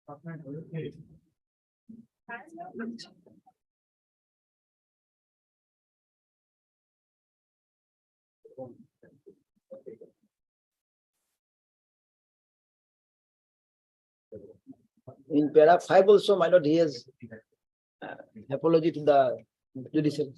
In para 5 also, my lord, he has apology to the judicial.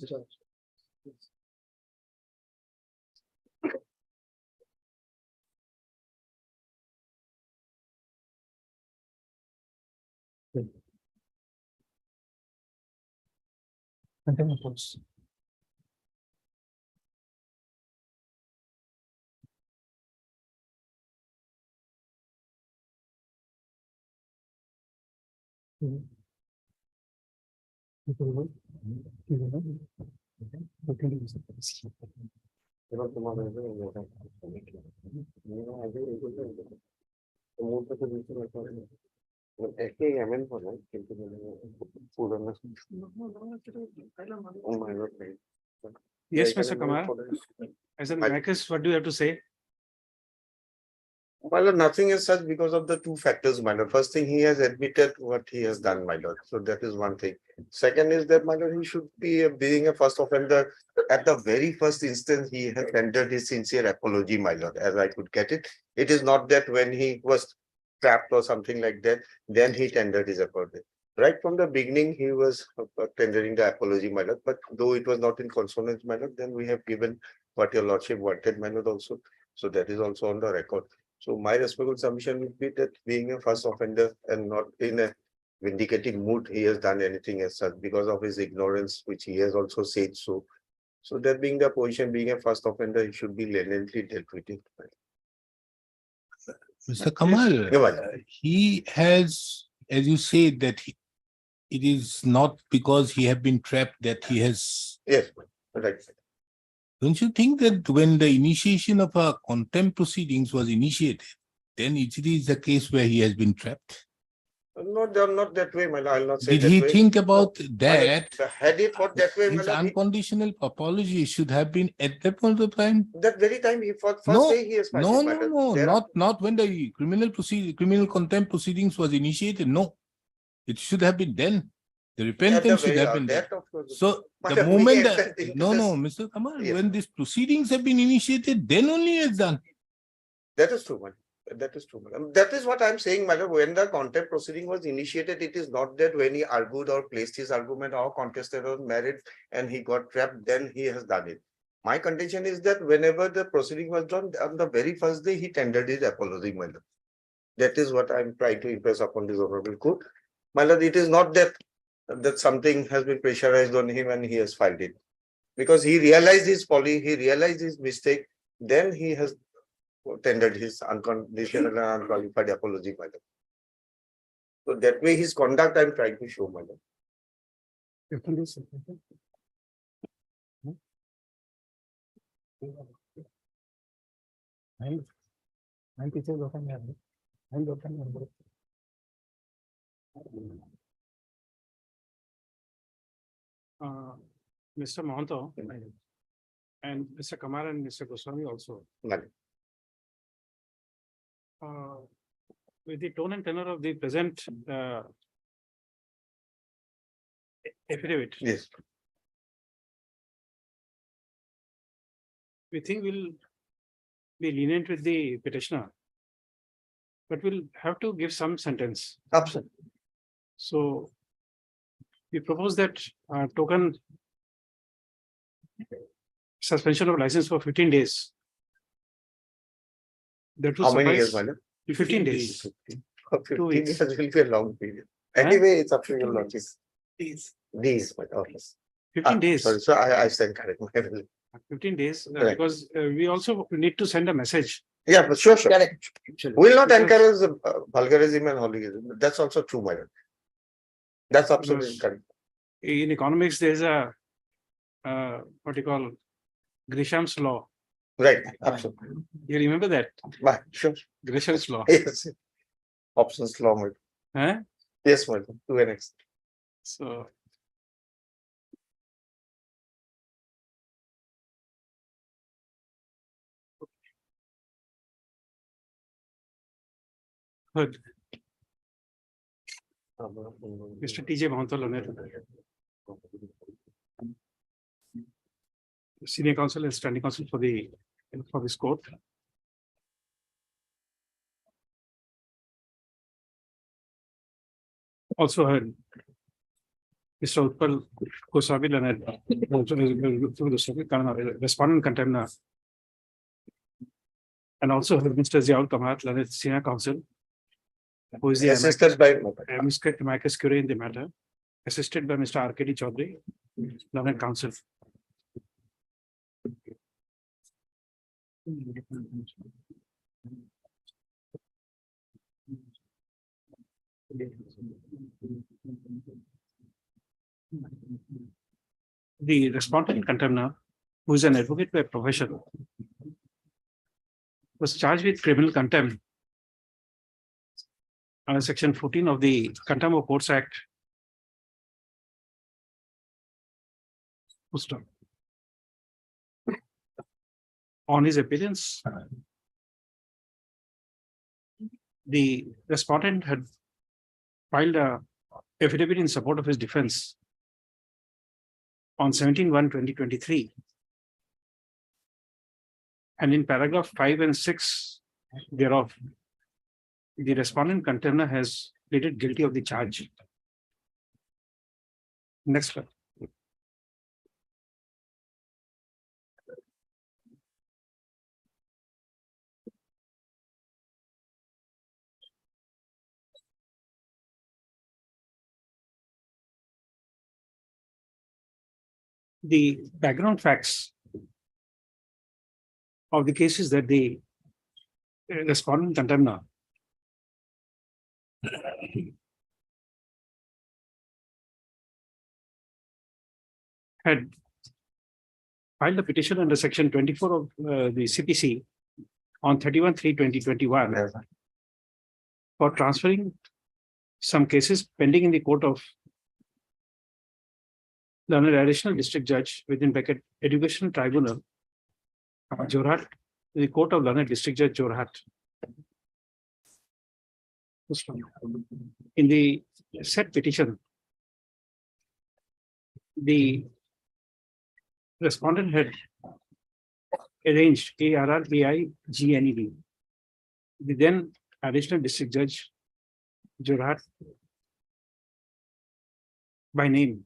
Yes, Mr. Kumar. As an Marcus, what do you have to say? My lord, nothing is such because of the two factors, my lord. First thing, he has admitted what he has done, my lord. So that is one thing. Second is that, my lord, he should be being a first offender. At the very first instance, he has tendered his sincere apology, my lord, as I could get it. It is not that when he was trapped or something like that, then he tendered his apology. Right from the beginning, he was tendering the apology, my lord. But though it was not in consonance, my lord, then we have given what your lordship wanted, my lord, also. So that is also on the record. So my respectful submission would be that being a first offender and not in a vindicative mood, he has done anything as such because of his ignorance, which he has also said so. So that being the position, being a first offender, he should be leniently dealt with it. Mr. Kamal, Yeah, my lord. he has, as you say, that it is not because he have been trapped that he has. Yes, right. Don't you think that when the initiation of a contempt proceedings was initiated, then it is a case where he has been trapped? No, they are not that way, my lord. I'll not say Did that he way. think about My lord, that? had he thought that way, my His lord, unconditional apology should have been at that point of time. that very time he first No, day he has filed no, it, my no, lord. no, Thereafter- not when the criminal contempt proceedings was initiated. No, it should have been then. The at the repentance should very have been then. that of course. So My the lord, we moment entered that, into no, this- no, Mr. Kamal, Yes, when these proceedings have been initiated, then only it's done. That is true, madam. That is true, madam. That is what I'm saying, madam. When the contempt proceeding was initiated, it is not that when he argued or placed his argument or contested or married and he got trapped, then he has done it. My contention is that whenever the proceeding was done, on the very first day, he tendered his apology, madam. That is what I'm trying to impress upon this honorable court. My lord, it is not that something has been pressurized on him and he has filed it. Because he realized his folly, he realized his mistake, then he has tendered his unconditional and unqualified apology, madam. So that way his conduct I'm trying to show, madam. Mr. Mohanto and Mr. Kumar and Mr. Goswami also. Madam. With the tone and tenor of the present affidavit, Yes, we think we'll be lenient with the petitioner, but we'll have to give some sentence. absolutely. So we propose that token suspension of license for 15 days. That will How many years, suffice. madam? 15 days. 15 weeks. years will be a long period. Huh? Anyway, it's up to your notice. Days. These, my office. 15 days. Sorry, so I stand correct. 15 days, Correct. because we also need to send a message. Yeah, but sure. Correct. We'll not Because- encourage vulgarism and hooliganism. That's also true, madam. That's absolutely Because- correct. In economics, there's a what you call Grisham's law. Right, absolutely. You remember that? But sure. Grisham's law. Yes. Options law, madam. Huh? Yes, madam, to an extent. So good. Mr. T.J. Mahanto Lanet, Senior Counsel and Standing Counsel for this court. Also heard Mr. Utpal Goswami Lanet, respondent contemner. And also heard Mr. Ziaul Kamat Lanet, Senior Counsel, who is the Assisted by. amicus curiae in the matter, assisted by Mr. R.K.D. Chaudhary, Learned Counsel. The respondent contemner, who is an advocate by profession, was charged with criminal contempt under section 14 of the Contempt of Courts Act. Full stop. On his appearance, the respondent had filed a affidavit in support of his defense on 17/1/2023. And in paragraph 5 and 6 thereof, the respondent contemner has pleaded guilty of the charge. Next slide. The background facts of the cases that the respondent contemner had filed a petition under section 24 of the CPC on 31/3/2021 for transferring some cases pending in the court of Learned Additional District Judge within bracket Educational Tribunal, Jorhat, the Court of Learned District Judge Jorhat. In the said petition, the respondent had arranged ARRBIGNED, the then Additional District Judge Jorhat by name,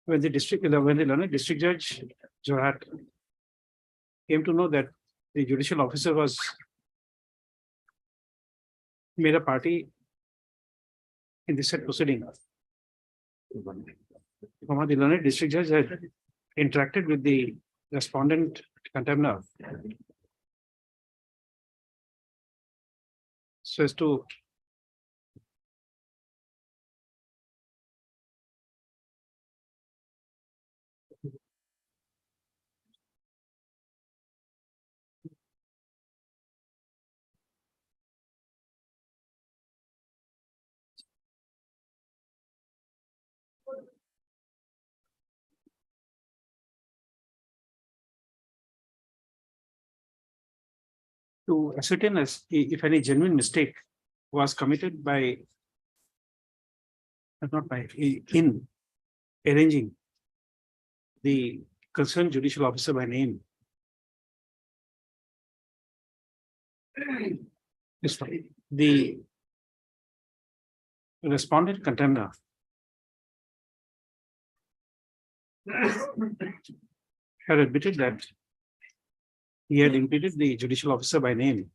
when the Learned District Judge Jorhat came to know that the judicial officer was made a party in the said proceeding, the Learned District Judge had interacted with the respondent contemner so as to ascertain as if any genuine mistake was committed by, not by, in arranging the concerned judicial officer by name. The respondent contemner had admitted that he had impeded the judicial officer by name.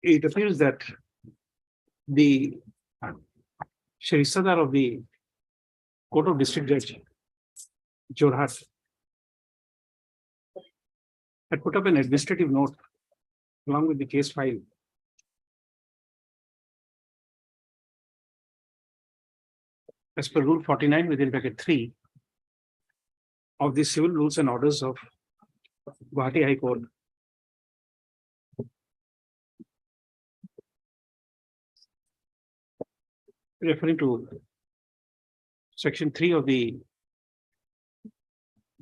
It appears that the Sharisadar of the Court of District Judge Jorhat had put up an administrative note along with the case file as per Rule 49 within bracket 3 of the Civil Rules and Orders of Guwahati High Court. Referring to section 3 of the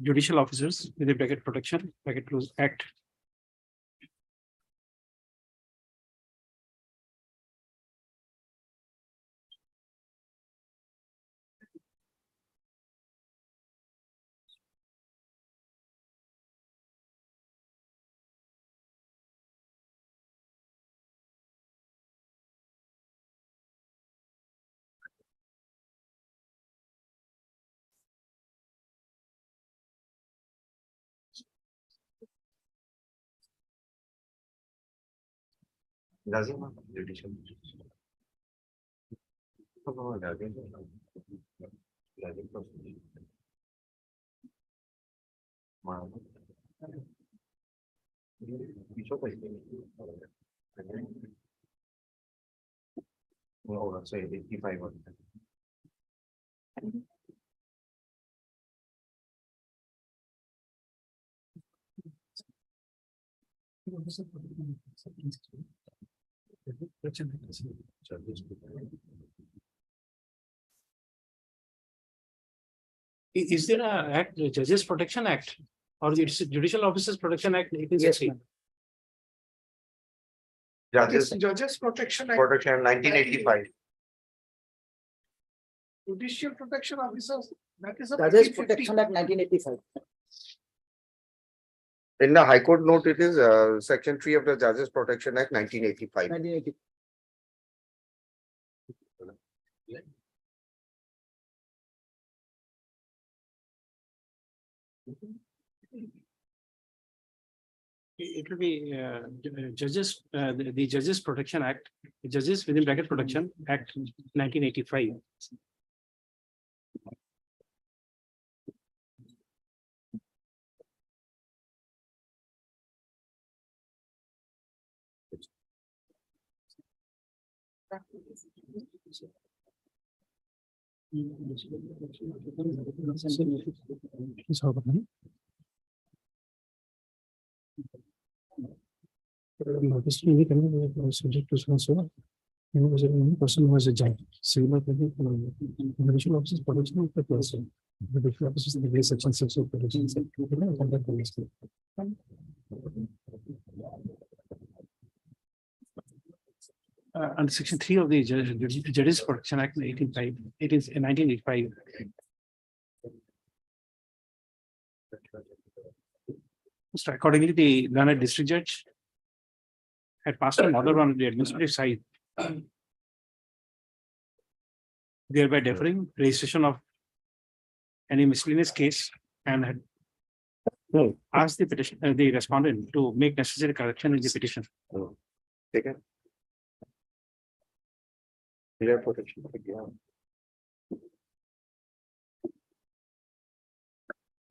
Judicial Officers within bracket Protection, bracket close Act. Doesn't have judicial. Oh, that's 85. Is there a act, the Judges Protection Act or the Judicial Officers Protection Act? 1860? ma'am. Judges Protection Act, Protection 1985. Judicial Protection Officers, that is a. Judges 1950. Protection Act 1985. In the High Court note, it is section 3 of the Judges Protection Act 1985. 1980. It will be Judges, the Judges Protection Act, Judges within bracket Protection Act 1985. Subject to so. He was a person who was a judge. Civil judicial officers protection of the person. The judicial officers in the section 6 of protection. Under section 3 of the Judges Protection Act 1985. So accordingly, the learned district judge had passed an order on the administrative side, thereby deferring registration of any miscellaneous case and had asked the petition, the respondent to make necessary correction in the petition. Taken. Protection.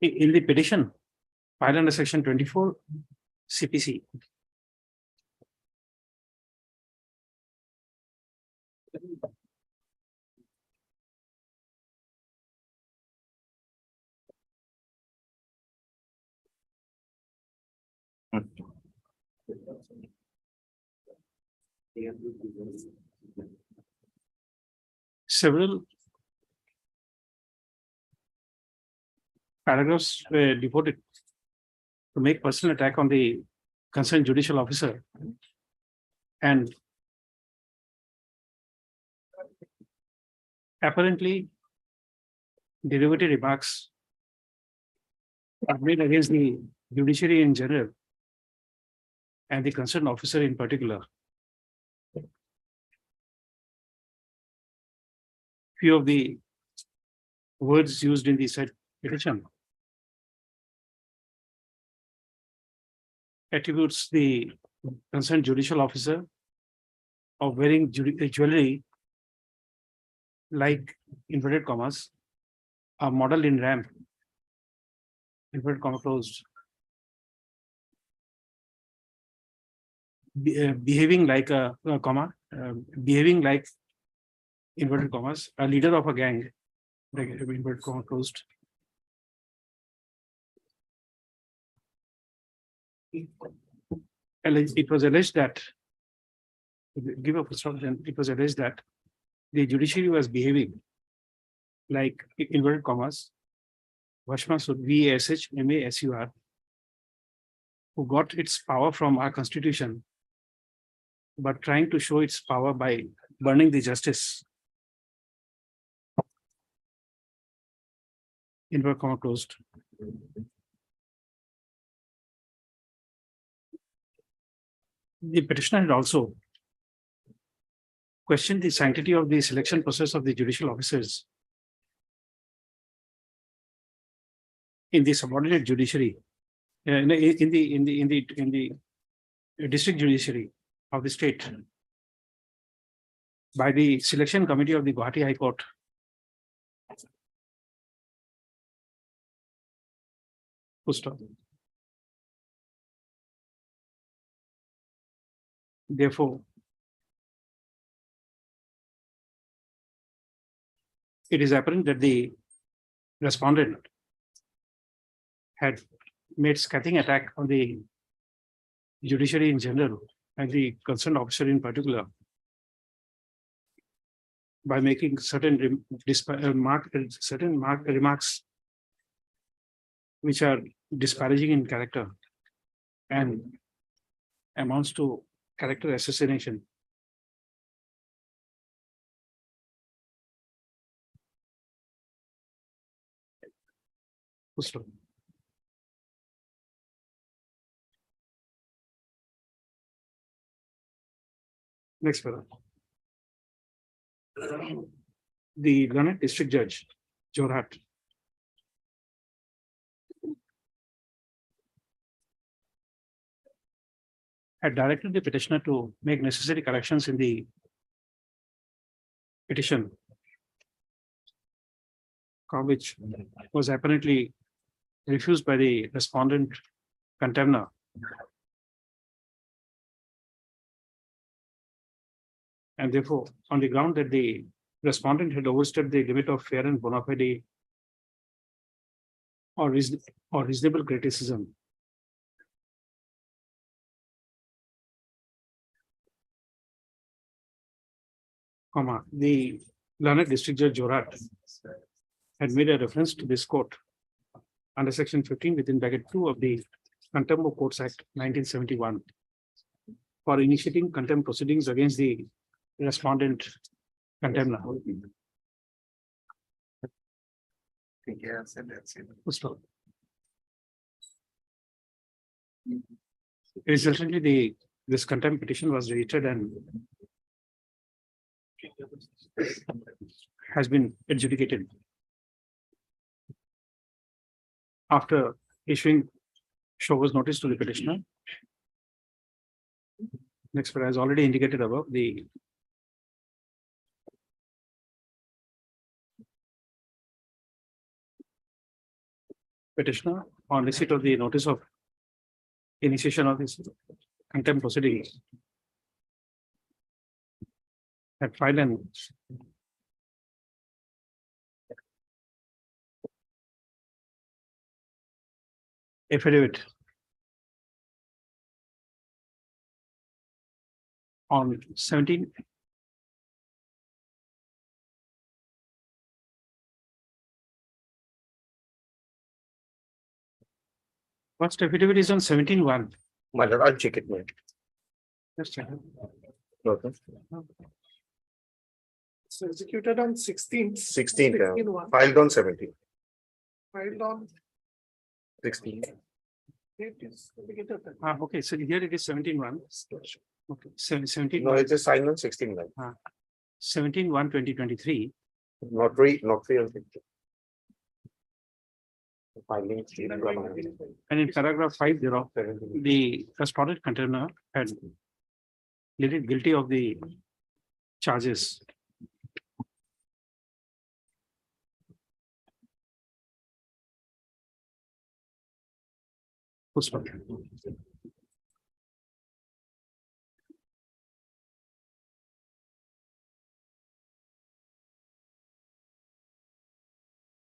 In the petition filed under section 24 CPC. Several paragraphs were devoted to make personal attack on the concerned judicial officer and apparently derivative remarks are made against the judiciary in general and the concerned officer in particular. Few of the words used in the said petition attributes the concerned judicial officer of wearing jewelry like inverted commas, a model in ramp, inverted comma closed, behaving like a comma, behaving like inverted commas, a leader of a gang, inverted comma closed. It was alleged that, give a instruction, it was alleged that the judiciary was behaving like inverted commas, Vashmasur, VASHMASUR, who got its power from our constitution, but trying to show its power by burning the justice. Inverted comma closed. The petitioner had also questioned the sanctity of the selection process of the judicial officers in the subordinate judiciary, in the district judiciary of the state by the selection committee of the Guwahati High Court. Full stop. Therefore, it is apparent that the respondent had made scathing attack on the judiciary in general and the concerned officer in particular by making certain remarks which are disparaging in character and amounts to character assassination. Full stop. Next paragraph. The learned district judge, Jorhat, had directed the petitioner to make necessary corrections in the petition, which was apparently refused by the respondent contemner. And therefore, on the ground that the respondent had overstepped the limit of fair and bona fide or reasonable criticism, the learned district judge Jorhat had made a reference to this court under section 15 within bracket 2 of the Contempt of Courts Act 1971 for initiating contempt proceedings against the respondent contemner. Full stop. Resultantly, this contempt petition was registered and has been adjudicated. After issuing show cause notice to the petitioner. Next, as already indicated above, the petitioner, on receipt of the notice of initiation of this contempt proceedings, had filed an affidavit on 17 first affidavit is on 17-1. My lord, I'll check it, man. Just check it. Okay. It's executed on 16th. 16th, yeah. 16-1. Filed on 17. Filed on 16. date is indicated. Okay, so here it is 17-1. Okay, 17 No, it's a signed on 16, man. 17-1-2023. Not free on 16. Filing. And in paragraph 5 thereof, the respondent contemner had pleaded guilty of the charges. Full stop.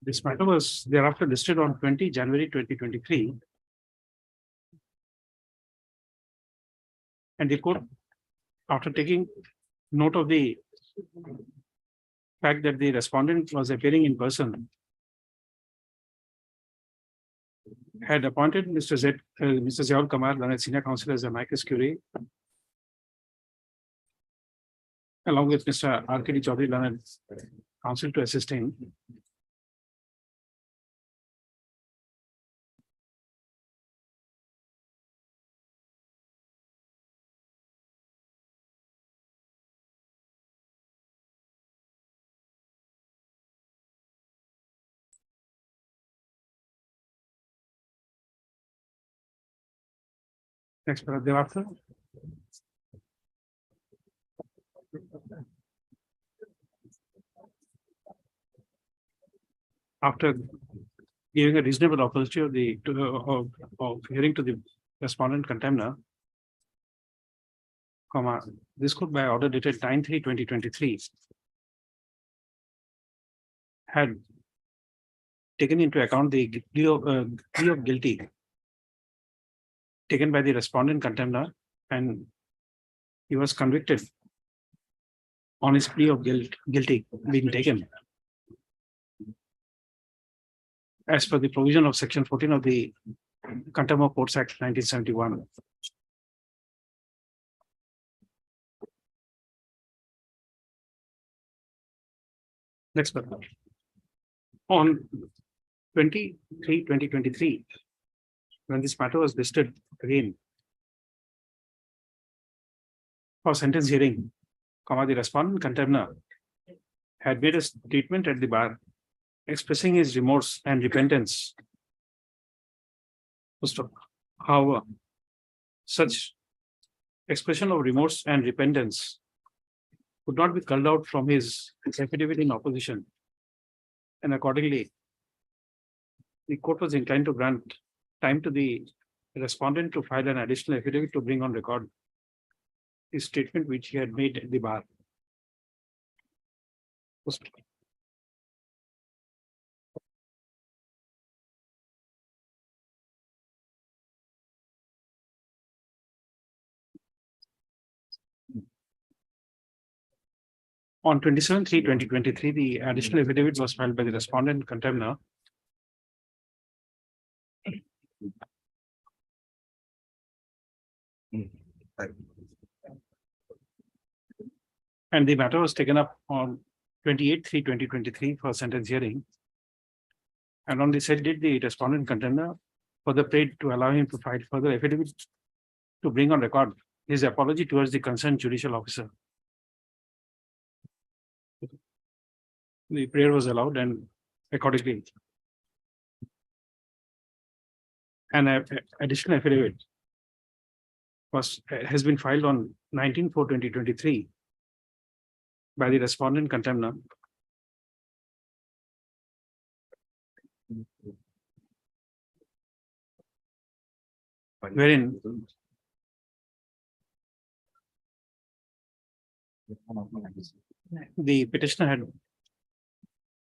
This matter was thereafter listed on 20 January 2023. And the court, after taking note of the fact that the respondent was appearing in person, had appointed Mr. Ziaul Kamal, Lanet Senior Counsel, as a amicus curiae, along with Mr. R.K.D. Chaudhary, Lanet Counsel, to assist him. Next paragraph thereafter. After giving a reasonable opportunity of hearing to the respondent contemner, this court by order dated 9/3/2023 had taken into account the plea of guilty taken by the respondent contemner, and he was convicted on his plea of guilty being taken as per the provision of section 14 of the Contempt of Courts Act 1971. Next paragraph. On 23/2023, when this matter was listed again for sentence hearing, the respondent contemner had made a statement at the bar expressing his remorse and repentance. However, such expression of remorse and repentance could not be culled out from his affidavit in opposition, and accordingly, the court was inclined to grant time to the respondent to file an additional affidavit to bring on record his statement which he had made at the bar. On 27/3/2023, the additional affidavit was filed by the respondent contemner. And the matter was taken up on 28/3/2023 for sentence hearing. And on the said date, the respondent contemner further prayed to allow him to file further affidavit to bring on record his apology towards the concerned judicial officer. The prayer was allowed, and accordingly, an additional affidavit has been filed on 19/4/2023 by the respondent contemner, wherein the petitioner had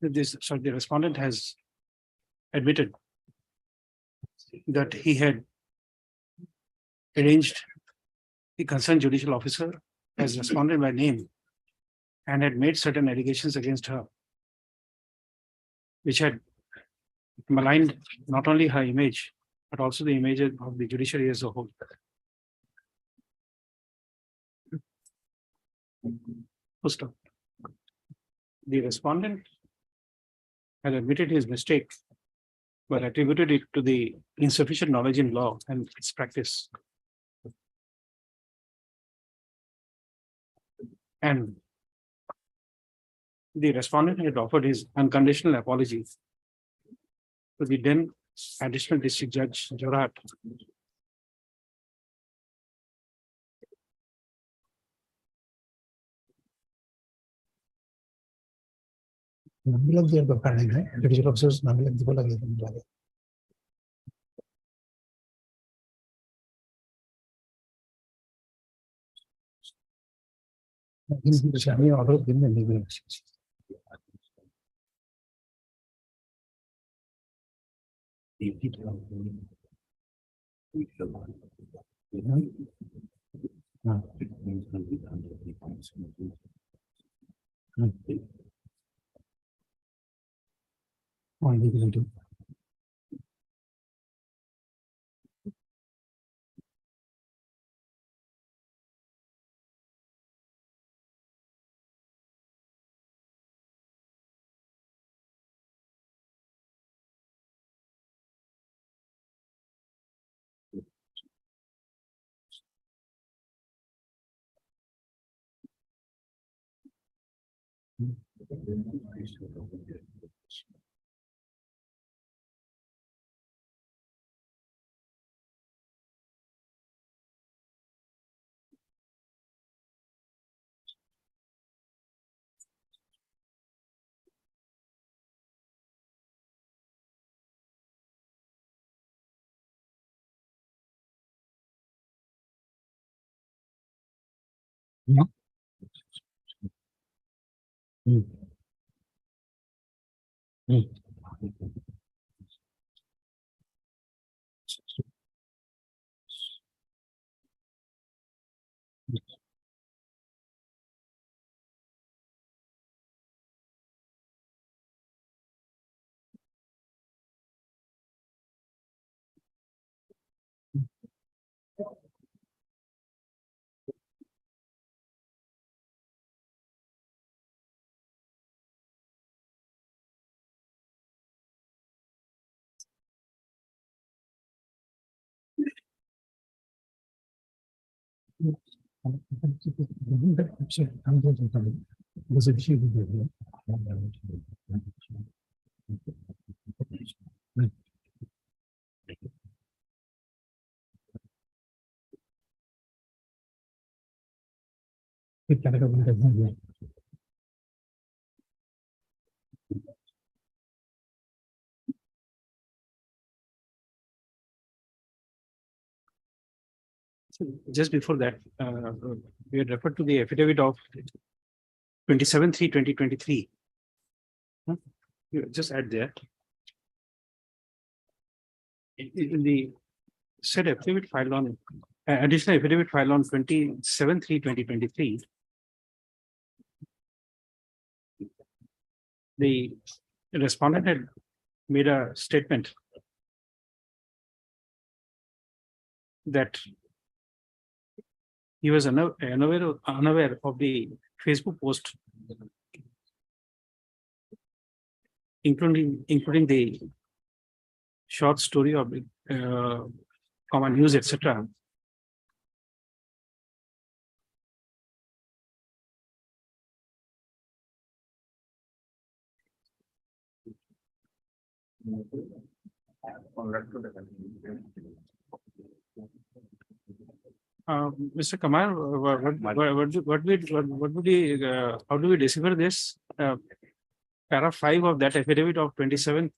the respondent has admitted that he had arranged the concerned judicial officer as respondent by name and had made certain allegations against her, which had maligned not only her image, but also the image of the judiciary as a whole. First off, the respondent had admitted his mistake, but attributed it to the insufficient knowledge in law and its practice. And the respondent had offered his unconditional apology to the then additional district judge, Jorat. নামবিলাক দিয়াৰ দৰকাৰ নাই নহয়, judicial officers নামবিলাক দিব লাগে লাগে। আমি অৰ্ডাৰ দিম নিদিম। Oh, legal entity. Yeah. Hmm. Hmm. Was it she who did it? It can have Just before that, we had referred to the affidavit of 27/3/2023. You just add there. In the said affidavit filed on, additional affidavit filed on 27/3/2023. The respondent had made a statement that he was unaware of the Facebook post, including the short story of the common news, etc. Mr. Kamal, what would we, how do we decipher this? Para 5 of that affidavit of 27,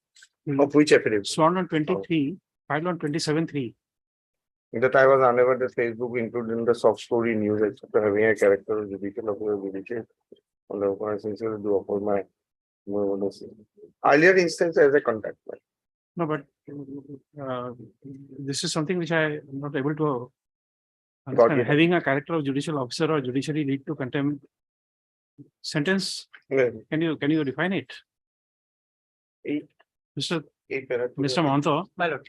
Of which affidavit? sworn on 23, filed on 27/3. That I was unaware that Facebook included in the soft story news, except having a character of judicial officer judicial. On the I sincerely do oppose my earlier instance as a contact. No, but this is something which I am not able to understand. it. Having a character of judicial officer or judiciary lead to contempt sentence, Yeah. can you define it? Eight. Mr. Para two. Mr. Mohanto, My lord.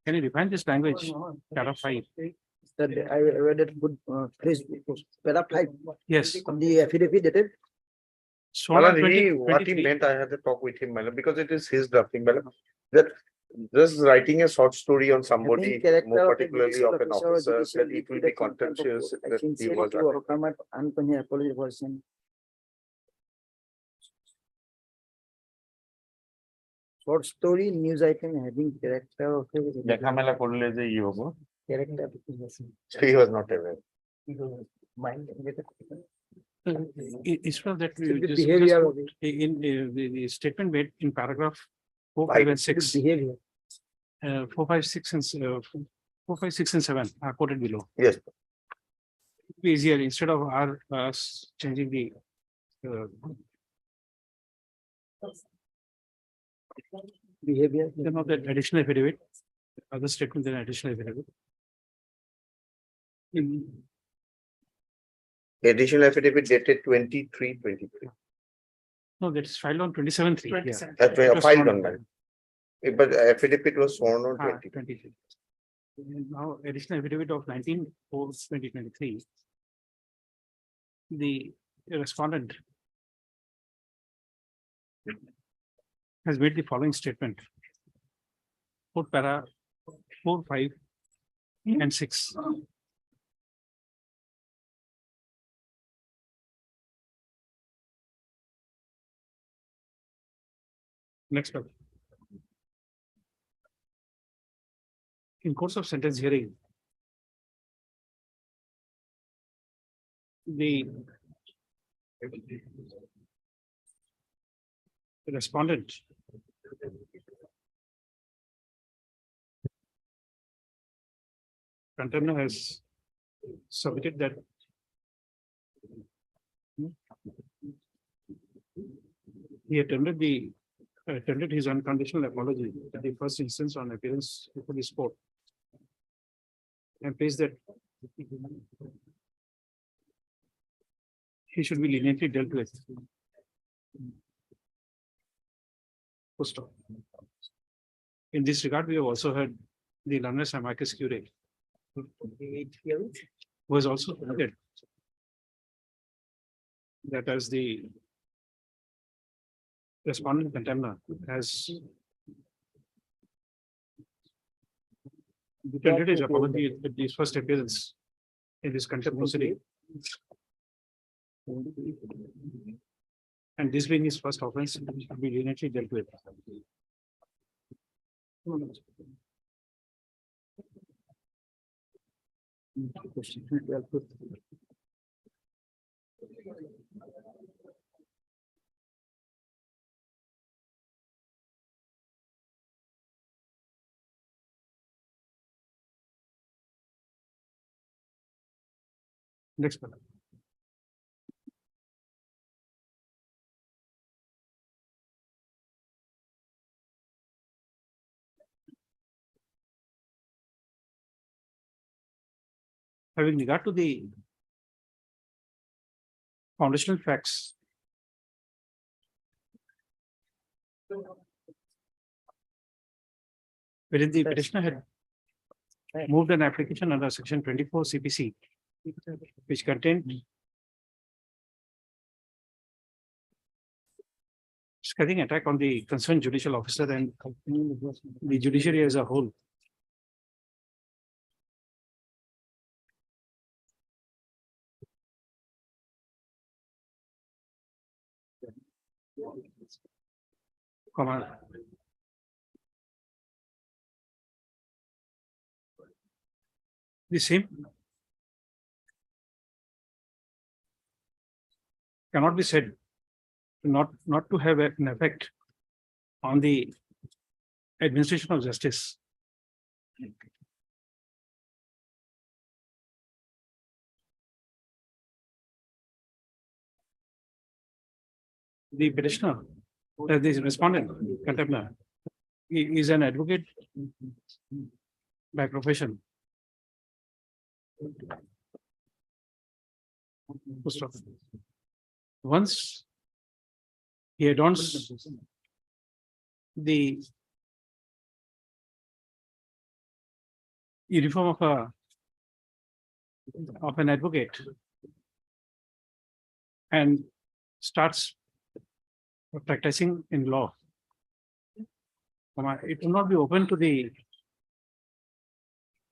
can you define this language? Para 5. That I read it good phrase, para 5 Yes. of the affidavit dated. Sworn on Well, what he 23. meant, I had to talk with him, madam, because it is his drafting, madam. That just writing a short story on somebody, Having character more of a particularly judicial of an officer or officer, judicial that it will lead be to contempt of contemptuous, court. I that he sincerely was. do offer my unpunished apology for sin. Short story news item having character of a দেখামেলা করলে যে ই হবো, character. so he was not aware. Mind. It's for that we Should be just behavior put of it. in the statement made in paragraph 4, 5, and 6. Behavior. 4, 5, 6, and 4, 5, 6, and 7 are quoted below. Yes. It would be easier instead of us changing the behavior. Then of that additional affidavit, other statement, then additional affidavit. Additional affidavit dated 23/23. No, that is filed on 27/3. Yeah. 27. It was Filed sworn on that. But affidavit was sworn on 20. 23. Now additional affidavit of 19/4/2023. The respondent has made the following statement. Put para 4, 5, and 6. Next one. In course of sentence hearing, the respondent contender has submitted that he attended his unconditional apology at the first instance on appearance before this court, and placed that he should be leniently dealt with. Full stop. In this regard, we have also heard the learned amicus curiae, who was also permitted that as the respondent contender has tendered his apology at his first appearance in this contempt proceeding. And this being his first offense, it should be leniently dealt with. Next one. Having regard to the foundational facts, wherein the petitioner had moved an application under section 24 CPC, which contained scathing attack on the concerned judicial officer and the judiciary as a whole. Comma. The same cannot be said not to have an effect on the administration of justice. The petitioner, the respondent, contender, he is an advocate by profession. Once he adorns the uniform of an advocate and starts practicing in law, it will not be open to the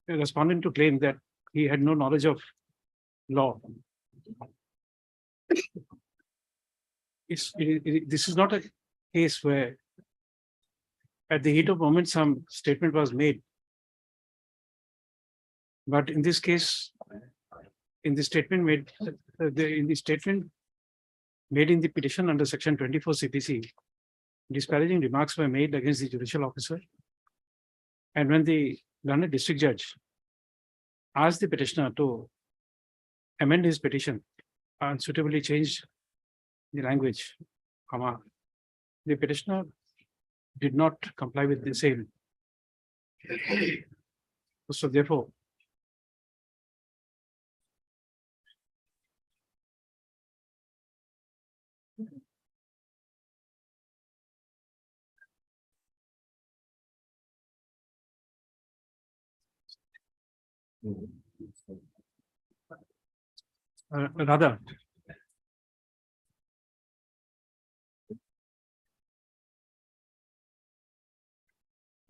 respondent to claim that he had no knowledge of law. This is not a case where at the heat of moment some statement was made. But in this case, in the statement made, in the petition under section 24 CPC, disparaging remarks were made against the judicial officer. And when the learned district judge asked the petitioner to amend his petition and suitably change the language, the petitioner did not comply with the same. So therefore, rather,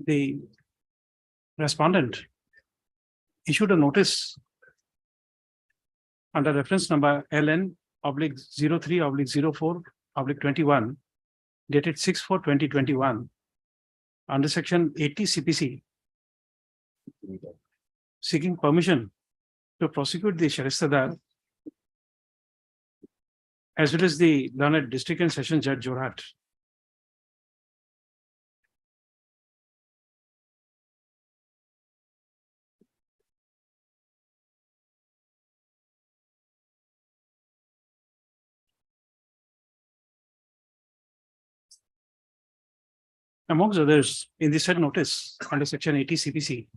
the respondent issued a notice under reference number LN/03/04/21 dated 6/4/2021 under section 80 CPC seeking permission to prosecute the Sharistadar as well as the learned district and session judge Jorhat. Amongst others, in the said notice under section 80 CPC,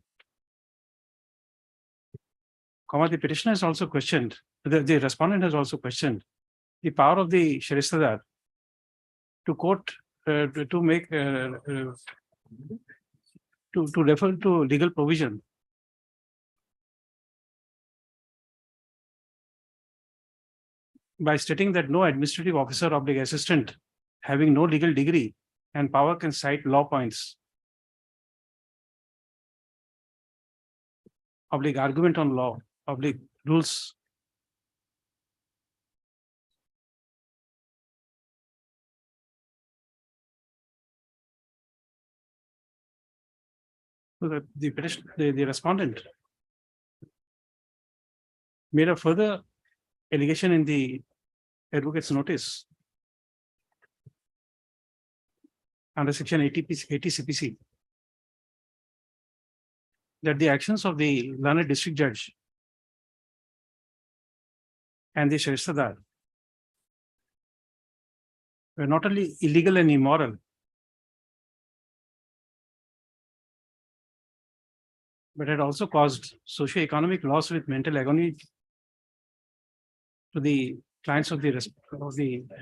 the petitioner has also questioned, the respondent has also questioned the power of the Sharistadar to quote, to make, to refer to legal provision by stating that no administrative officer or the assistant having no legal degree and power can cite law points, oblique argument on law, oblique rules. So that the petition, the respondent made a further allegation in the advocate's notice under section 80 CPC that the actions of the learned district judge and the Sharistadar were not only illegal and immoral, but had also caused socio-economic loss with mental agony to the clients of the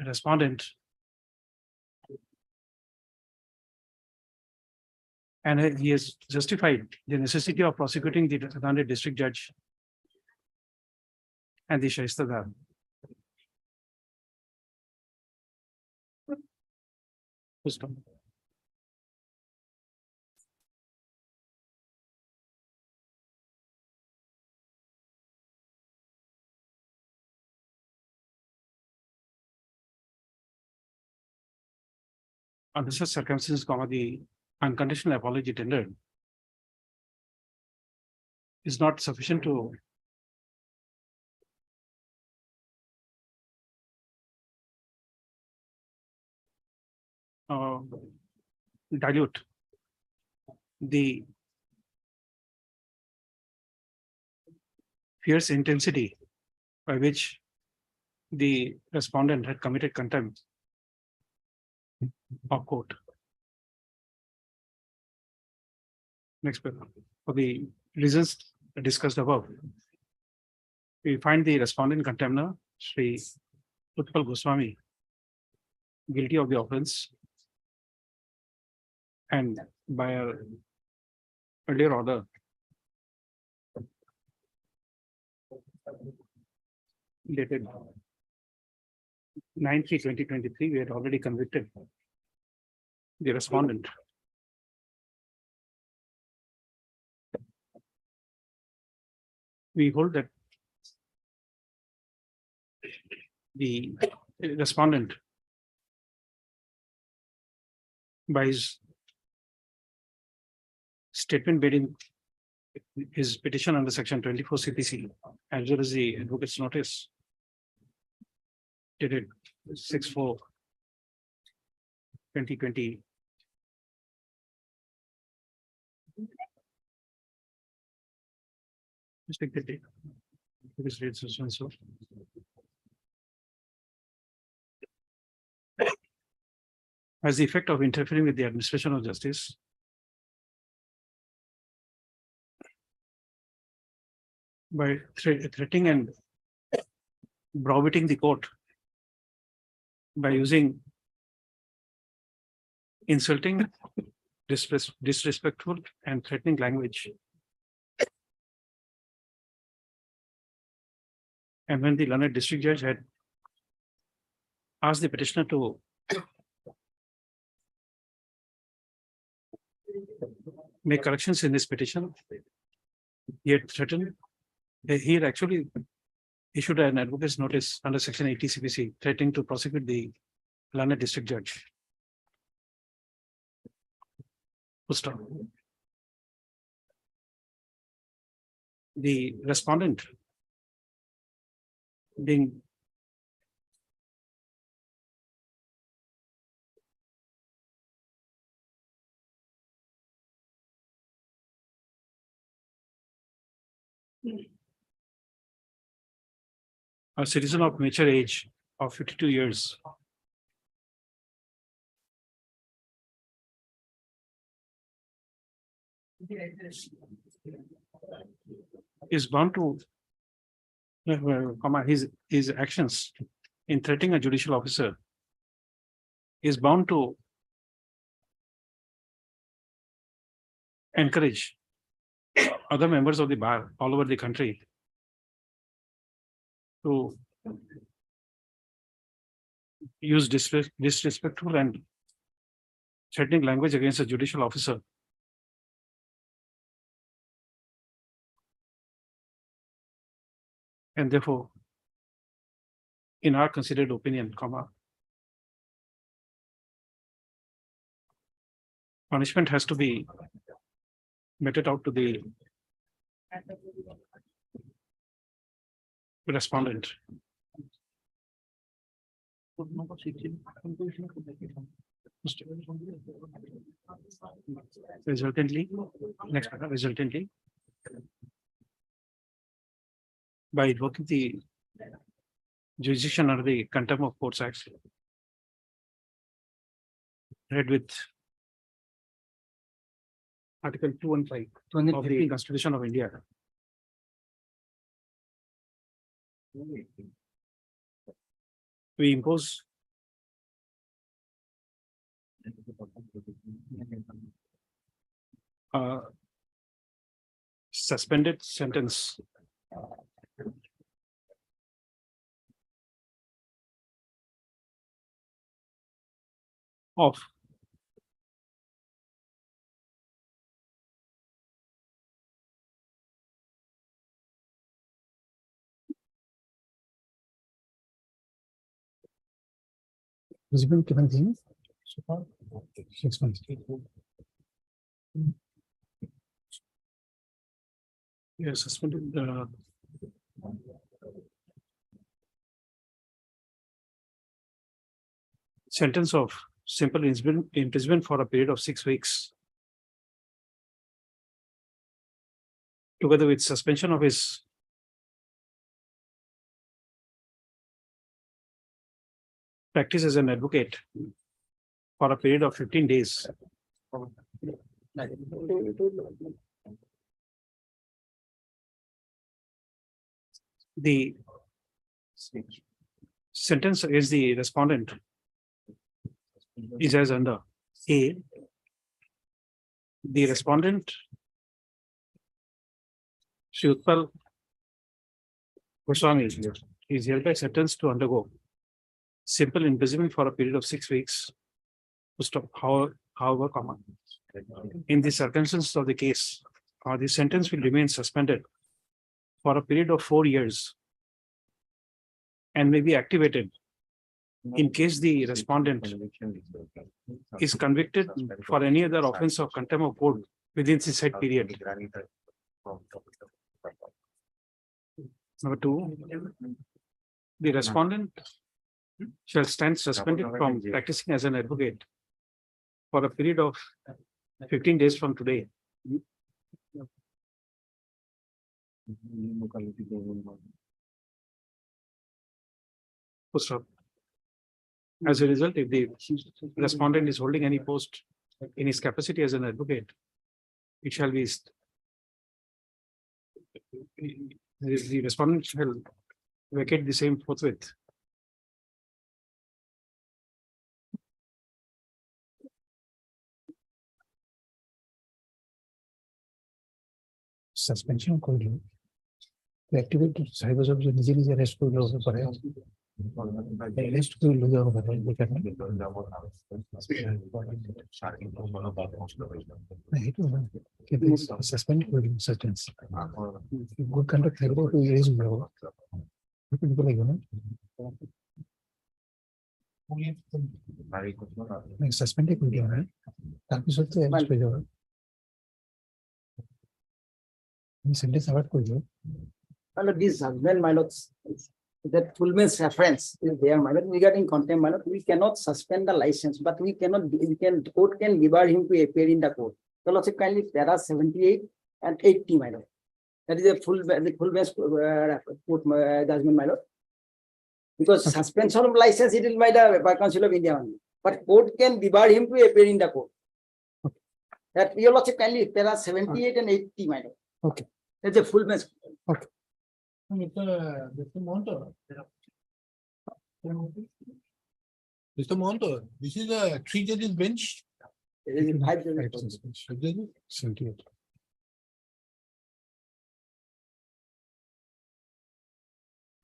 respondent. And he has justified the necessity of prosecuting the learned district judge and the Sharistadar. Under such circumstances, the unconditional apology tendered is not sufficient to dilute the fierce intensity by which the respondent had committed contempt of court. Next, for the reasons discussed above, we find the respondent contemner, Sri Utpal Goswami, guilty of the offence, and by a earlier order dated 9/3/2023, we had already convicted the respondent. We hold that the respondent, by his statement made in his petition under section 24 CPC, as well as the advocate's notice dated 6/4/2020, just take the date. Because it's so and so. has the effect of interfering with the administration of justice. By threatening and browbeating the court by using insulting, disrespectful and threatening language. And when the learned district judge had asked the petitioner to make corrections in this petition, he had threatened, he had actually issued an advocate's notice under section 80 CPC threatening to prosecute the learned district judge. Full stop. The respondent being a citizen of mature age of 52 years. Is bound to his actions in threatening a judicial officer is bound to encourage other members of the bar all over the country to use disrespectful and threatening language against a judicial officer. And therefore, in our considered opinion, punishment has to be meted out to the respondent. Resultantly, by invoking the jurisdiction under the Contempt of Courts Act, read with Article 215 of the Constitution of India. We impose a suspended sentence of Has been given thing so far 6 months. suspended sentence of simple imprisonment for a period of 6 weeks, together with suspension of his practice as an advocate for a period of 15 days. The sentence is the respondent is as under A. The respondent Shri Utpal Goswami is hereby sentenced to undergo simple imprisonment for a period of 6 weeks. However, in the circumstances of the case, the sentence will remain suspended for a period of 4 years and may be activated in case the respondent is convicted for any other offense of contempt of court within the said period. Number 2, the respondent shall stand suspended from practicing as an advocate for a period of 15 days from today. Full stop. As a result, if the respondent is holding any post in his capacity as an advocate, it shall be the respondent shall vacate the same forthwith. Suspension করলো activity cyber of নিজে নিজে rest করলে হতে পারে rest করলে যাওয়া পারে এখানে এটা না কিন্তু সাসপেন্ড করে সার্টেন্স গুড কন্ডাক্ট থাকবে তো ইরেজ হয়ে যাবে কিন্তু লাগবে না সাসপেন্ড করে দিও না তারপিছত তো এক্সট হয়ে যাবে সেন্টেন্স অ্যাভয়েড করে দিও My lord, this judgment, my lord, that Pullman's reference is there, my lord, regarding contempt, my lord, we cannot suspend the license, but we cannot, court can debar him to appear in the court. The lordship kindly para 78 and 80, my lord. That is a the Pullman's court judgment, my lord. Because suspension of license, it is by Council of India only, but court can debar him to appear in the court. That your lordship kindly para 78 and 80, my lord. Okay. That's a full mess. Mr. Monto, this is a 3 judges bench. It is 5 judges. 5 judges? 78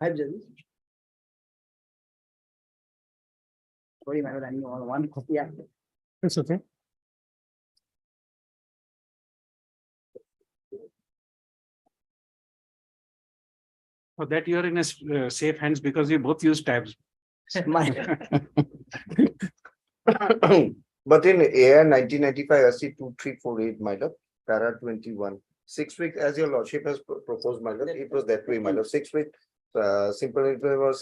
5 judges. Sorry, my lord, I need one copy after. it's okay For that, you are in a safe hands because you both use tabs. My, But in AR 1995 SC 2348, my lord, para 21, 6 weeks, as your lordship has proposed, my lord, it was that way, my lord, 6 weeks. Simple interview was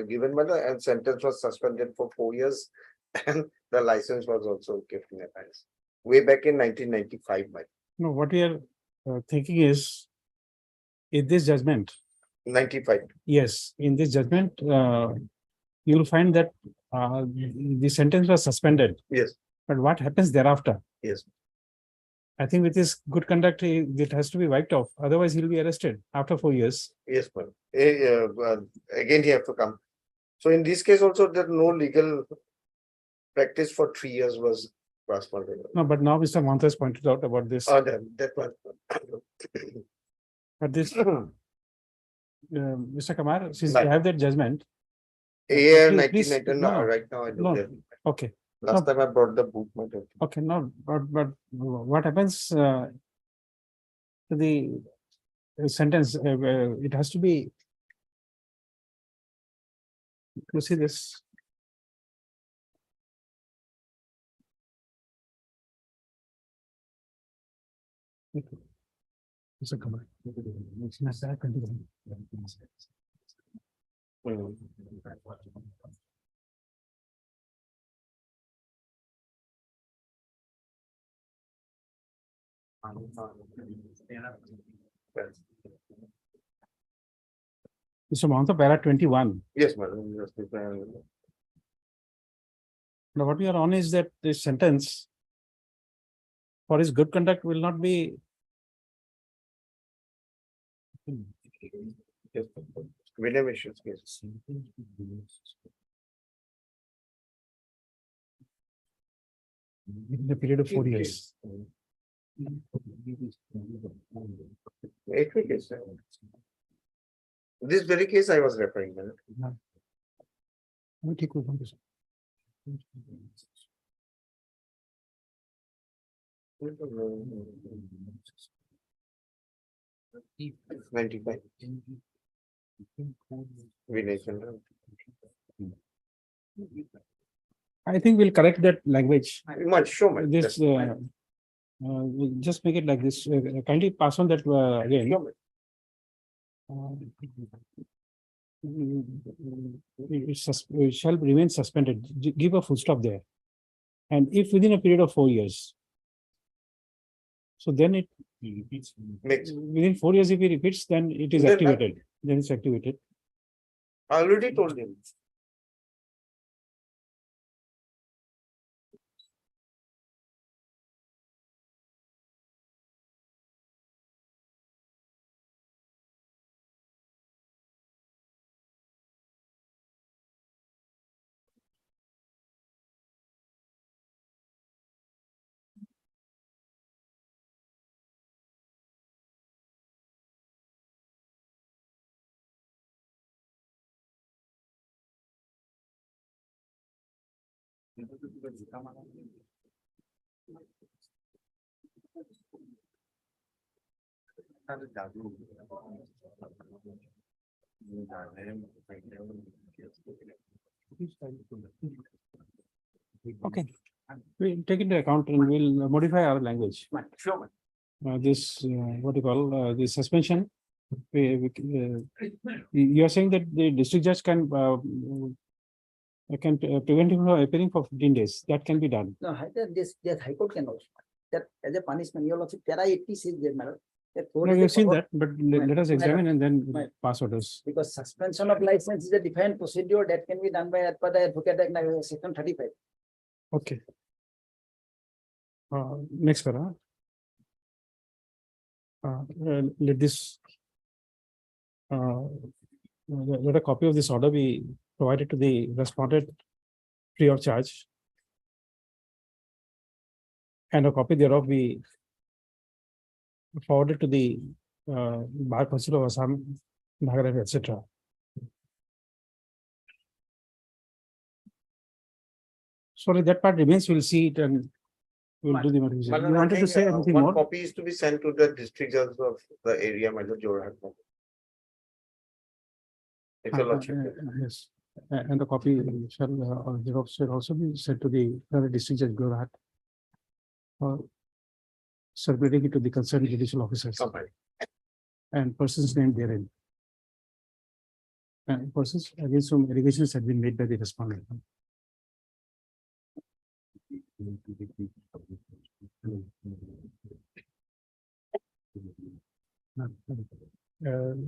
given, my lord, and sentence was suspended for 4 years, and the license was also kept in abeyance. Way back in 1995, my No, what we are thinking is, in this judgment, 95. yes, in this judgment, you will find that the sentence was suspended. Yes. But what happens thereafter? Yes. I think with his good conduct, it has to be wiped off. Otherwise, he'll be arrested after 4 years. Yes, madam. Again, he have to come. So in this case also, that no legal practice for 3 years was passed. No, but now Mr. Monta has pointed out about this. That one. But this, Mr. Kamar, since Right. you have that judgment, AR Please, 1990, no, no, no. right now I No. don't have. okay, Last time I brought the book, madam. okay, no, but what happens to the sentence? It has to be. You see this? it's a command it's not that continue Mr. Monta, para 21. Yes, madam. Yes, Now, what we are on is that this sentence for his good conduct will not be. yes. William issues case. in the period of 4 years 8 weeks. This very case I was referring, madam. আমি ঠিক করলাম কিছু $95. Vinay Chandra. I think we'll correct that language. Much, show me. This, we'll just make it like this. Kindly pass on that again. It shall remain suspended. Give a full stop there. And if within a period of 4 years. So then it, Makes, within 4 years, if he repeats, then it is Then- activated. Then it's activated. I already told him. Okay, we take into account and we'll modify our language. Sure. This, what do you call, the suspension. You are saying that the district judge can prevent him from appearing for 15 days. That can be done. No, that High Court can also. That as a punishment, your lordship, para 80 says there, madam. That court No, is we the have seen power- that, but let us examine and then Right. pass orders. Because suspension of license is a defined procedure that can be done by as per the Advocate Act, section 35. Okay. Next para. Let this. Let a copy of this order be provided to the respondent free of charge. And a copy thereof be forwarded to the Bar Council of Assam, Nagaland, etc. Sorry, that part remains. We'll see it and we'll do the modification. Madam, You I wanted to think, say anything one more? copy is to be sent to the district judge of the area, my lord, Jorhat. If your lordship. Yes, and the copy shall, or Xerox should also be sent to the district judge Jorhat. Or circulating it to the concerned judicial officers Somebody. and persons named therein. And persons against whom allegations have been made by the respondent.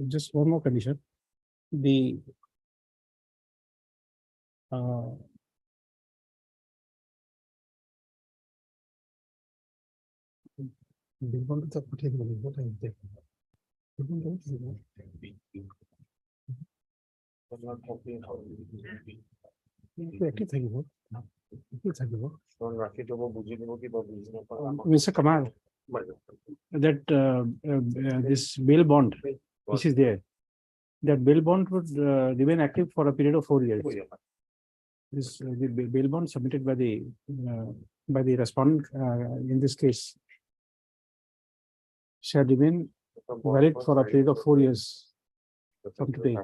Just one more condition. The They want to take the what I'm taking. They don't know, you know. একটু থাকিব একটু থাকিব রাখি দেবো বুঝি দেবো কি বা বুঝি না Mr. Kamal, that this bail bond, which is there, that bail bond would remain active for a period of 4 years. This the bail bond submitted by the respondent in this case shall remain valid for a period of 4 years from today.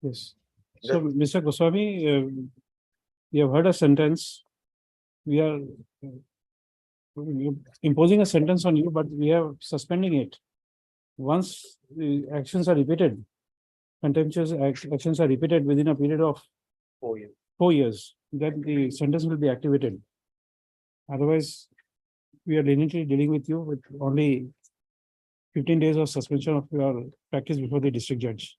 Yes. So, Mr. Goswami, you have heard a sentence. We are imposing a sentence on you, but we are suspending it. Once the actions are repeated, contemptuous actions are repeated within a period of 4 years. 4 years, then the sentence will be activated. Otherwise, we are leniently dealing with you with only 15 days of suspension of your practice before the district judge.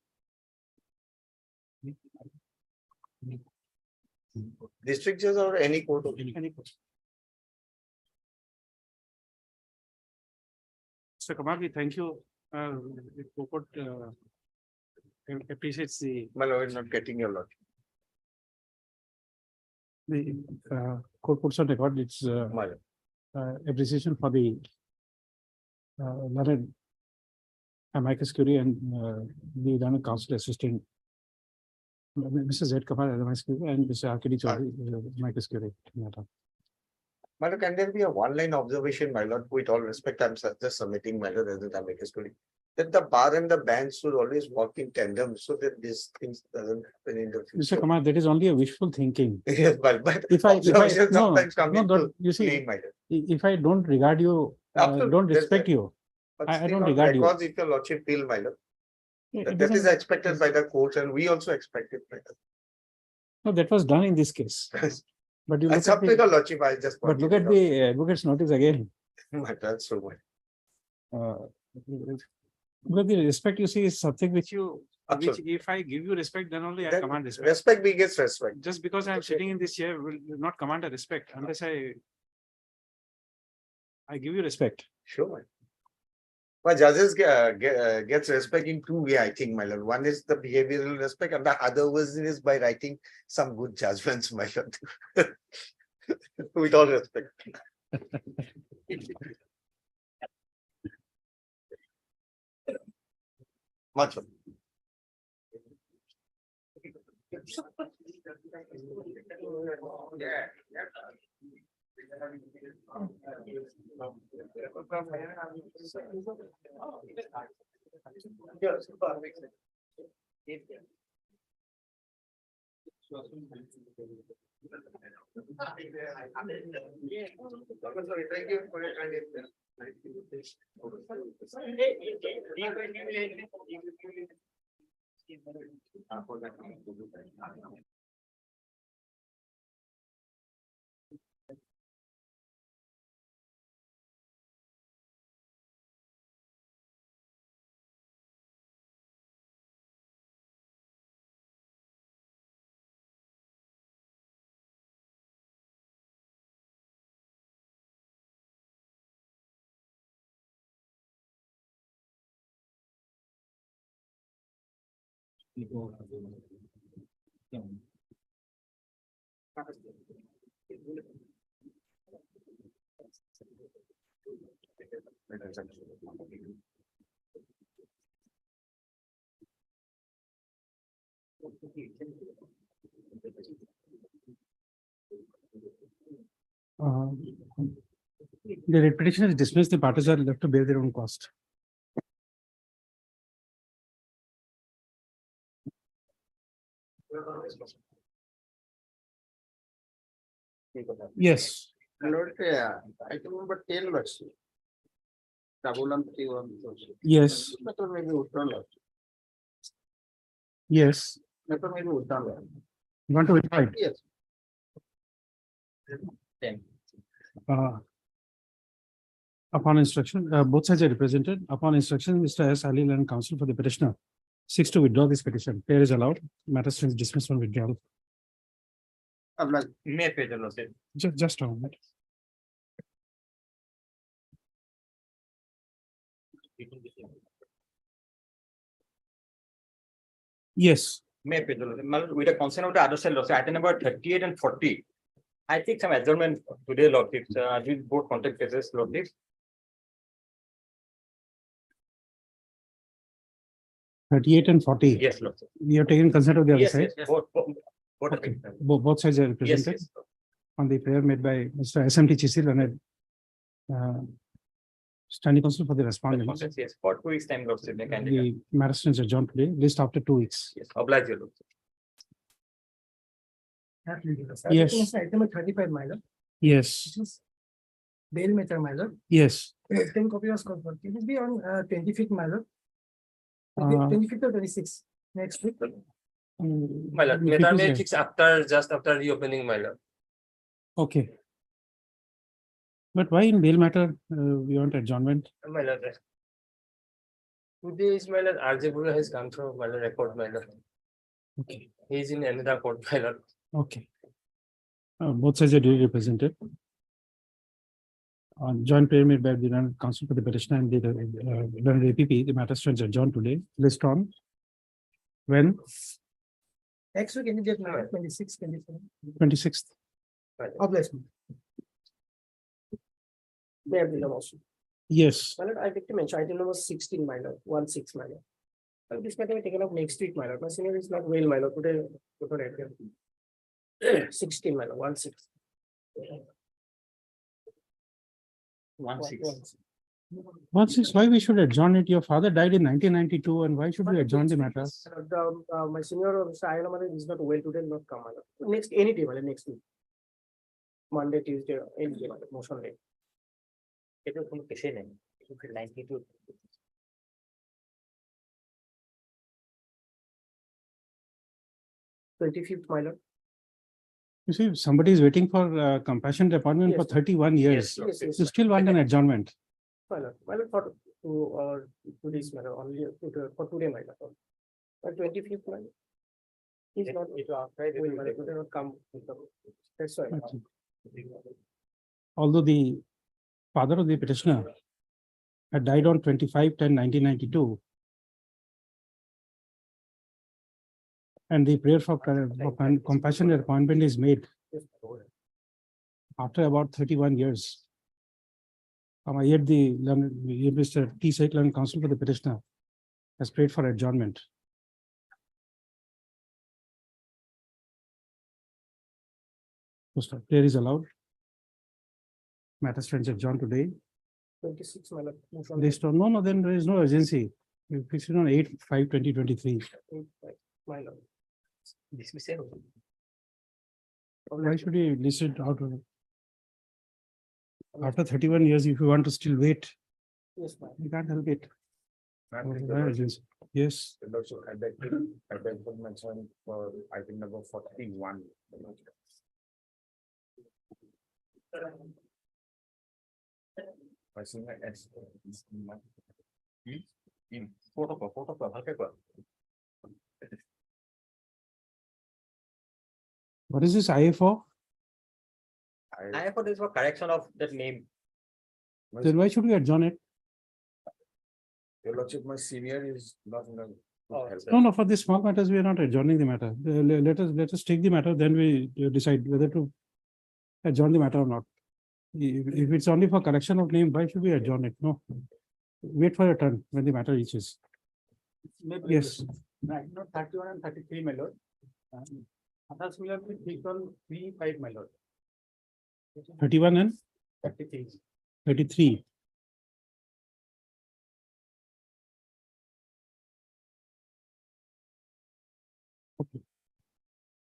District judge or any court of Any question? Mr. Kamal, we thank you. The court appreciates my lord, not getting your lord. the court puts on record its My lord. appreciation for the learned amicus curiae and the learned counsel assisting Mr. Z. Kamal amicus curiae and Mr. R.K.D. Chaudhary amicus curiae. My lord, can there be a one-line observation, my lord, with all respect, I'm just submitting, my lord, as a amicus curiae, that the bar and the bench should always work in tandem so that these things doesn't happen in the future. Mr. Kamal, that is only a wishful thinking. Yes, but If I observation no, sometimes come no, into don't, you see, play, my lord. if I don't regard you, Absolutely, don't there's respect that. you, But I still don't on regard you. records, if your lordship feel, my lord, it that is doesn't- expected by the courts and we also expect it, my no, that was done in this case. lord. But you look It's at up to the, the lordship, I just. but look at pointed the advocate's notice again. it out. My lord, so much. Because the respect you see is something which you, which Absolutely. if I give you respect, then only I Then command respect. Respect begets respect. Just because I am sitting in this chair will not command a respect unless I give you respect. Sure, man. But judges gets respect in two way, I think, my lord. One is the behavioral respect and the other version is by writing some good judgments, my lord. With all respect. Much. Thank you for your kind Uh, The writ petition is dismissed, the parties are left to bear their own cost. Yes, Lord, item number 10 was. Double on 3 1. yes, Matter maybe withdrawn. yes. Matter maybe withdrawn. You want to withdraw it? Yes. Upon instruction, both sides are represented. Upon instruction, Mr. S. Ali and counsel for the petitioner seeks to withdraw this petition. Prayer is allowed. Matter stands dismissed on withdrawal. Just a moment. Yes, May with a consent of the other side, item number 38 and 40. I think some adjournment today, Lord, with both contact cases, Lord. 38 and 40. Yes, Lord. You have taken consent of the other Yes, side. yes, both. Okay. Both sides are Yes, represented yes. on the prayer made by Mr. SMT Chisil and standing counsel for the respondents. Yes, for 2 weeks time, Lord. The matter stands adjourned today, list after 2 weeks. Yes, oblige you, Lord. Yes. Item number 35, my lord. Yes, Bail matter, my lord. yes. 10 copy was confirmed. It will be on 25th, my lord. Uh, 25th or 26th next week. My lord, It Meta is may there. fix after, just after reopening, my lord. Okay. But why in bail matter, we want adjournment? My lord. Today is my lord, RJ Bura has come from my lord record, my lord. Okay, He is in another court, my lord. okay. Both sides are duly represented. On joint prayer made by the Learned Counsel for the petitioner and the Learned APP, the matter stands adjourned today, list on. When? Next week, any date, my lord, 26, 27. 26th. Oblige me. There be no motion. Yes, My lord, I think to mention item number 16, my lord, 16, my lord. This matter will be taken up next week, my lord. My senior is not well, my lord. Today, 16, my lord, 16. 16, why we should adjourn it? Your father died in 1992 and why should we adjourn the matter? My senior, Mr. Ayala, is not well today, not come, my lord. Next, any day, my lord, next week. Monday, Tuesday, any day, my lord, motion day. এটা কোনো কেসে নেই 92 25th, my lord. You see, somebody is waiting for compassionate appointment for Yes. 31 years. Yes, yes. You still want an adjournment. My lord, for 2 days, my lord, only for today, my lord. But 25th, my lord. He's not, well, my lord, he cannot come. That's why. Okay. Although the father of the petitioner had died on 25/10/1992. And the prayer for compassionate appointment is made after about 31 years. Yet Mr. T. Saiklon, counsel for the petitioner, has prayed for adjournment. Post prayer is allowed. Matter stands adjourned today. 26, my lord. Motion on Based on, no, then there is no urgency. You fix it on 8/5/2023. my lord. This we say. Why should we list it out? After 31 years, if you want to still wait, Yes, my. you can't help it. Why urgency? Yes, Also, I'd like to mention for item number 41. I think Photo, ভালকে কোৱা। what is this IA for? I thought this was correction of that name. Then why should we adjourn it? Your lordship, my senior is not in a. Oh, No, no, for these small matters, we are not adjourning the matter. Let us take the matter, then we decide whether to adjourn the matter or not. If it's only for correction of name, why should we adjourn it? No. Wait for your turn when the matter reaches. Yes. Right, not 31 and 33, my lord. Others will have been picked on 3/5, my lord. 31 and 33. 33. Okay.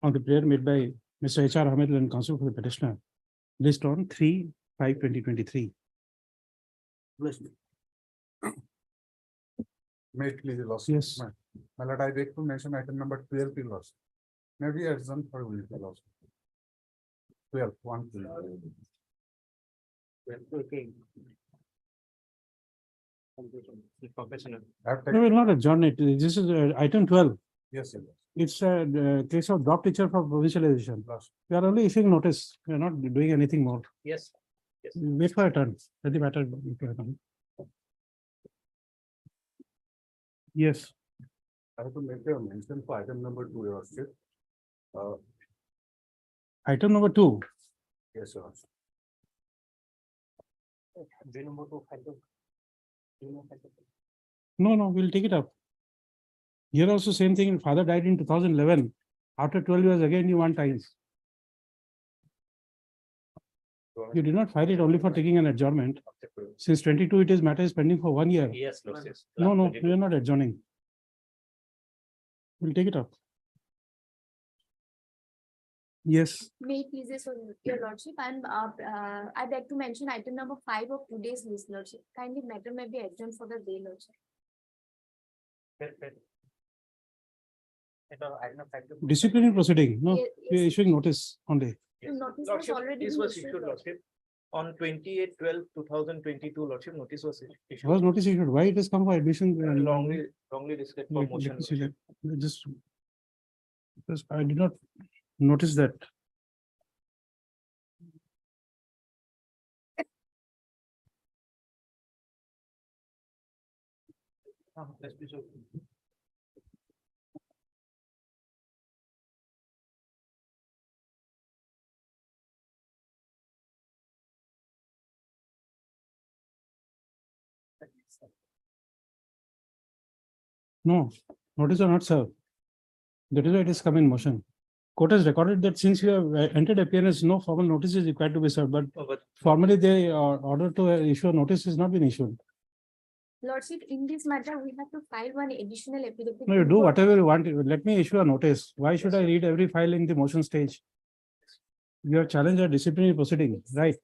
On the prayer made by Mr. H.R. Ahmed and counsel for the petitioner, list on 3/5/2023. Bless me. May it please the loss. Yes. My lord, I beg to mention item number 12 P loss. Maybe adjourn for will be loss. 12, 1 P. Okay. Professional. I have No, taken- we'll not adjourn it. This is item 12. Yes, yes. It's a case of drop teacher for provincialization. Loss. We are only issuing notice. We are not doing anything more. Yes. Wait for a turn. Let the matter. Yes, I have to make a mention for item number 2, your lordship. item number 2. Yes, your lordship. No, we'll take it up. Here also same thing. Father died in 2011. After 12 years, again you want times. You did not file it only for taking an adjournment. Since 22, it is matter is pending for 1 year. Yes, lordship. No, we are not adjourning. We'll take it up. Yes, May it please this, your lordship, and I beg to mention item number 5 of today's list, lordship. Kindly matter may be adjourned for the day, lordship. disciplinary proceeding. No, Ye- we are yes. issuing notice only. Notice was Lordship, already this been was issued, issued, lordship. Lordship. On 28/12/2022, Lordship, notice was issued. Was notice issued. Why it has come for admission? Wrongly displayed for Let motion. me see that. Just. Because I did not notice that. No, notice or not served. That is why it is come in motion. Court has recorded that since you have entered appearance, no formal notice is required to be served, but Oh, but formally they order to issue a notice has not been issued. Lordship, in this matter, we have to file one additional affidavit. No, you do before- whatever you want. Let me issue a notice. Why should I read every file in the motion stage? You have challenged a disciplinary proceeding, right?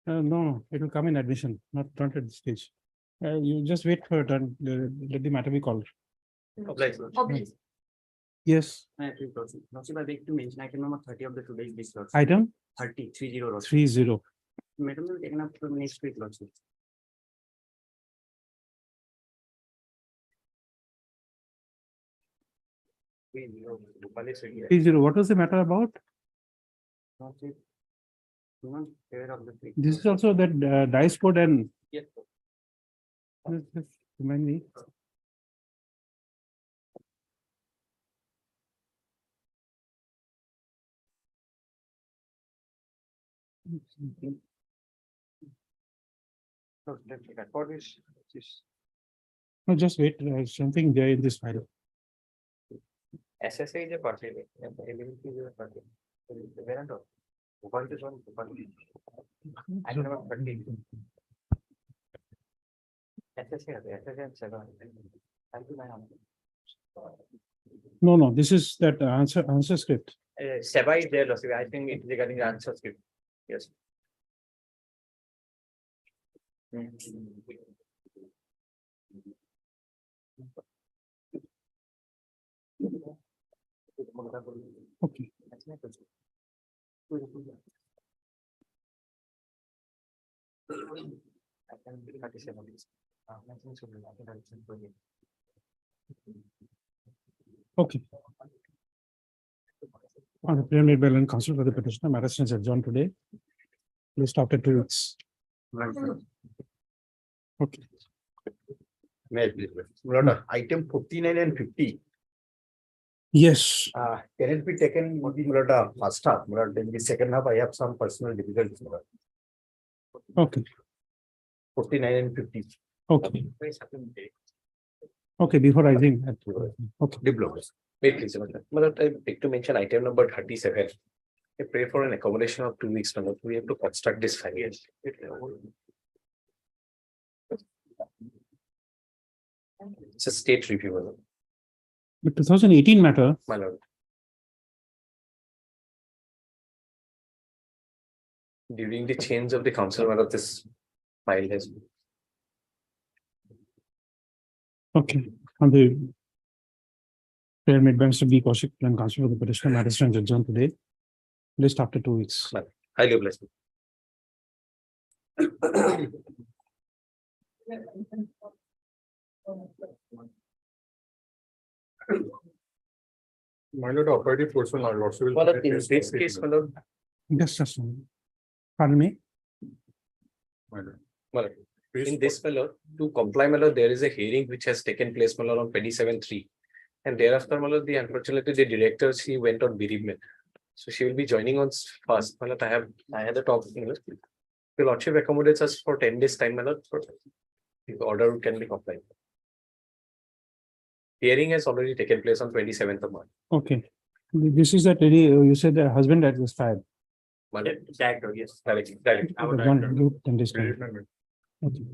No, it will come in admission, not at this stage. You just wait for your turn. Let the matter be called. obliged, Lordship. Obliged. Yes, I agree, lordship. Lordship, I beg to mention item number 30 of the today's list, lordship. item 30, lordship. 30. Madam will be taken up to next week, lordship. Lordship. 30. What was the matter about? Lordship. Human care of the. This is also that dice code and. Yes. Just remind me. Record is. No, just wait, something there in this file. SSA is a party. Ability is a party. Warrant of. Item number 30. SSN 7. Thank you, ma'am. No, this is that answer script. Seba is there, Lordship. I think it's regarding the answer script. Yes. Okay. Okay. On the prayer made by Land Council for the petitioner, matter stands adjourned today. Please stop at 2 weeks. Okay. May I please? Lord, item 49 and 50. Yes. Can it be taken Lord, first half? Lord, in the second half, I have some personal difficulties. Lord. Okay. 49 and 50. Okay. Okay. Before rising. Okay. Developers. Wait, please. Lord, I beg to mention item number 37. I pray for an accommodation of 2 weeks. Lord. We have to construct this 5 years. It's a state review. Lord. The 2018 matter. My lord. During the change of the council, one of this file has. Okay. On the prayer made by Mr. B. Kaushik, Land Council for the petitioner, matter stands adjourned today. List after 2 weeks. Highly blessed. My lord, operative person or Lordship will. Well, in this case, my lord, Just a moment. Pardon me. My lord. well, in this, my lord, to comply, my lord, there is a hearing which has taken place, my lord, on 27/3. And thereafter, my lord, unfortunately, the director, she went on bereavement. So she will be joining on first. My lord, I had the talk. The lordship accommodates us for 10 days time, my lord, for the order can be complied. Hearing has already taken place on 27th of March. Okay. This is that lady, you said the husband that was fired. My lord, director, yes, directly. John, give 10 days time. Bereavement. Okay.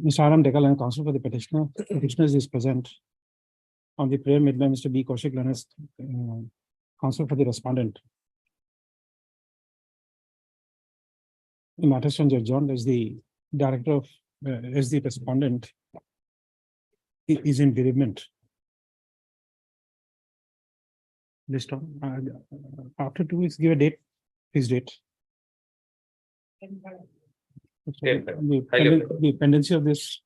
Mr. Aram Dekal and counsel for the petitioner. Petitioner is present on the prayer made by Mr. B. Kaushik, counsel for the respondent. The matter stands adjourned as the director of, as the respondent is in bereavement. List on, after 2 weeks, give a date, his date. The pendency of this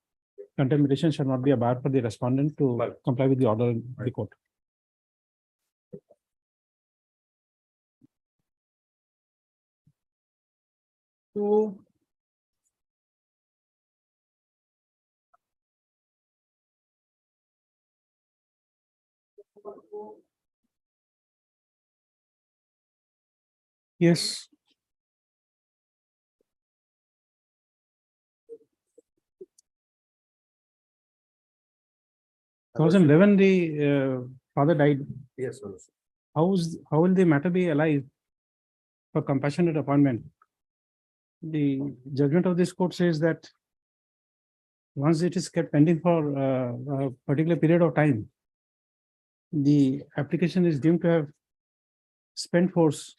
contamination shall not be a bar for the respondent to comply with the order in the court. Yes. In 2011, the father died. Yes, sir. How will the matter be alive for compassionate appointment? The judgment of this court says that once it is kept pending for a particular period of time, the application is deemed to have spent force.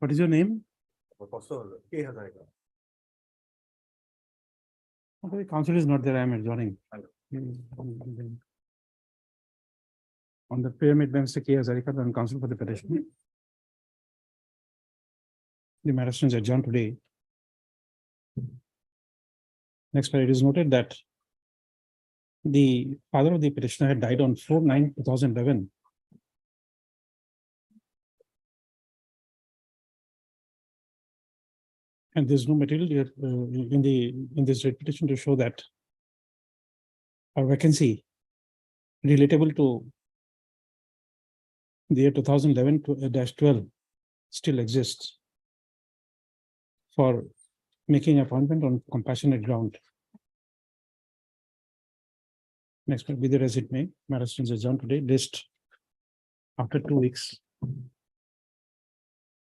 What is your name? Okay, counsel is not there. I am adjourning. On the prayer made by Mr. K. Hazarika, and counsel for the petition. The matter stands adjourned today. Next, it is noted that the father of the petitioner had died on 4/9/2011. And there's no material here in this repetition to show that a vacancy relatable to the year 2011-12 still exists for making appointment on compassionate ground. Next, be there as it may, matter stands adjourned today, list after 2 weeks.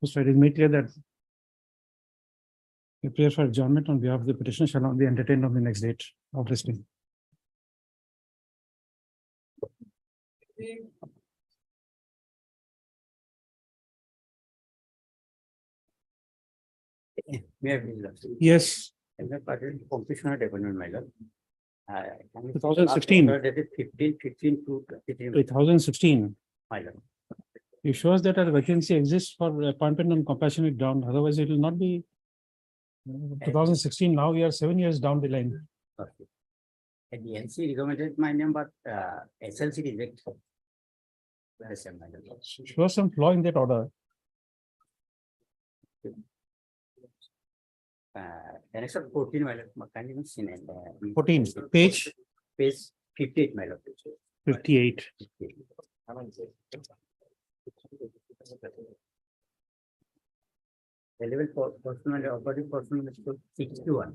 So it is made clear that the prayer for adjournment on behalf of the petitioner shall not be entertained on the next date of listing. Yes, Completion of development, my lord. 2016. That is 15 to 2016. my lord. It shows that a vacancy exists for appointment on compassionate ground, otherwise it will not be 2016. Now we are 7 years down the line. Okay. At the NC recommended my name, but SLC reject. Yes, my lord. Shows some flaw in that order. Annex of 14, my lord. Kindly don't see it. 14, page Page 58, my lord. 58. Relevant for personal operating personal is 61.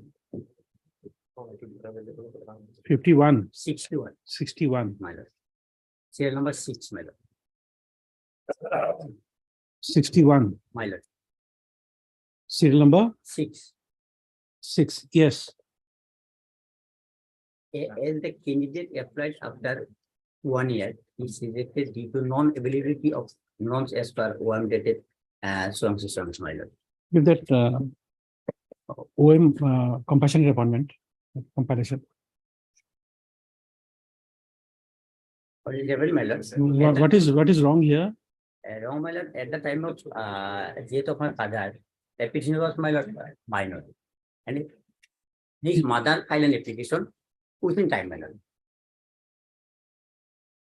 51, 61, 61, my lord. Serial number 6, my lord. 61. My lord. Serial number 6. 6. Yes. As the candidate applied after 1 year, he is rejected due to non-availability of norms as per OM dated songs, my lord. Give that OM compassionate appointment comparison. What is level, my lord? What is wrong here? Wrong, my lord. At the time of death of my father, the petition was my lord minor, and his mother filed an application within time, my lord.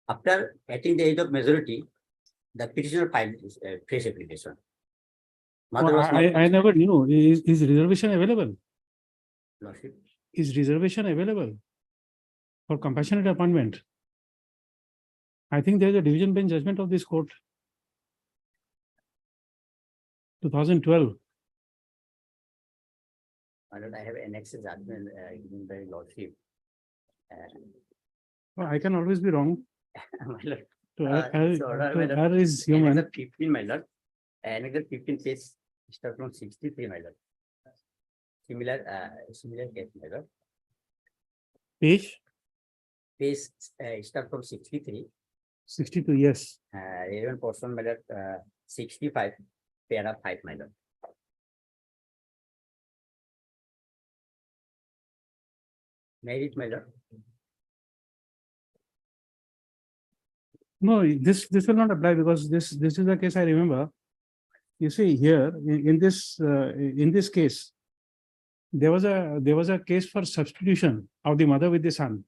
After attaining the age of majority, the petitioner filed fresh application. Mother was not. I never knew. Is reservation available? Lordship. Is reservation available for compassionate appointment? I think there is a division bench judgment of this court. 2012. My lord, I have annexed judgment given by lordship. Oh, I can always be wrong. My lord. To So, my lord, err is human. Another 15, my lord. Another 15 page start from 63, my lord. Similar case, my lord. Page Page start from 63. 62. Yes. Relevant portion, my lord, 65, para 5, my lord. Merit, my lord. No, this will not apply because this is the case I remember. You see here in this case, there was a case for substitution of the mother with the son,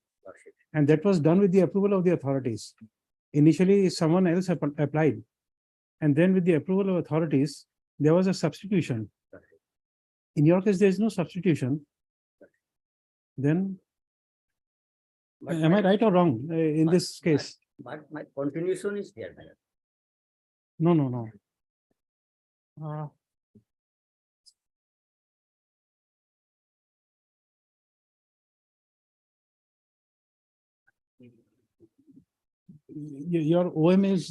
and that was done with the approval of the authorities. Initially, someone else applied, and then with the approval of authorities, there was a substitution. In your case, there is no substitution. Then, But am I right or wrong in this case? But my continuation is there, my lord. No. Your OM is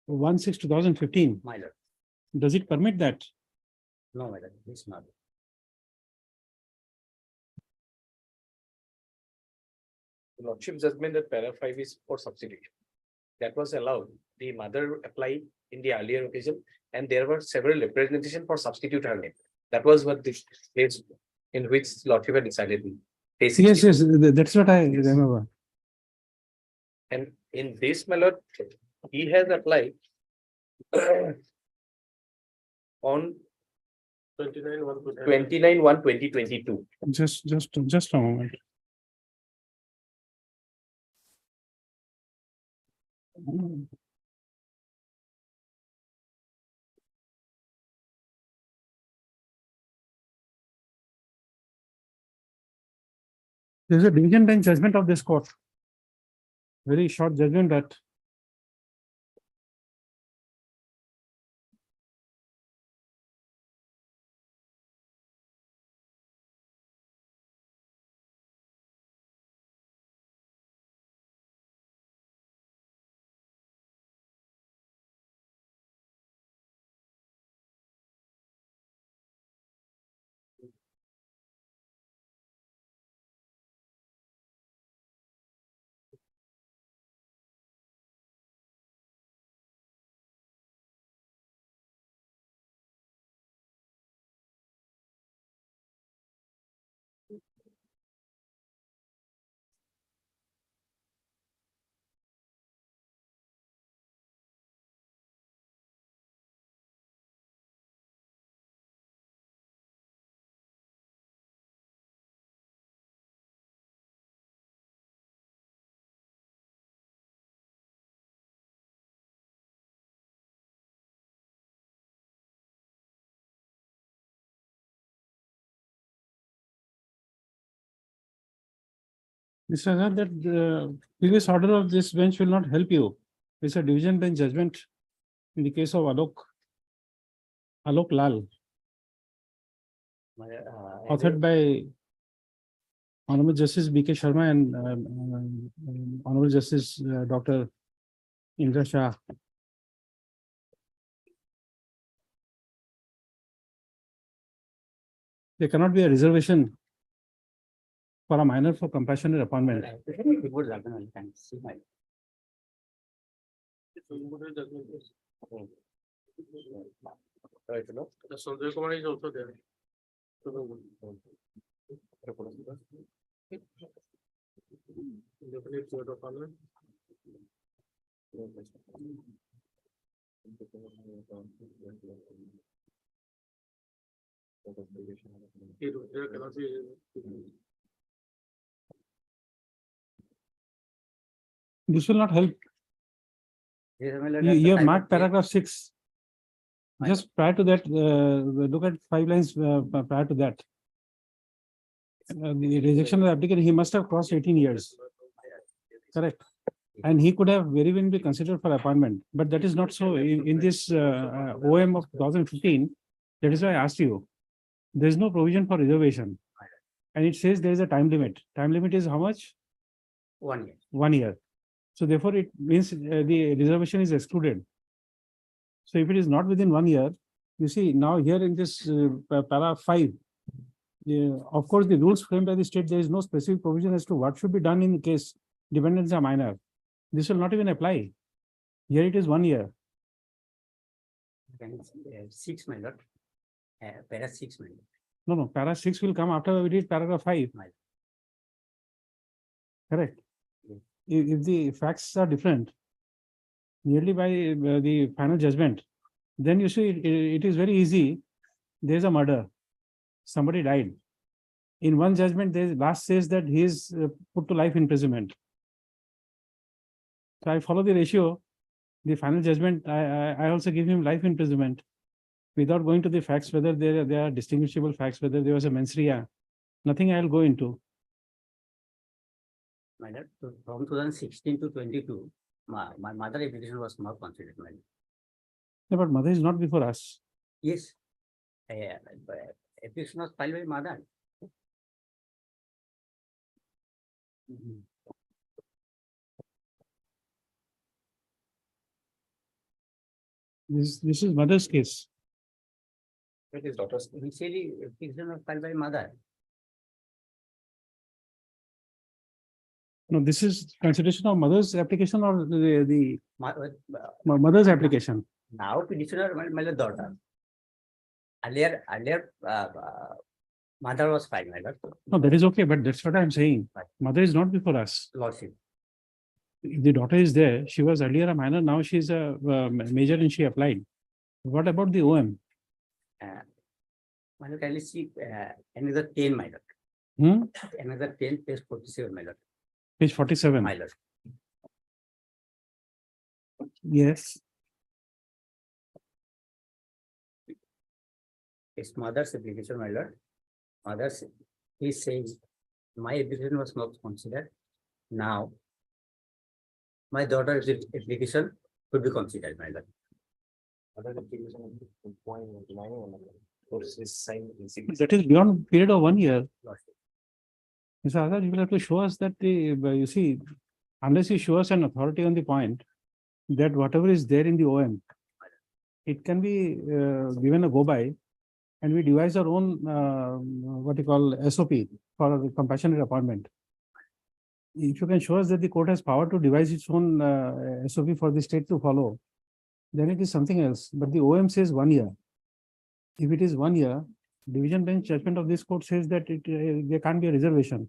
16/2015. My lord. Does it permit that? No, my lord, it's not. Lordship judgment that para 5 is for substitution. That was allowed. The mother applied in the earlier occasion, and there were several representations for substitute her name. That was what the case in which Lordship had decided. Yes, that's what I remember. And in this, my lord, he has applied on 29/1/2022. Just a moment. There's a division bench judgment of this court. Very short judgment that Mr. Azhar, that the previous order of this bench will not help you. It's a division bench judgment in the case of Alok Lal, authored by Honorable Justice B.K. Sharma and Honorable Justice Dr. Indra Shah. There cannot be a reservation for a minor for compassionate appointment. Right, no? Sanjay Kumar is also there. Definite word of honor. There cannot be. This will not help. You have marked paragraph 6. Just prior to that, look at 5 lines prior to that. The rejection of the applicant, he must have crossed 18 years. Correct. And he could have very well be considered for appointment, but that is not so in this OM of 2015. That is why I asked you. There is no provision for reservation. And it says there is a time limit. Time limit is how much? 1 year. 1 year. So therefore, it means the reservation is excluded. So if it is not within 1 year, you see now here in this para 5, of course, the rules framed by the state, there is no specific provision as to what should be done in case dependents are minor. This will not even apply. Here it is 1 year. 6, my lord. Para 6, my lord. No, para 6 will come after we read paragraph 5. Correct. If the facts are different, merely by the final judgment, then you see it is very easy. There is a murder. Somebody died. In one judgment, the last says that he is put to life imprisonment. So I follow the ratio. The final judgment, I also give him life imprisonment without going to the facts, whether there are distinguishable facts, whether there was a mens rea. Nothing I will go into. My lord, from 2016 to 22, my mother application was not considered, my lord. No, but mother is not before us. Yes. Application was filed by mother. This is mother's case. It is daughter's. Initially, application was filed by mother. No, this is consideration of mother's application or the My, mother's application. now petitioner, my lord, daughter. Earlier, mother was filed, my lord. No, that is okay, but that's what I am saying. Mother is not before us. Lordship. If the daughter is there, she was earlier a minor, now she is a major and she applied. What about the OM? My lord, kindly see another 10, my lord. Hmm? Another 10, page 47, my lord. Page 47. My lord. Yes. His mother's application, my lord. Mother's, he says my application was not considered. Now, my daughter's application could be considered, my lord. That is beyond period of 1 year. Lordship. Mr. Azad, you will have to show us that you see, unless you show us an authority on the point, that whatever is there in the OM, it can be given a go by, and we devise our own, what you call SOP for compassionate appointment. If you can show us that the court has power to devise its own SOP for the state to follow, then it is something else. But the OM says 1 year. If it is 1 year, division bench judgment of this court says that there can't be a reservation.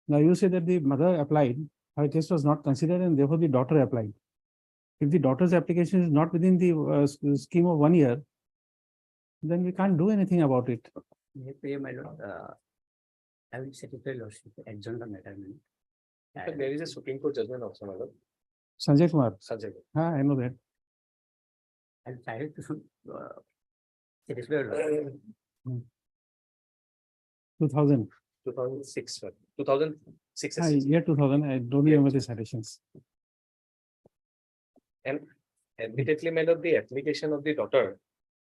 Now you say that the mother applied, her case was not considered, and therefore the daughter applied. If the daughter's application is not within the scheme of 1 year, then we can't do anything about it. My lord, I will satisfy lordship, adjourn the matter. But there is a Supreme Court judgment also, my lord. Sanjay Kumar, Sanjay. I know that. I'll try to satisfy your lordship. 2000, 2006, sir. 2006. year 2000, I don't remember the citations. And admittedly, my lord, the application of the daughter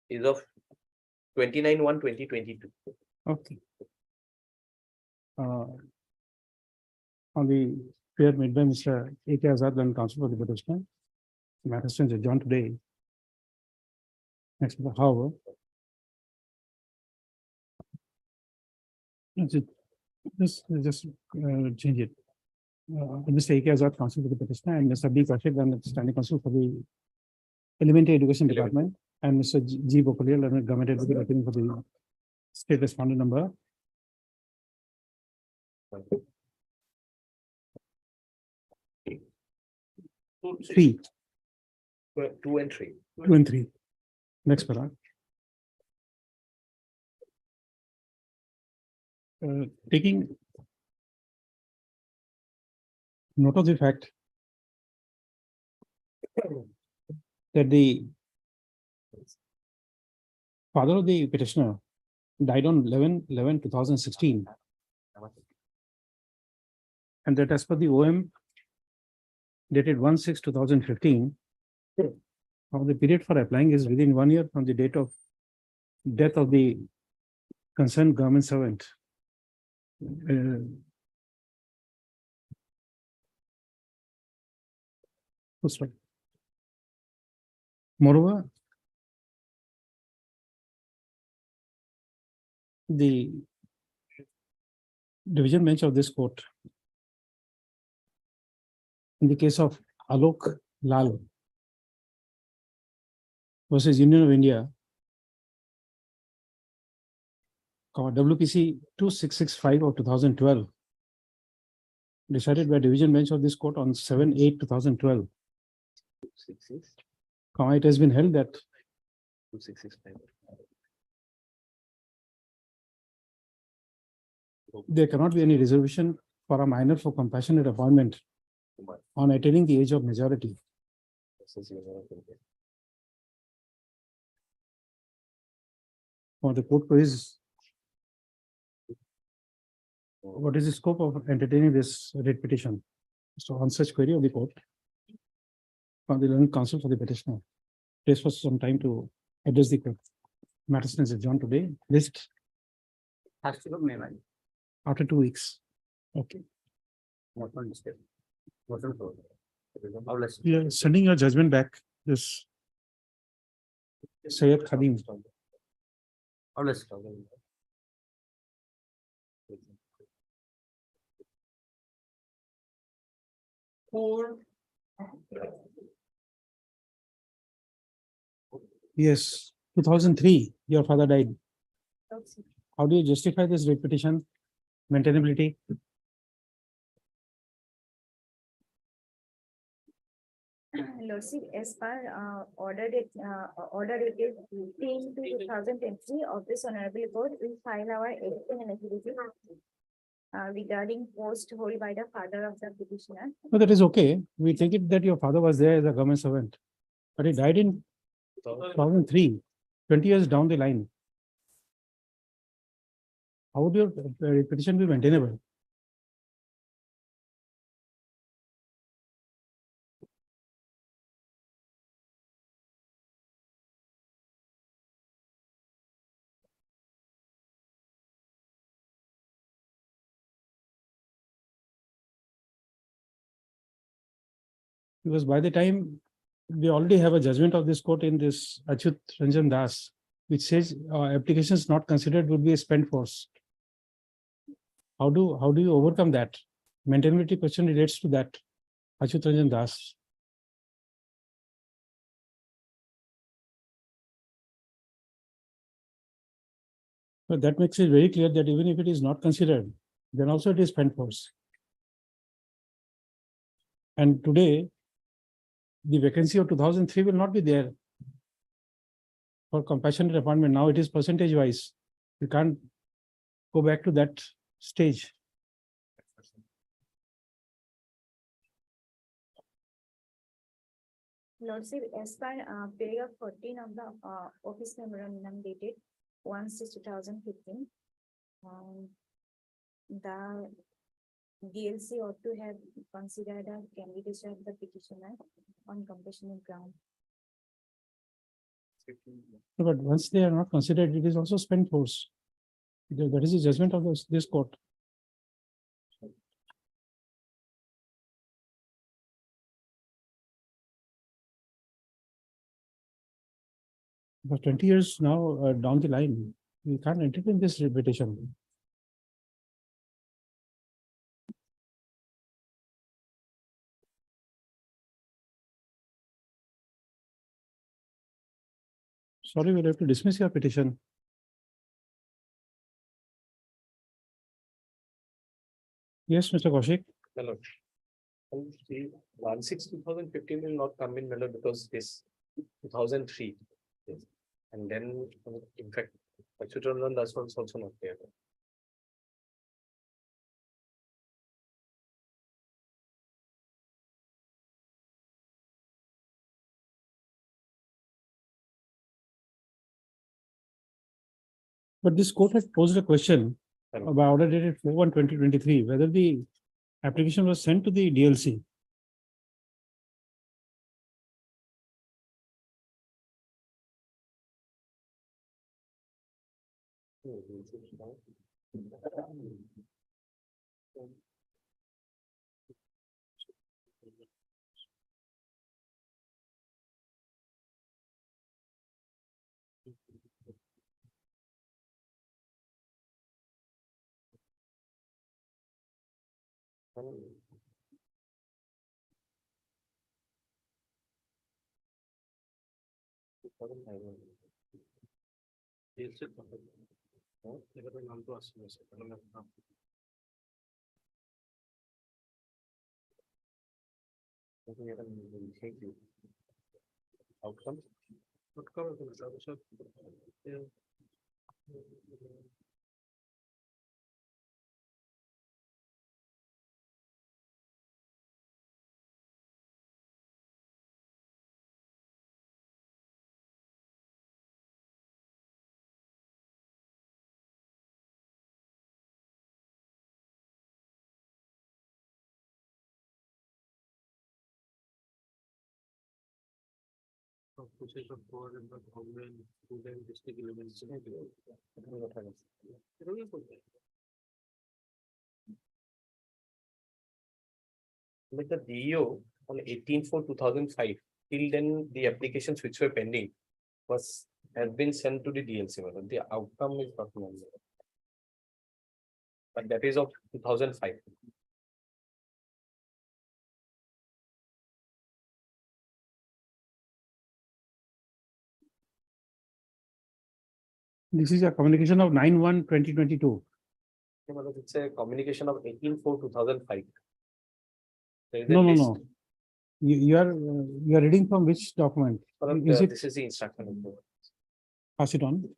is of 29/1/2022. Okay. On the prayer made by Mr. A.K. Azad and counsel for the petitioner, matter stands adjourned today. Next, however, just change it. Mr. A.K. Azad, counsel for the petitioner, and Mr. B. Kaushik, and standing counsel for the Elementary Education Department, and Mr. G. Bokalial, and government advocate appearing for the state respondent number 3, 2 and 3. 2 and 3. Next para. Taking note of the fact that the father of the petitioner died on 11/11/2016, and that as per the OM dated 1/6/2015, now the period for applying is within 1 year from the date of death of the concerned government servant. Moreover, the division bench of this court, in the case of Alok Lal versus Union of India, WPC 2665 of 2012, decided by division bench of this court on 7/8/2012. It has been held that 2665. there cannot be any reservation for a minor for compassionate appointment on attaining the age of majority. Or the court is, what is the scope of entertaining this writ petition? So on such query of the court, on the learned counsel for the petitioner, this was some time to address the court. Matter stands adjourned today. List Has to look me, man. after 2 weeks. Okay. Not one step. Not one floor. How less? We are sending your judgment back. This Syed Khadim. How less? Yes, 2003, your father died. How do you justify this writ petition? Maintainability? Lordship, as per order dated 15/2003 of this honorable court, we file our editing and affidavit regarding post hold by the father of the petitioner. No, that is okay. We take it that your father was there as a government servant, but he died in 2003, 20 years down the line. how would your petition be maintainable? Because by the time we already have a judgment of this court in this Achyut Ranjan Das, which says applications not considered would be a spent force. How do you overcome that? Maintainability question relates to that Achyut Ranjan Das. But that makes it very clear that even if it is not considered, then also it is spent force. And today, the vacancy of 2003 will not be there for compassionate appointment. Now it is percentage wise. You can't go back to that stage. Lordship, as per paragraph 14 of the office memorandum dated 1/6/2015, the DLC ought to have considered a candidature of the petitioner on compassionate ground. But once they are not considered, it is also spent force. That is the judgment of this court. For 20 years now down the line, we can't entertain this repetition. Sorry, we'll have to dismiss your petition. Yes, Mr. Kaushik. Hello. And the 1/6/2015 will not come in, Melody, because this 2003. Yes. And then, in fact, Achyut Ranjan Das was also not there. But this court had posed a question about order dated 4/1/2023, whether the application was sent to the DLC. Outcome. With the DEO on 18/4/2005, till then the applications which were pending has been sent to the DLC. The outcome is not known. But that is of 2005. This is a communication of 9/1/2022. It's a communication of 18/4/2005. No. You are reading from which document? Is it, This is the instruction. pass it on.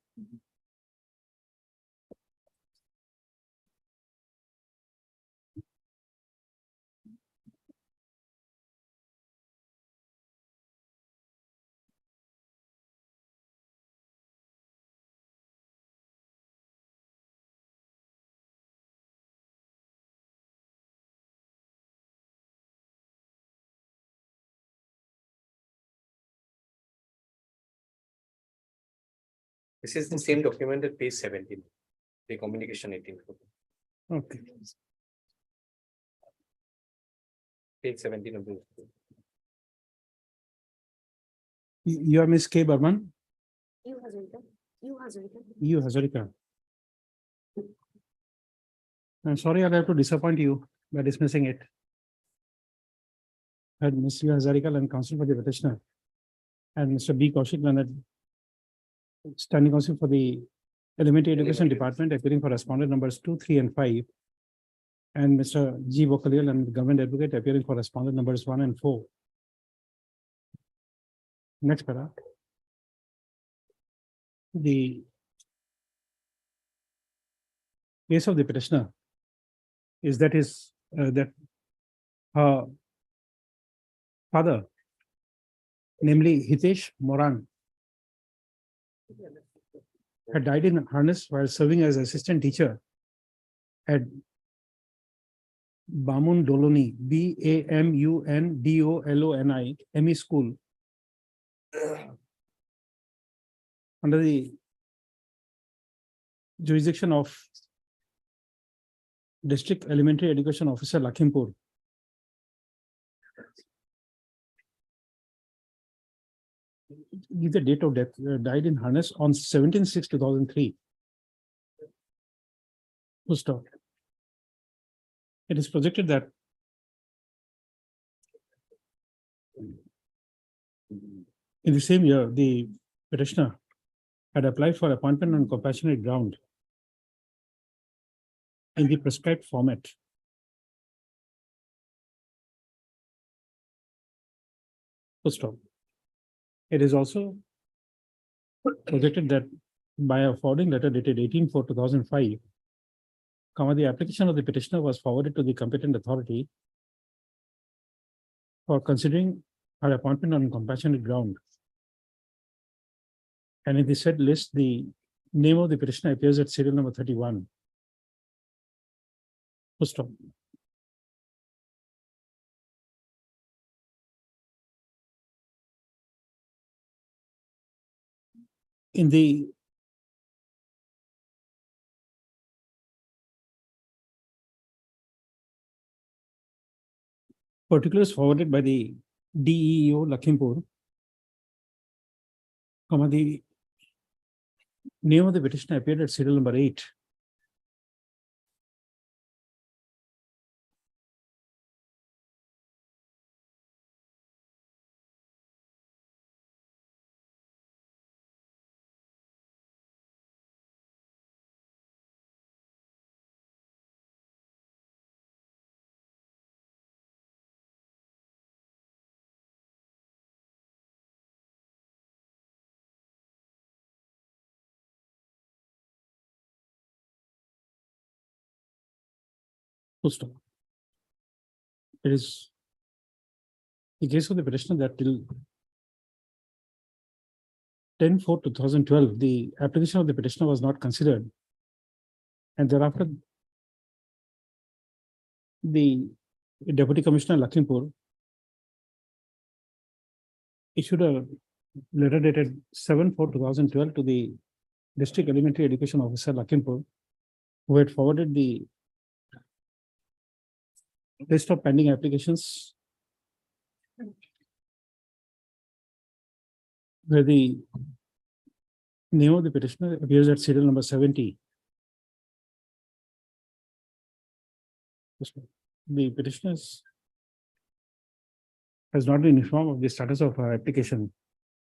This is the same document at page 17, the communication 18, Okay. page 17 of the. You are Miss K. Burman, You Hazarika, you Hazarika. you Hazarika. I'm sorry, I'll have to disappoint you by dismissing it. Had Ms. Hazarika and counsel for the petitioner and Mr. B. Kaushik Leonard, standing counsel for the Elementary Education Department, appearing for respondent numbers 2, 3, and 5. And Mr. G. Vokaliel and government advocate appearing for respondent numbers 1 and 4. Next para. The case of the petitioner is that her father, namely Hitesh Moran, had died in harness while serving as assistant teacher at Bamun Doloni, BAMUNDOLONI, ME school under the jurisdiction of District Elementary Education Officer, Lakhimpur. Give the date of death, died in harness on 17/6/2003. Full stop. It is projected that in the same year, the petitioner had applied for appointment on compassionate ground in the prescribed format. Full stop. It is also projected that by a forwarding letter dated 18/4/2005, the application of the petitioner was forwarded to the competent authority for considering her appointment on compassionate ground. And in the said list, the name of the petitioner appears at serial number 31. Full stop. In the particulars forwarded by the DEO Lakhimpur, the name of the petitioner appeared at serial number 8. Full stop. It is the case of the petitioner that till 10/4/2012, the application of the petitioner was not considered. And thereafter, the Deputy Commissioner Lakhimpur issued a letter dated 7/4/2012 to the District Elementary Education Officer Lakhimpur, who had forwarded the list of pending applications where the name of the petitioner appears at serial number 70. The petitioner has not been informed of the status of her application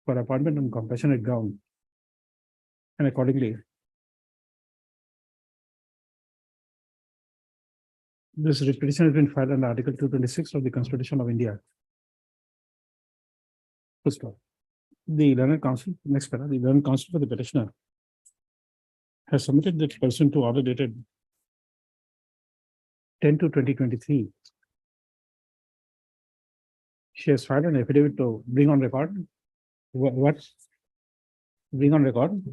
for appointment on compassionate ground, and accordingly, this petition has been filed under Article 226 of the Constitution of India. Full stop. The learned counsel, next para, the learned counsel for the petitioner has submitted the person to order dated 10/2/2023. She has filed an affidavit to bring on record. What? Bring on record?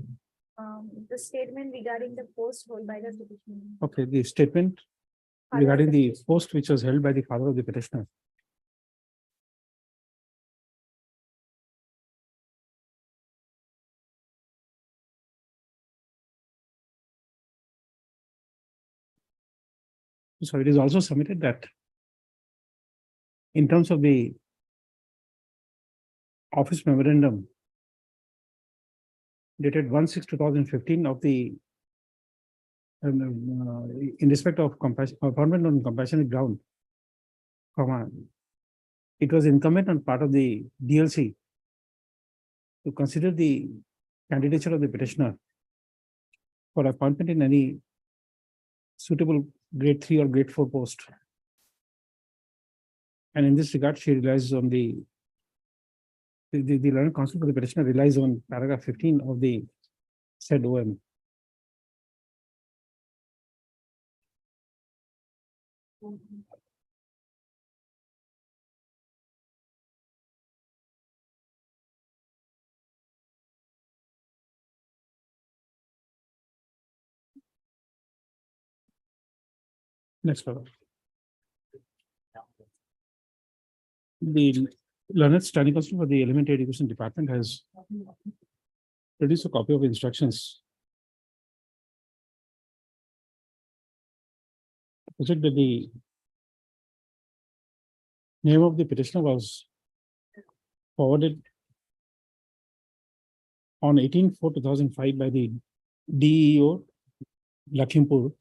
The statement regarding the post held by the petitioner. Okay, the statement regarding the post which was held by the father of the petitioner. So it is also submitted that in terms of the office memorandum dated 1/6/2015 of the in respect of appointment on compassionate ground, it was incumbent on part of the DLC to consider the candidature of the petitioner for appointment in any suitable grade 3 or grade 4 post. And in this regard, she relies on the learned counsel for the petitioner relies on paragraph 15 of the said OM. Next paragraph. The learned standing counsel for the elementary education department has produced a copy of instructions. Project that the name of the petitioner was forwarded on 18/4/2005 by the DEO Lakhimpur.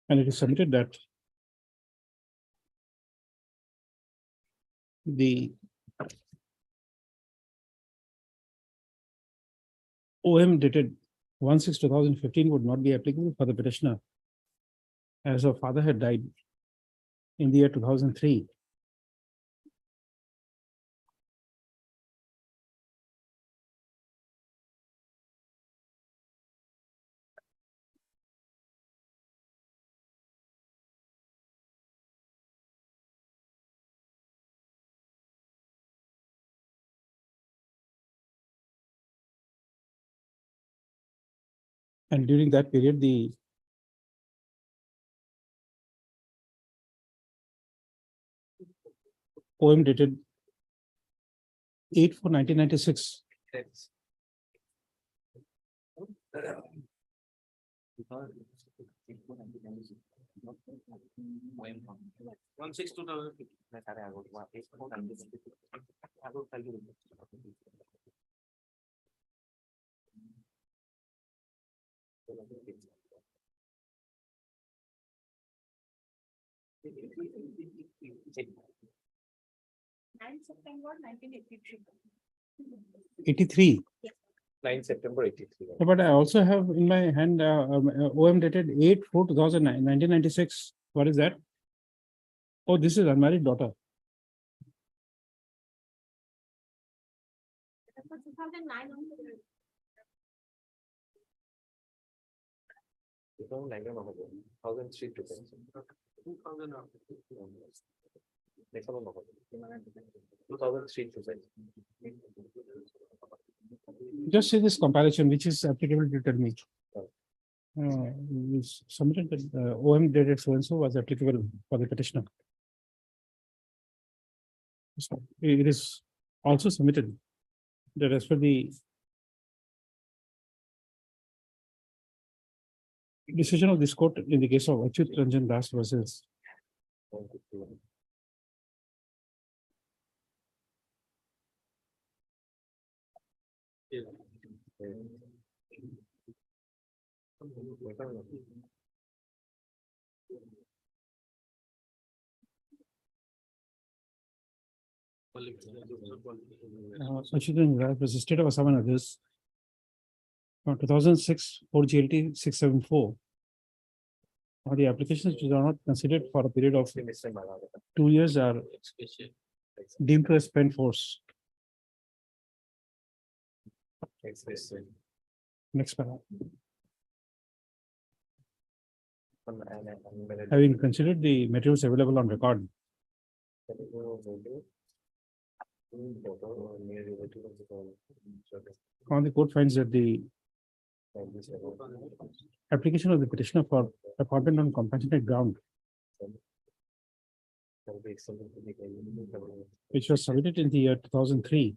And it is submitted that the OM dated 1/6/2015 would not be applicable for the petitioner, as her father had died in the year 2003. And during that period, the OM dated 8/4/1996 September 1983. 83. 9 September 83. But I also have in my hand OM dated 8/4/1996. What is that? Oh, this is unmarried daughter. 2009. 2003 to 2003 to Just see this comparison, which is applicable to tell me. Submitted that OM dated so and so was applicable for the petitioner. So it is also submitted that as per the decision of this court in the case of Achyut Ranjan Das versus Achyut Ranjan Das versus State of Assam and others. 2006 4GLT 674. Or the applications which are not considered for a period of 2 years are deemed to a spent force. Next paragraph. Having considered the materials available on record, the court finds that the application of the petitioner for appointment on compassionate ground, which was submitted in the year 2003,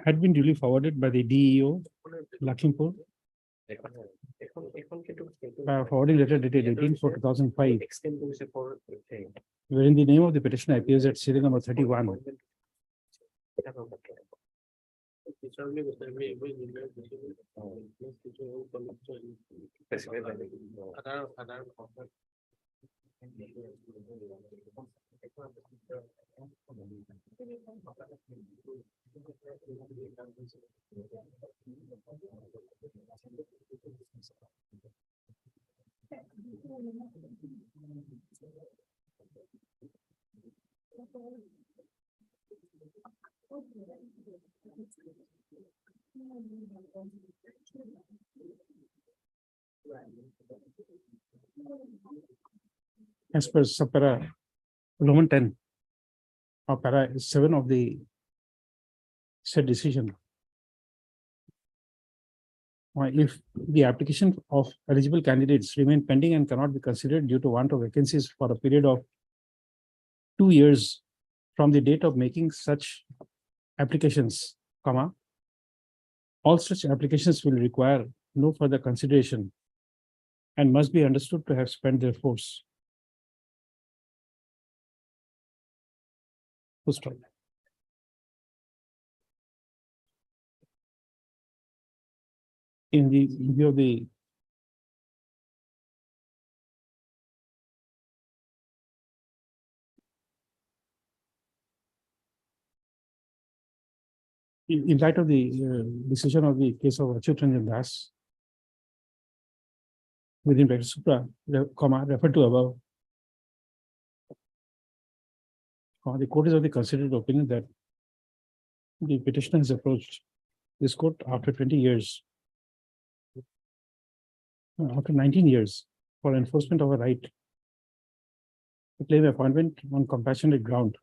had been duly forwarded by the DEO, Lakhimpur, forwarding letter dated 18/4/2005, wherein the name of the petitioner appears at serial number 31. As per subpara Roman 10 or para 7 of the said decision, if the application of eligible candidates remain pending and cannot be considered due to want of vacancies for a period of 2 years from the date of making such applications, comma, all such applications will require no further consideration and must be understood to have spent their force. Full stop. In the view of the in light of the decision of the case of Achyut Ranjan Das within bracket Supra, comma, referred to above, the court is of the considered opinion that the petitioner has approached this court after 20 years, after 19 years, for enforcement of a right to claim appointment on compassionate ground.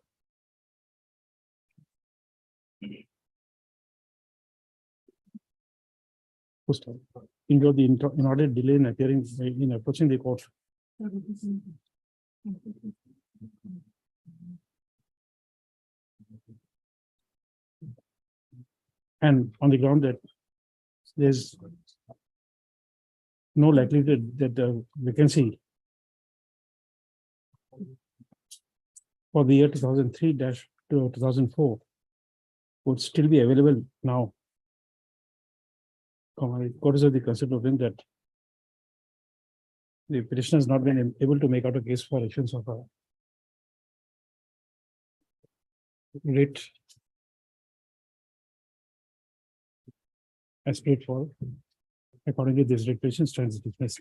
In view of the inordinate delay in appearing in approaching the court. And on the ground that there's no likelihood that the vacancy for the year 2003-2004 would still be available now. The court is of the considered opinion that the petitioner has not been able to make out a case for issuance of a rate as paid for. Accordingly, this rate petition stands dismissed.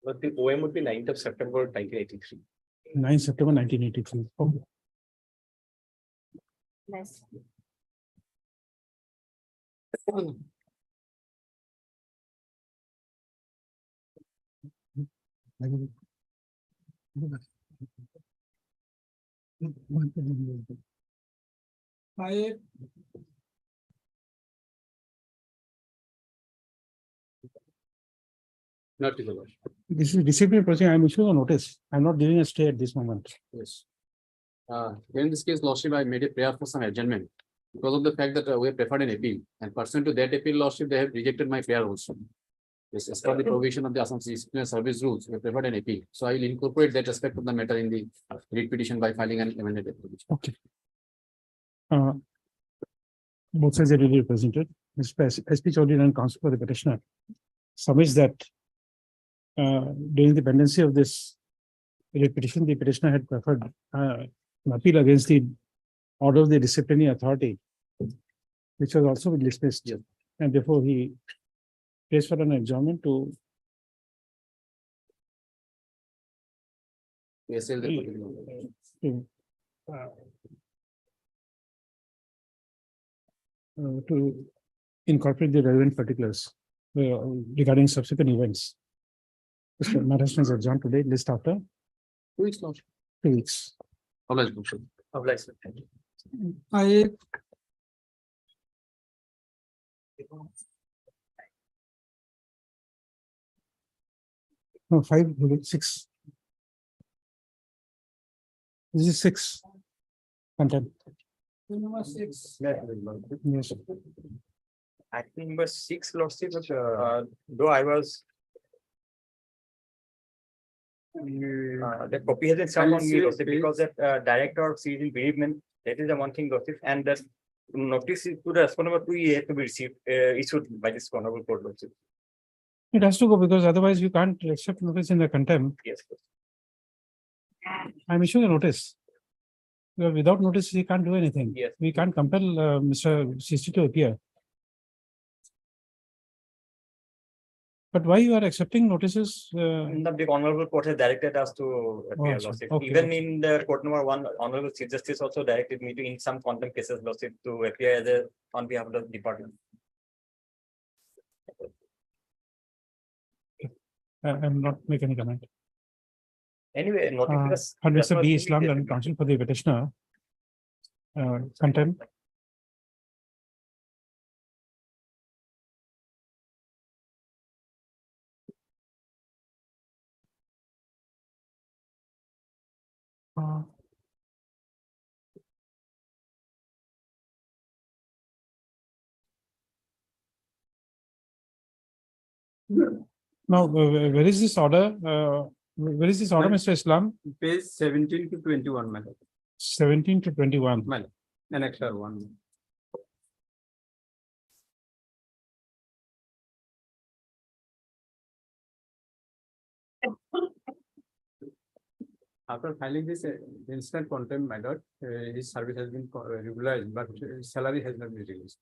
But the OM would be 9th of September 1983. 9 September 1983. Okay. Nice. Not to the law. This is disciplinary proceeding. I'm issuing a notice. I'm not giving a stay at this moment. Yes. In this case, Lordship, I made a prayer for some adjournment because of the fact that we have preferred an appeal, and pursuant to that appeal, Lordship, they have rejected my prayer also. Yes, as per the provision of the Assam Disciplinary Service rules, we have preferred an appeal. So I will incorporate that aspect of the matter in the writ petition by filing an amended application. Okay. Both sides are really represented. SP Chaudhary and counsel for the petitioner submits that during the pendency of this writ petition, the petitioner had preferred an appeal against the order of the disciplinary authority, which was also dismissed. Yes. And therefore he pays for an adjournment to Yes, the to incorporate the relevant particulars regarding subsequent events. This matter is adjourned today, list after 2 weeks, Lordship. 2 weeks. Obliged, Lordship. Obliged. I No, 5, 6. This is 6. Contempt. Yes. Yes. Item number 6, Lordship, though I was. The copy hasn't come on me, Lordship, because the director of series in bereavement, that is the one thing, Lordship, and the notice to the response number 2 yet to be received, issued by this honorable court, Lordship. It has to go because otherwise you can't accept notice in the contempt. Yes. I'm issuing a notice. Because without notice, he can't do anything. Yes. We can't compel Mr. CC to appear. But why you are accepting notices? The honorable court has directed us to appear, achha. Lordship. Okay, Even okay. in the court number 1, honorable chief justice also directed me to, in some contempt cases, Lordship, to appear as a, on behalf of the department. I'm not making any comment. Anyway, notice. And Mr. B. Islam, Learned Counsel for the petitioner. Contempt. Now, where is this order? Where is this order, Mr. Islam? Page 17 to 21, madam. 17 to 21. Madam, annexure 1. After filing this instant contempt matter, his service has been regularized, but his salary has not been released.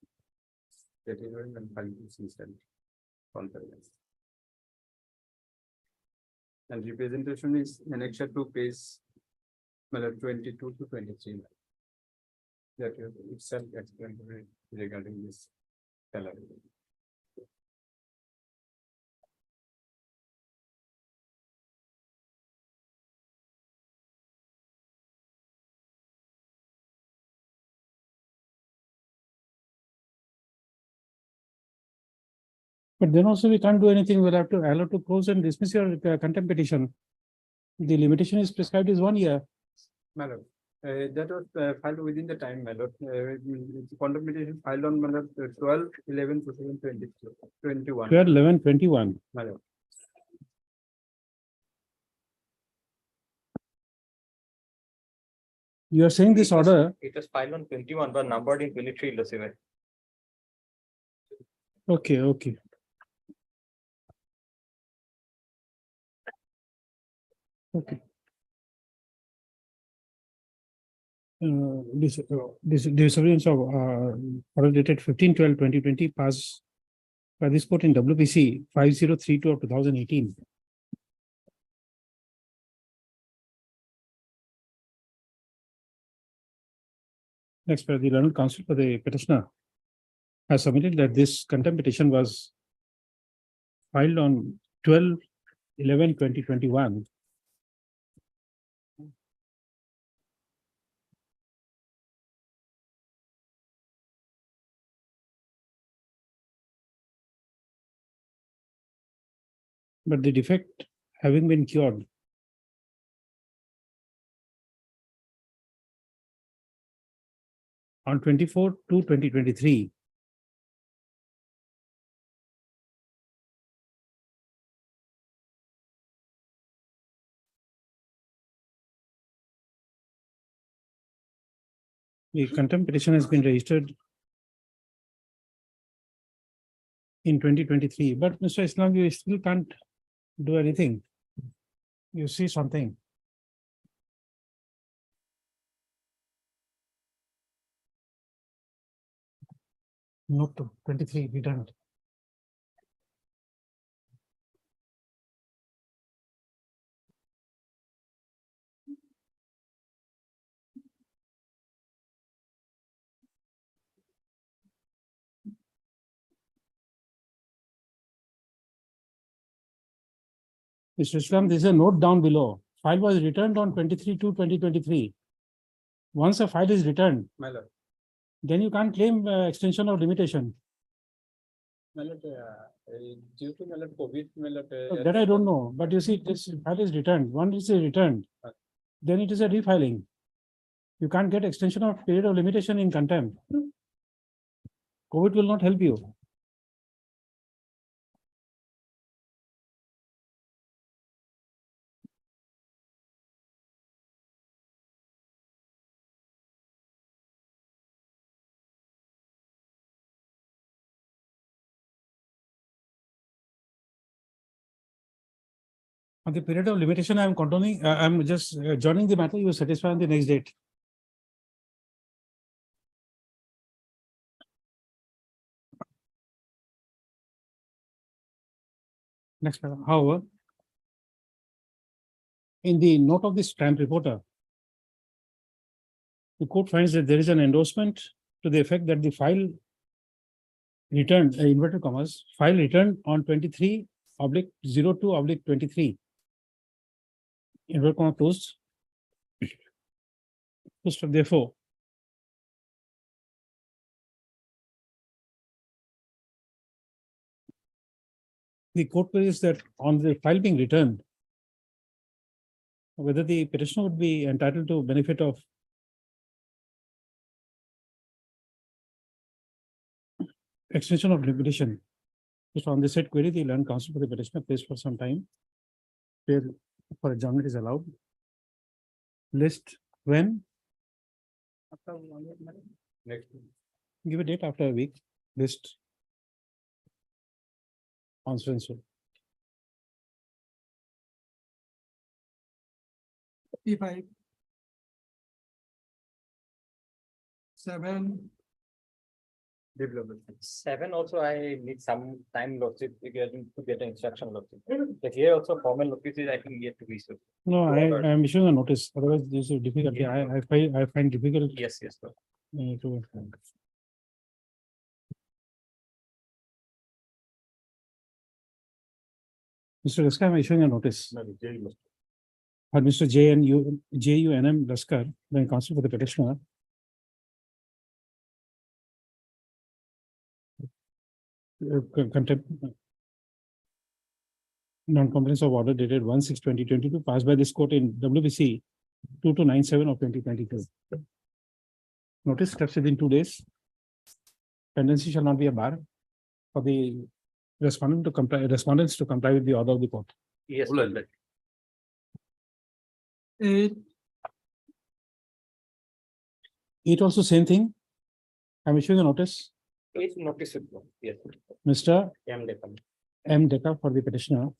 That is when I'm filing this instant contempt. And representation is annexure to page 22 to 23. That is itself explanatory regarding this salary. But then also we can't do anything. We'll have to allow to close and dismiss your contempt petition. The limitation is prescribed is 1 year. Madam, that was filed within the time, madam. Contempt petition filed on madam 12/11/2021. 12/11/21. Madam. You are saying this order. It was filed on 21, but numbered in 23, Lordship. Okay, okay. Okay. This disappearance of order dated 15/12/2020 passed by this court in WPC 5032 of 2018. Next, the Learned Counsel for the petitioner has submitted that this contempt petition was filed on 12/11/2021. But the defect having been cured, on 24/2/2023, the contempt petition has been registered in 2023, but Mr. Islam, you still can't do anything. You see something. Note to 23 returned. Mr. Islam, there is a note down below. File was returned on 23/2/2023. Once a file is returned, My lord. then you can't claim extension of limitation. My lord, due to my lord COVID, my lord. That I don't know, but you see, this file is returned. Once it is returned, then it is a refiling. You can't get extension of period of limitation in contempt. COVID will not help you. On the period of limitation, I'm continuing, I'm just joining the matter, you satisfy on the next date. Next, paragraph. However, in the note of the stamped reporter, the court finds that there is an endorsement to the effect that the file returned, inverted commas, file returned on 23/02/23. Inverted comma closed. Therefore, the court queries that on the file being returned, whether the petitioner would be entitled to benefit of extension of limitation. Just on the said query, the learned counsel for the petitioner pays for some time. Where for adjournment is allowed. List when? Next. Give a date after a week. List. Answer and so. P5. 7. Development. 7 also I need some time lordship to get instruction lordship. But here also formal notice is I think yet to be issued. No, I am issuing a notice. Otherwise, this is difficult. I find difficult. Yes, sir. To. Mr. Laskar, I am issuing a notice. For Mr. JUNM Laskar, the counsel for the petitioner. Contempt. Non-compliance of order dated 1/6/2022 passed by this court in WBC 2297 of 2022. Notice steps within 2 days. Pendency shall not be a bar for the respondents to comply with the order of the court. Yes. It also same thing. I'm issuing a notice. It's notice. Yes. Mr. M. Deccan. M. Decca for the petitioner.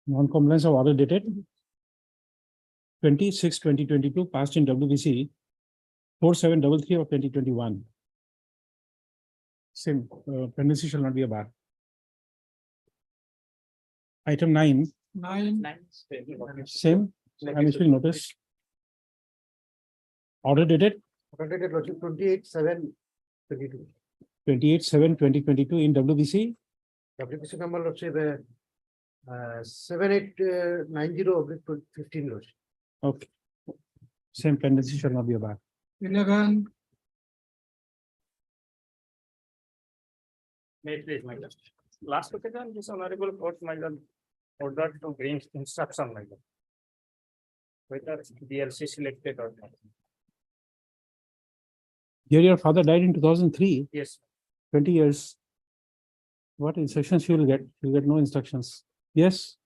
Non-compliance of order dated 26/2022 passed in WBC 4733 of 2021. Same, pendency shall not be a bar. Item 9, same, I'm issuing notice. Order dated 28/7/22. 28/7/2022 in WBC. WPC number lordship 7890/15 lordship. Okay. Same pendency shall not be a bar. 11. May it please, my lord. Last occasion, this honorable court, my lord, ordered to bring instruction, my lord. Whether DLC selected or not. Here your father died in 2003, Yes. 20 years. What instructions you will get? You will get no instructions. Yes?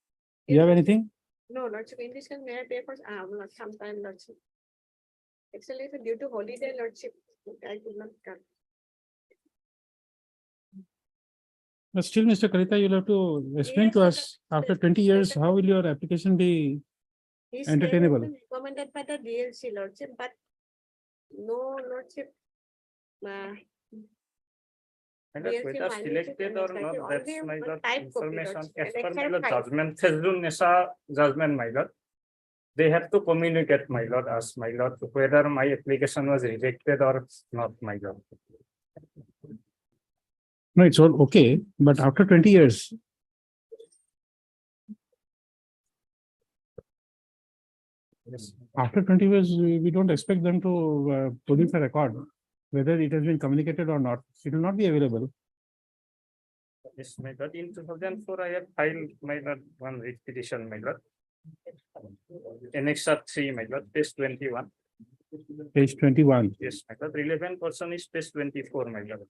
You have anything? No, lordship, in this case, may I pay for some time, lordship? Actually, it's due to holiday, lordship, I could not come. But still, Mr. Kalita, you'll have to explain to us after 20 years, how will your application be His entertainable? name has been recommended by the DLC, lordship, but no, lordship. And whether DLC selected or minus not, only that's my one lord type copy, information. lordship, As per my except lord type. judgment, Sejun Nisa judgment, my lord. They have to communicate, my lord, as my lord, whether my application was rejected or not, my lord. No, it's all okay, but after 20 years. Yes. After 20 years, we don't expect them to produce a record, whether it has been communicated or not. It will not be available. Yes, my lord, in 2004, I have filed my lord one writ petition, my lord. Annexure 3, my lord, page 21. Page 21. Yes, my lord, relevant person is page 24, my lord.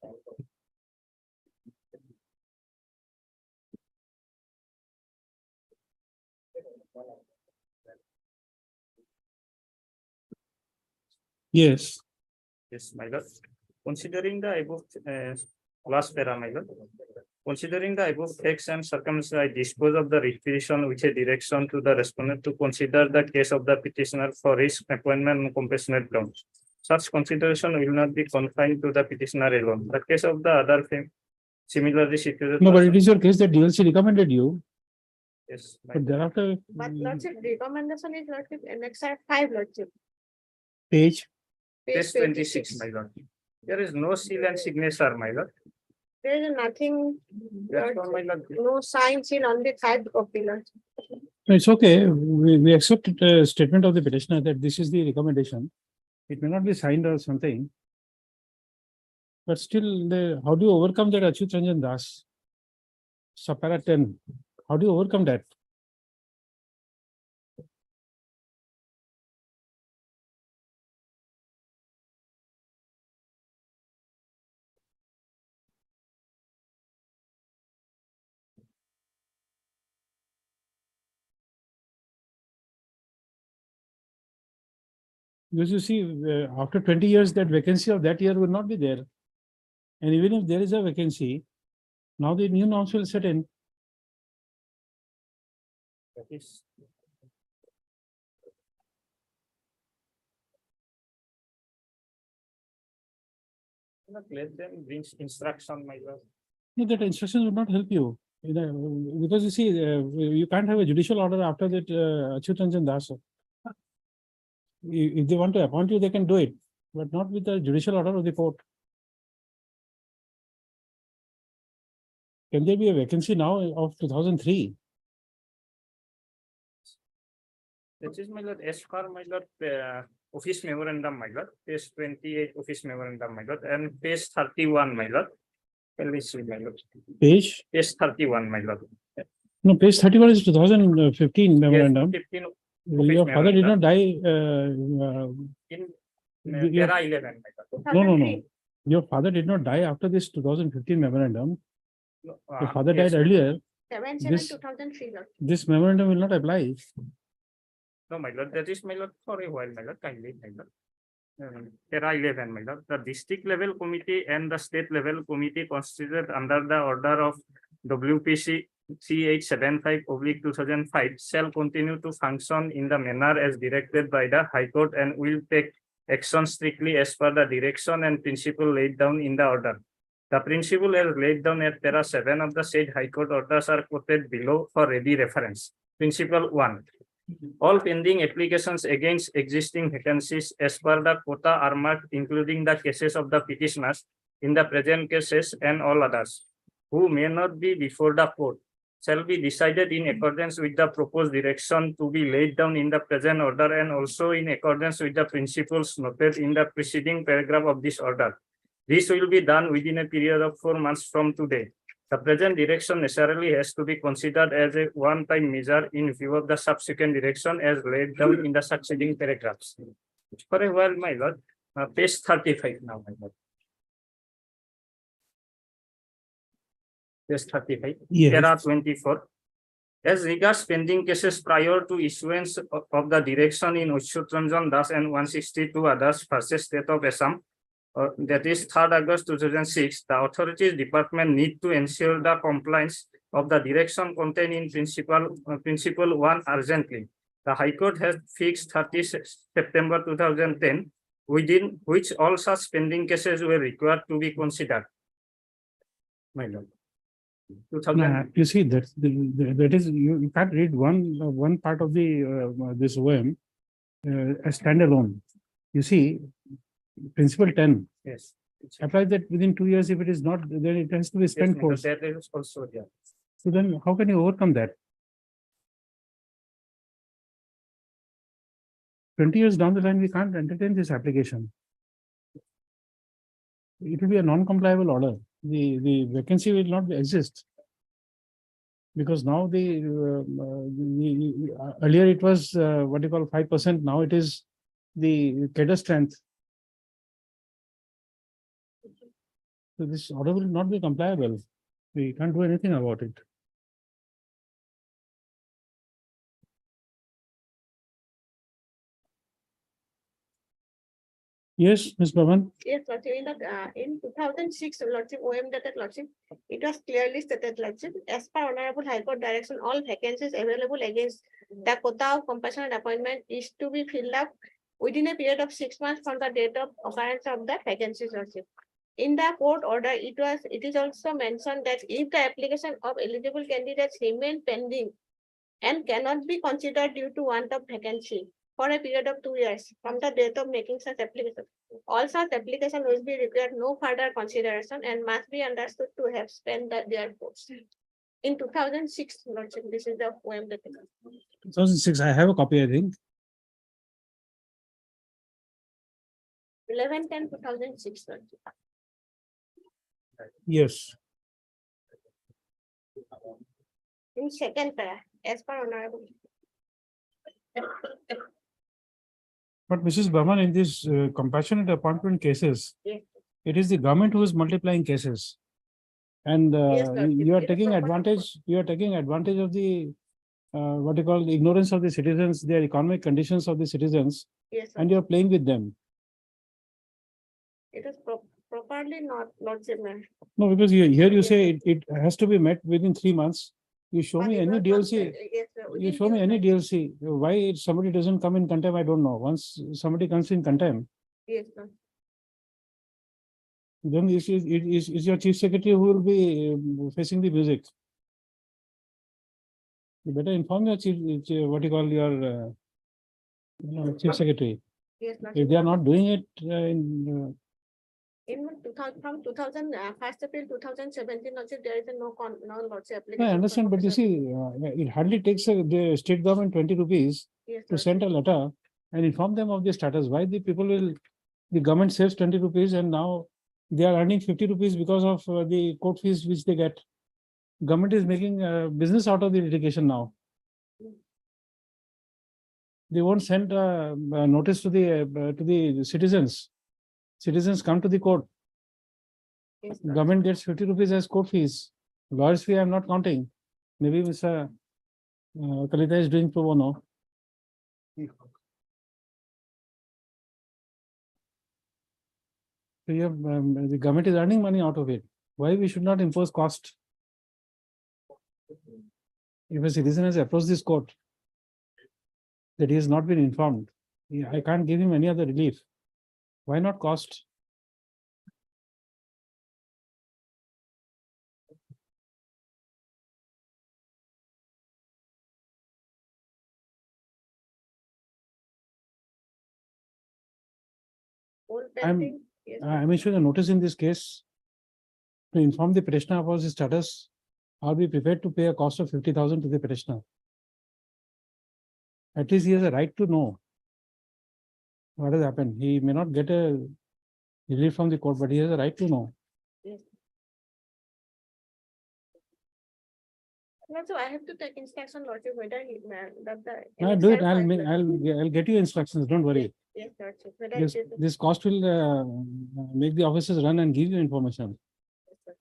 Yes. Yes, my lord. Considering the above last para, my lord. Considering the above facts and circumstances, I dispose of the writ petition with a direction to the respondent to consider the case of the petitioner for his appointment on compassionate grounds. Such consideration will not be confined to the petitioner alone. The case of the other similarly situated. No, but person- it is your case that DLC recommended you, Yes, my but thereafter. But lordship recommendation is lordship annexure 5 lordship. Page. page 26, my lord. There is no seal and signature, my lord. There is nothing, Therefore, my lord, no sign seen on the 5 copy lordship. No, it's okay. We accept the statement of the petitioner that this is the recommendation. It may not be signed or something. But still, how do you overcome that Achyut Ranjan Das? Subpara 10. How do you overcome that? Because you see, after 20 years, that vacancy of that year will not be there. And even if there is a vacancy, now the new norms will set in. that is. Not let them bring instruction, my lord. No, that instructions would not help you. Because you see, you can't have a judicial order after that Achyut Ranjan Das. If they want to appoint you, they can do it, but not with the judicial order of the court. Can there be a vacancy now of 2003? That is, my lord, as per my lord, office memorandum, my lord, page 28 office memorandum, my lord, and page 31, my lord. Can we see, my lord? Page? Page 31, my lord. No, page 31 is 2015 memorandum. 15 Your father did not die. in Your- para 11, my lord. No. Your father did not die after this 2015 memorandum. No, Your father yes, died earlier. 7/7 This- 2003 lord. This memorandum will not apply. No, my lord, that is, my lord, for a while, my lord, kindly, my lord. Para 11, my lord, the district level committee and the state level committee constituted under the order of WPC 3875/2005 shall continue to function in the manner as directed by the High Court and will take action strictly as per the direction and principle laid down in the order. The principle as laid down at para 7 of the said High Court orders are quoted below for ready reference. Principle 1. All pending applications against existing vacancies as per the quota are marked, including the cases of the petitioners in the present cases and all others who may not be before the court shall be decided in accordance with the proposed direction to be laid down in the present order and also in accordance with the principles noted in the preceding paragraph of this order. This will be done within a period of 4 months from today. The present direction necessarily has to be considered as a one-time measure in view of the subsequent direction as laid down in the succeeding paragraphs. For a while, my lord, page 35 now, my lord. Page 35. Yes. Para 24. As regards pending cases prior to issuance of the direction in Achyut Ranjan Das and 162 others versus State of Assam, that is 3rd August 2006, the authorities department need to ensure the compliance of the direction contained in principle 1 urgently. The High Court has fixed 30 September 2010, within which all such pending cases were required to be considered. My lord. 2000. You see, that is, you can't read one part of the this OM as standalone. You see, principle 10 Yes. applies that within 2 years. If it is not, then it has to be Yes, spent my lord, force. that is also there. So then how can you overcome that? 20 years down the line, we can't entertain this application. It will be a non-compliable order. The vacancy will not exist. Because now earlier it was what you call 5%, now it is the cadre strength. So this order will not be compliable. We can't do anything about it. Yes, Ms. Bhavan. Yes, Lordship, in 2006, Lordship, OM dated Lordship, it was clearly stated, Lordship, as per Honorable High Court direction, all vacancies available against the quota of compassionate appointment is to be filled up within a period of 6 months from the date of occurrence of the vacancies, Lordship. In the court order, it is also mentioned that if the application of eligible candidates remain pending and cannot be considered due to want of vacancy for a period of 2 years from the date of making such application, all such application will be required no further consideration and must be understood to have spent their course. In 2006, Lordship, this is the OM that 2006, I have a copy, I think. 11/10/2006, Lordship. Yes. In second paragraph, as per Honorable. But Mrs. Burman, in these compassionate appointment cases, Yes. it is the government who is multiplying cases. And Yes, sir. you are It is taking proper. advantage of the what you call the ignorance of the citizens, their economic conditions of the citizens, Yes, sir. and you are playing with them. It is properly not, Lordship, ma'am. No, because here you say it has to be met within 3 months. You show But me it any was not DLC. said, yes, sir, You within show me 2 any months. DLC. Why somebody doesn't come in contempt, I don't know. Once somebody comes in contempt, Yes, sir. then is your chief secretary who will be facing the music. You better inform your what you call your chief secretary. Yes, If Lordship. they are not doing it In 2000, from 2000, 1st April 2017, Lordship, there is a no Lordship I application. for understand, but you compassionate- see, it hardly takes the state government 20 rupees Yes, to send a Lordship. letter and inform them of the status. Why the people will, the government saves 20 rupees and now they are earning 50 rupees because of the court fees which they get. Government is making business out of the litigation now. They won't send a notice to the citizens. Citizens come to the court. Yes, Lordship. Government gets 50 rupees as court fees. Lawyers fee I am not counting. Maybe Mr. Kalita is doing pro bono. So you have, the government is earning money out of it. Why we should not impose cost? If a citizen has approached this court that he has not been informed, I can't give him any other relief. Why not cost? All I'm- pending. Yes, I'm issuing a notice in this case to inform the petitioner about his status. I'll be prepared to pay a cost of 50,000 to the petitioner. At least he has a right to know what has happened. He may not get a relief from the court, but he has a right to know. yes. Also, I have to take instruction, Lordship, whether he, that the. I'll do it. NSL I'll get you instructions. Don't worry. Yes, Lordship, whether This, it is. this cost will make the officers run and give you information. Yes, sir.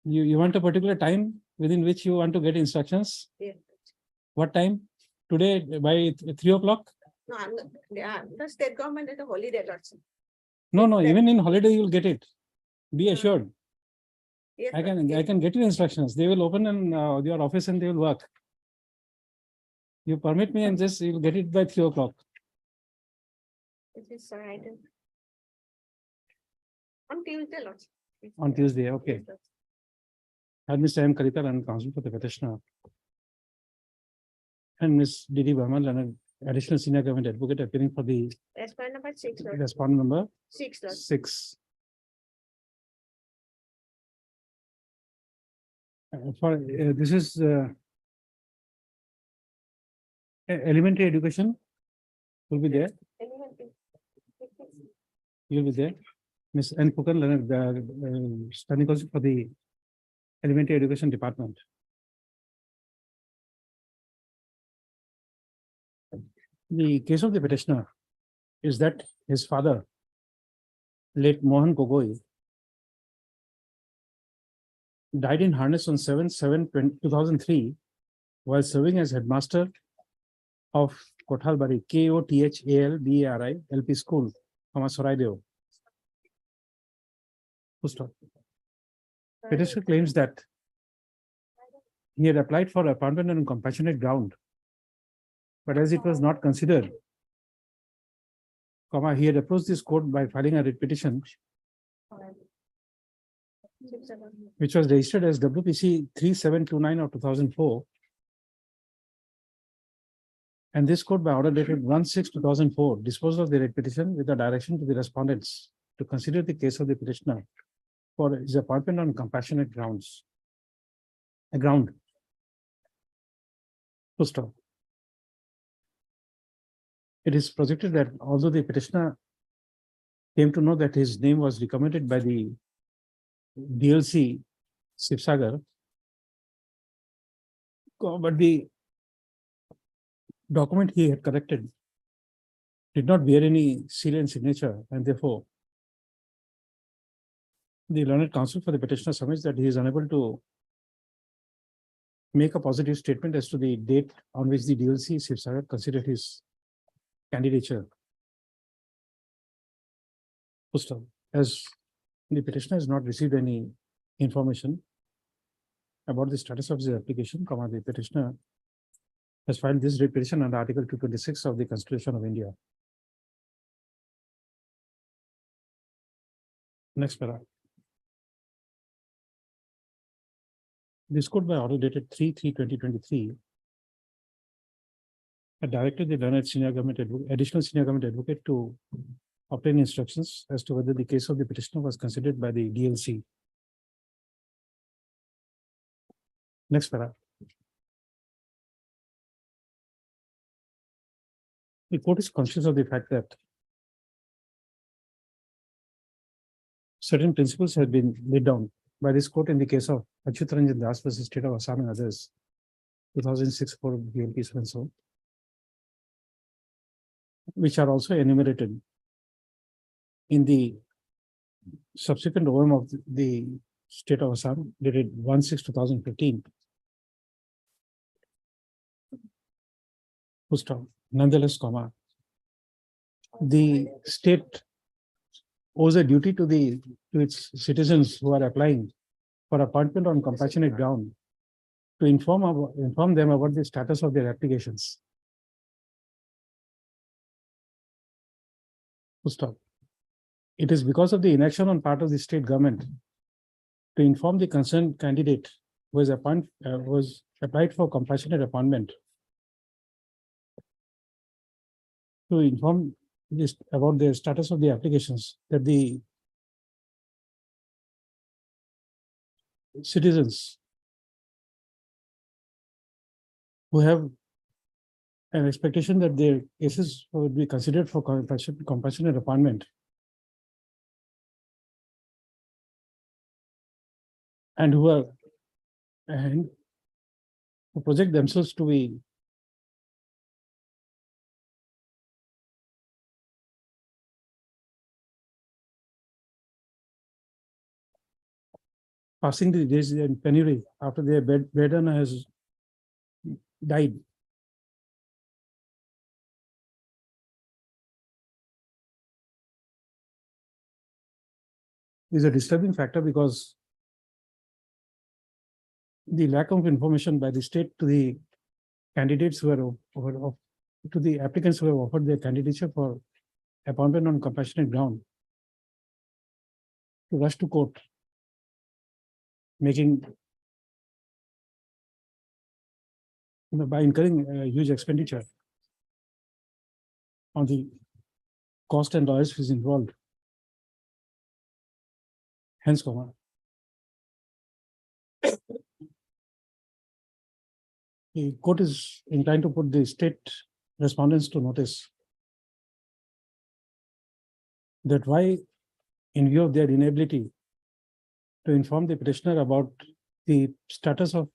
You want a particular time within which you want to get instructions? Yes. What time? Today by 3 o'clock? No, the state government is a holiday, Lordship. No, That- even in holiday you will get it. Be assured. Yes, I Lordship. can get you instructions. They will open in your office and they will work. You permit me and just you'll get it by 3 o'clock. It is right. On Tuesday, Lordship. On Tuesday, okay. Yes, Lordship. And Mr. M. Kalita and counsel for the petitioner. And Ms. Didi Burman and additional senior government advocate appearing for the Respondent number 6, Lordship. respondent number 6, Lordship. 6. For this is elementary education will be there. Anyone can- You'll be there. Ms. N. Pukan, standing counsel for the Elementary Education Department. The case of the petitioner is that his father, late Mohan Gogoi, died in harness on 7/7/2003 while serving as headmaster of Kothalbari, Kothalbari LP School, Saraideo. Full stop. Petitioner claims that he had applied for appointment on compassionate ground, but as it was not considered, he had approached this court by filing a writ petition, which was registered as WPC 3729 of 2004. And this court, by order dated 1/6/2004, disposed of the writ petition with a direction to the respondents to consider the case of the petitioner for his appointment on compassionate grounds. A ground. Full stop. It is projected that although the petitioner came to know that his name was recommended by the DLC Sibsagar, but the document he had corrected did not bear any seal and signature, and therefore the learned counsel for the petitioner submits that he is unable to make a positive statement as to the date on which the DLC Sibsagar considered his candidature. As the petitioner has not received any information about the status of the application, the petitioner has filed this writ petition under Article 226 of the Constitution of India. Next paragraph. This court, by order dated 3/3/2023, had directed the learned additional senior government advocate to obtain instructions as to whether the case of the petitioner was considered by the DLC. Next paragraph. The court is conscious of the fact that certain principles have been laid down by this court in the case of Achyut Ranjan Das versus State of Assam and others, 2006 for BLP and so, which are also enumerated in the subsequent OM of the State of Assam, dated 1/6/2015. Nonetheless, the state owes a duty to its citizens who are applying for appointment on compassionate ground to inform them about the status of their applications. It is because of the inaction on part of the state government to inform the concerned candidate who was applied for compassionate appointment to inform this about the status of the applications, that the citizens who have an expectation that their cases would be considered for compassionate appointment and who project themselves to be passing the days in penury after their bedridden has died. Is a disturbing factor because the lack of information by the state to the candidates who are to the applicants who have offered their candidature for appointment on compassionate ground to rush to court, by incurring a huge expenditure on the cost and lawyers fees involved. Hence, the court is inclined to put the state respondents to notice that why, in view of their inability to inform the petitioner about the status of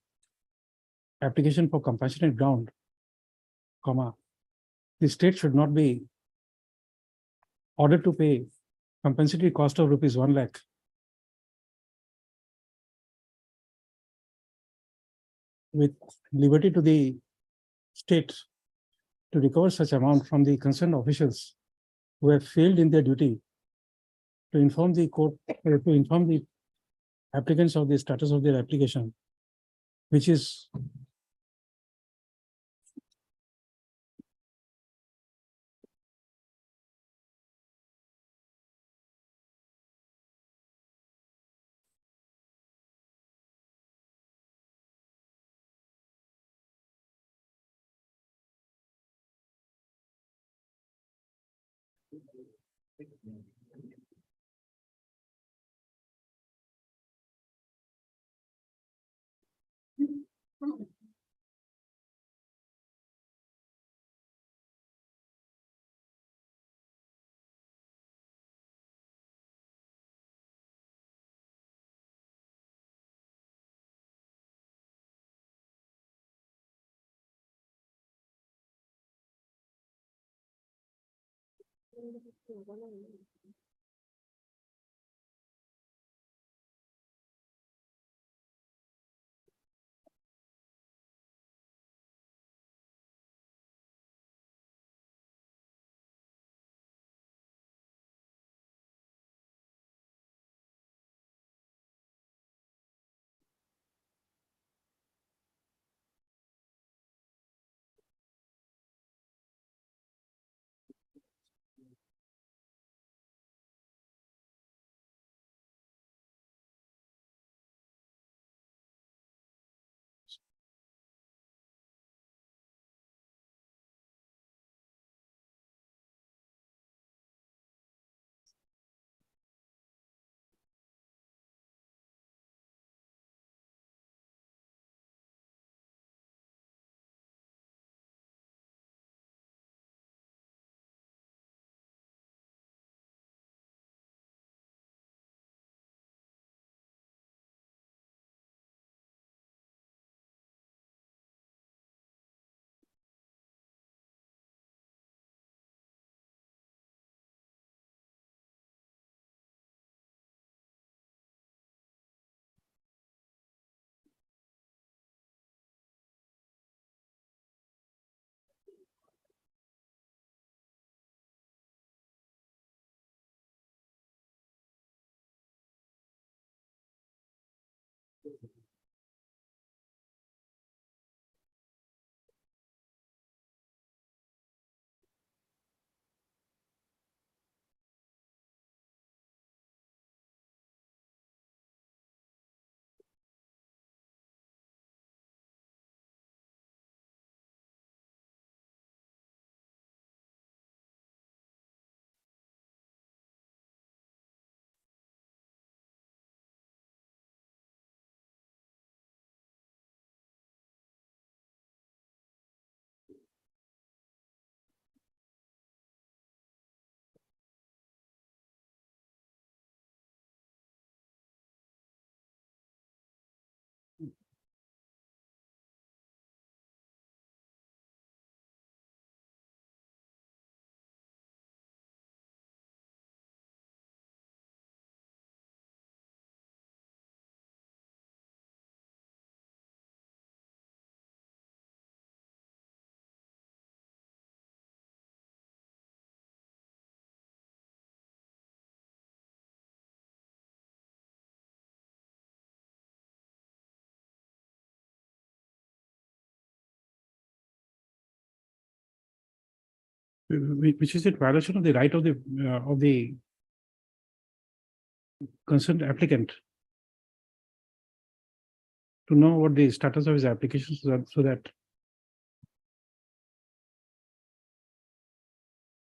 application for compassionate ground, comma, the state should not be ordered to pay compensatory cost of rupees 1 lakh with liberty to the state to recover such amount from the concerned officials who have failed in their duty to inform the court, to inform the applicants of the status of their application, which is which is in violation of the right of the concerned applicant to know what the status of his application so that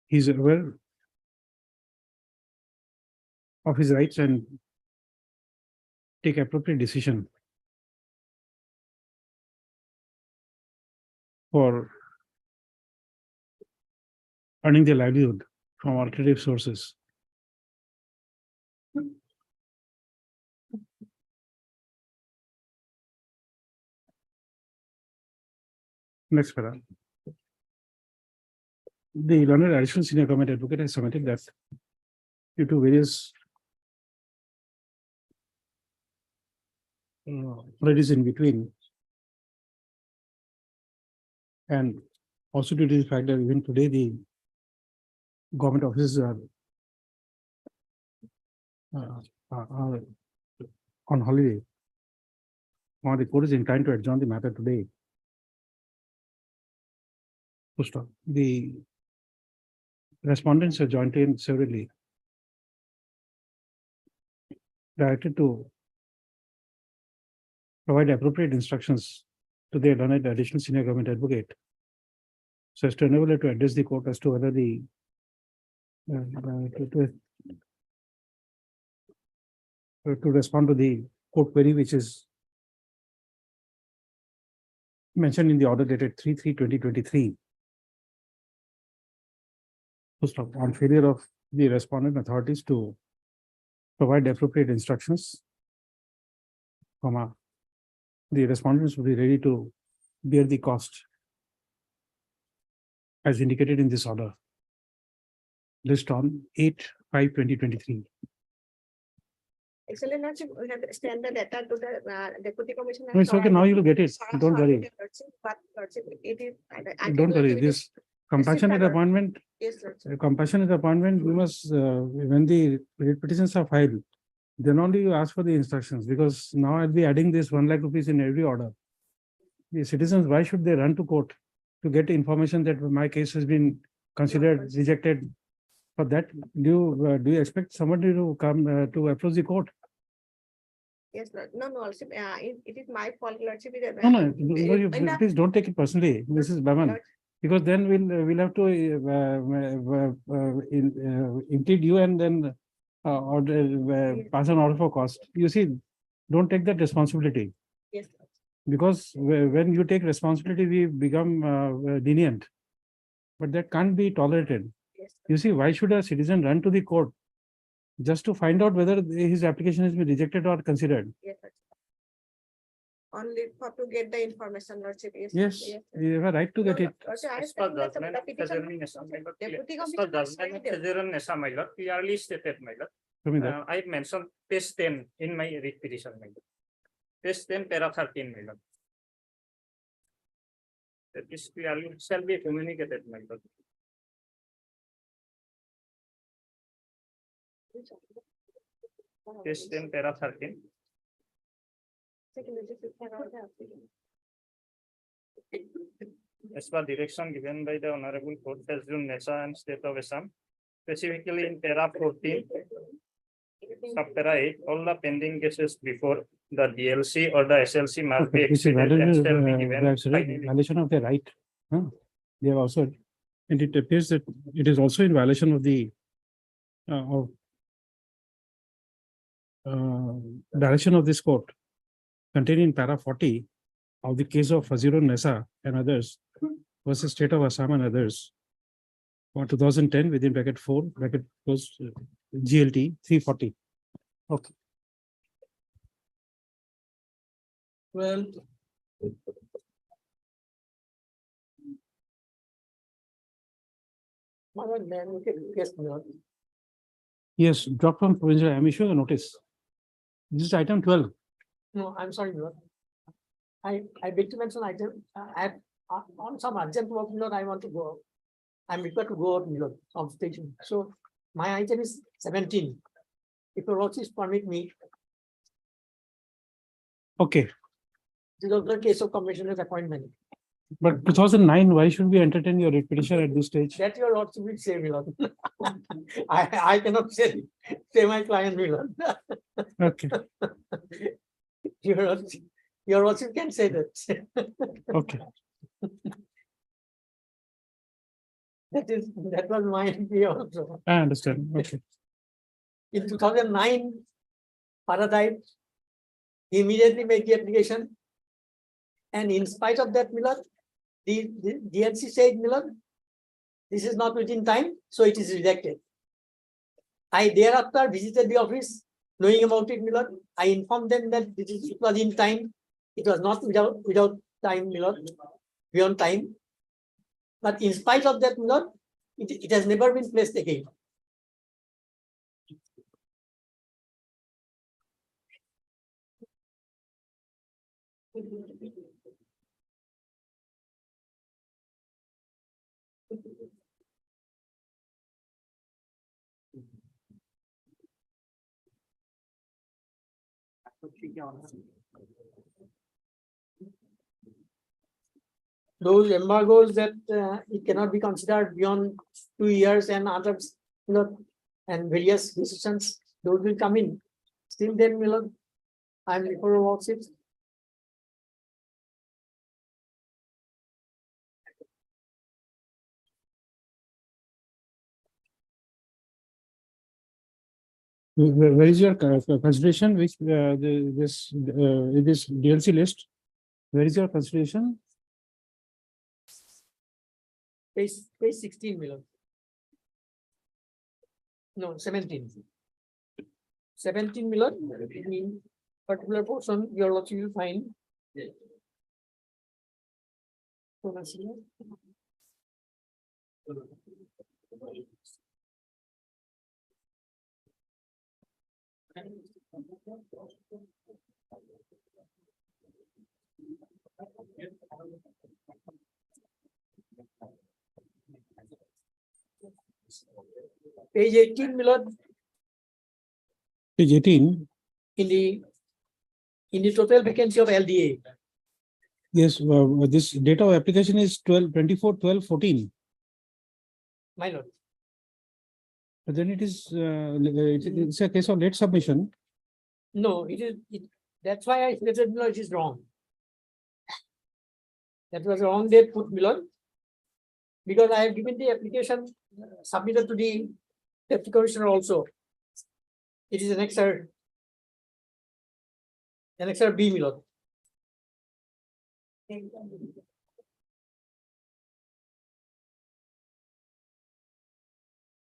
he's aware of his rights and take appropriate decision for earning their livelihood from alternative sources. Next para. The learned additional senior government advocate has submitted that due to various already in between. And also due to the fact that even today the government offices are on holiday. Now the court is inclined to adjourn the matter today. To stop. The respondents are jointly and severally directed to provide appropriate instructions to their learned additional senior government advocate, so as to enable her to address the court as to whether the to respond to the court query which is mentioned in the order dated 3/3/2023. On failure of the respondent authorities to provide appropriate instructions, the respondents will be ready to bear the cost as indicated in this order. List on 8/5/2023. Actually, Lordship, we have to extend the letter to the deputy commissioner. No, it's okay, now you will get it, don't worry. But Lordship, it is. Don't worry, this compassionate further. appointment, Yes, Lordship. compassionate appointment, we must, when the writ petitions are filed, then only you ask for the instructions, because now I'll be adding this 1 lakh rupees in every order. The citizens, why should they run to court to get information that my case has been considered rejected? For that, do you expect somebody to come to approach the court? Yes, Lord. No, Lordship, it is my fault, Lordship. No, please don't take it personally, Mrs. Baman, because then we'll have to impede you and then pass an order for cost. You see, don't take that responsibility, Yes, Lord. because when you take responsibility, we become lenient. But that can't be tolerated. Yes, Lord. You see, why should a citizen run to the court just to find out whether his application has been rejected or considered? Yes, Lord. Only for to get the information, Lordship. Yes, you have a right to get it. Lordship, I As per think that judgment the of petition- Federal my lord, Deputy as per Commissioner judgment of signed it. Federal my lord, clearly stated, my lord. Show me that. I mentioned page 10 in my writ petition, my lord. Page 10, para 13, my lord. That is clearly shall be communicated, my lord. Page 10, para 13. As per direction given by the Honorable Court, President Nesa and State of Assam, specifically in para 14, sub-para 8, all the pending cases before the DLC or the SLC must be This is exceeded and shall be given finally. violation of their right. They have also, and it appears that it is also in violation of the direction of this court contained in para 40 of the case of Fazirun Nessa and others versus State of Assam and others for 2010 within bracket 4 bracket close GLT 340. Okay. Well. Yes, drop from provincial. I'm issuing a notice. This is item 12. No, I'm sorry, Lord. I beg to mention item, on some urgent work, Lord, I want to go. I'm required to go out, Lord, of station. So my item is 17. If your lordships permit me, Okay, this is also a case of commissioner's appointment. but 2009, why should we entertain your writ petition at this stage? That your lordship will say, my lord. I cannot say my client, my lord. Okay, Your lordship can say that. okay. That was my idea also. I understand. Okay. In 2009, Paradise, he immediately made the application. And in spite of that, Miller, the DNC said, Miller, this is not within time, so it is rejected. I thereafter visited the office, knowing about it, Miller. I informed them that it was in time. It was not without time, Miller. beyond time. But in spite of that, it has never been placed again. Those embargoes that it cannot be considered beyond 2 years and others, and various decisions, those will come in. Still then, I'm before about 6. Where is your consideration, which this DLC list? Where is your consideration? Page 16, Milan. No, 17. 17, Milan, in particular portion, your lordship will find. Page 18, Milan, Page 18. in the total vacancy of LDA. Yes, this date of application is 12/24/12/14. My lord. But then it is it's a case of late submission. No, that's why I stated, it is wrong. That was a wrong date put, Milan. Because I have given the application submitted to the deputy commissioner also. It is annexure B, Milan.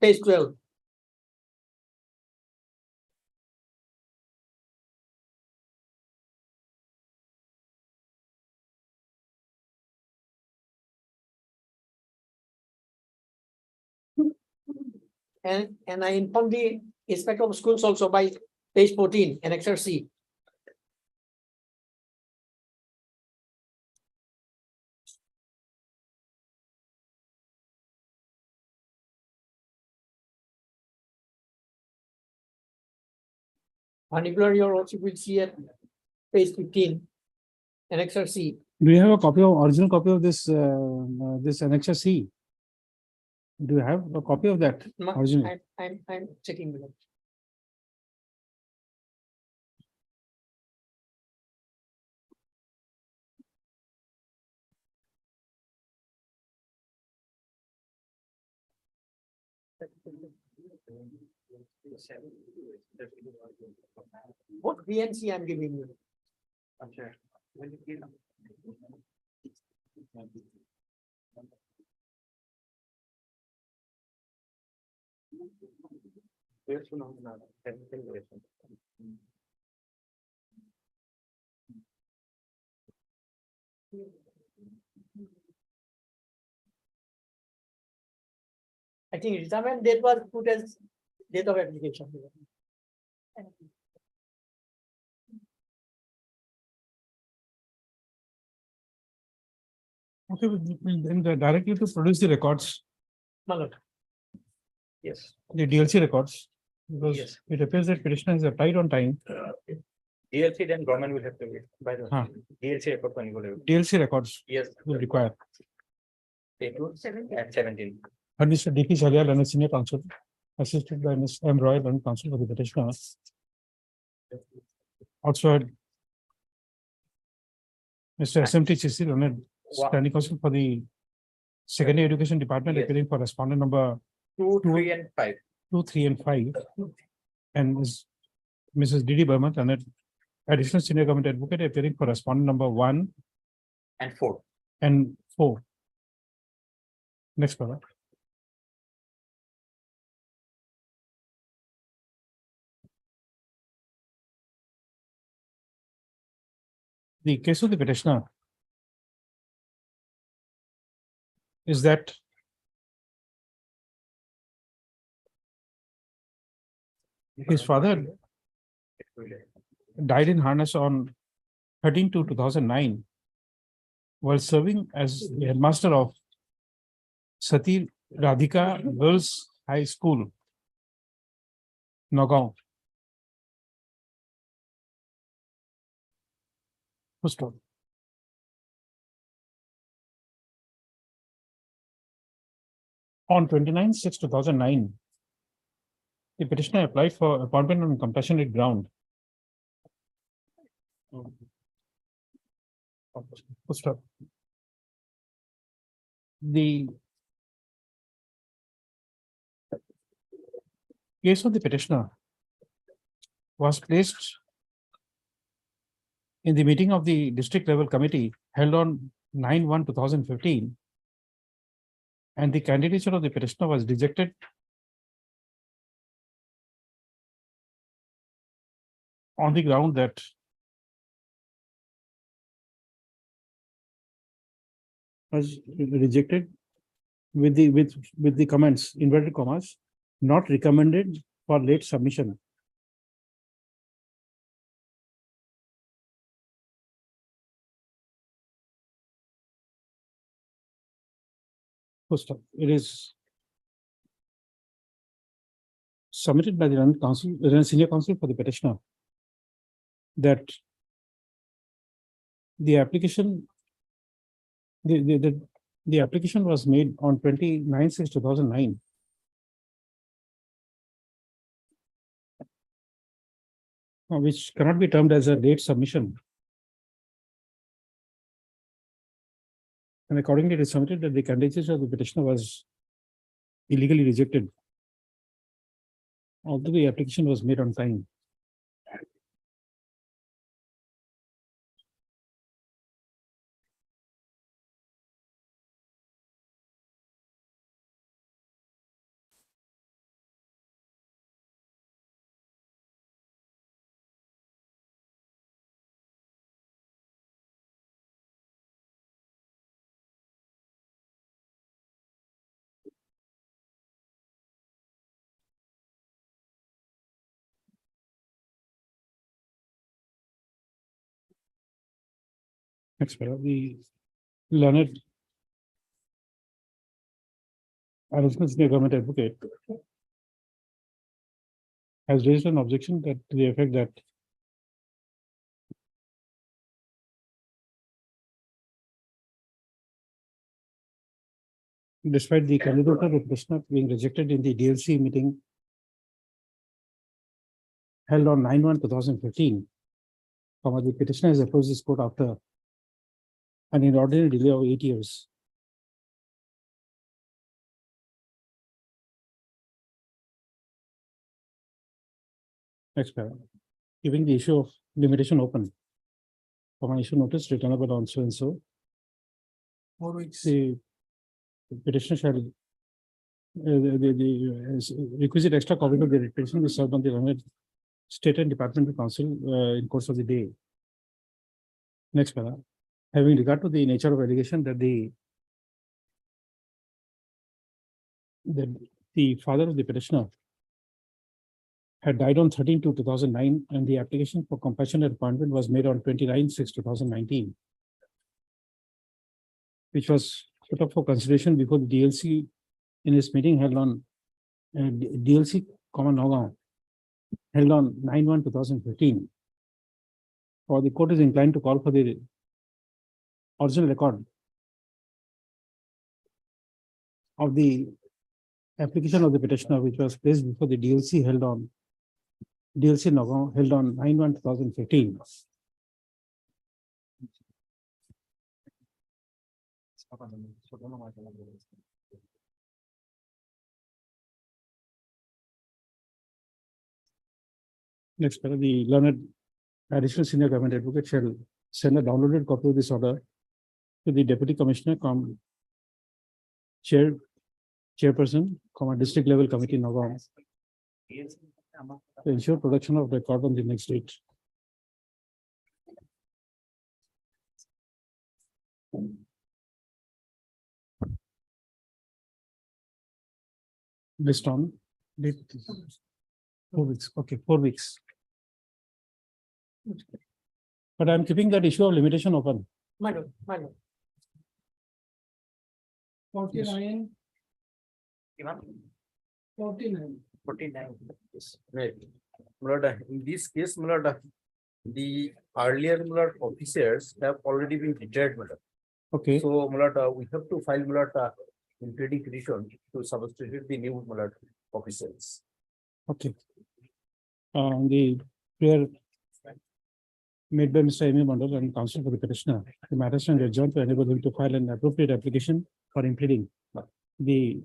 Page 12. And I informed the inspector of schools also by page 14, annexure C. Particularly, your lordship will see at page 15, annexure C. Do you have a original copy of this this annexure C? Do you have a copy of that original? I'm checking. What VNC I'm giving you? I think retirement date was put as date of application. Okay, then directly to produce the records, Yes. the DLC records, because Yes. it appears that petitioner is applied on time. DLC then government will have to wait by the DLC record when you will. DLC records Yes. will require. It was 17. And Mr. D.P. Jalial and senior counsel, assisted by Ms. M. Roy and counsel for the petitioner. Also had Mr. SMT Chisil and standing counsel for the secondary education department, Yes. appearing for respondent number 2, 3, and 5. 2, 3, and 5. And Mrs. D.D. Burman and additional senior government advocate appearing for respondent number 1 and 4. and 4. Next brother. The case of the petitioner is that his father died in harness on 13/2/2009 while serving as the headmaster of Sati Radhika Girls High School, Nagaon. Full stop. On 29/6/2009, the petitioner applied for appointment on compassionate ground. Full stop. The case of the petitioner was placed in the meeting of the district level committee held on 9/1/2015, and the candidature of the petitioner was rejected on the ground that was rejected with the comments, inverted commas, not recommended for late submission. First, it is submitted by the London Council, the senior counsel for the petitioner, that the application, the application was made on 29/6/2009. Which cannot be termed as a late submission. And accordingly, it is submitted that the candidature of the petitioner was illegally rejected, although the application was made on time. Next, the learned additional senior government advocate has raised an objection that to the effect that despite the candidate of the petitioner being rejected in the DLC meeting held on 9/1/2015, the petitioner has approached this court after an inordinate delay of 8 years. Next paragraph. Giving the issue of limitation open. Issue notice returnable on so and so. 4 weeks. The petitioner shall the requisite extra copy of the petition is served on the London State and Departmental Council in course of the day. Next paragraph. Having regard to the nature of allegation that the father of the petitioner had died on 13/2/2009, and the application for compassionate appointment was made on 29/6/2019, which was put up for consideration before the DLC in his meeting held on DLC, Nagaon, held on 9/1/2015. Or the court is inclined to call for the original record of the application of the petitioner, which was placed before the DLC held on Nagaon, held on 9/1/2015. Next, the learned additional senior government advocate shall send a downloaded copy of this order to the deputy commissioner, chairperson, district level committee Nagaon, to ensure production of record on the next date. based on date. 4 weeks, okay, 4 weeks. But I'm keeping that issue of limitation open. My lord, my lord. 49. 49. Yes. Right. My lord, in this case, my lord, the earlier my lord, officers have already been retired, my lord. Okay, So, my lord, we have to file, my lord, implementing petition to substitute the new, my lord, officers. okay. The prayer made by Mr. M. Mandal and counsel for the petitioner, the matter stands adjourned to enable him to file an appropriate application for implementing the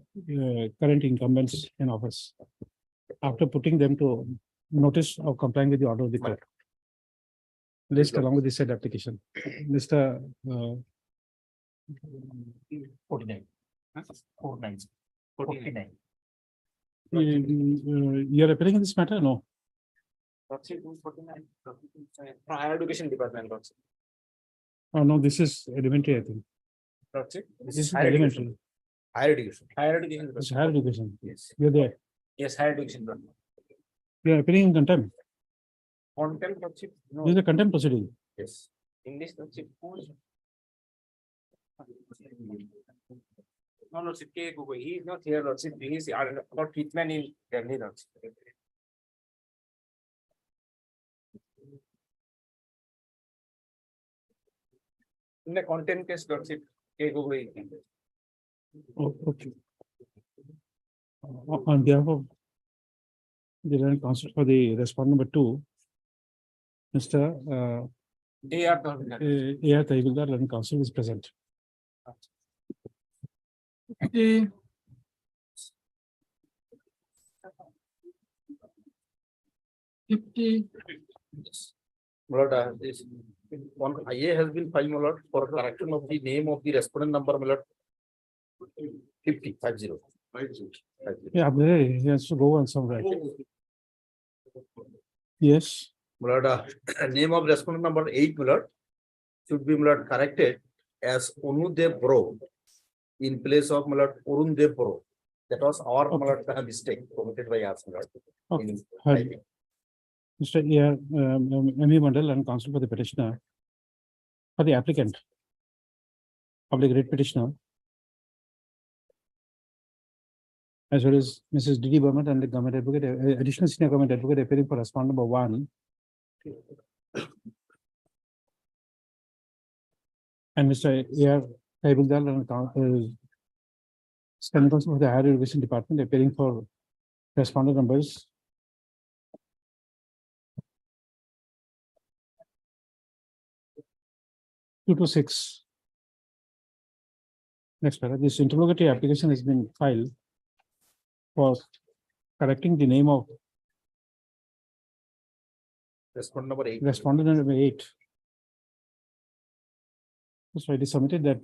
current incumbents in office after putting them to notice of complying with the order of the court. List along with the said application. Mr. 49. 49. 49. You are appearing in this matter? No. Higher education department. Oh, no, this is elementary, I think. This is elementary. Higher education. Higher education. This is higher education. Yes. You're there. Yes, higher education. You are appearing in contempt. Content. No. This is a contempt proceeding. Yes. English. No, Lordship, he is not here, Lordship. He is about treatment in Delhi, Lordship. In the content case, Lordship, Oh, okay. On behalf of the land council for the respondent number 2, Mr. A.R. A.R. Tahibildar, land council is present. My lord, this one IA has been filed, my lord, for correction of the name of the respondent number, my lord. 50. Yeah, he has to go on somewhere. Yes, My lord, name of respondent number 8, my lord, should be, my lord, corrected as Onudev Bro in place of, my lord, Orundev Bro. That was our, my lord, mistake committed by us, my lord. okay. in Heard. typing. Mr. A.R. M.E. Mandal and counsel for the petitioner, for the applicant, public rate petitioner, as well as Mrs. D.D. Burman and the government advocate, additional senior government advocate appearing for respondent number 1. And Mr. A.R. Tahibildar and standing counsel for the higher education department appearing for respondent numbers 2 to 6. Next paragraph. This interrogatory application has been filed for correcting the name of Respondent number 8. respondent number 8. So it is submitted that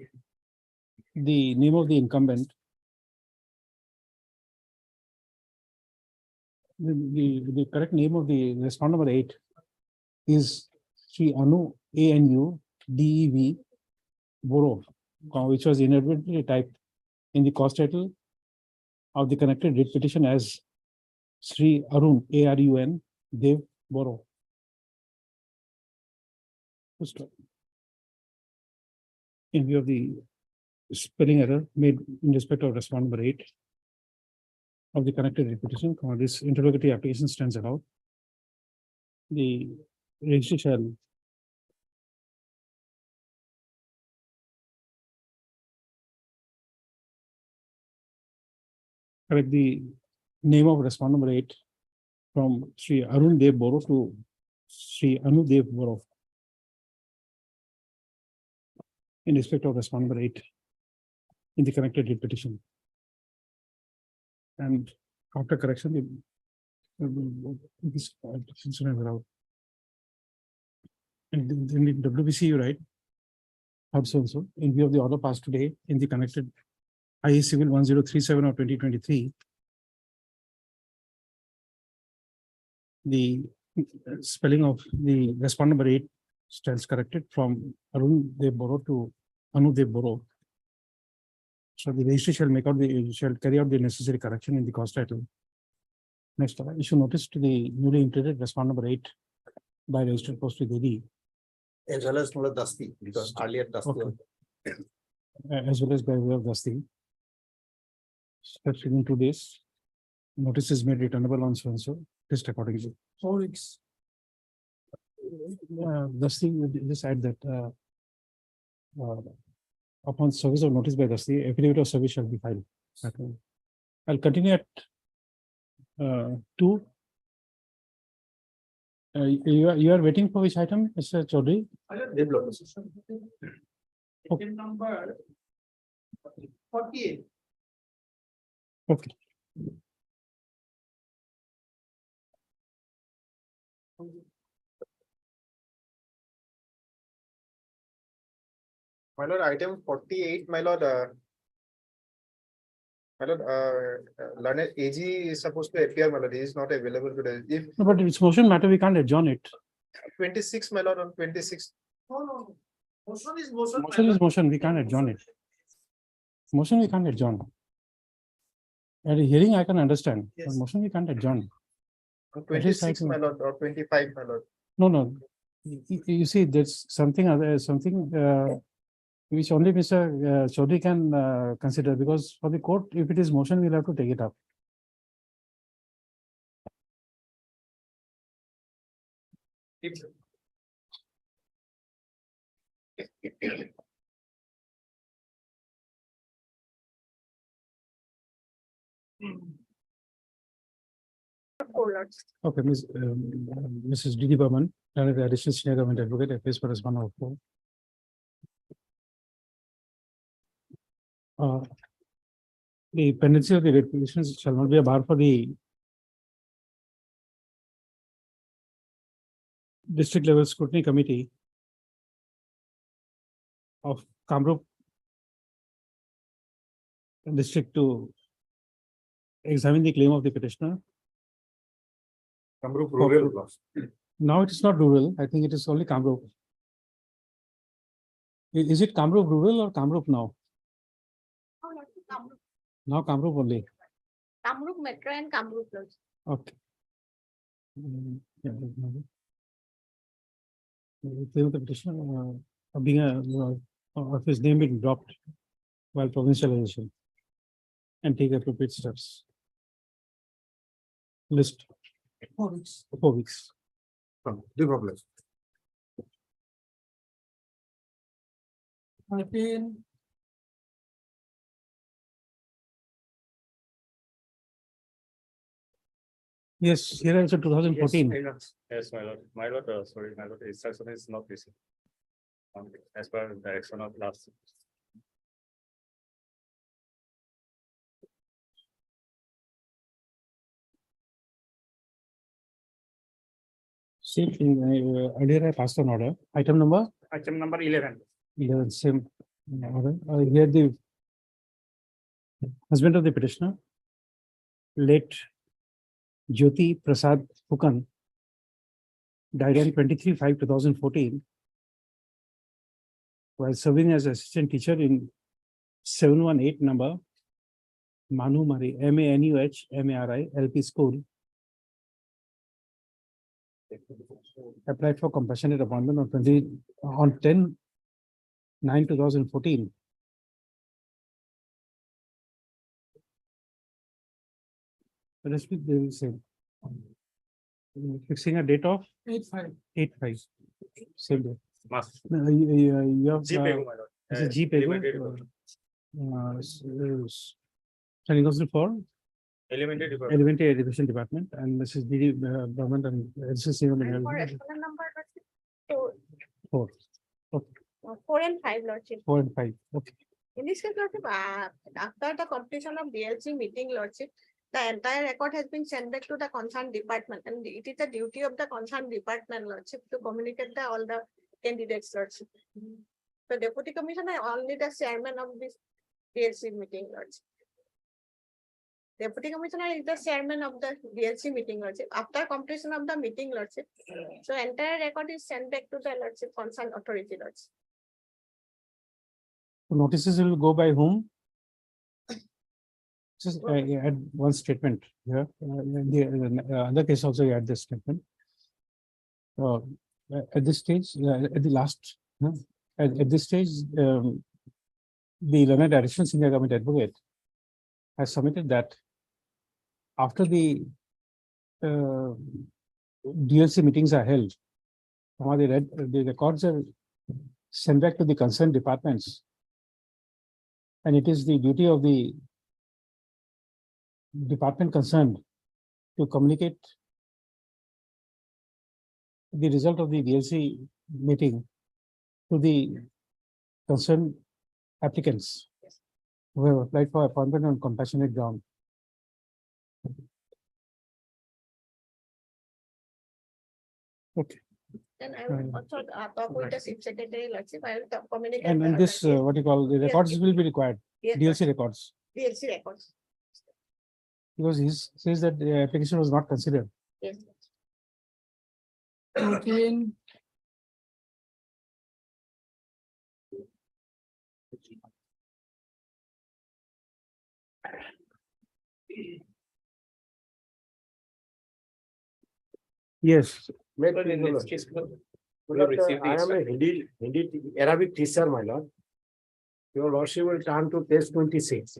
the name of the incumbent, the correct name of the respondent number 8 is Sri Anu ANU DEV Boro, which was inadvertently typed in the cause title of the connected writ petition as Sri Arun ARUN Dev Boro. In view of the spelling error made in respect of respondent number 8 of the connected writ petition, this interrogatory application stands allowed. The registry shall correct the name of respondent number 8 from Sri Arun Dev Boro to Sri Anu Dev Boro in respect of respondent number 8 in the connected writ petition. And after correction, this application is allowed. And in the WBC, you write, also in view of the order passed today in the connected IA Civil 1037 of 2023, the spelling of the respondent number 8 stands corrected from Arun Dev Boro to Anu Dev Boro. So the registry shall carry out the necessary correction in the cost title. Next, issue notice to the newly integrated respond number 8 by registered post with AD, As well as Dusty, because earlier Dusty. Okay. As well as by way of Dusty. Steps within 2 days. Notice is made returnable on so and so, test accordingly. 4 weeks. Dusty, just add that upon service of notice by Dusty, affidavit of service shall be filed. Okay. I'll continue at 2. You are waiting for which item, Mr. Chaudhary? Okay. Number 48. Okay. My lord, item 48, my lord, learned AG is supposed to appear, my lord, he is not available today. If No, but it's motion matter, we can't adjourn it. 26, my lord, on 26. No. Motion is motion. Motion is motion, we can't adjourn it. Motion we can't adjourn. At a hearing, I can understand, but Yes. motion we can't adjourn. On That is 26, my item- lord, or 25, my lord. No. You see, there's something which only Mr. Chaudhary can consider, because for the court, if it is motion, we'll have to take it up. Okay, Mrs. D.D. Burman, the additional senior government advocate, appears for as 104. The pendency of the regulations shall not be a bar for the district level scrutiny committee of Kamrup district to examine the claim of the petitioner. Kamrup rural. Now it is not rural, I think it is only Kamrup. Is it Kamrup rural or Kamrup now? Now Kamrup only, Kamrup Metro and Kamrup Lodge. okay. Yeah, claim of the petitioner being of his name being dropped while provincialization and take appropriate steps. List. 4 weeks. 4 weeks. No problem. 13. Yes, here also 2014. Yes, my lord, sorry, my lord, instruction is not received. As per direction of last. Same thing, earlier I passed an order, item number Item number 11. 11, same order. Here the husband of the petitioner, late Jyoti Prasad Fukan, died on 23/5/2014 while serving as assistant teacher in 718 number Manu Mari, MANUH LP school. Applied for compassionate appointment on 10/9/2014. Let's be the same. Fixing a date of 8/5. Same day. Must. You have GPay, my lord. it's a GPay. Limited. Sending for Elementary department. Elementary Education Department, and this is the government and this is even And for respondent number, Lordship, 4, 4 and 5, Lordship. 4 and 5. Okay. In this case, Lordship, after the completion of DLC meeting, Lordship, the entire record has been sent back to the concerned department, and it is the duty of the concerned department, Lordship, to communicate all the candidates, Lordship. The deputy commissioner only the chairman of this DLC meeting, Lordship. Deputy commissioner is the chairman of the DLC meeting, Lordship. After completion of the meeting, Lordship, so entire record is sent back to the Lordship concerned authority, Lordship. Notices will go by whom? Just add one statement here. The other case also you add this statement. At this stage, at the last, at this stage, the learned additional senior government advocate has submitted that after the DLC meetings are held, the records are sent back to the concerned departments. And it is the duty of the department concerned to communicate the result of the DLC meeting to the concerned applicants who have applied for appointment on compassionate ground. Okay. Then I will also talk with the chief secretary, Lordship, I will communicate. And this, what you call, the records will be required, DLC records, DLC records. because he says that the application was not considered. Yes. Okay. Yes. But in this case, we have received the I am a Hindi Arabic teacher, my lord. Your lordship will turn to page 26.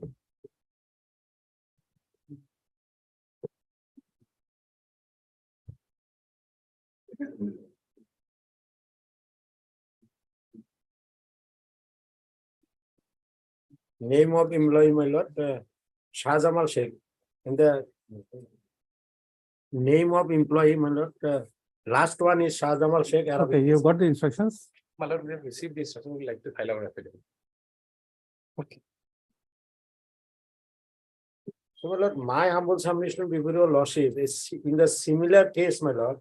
Name of employee, my lord, Shah Jamal Sheikh. And the name of employee, my lord, last one is Shah Jamal Sheikh. Arabic. Okay, you've got the instructions. My lord, we have received the instruction, we'd like to file our affidavit. Okay. So, my lord, my humble submission before your lordship is in the similar case, my lord,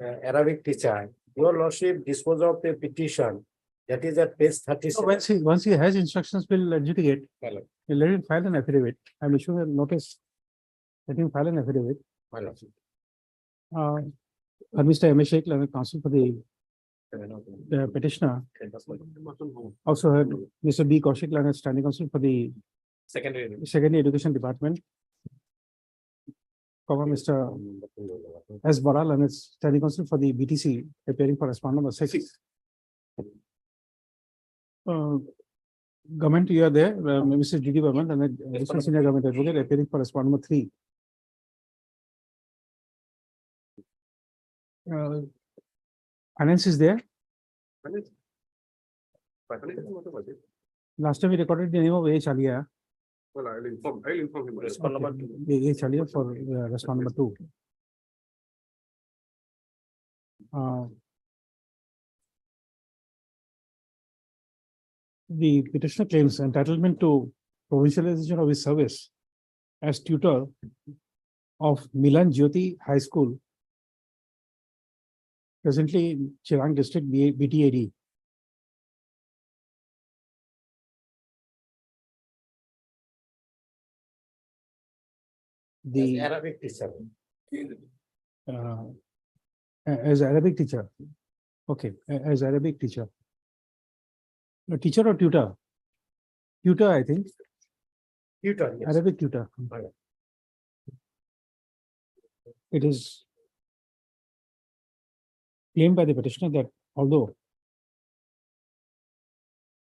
Arabic teacher, your lordship dispose of the petition. That is at page 36. So once he has instructions, we'll adjudicate. My lord. We'll let him file an affidavit. I'm issuing a notice. Let him file an affidavit. My lord. Mr. M. A. Sheikh, learned counsel for the petitioner. Also heard Mr. B. Kaushik, learned standing counsel for the Secondary Education Department. Mr. S. Baral, learned standing counsel for the BTC, appearing for respondent number 6. Government, you are there, Mr. G.D. Burman, and additional senior government advocate, appearing for respondent number 3. Finance is there. Last time we recorded the name of A. Chalia. Well, I'll inform him. Respond number 2. A. Chalia for respondent number 2. The petitioner claims entitlement to provincialization of his service as tutor of Milan Jyoti High School, presently in Chirang District, BTAD. The Arabic teacher. As Arabic teacher. Okay, as Arabic teacher. No, teacher or tutor? Tutor, I think. Tutor, yes. Arabic tutor. It is claimed by the petitioner that although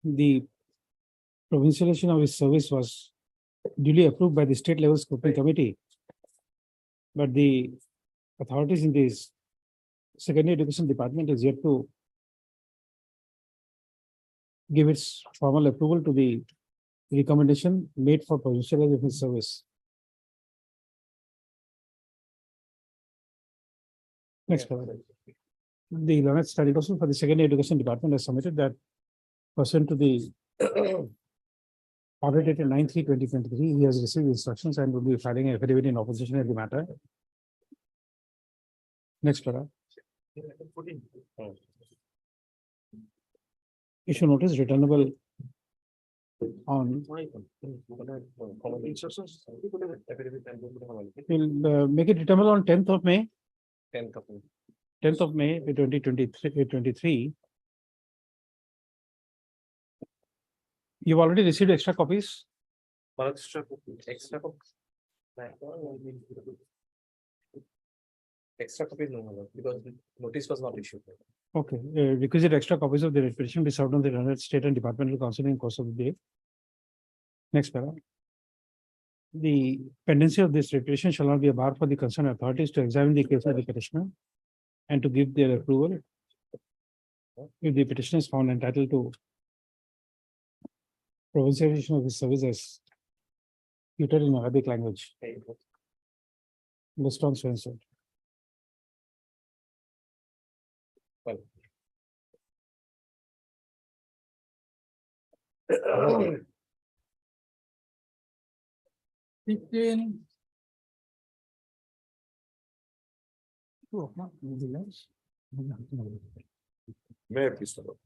the provincialization of his service was duly approved by the state level scoping committee, but the authorities in this secondary education department is yet to give its formal approval to the recommendation made for provincialization of his service. Next. The learned study council for the secondary education department has submitted that pursuant to the order dated 9/3/2023, he has received instructions and will be filing an affidavit in opposition in the matter. Next, Para. Issue notice returnable on. We'll make it returnable on 10th of May. 10th of May, 2023. You've already received extra copies One extra copy. Extra copy no, my lord, because notice was not issued. Okay, requisite extra copies of the petition be served on the relevant state and departmental council in course of the day. Next para. The pendency of this petition shall not be a bar for the concerned authorities to examine the case of the petitioner and to give their approval if the petitioner is found entitled to provincialization of the services tutored in Arabic language. List on so and so. May I please follow?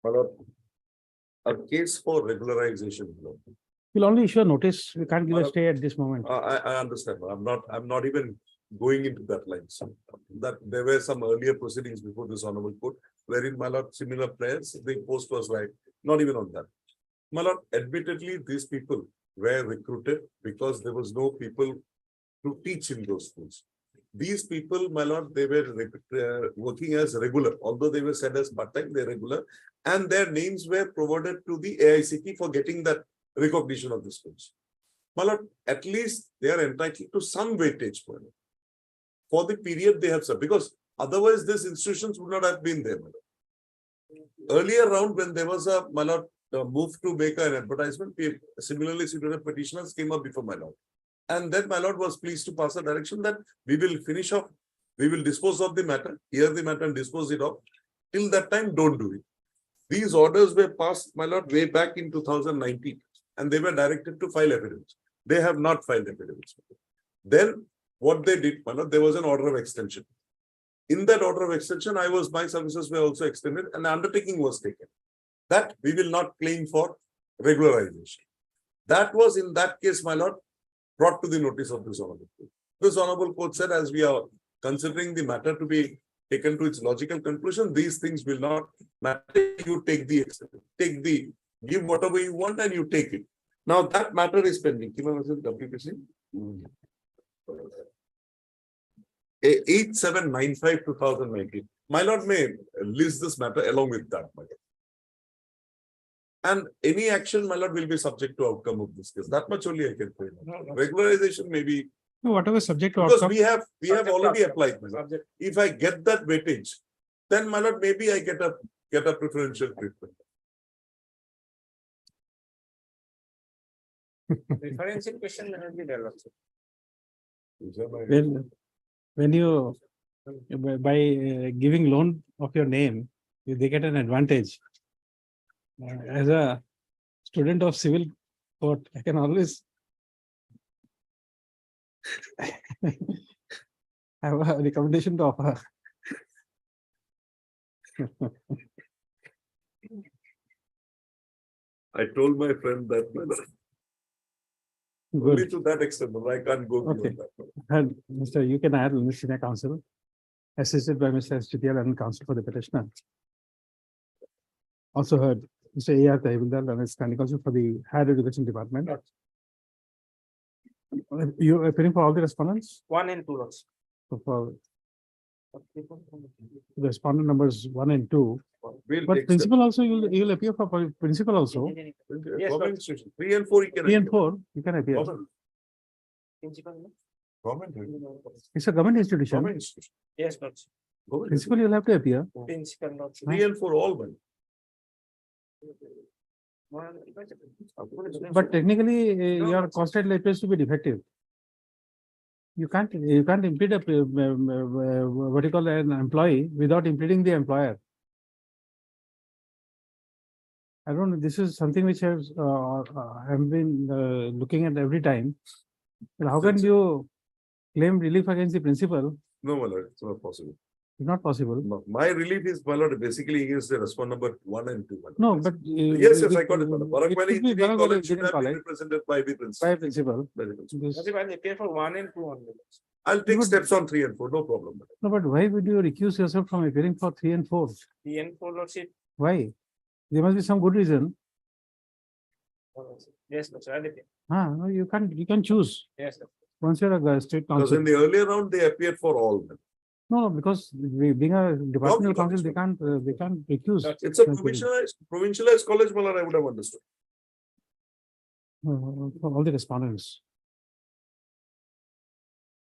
My lord, a case for regularization. my lord. We'll only issue a notice. We can't give a stay at this moment. I understand. I'm not even going into that line. So that there were some earlier proceedings before this honorable court, wherein my lord, similar players, the post was right, not even on that. My lord, admittedly, these people were recruited because there was no people to teach in those schools. These people, my lord, they were working as regular, although they were said as part-time, they're regular, and their names were provided to the AICT for getting that recognition of the schools. My lord, at least they are entitled to some weightage for the period they have served, because otherwise these institutions would not have been there. My lord. Earlier round, when there was a, my lord, move to make an advertisement, similarly situated petitioners came up before my lord. And then my lord was pleased to pass a direction that we will finish off, we will dispose of the matter, hear the matter and dispose it off. Till that time, don't do it. These orders were passed, my lord, way back in 2019, and they were directed to file affidavits. They have not filed affidavits. Then what they did, my lord, there was an order of extension. In that order of extension, my services were also extended and the undertaking was taken. That we will not claim for regularization. That was in that case, my lord, brought to the notice of this honorable court. This honorable court said, as we are considering the matter to be taken to its logical conclusion, these things will not matter. You take give whatever you want and you take it. Now that matter is pending. WPC 8795/2019. My lord may list this matter along with that, my lord. And any action, my lord, will be subject to outcome of this case. That much only I can say. Regularization may be. No, whatever subject to Because outcome. we have already applied. My lord. If I get that weightage, then my lord, maybe I get a preferential treatment. Differential question will be there also. When you, by giving loan of your name, they get an advantage. As a student of civil court, I can always have a recommendation to offer. I told my friend that only to that extent, but I can't go beyond that. And Mr. You can add senior counsel, assisted by Mr. STTL and counsel for the petitioner. Also heard Mr. A.R. Tahibildar and his standing counsel for the Higher Education Department. You appearing for all the respondents? 1 and 2 lots. So for the respondent numbers 1 and 2. We'll But take principal also, you'll appear for principal also. steps. Yes, Government institution. 3 and 4 you can 3 and appeal. 4, you can appear. Government. It's a government institution. Government institution. Yes, lots. Government Principal, you'll have to appear. Principal lots. 3 and 4 all well. But technically, your constant appears to be defective. You can't impede what you call an employee without impeding the employer. I don't know, this is something which I've been looking at every time. But how can you claim relief against the principal? No, my lord, it's not possible. It's not possible. No, my relief is, my lord, basically against the respond number 1 and 2. my lord. No, but. Yes, I got it. my lord. Barak Valley It should be Engineering Barak Valley College should have been Engineering represented by the principal. By principal. By the principal. This- I'll appear for 1 and 2 only. I'll take steps on 3 and 4, no problem. No, but why would you recuse yourself from appearing for 3 and 4? 3 and 4 lots. Why? There must be some good reason. Yes, Lordship, everything. No, you can choose. Yes, sir. Once you're a state Because council. in the earlier round, they appeared for all. No, because being a departmental Okay, council, they can't recuse. It's a provincialized college, Mallar, I would have understood. For all the respondents.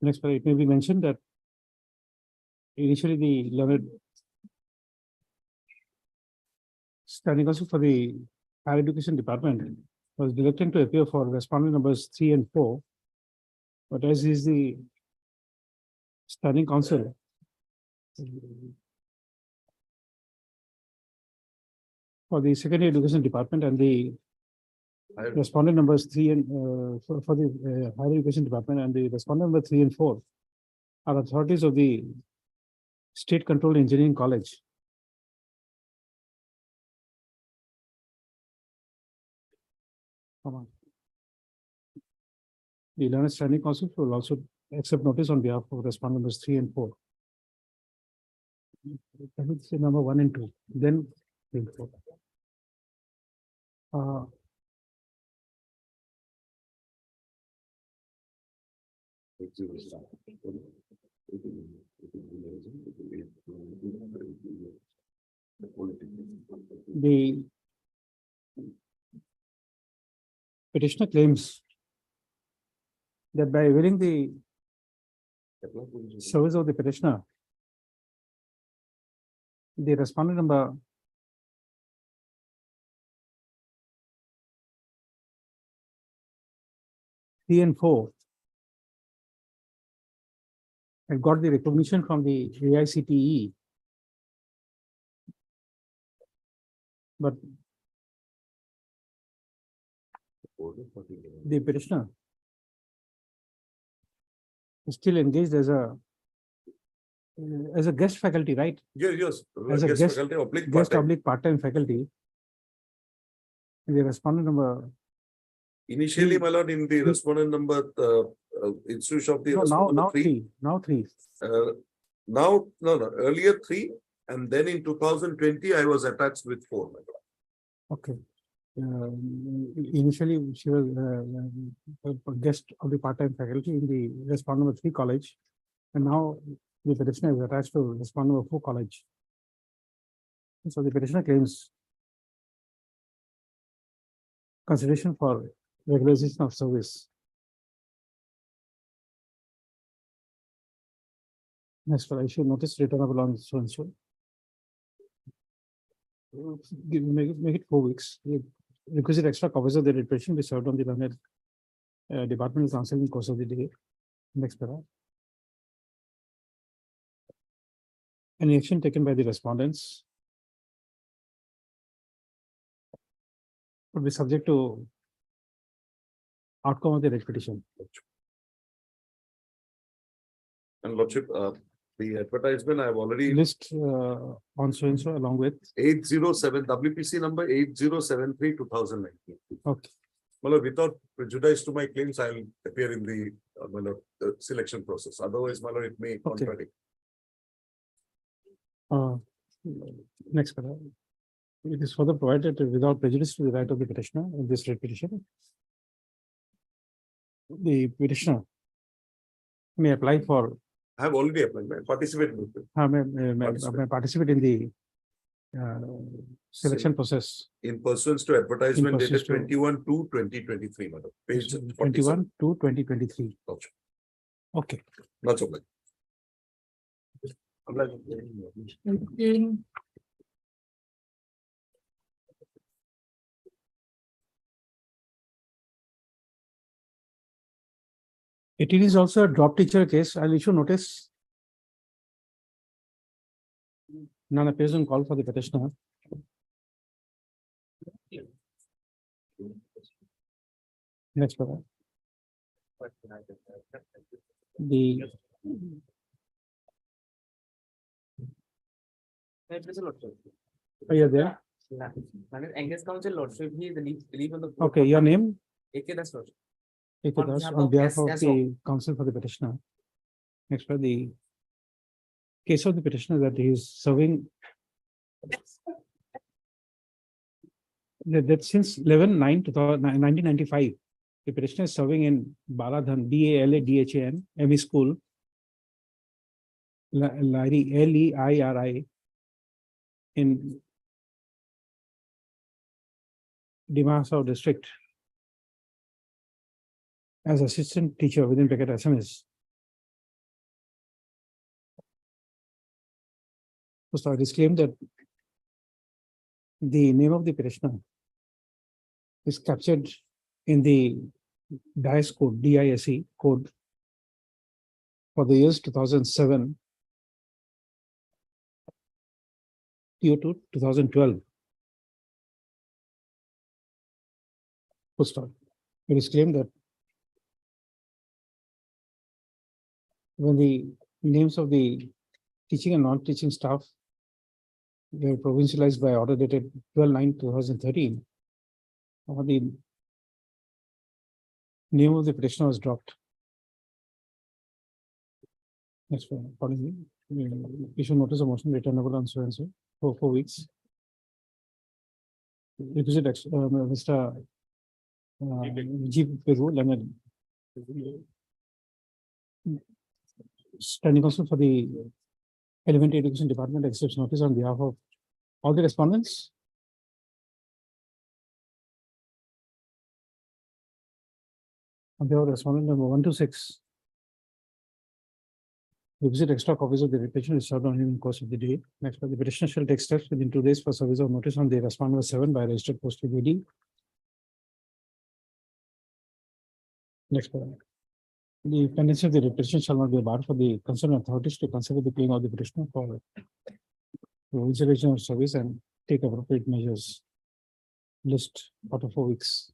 Next, it may be mentioned that initially the learned standing council for the higher education department was reluctant to appear for respondent numbers 3 and 4. But as is the standing council, for the secondary education department and the respondent numbers 3 and for the higher education department and the respondent number 3 and 4 are authorities of the state controlled engineering college. Come on. The learned standing council will also accept notice on behalf of respondent numbers 3 and 4. I would say number 1 and 2, then 3 and 4. The petitioner claims that by availing the service of the petitioner, the respondent number three and 4 and got the recognition from the AICTE. But the petitioner is still engaged as a guest faculty, right? Yes. As a guest faculty, oblique guest part-time. oblique part-time faculty. The respondent number. Initially, my lord, in the respondent number, institution of the No, respondent now three. three, now 3. Now, no, earlier 3, and then in 2020, I was attached with 4. my lord. Okay. Initially, she was a guest of the part-time faculty in the respondent number 3 college. And now the petitioner is attached to respondent number 4 college. So the petitioner claims consideration for regularization of service. Next, for issue notice returnable on so and so. Make it 4 weeks. Requisite extra copies of the petition be served on the learned departmental council in the course of the day. Next paragraph. Any action taken by the respondents would be subject to outcome of the petition. And lordship, the advertisement I've already List on so and so along with. 807 WPC number 8073/2019. Okay. Well, without prejudice to my claims, I'll appear in the the selection process. Otherwise, my lord, it may contradict. Next paragraph. It is further provided that without prejudice to the right of the petitioner in this writ petition. The petitioner may apply for. I have already applied. May I participate with it? May participate in the selection process. In pursuance to advertisement dated pursuance to- 21/2/2023, madam. Page 21 to 2023. Gotcha. Okay. That's okay. It is also a drop teacher case. I'll issue notice. None appears on call for the petitioner. Next paragraph. The are you there? Angus Council Lordship, he is the lead on the. Okay, your name? AK Das Lordship. AK On Das, behalf on of behalf of SSO. the council for the petitioner. Next, for the case of the petitioner that he is serving that since 11/9/1995, the petitioner is serving in Baladhan, Baladhan, ME School, Leiri in Dimahasao district as assistant teacher within bracket SMS. So it is claimed that the name of the petitioner is captured in the DISE code, DISE code for the years 2007 to 2012. Full stop. It is claimed that when the names of the teaching and non-teaching staff were provincialized by order dated 12/9/2013, the name of the petitioner was dropped. That's why accordingly, issue notice of motion returnable on so and so for 4 weeks. Requisite Mr. G. Peru, Leonard, standing counsel for the Elementary Education Department, accepts notice on behalf of all the respondents. On behalf of respondent number 1 to 6. Requisite extra copies of the petition is served on him in course of the day. Next, the petitioner shall take steps within 2 days for service of notice on the respondent number 7 by registered post with AD. Next, the pendency of the petition shall not be barred for the concerned authorities to consider the claim of the petitioner for provincialization of service and take appropriate measures. List after 4 weeks.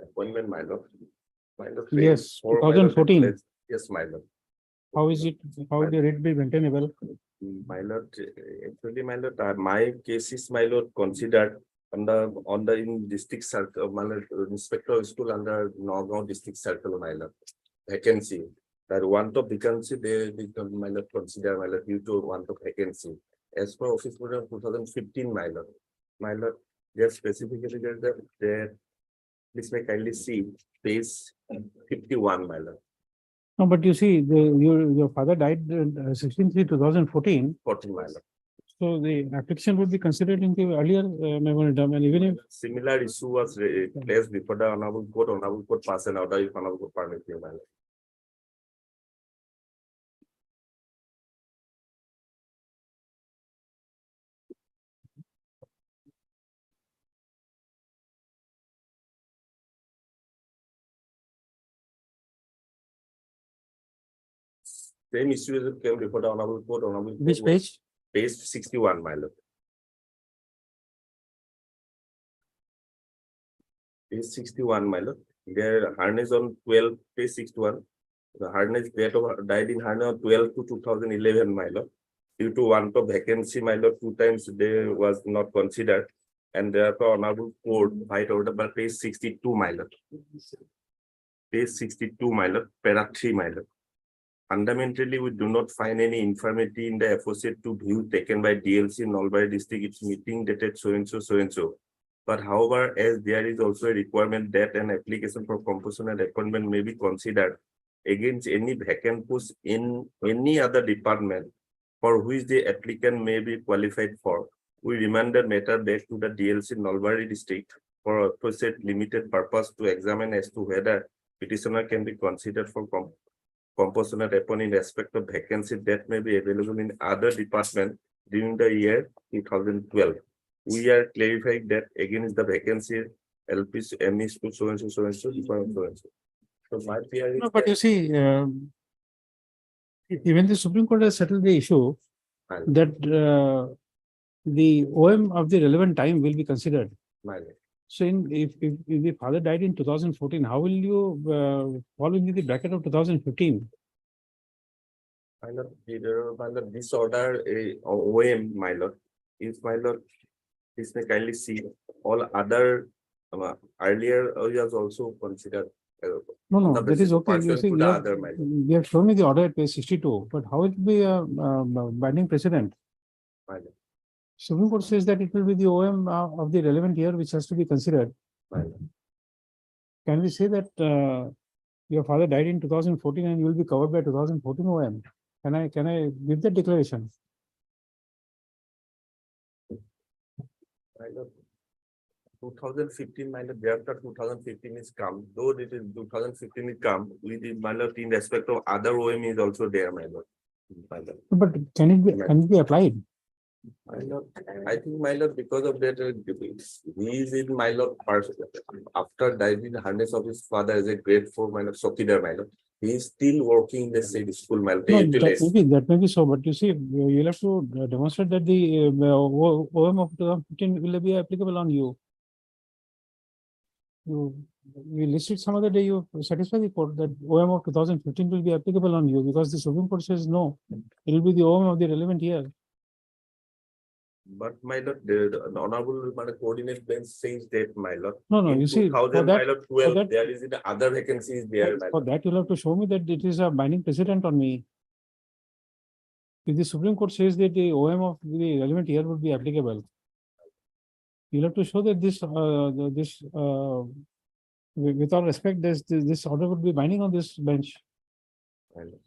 Appointment, my lord. My lord, Yes, for my lord, 2014. Yes, my lord. How is it? How will the rate be maintainable? My lord, actually, my lord, my case is, my lord, considered on the in district circle, my lord, inspector of school under Nagaon district circle, my lord. Vacancy. That want of vacancy, they my lord consider, my lord, due to want of vacancy. As per office order 2015, my lord. My lord, they specifically that please may kindly see page 51, my lord. No, but you see, your father died 16/3/2014. 14, my lord. So the application would be considered in the earlier memorandum, and even if Similar issue was placed before the honorable court passed an order if honorable court permit, my lord. Same issue came before the honorable court. which page? Page 61, my lord. Page 61, my lord. Their harness on 12, page 61. The harness date of died in harness on 12 to 2011, my lord. Due to want of vacancy, my lord, 2 times they was not considered. And therefore honorable court fight order by page 62, my lord. Page 62, my lord, para 3, my lord. Fundamentally, we do not find any infirmity in the aforesaid to view taken by DLC Nalbari district, its meeting dated so and so. But however, as there is also a requirement that an application for composition and appointment may be considered against any vacant post in any other department for which the applicant may be qualified for, we remand the matter back to the DLC Nalbari district for aforesaid limited purpose to examine as to whether petitioner can be considered for composition upon in respect of vacancy that may be available in other department during the year 2012. We are clarifying that again is the vacancy LP, ME school, so and so. So my fear is No, but you see, even the Supreme Court has settled the issue that the OM of the relevant time will be considered. So if the father died in 2014, how will you fall into the bracket of 2015? My lord, this order, OM, my lord, is my lord, This may kindly see all other earlier areas also considered. No, on no, the that basis is of okay. You pursuant see, to you the have, other my lord. you have shown me the order at page 62, but how it will be a binding precedent? My lord, Supreme Court says that it will be the OM of the relevant year which has to be considered. my lord. Can we say that your father died in 2014 and you will be covered by 2014 OM? Can I give that declaration? My lord, 2015, my lord, thereafter 2015 is come, though it is 2015 is come, we did, my lord, in respect of other OM is also there, my lord. My lord. But can it be applied? My lord, I think, my lord, because of that, he is in, my lord, after dying in the harness of his father as a grade 4, my lord, Sokidar, my lord. He is still working in the same school, my lord. No, utilized. that may be so, but you see, you'll have to demonstrate that the OM of 2015 will be applicable on you. You listed some other day, you satisfy the court that OM of 2015 will be applicable on you because the Supreme Court says no, it will be the OM of the relevant year. But my lord, the honorable my lord, coordinate bench says that, my lord. No, In you see, 2000, my lord, 12, that- there is the other vacancies there, my For lord. that, you'll have to show me that it is a binding precedent on me. If the Supreme Court says that the OM of the relevant year would be applicable, you'll have to show that with all respect, this order would be binding on this bench. My lord.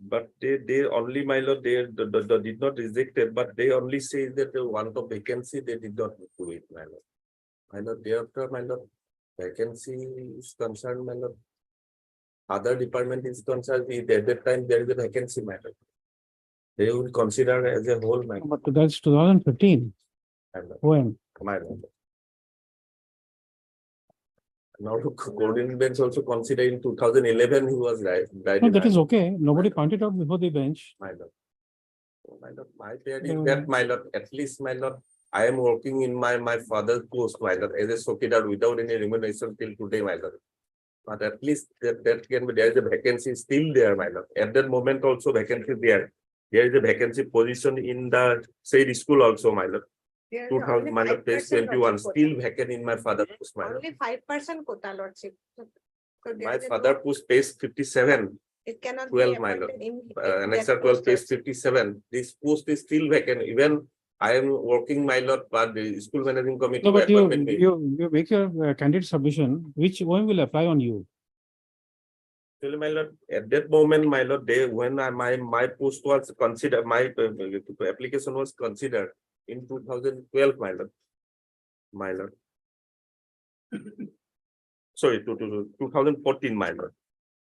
But they only, my lord, they did not reject it, but they only say that the want of vacancy, they did not do it, my lord. My lord, thereafter, my lord, vacancy is concerned, my lord. Other department is concerned, at that time, there is a vacancy, my lord. They will consider as a whole, my But that's 2015 lord. OM. My lord. Now, coordinating bench also consider in 2011, he was right. No, that is okay. Nobody pointed out before the bench. My lord. Oh, my lord, my prayer is that, my lord, at least, my lord, I am working in my father's post, my lord, as a Sokidar without any remuneration till today, my lord. But at least that can be, there is a vacancy still there, my lord. At that moment also vacancy there. There is a vacancy position in the said school also, my lord. 2000, my lord, page 21, still vacant in my father's post, my lord. Only 5% quota, lordship. So there My is a father no- post page 57. It cannot 12, be my lord. appointed in. Annexure 12, page 57. This post is still vacant. Even I am working, my lord, but the school managing committee. No, but appointment me. you make your candidate submission, which OM will apply on you. Actually, my lord, at that moment, my lord, when my post was considered, my application was considered in 2012, my lord. My lord. Sorry, 2014, my lord.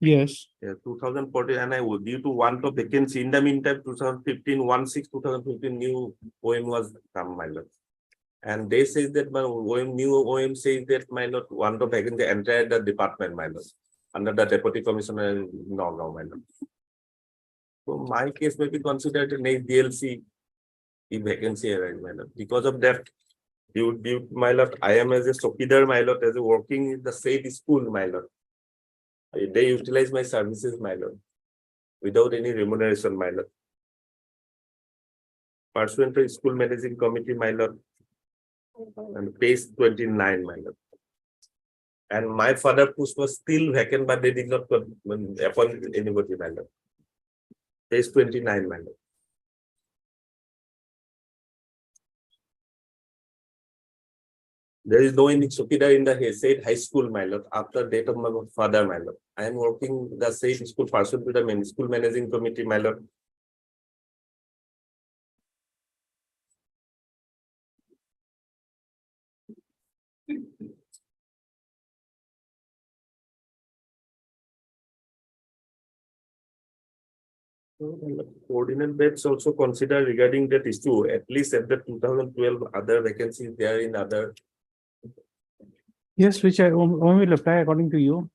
Yes. Yeah, 2014, and due to want of vacancy, in the meantime, 2015, 2015 new OM was come, my lord. And they say that my new OM says that, my lord, want of vacancy entire the department, my lord, under the deputy commissioner, no, my lord. So my case may be considered an DLC in vacancy area, my lord. Because of that, due, my lord, I am as a Sokidar, my lord, as a working in the same school, my lord. They utilize my services, my lord, without any remuneration, my lord. Pursuant to school managing committee, my lord, and page 29, my lord. And my father post was still vacant, but they did not appoint anybody, my lord. Page 29, my lord. There is no any Sokidar in the said high school, my lord, after date of my father, my lord. I am working the said school pursuant to the school managing committee, my lord. Coordinate beds also consider regarding that issue, at least at the 2012 other vacancies there in other. Yes, which OM will apply according to you.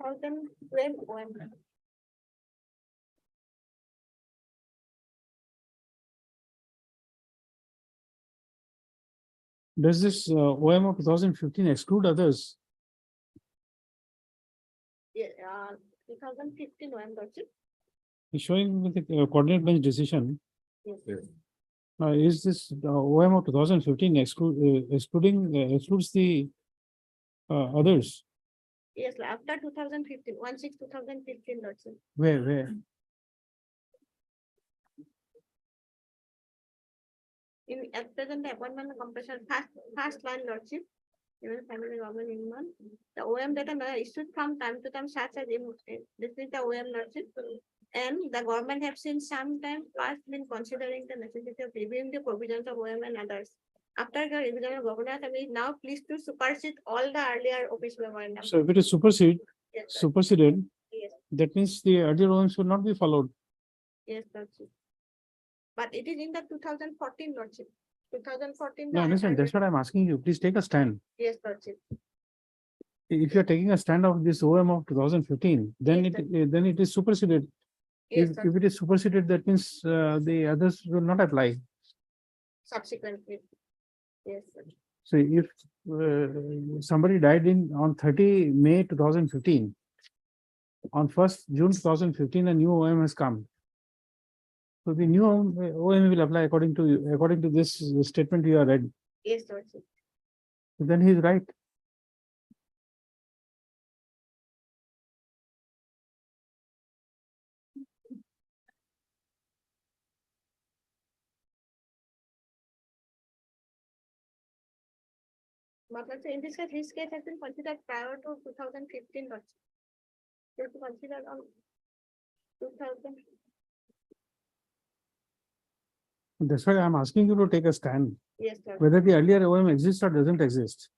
2012 OM. Does this OM of 2015 exclude others? Yeah, 2015 OM, lordship. It's showing with the coordinate bench decision. Yes. Yes. Now, is this the OM of 2015 excludes the others? Yes, after 2015, 2015, Lordship. Where? In at present, the appointment and compulsion first line, Lordship. Even family government in one. The OM data may issued from time to time such as this is the OM, Lordship. And the government have since some time past been considering the necessity of reviewing the provisions of OM and others. After the revision of government is now pleased to supersede all the earlier official memorandum. So if it is Yes, sir. superseded, Yes, that means the earlier OMs will not be followed. yes, Lordship. But it is in the 2014, Lordship. 2014. No, the understand, that's what I'm asking you. Please take a stand. Yes, Lordship. If you're taking a stand of this OM of 2015, then Yes, then it is superseded. Yes, If it is superseded, that means the others will not apply. subsequently. Yes, sir. So if somebody died on 30 May 2015, on 1st June 2015, a new OM has come. So the new OM will apply according to this statement you have read. Yes, Lordship. Then he is right. But let's say in this case, his case has been considered prior to 2015, Lordship. You have to consider on 2000. That's why I'm asking you to take a stand, Yes, sir. whether the earlier OM exists or doesn't exist.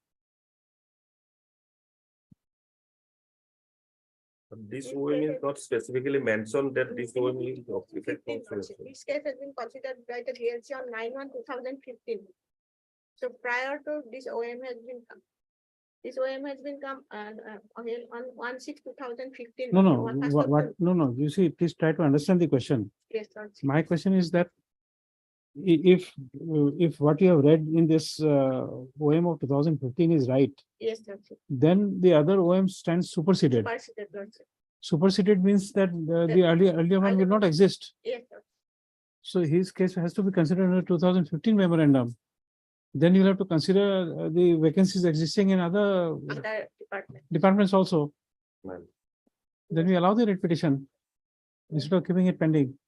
This OM is not specifically mentioned that this OM is of effect 15, Lordship. This case has been considered by the DLC on 9/1/2015. So prior to this OM has been come. This OM has been come and on 1/6/2015. No, you see, please try to understand the question. Yes, Lordship. My question is that if what you have read in this OM of 2015 is right, Yes, Lordship. then the other OM stands superseded. Superseded, Lordship. Superseded means that the earlier one will not exist. Yes, sir. So his case has to be considered under 2015 memorandum. Then you'll have to consider the vacancies existing in other Other department. departments also. Right. Then we allow the writ petition instead of keeping it pending.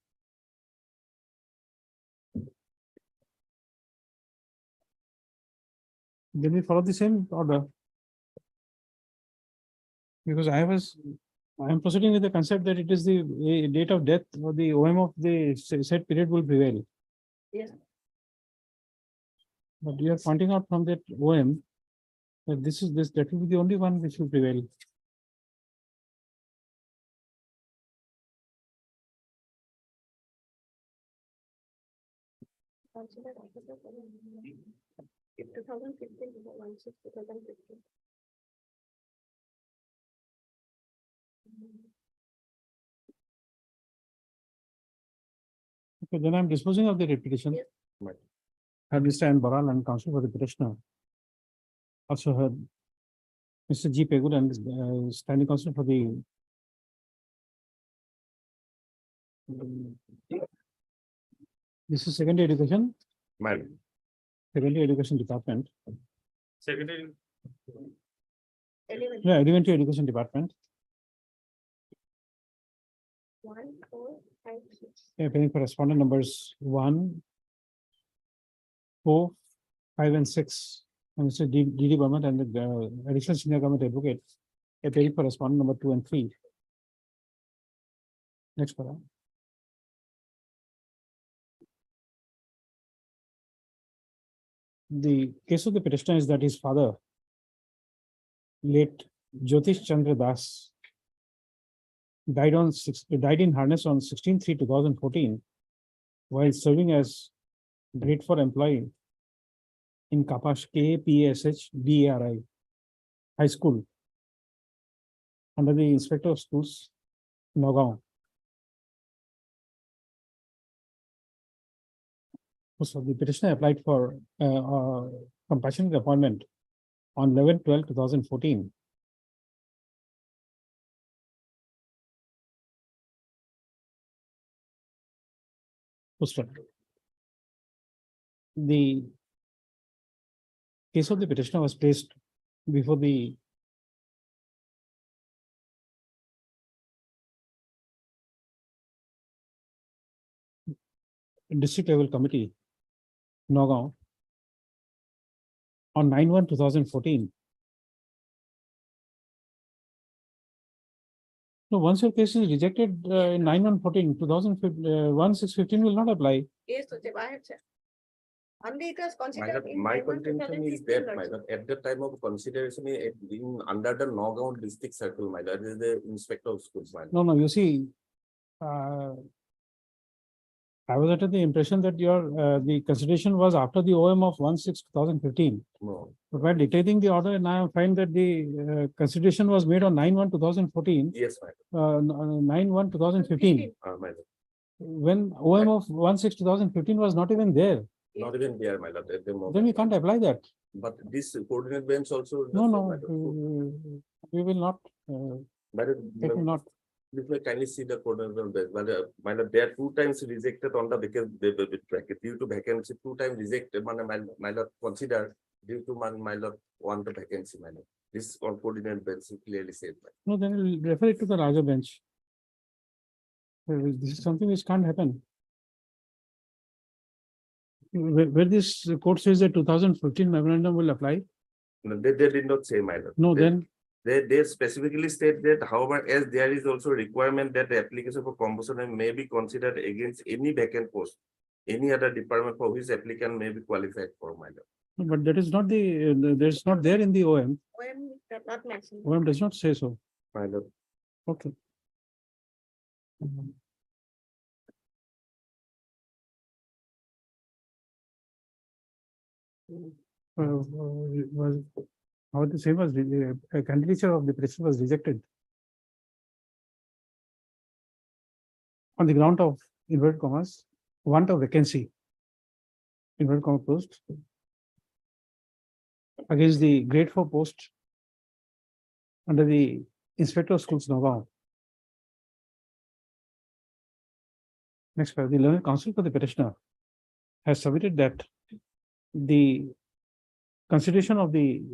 Then we follow the same order. Because I am proceeding with the concept that it is the date of death or the OM of the said period will prevail. Yes. But you are pointing out from that OM that that will be the only one which will prevail. Consider 2015 to 1/6/2015. Okay, then I'm disposing of the writ petition. Yes. Right. Had Mr. N. Baral and counsel for the petitioner. Also heard Mr. G. Pegul and standing counsel for the this is secondary education, Madam. secondary education department. Secretary. Yeah, elementary education department. 1, 4, 5, 6. Yeah, paying correspondent numbers 1, 4, 5, and 6. And Mr. D.D. Burman and the additional senior government advocate. A paying correspondent number 2 and 3. Next para. The case of the petitioner is that his father, late Jyotish Chandra Das, died in harness on 16/3/2014 while serving as grade 4 employee in Kapash KAPASH BARI High School under the Inspector of Schools, Nagaon. So the petitioner applied for compassionate appointment on 11/12/2014. Poster. the case of the petitioner was placed before the district level committee, Nagaon, on 9/1/2014. No, once your case is rejected in 9/1/14, 1615 will not apply. Yes, so I have said. Only it was My considered. in my 9/1, contention is 2016 that, my Lordship. lord, at the time of consideration, under the Nagaon district circle, my lord, is the inspector of schools, my lord. No, you see, I was under the impression that the consideration was after the OM of 1/6/2015. No, But while dictating the order, and I find that the consideration was made on 9/1/2014, yes, my lord, 9/1/2015, my lord. when OM of 1/6/2015 was not even there. Not even there, my lord, at the moment. Then we can't apply that. But this coordinate bench also. No, my lord. we will not, My lord, it will not. If you kindly see the coordinate bench, my lord, they are 2 times rejected on the because they were with bracket due to vacancy, 2 times rejected, my lord, consider due to my lord, want the vacancy, my lord. This on coordinate bench clearly said. No, then we'll refer it to the larger bench. This is something which can't happen. Where this court says that 2015 memorandum will apply, No, they did not say, my lord. no, They- then They specifically state that, however, as there is also requirement that the application for composition may be considered against any vacant post, any other department for which applicant may be qualified for, my lord. but that is not there's not there in the OM. OM does not mention. OM does not say so. My lord. Okay. Was how the same was a candidature of the petition was rejected on the ground of inverted commas, want of vacancy, inverted comma closed, against the grade 4 post under the inspector of schools Nagaon. Next, the learned counsel for the petitioner has submitted that the consideration of the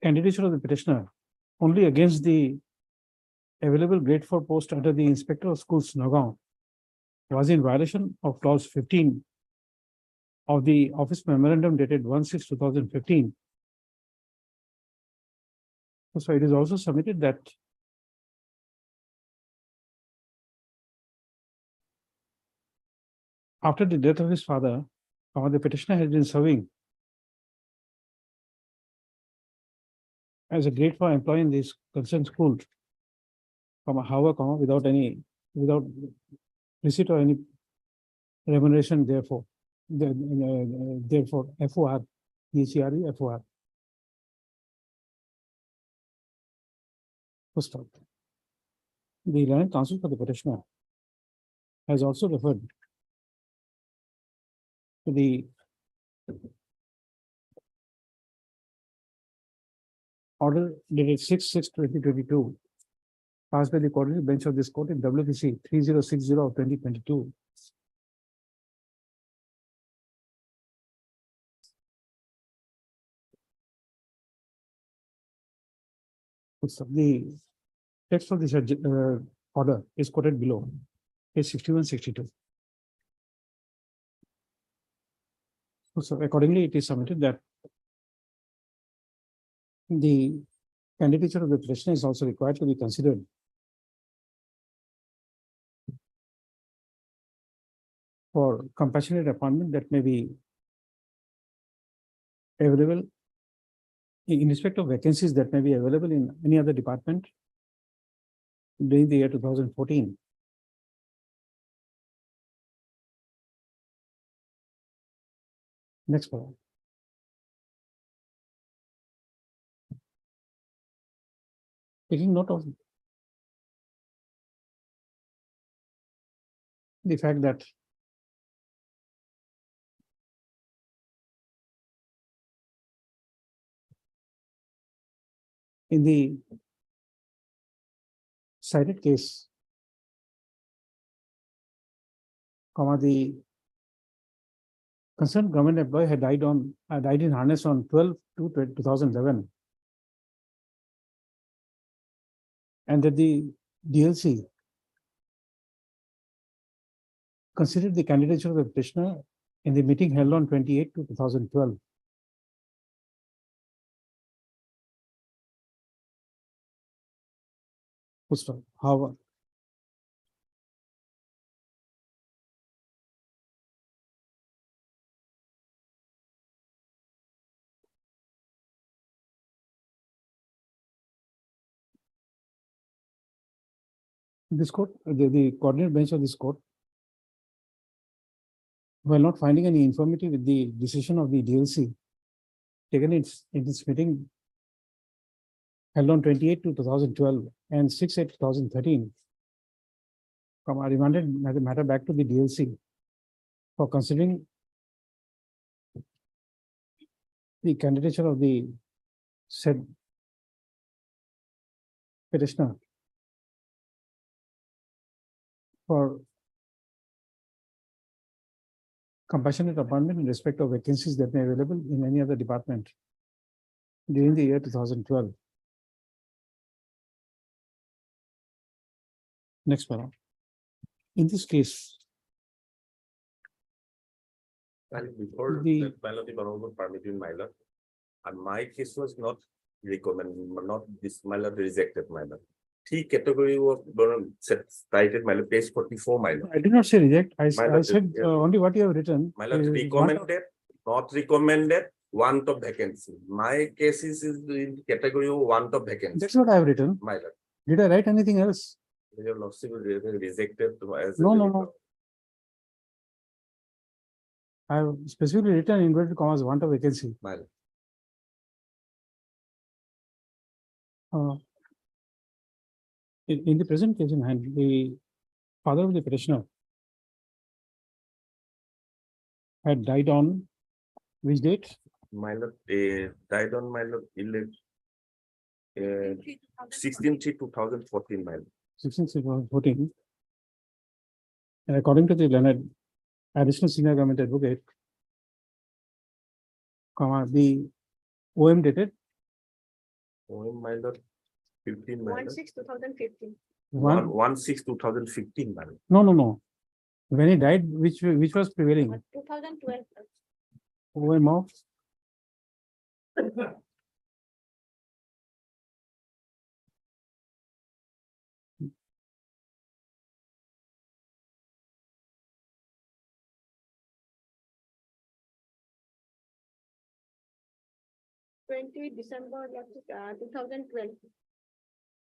candidature of the petitioner only against the available grade 4 post under the inspector of schools Nagaon was in violation of clause 15 of the office memorandum dated 1/6/2015. So it is also submitted that after the death of his father, the petitioner has been serving as a grade 4 employee in this concerned school, however, without receipt or any remuneration, therefore, FOR, PHERE, FOR. Full stop. The learned counsel for the petitioner has also referred to the order dated 6/6/2022, passed by the coordinate bench of this court in WPC 3060 of 2022. So the text of this order is quoted below, page 61-62. So accordingly, it is submitted that the candidature of the petitioner is also required to be considered for compassionate appointment that may be available in respect of vacancies that may be available in any other department during the year 2014. Next one. Taking note of the fact that in the cited case the concerned government employee had died in harness on 12/2/2011. And that the DLC considered the candidature of the petitioner in the meeting held on 28/2/2012. However, this court, the coordinate bench of this court, while not finding any infirmity with the decision of the DLC taken in its meeting held on 28/2/2012 and 6/8/2013, remanded the matter back to the DLC for considering the candidature of the said petitioner for compassionate appointment in respect of vacancies that may be available in any other department during the year 2012. Next paragraph. In this case, And before The- that, my lord, if I will permit you, my lord, and my case was not not this, my lord, rejected, my lord. T category was cited, my lord, page 44, my lord. I did not say reject. My I lord, said only what you have written. My lord, is recommended, not recommended, want of vacancy. My case is in category of want of vacancy, That's what I have written. my lord. Did I write anything else? Your lordship will rejected as. No, no, no. I have specifically written in inverted commas want a vacancy. My lord. In the present case in hand, the father of the petitioner had died on which date? My lord, died on my lord, 16/3/2014, my lord. 16/6/2014. And according to the learned additional senior government advocate, the OM dated Oh, my lord, 15, my lord. 1/6/2015. 1/6/2015, my lord. no. When he died, which was prevailing? 2012. OM of 20 December 2012.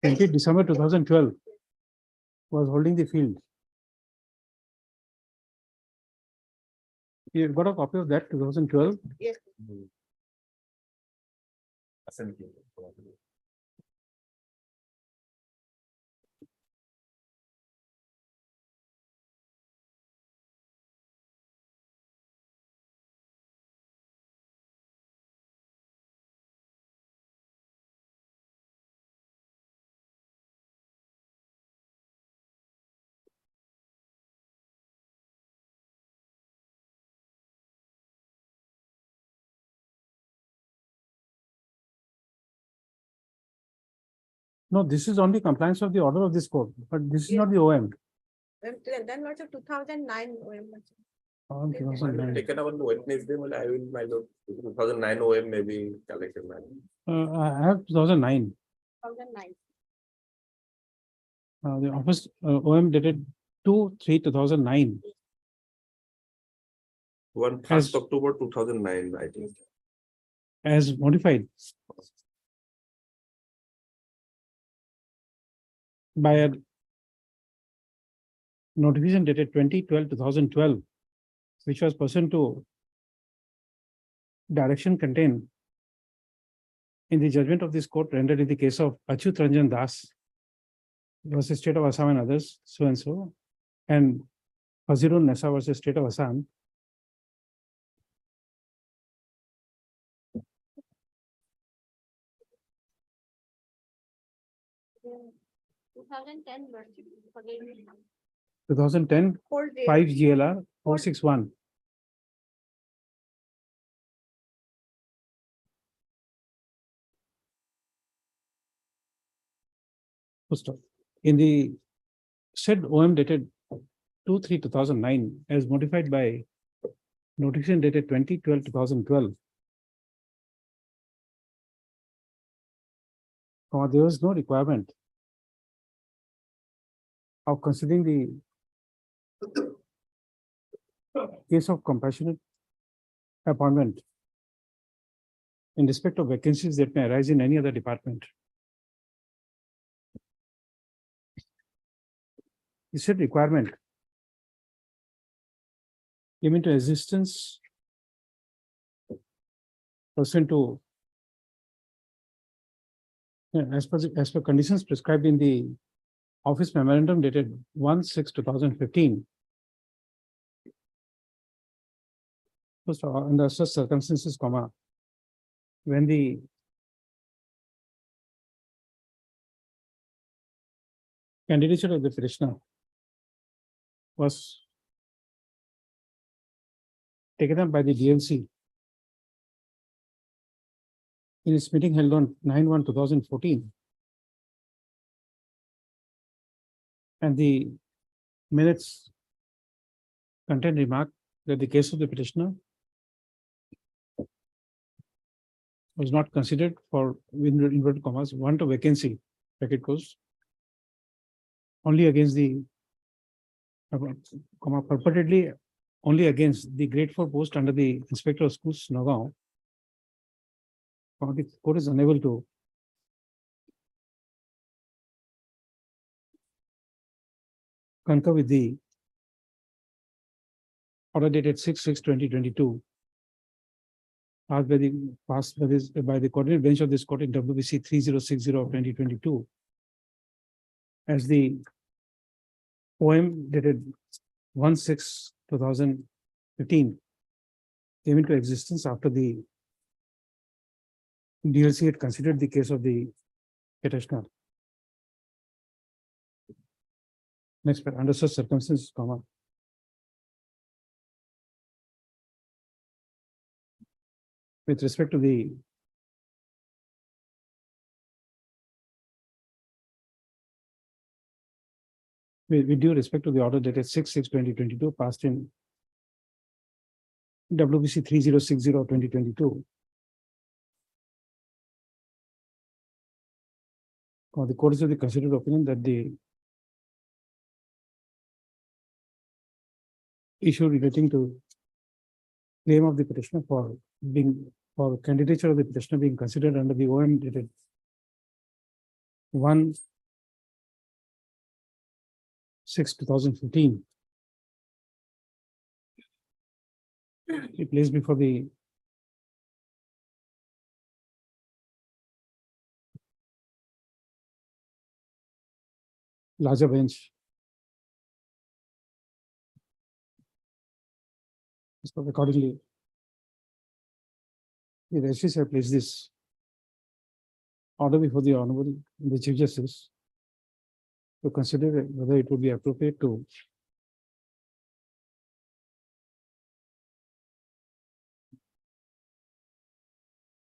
20 December 2012 was holding the field. You got a copy of that 2012? Yes. No, this is only compliance of the order of this court, but this is not the OM. Then lots of 2009. On My lord, 2009. taken up on Wednesday, my lord, I will, my lord, 2009 OM may be collected, my lord. I have 2009. 2009. The office OM dated 2/3/2009. 1st October 2009, I think. as modified by a notification dated 2012, which was pursuant to direction contained in the judgment of this court rendered in the case of Achyut Ranjan Das versus State of Assam and others, so and so, and Fazirun Nessa versus State of Assam. Yeah. 2010 version. Forgive me. 2010 4 days. 5 GLR 461. Full stop. In the said OM dated 2/3/2009 as modified by notification dated 20/12/2012. There was no requirement of considering the case of compassionate appointment in respect of vacancies that may arise in any other department. The said requirement came into existence pursuant to as per conditions prescribed in the office memorandum dated 1/6/2015. First, under such circumstances, when the candidature of the petitioner was taken up by the DLC in its meeting held on 9/1/2014. And the minutes contain remark that the case of the petitioner was not considered for, in inverted commas, want of vacancy, bracket close, only against the purportedly only against the grade 4 post under the Inspector of Schools, Nagaon. The court is unable to concur with the order dated 6/6/2022 passed by the coordinate bench of this court in WBC 3060/2022 as the OM dated 1/6/2015 came into existence after the DLC had considered the case of the petitioner. Next, under such circumstances, with respect to the with due respect to the order dated 6/6/2022 passed in WBC 3060/2022. The court is of the considered opinion that the issue relating to claim of the petitioner for candidature of the petitioner being considered under the OM dated 1/6/2015. He placed before the larger bench. So accordingly, the registries have placed this order before the Honorable the Chief Justice to consider whether it would be appropriate to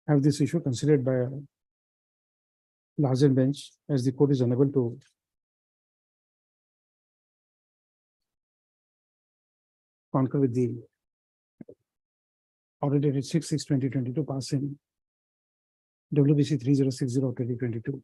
have this issue considered by a larger bench, as the court is unable to concur with the order dated 6/6/2022 passing WBC 3060/2022.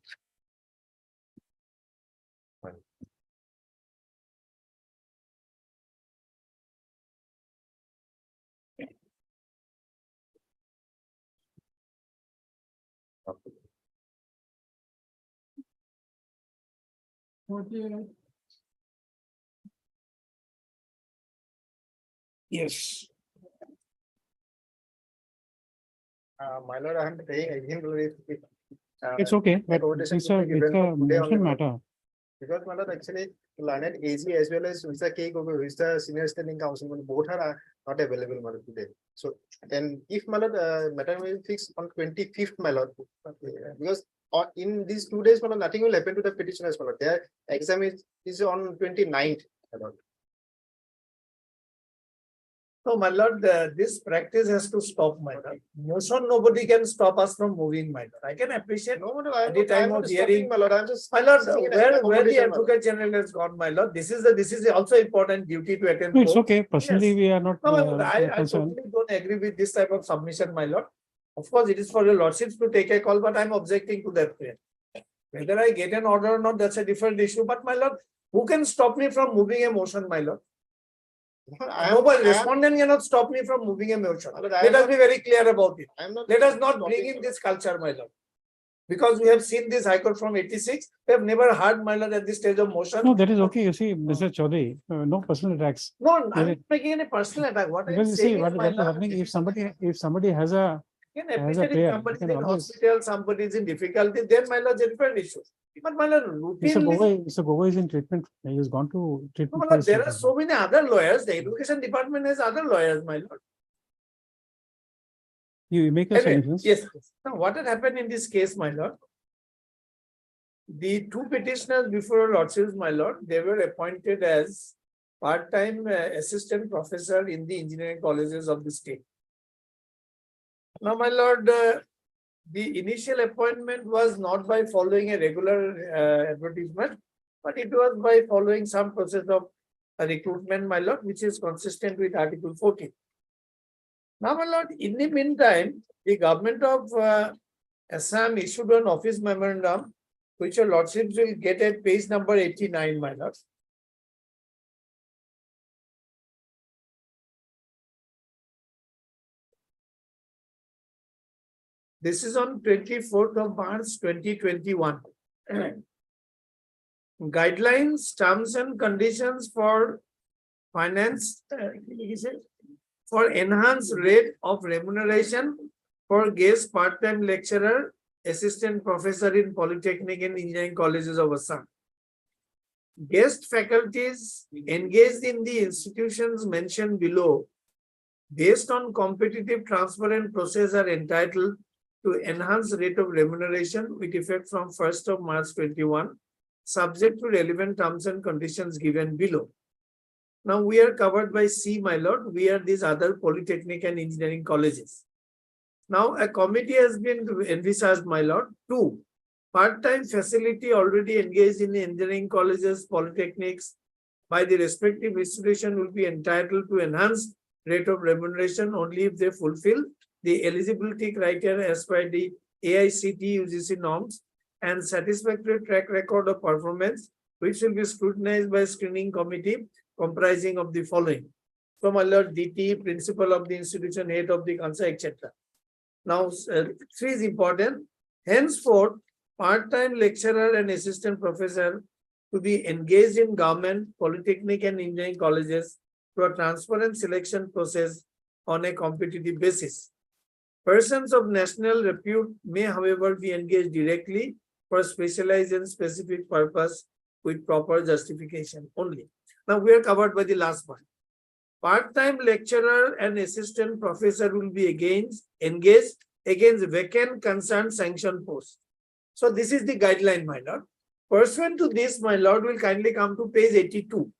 Yes. My lord, I am saying again, if It's okay, but it's a motion matter. because my lord, actually, learned AG as well as Mr. K. Gogo, who is the senior standing counsel, both are not available, my lord, today. So, and if my lord, matter will fix on 25th, my lord, because in these 2 days, my lord, nothing will happen to the petitioners, my lord. Their exam is on 29th, my lord. No, my lord, this practice has to stop, my lord. Motion, nobody can stop us from moving, my lord. I can appreciate. No, no, At the time of hearing, my lord, I'm just. my lord, seeking an where the accommodation, my lord. advocate general has gone, my lord, this is also important duty to attend. No, it's court. okay. Personally, Yes. we are not No, my lord, I concerned. totally don't agree with this type of submission, my lord. Of course, it is for your lordships to take a call, but I'm objecting to that. Whether I get an order or not, that's a different issue. But my lord, who can stop me from moving a motion, my lord? Nobody, respondent cannot stop me from moving a motion. Let us be very clear about it. Let us not bring in this culture, my lord. Because we have seen this High Court from 86, we have never heard, my lord, at this stage of motion. No, that is okay. You see, Mr. Chaudhary, no personal attacks. No, I'm Really? not making any personal attack. What I'm Because you see, saying is, what my is lord, happening, if somebody has a, can as a appreciate if player, somebody you is can in always- hospital, somebody is in difficulty, then my lord, it's a different issue. But my lord, routinely, Mr. Gogoi is in treatment. He has gone to no, treatment. my for lord, his there are treatment. so many other lawyers. The education department has other lawyers, my lord. You make a Anyway, sentence. yes. Now, what had happened in this case, my lord? The two petitioners before lordships, my lord, they were appointed as part-time assistant professor in the engineering colleges of the state. Now, my lord, the initial appointment was not by following a regular advertisement, but it was by following some process of recruitment, my lord, which is consistent with Article 14. Now, my lord, in the meantime, the government of Assam issued an office memorandum, which your lordships will get at page number 89, my lord. This is on 24th of March, 2021. Guidelines, terms and conditions for finance, for enhanced rate of remuneration for guest part-time lecturer, assistant professor in Polytechnic and Engineering Colleges of Assam. Guest faculties engaged in the institutions mentioned below, based on competitive transparent process, are entitled to enhanced rate of remuneration with effect from 1st of March 21, subject to relevant terms and conditions given below. Now we are covered by C, my lord. We are these other polytechnic and engineering colleges. Now a committee has been envisaged, my lord, to part-time facility already engaged in the engineering colleges, polytechnics by the respective institution will be entitled to enhanced rate of remuneration only if they fulfill the eligibility criteria as per the AICTE UGC norms and satisfactory track record of performance, which will be scrutinized by a screening committee comprising of the following: so, my lord, DT, principal of the institution, head of the council, etc. Now, 3 is important. Henceforth, part-time lecturer and assistant professor to be engaged in government, polytechnic and engineering colleges through a transparent selection process on a competitive basis. Persons of national repute may, however, be engaged directly for specialized and specific purpose with proper justification only. Now, we are covered by the last one. Part-time lecturer and assistant professor will be engaged against vacant concerned sanction posts. So this is the guideline, my lord. Pursuant to this, my lord, will kindly come to page 82.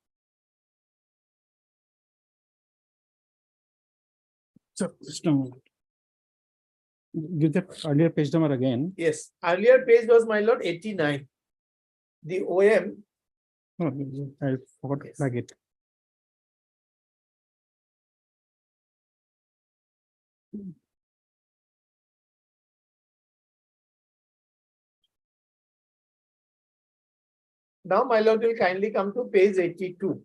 So, just a moment. Give the earlier page number again. Yes, earlier page was, my lord, 89. The OM. Oh, I forgot to flag it. Now, my lord, will kindly come to page 82.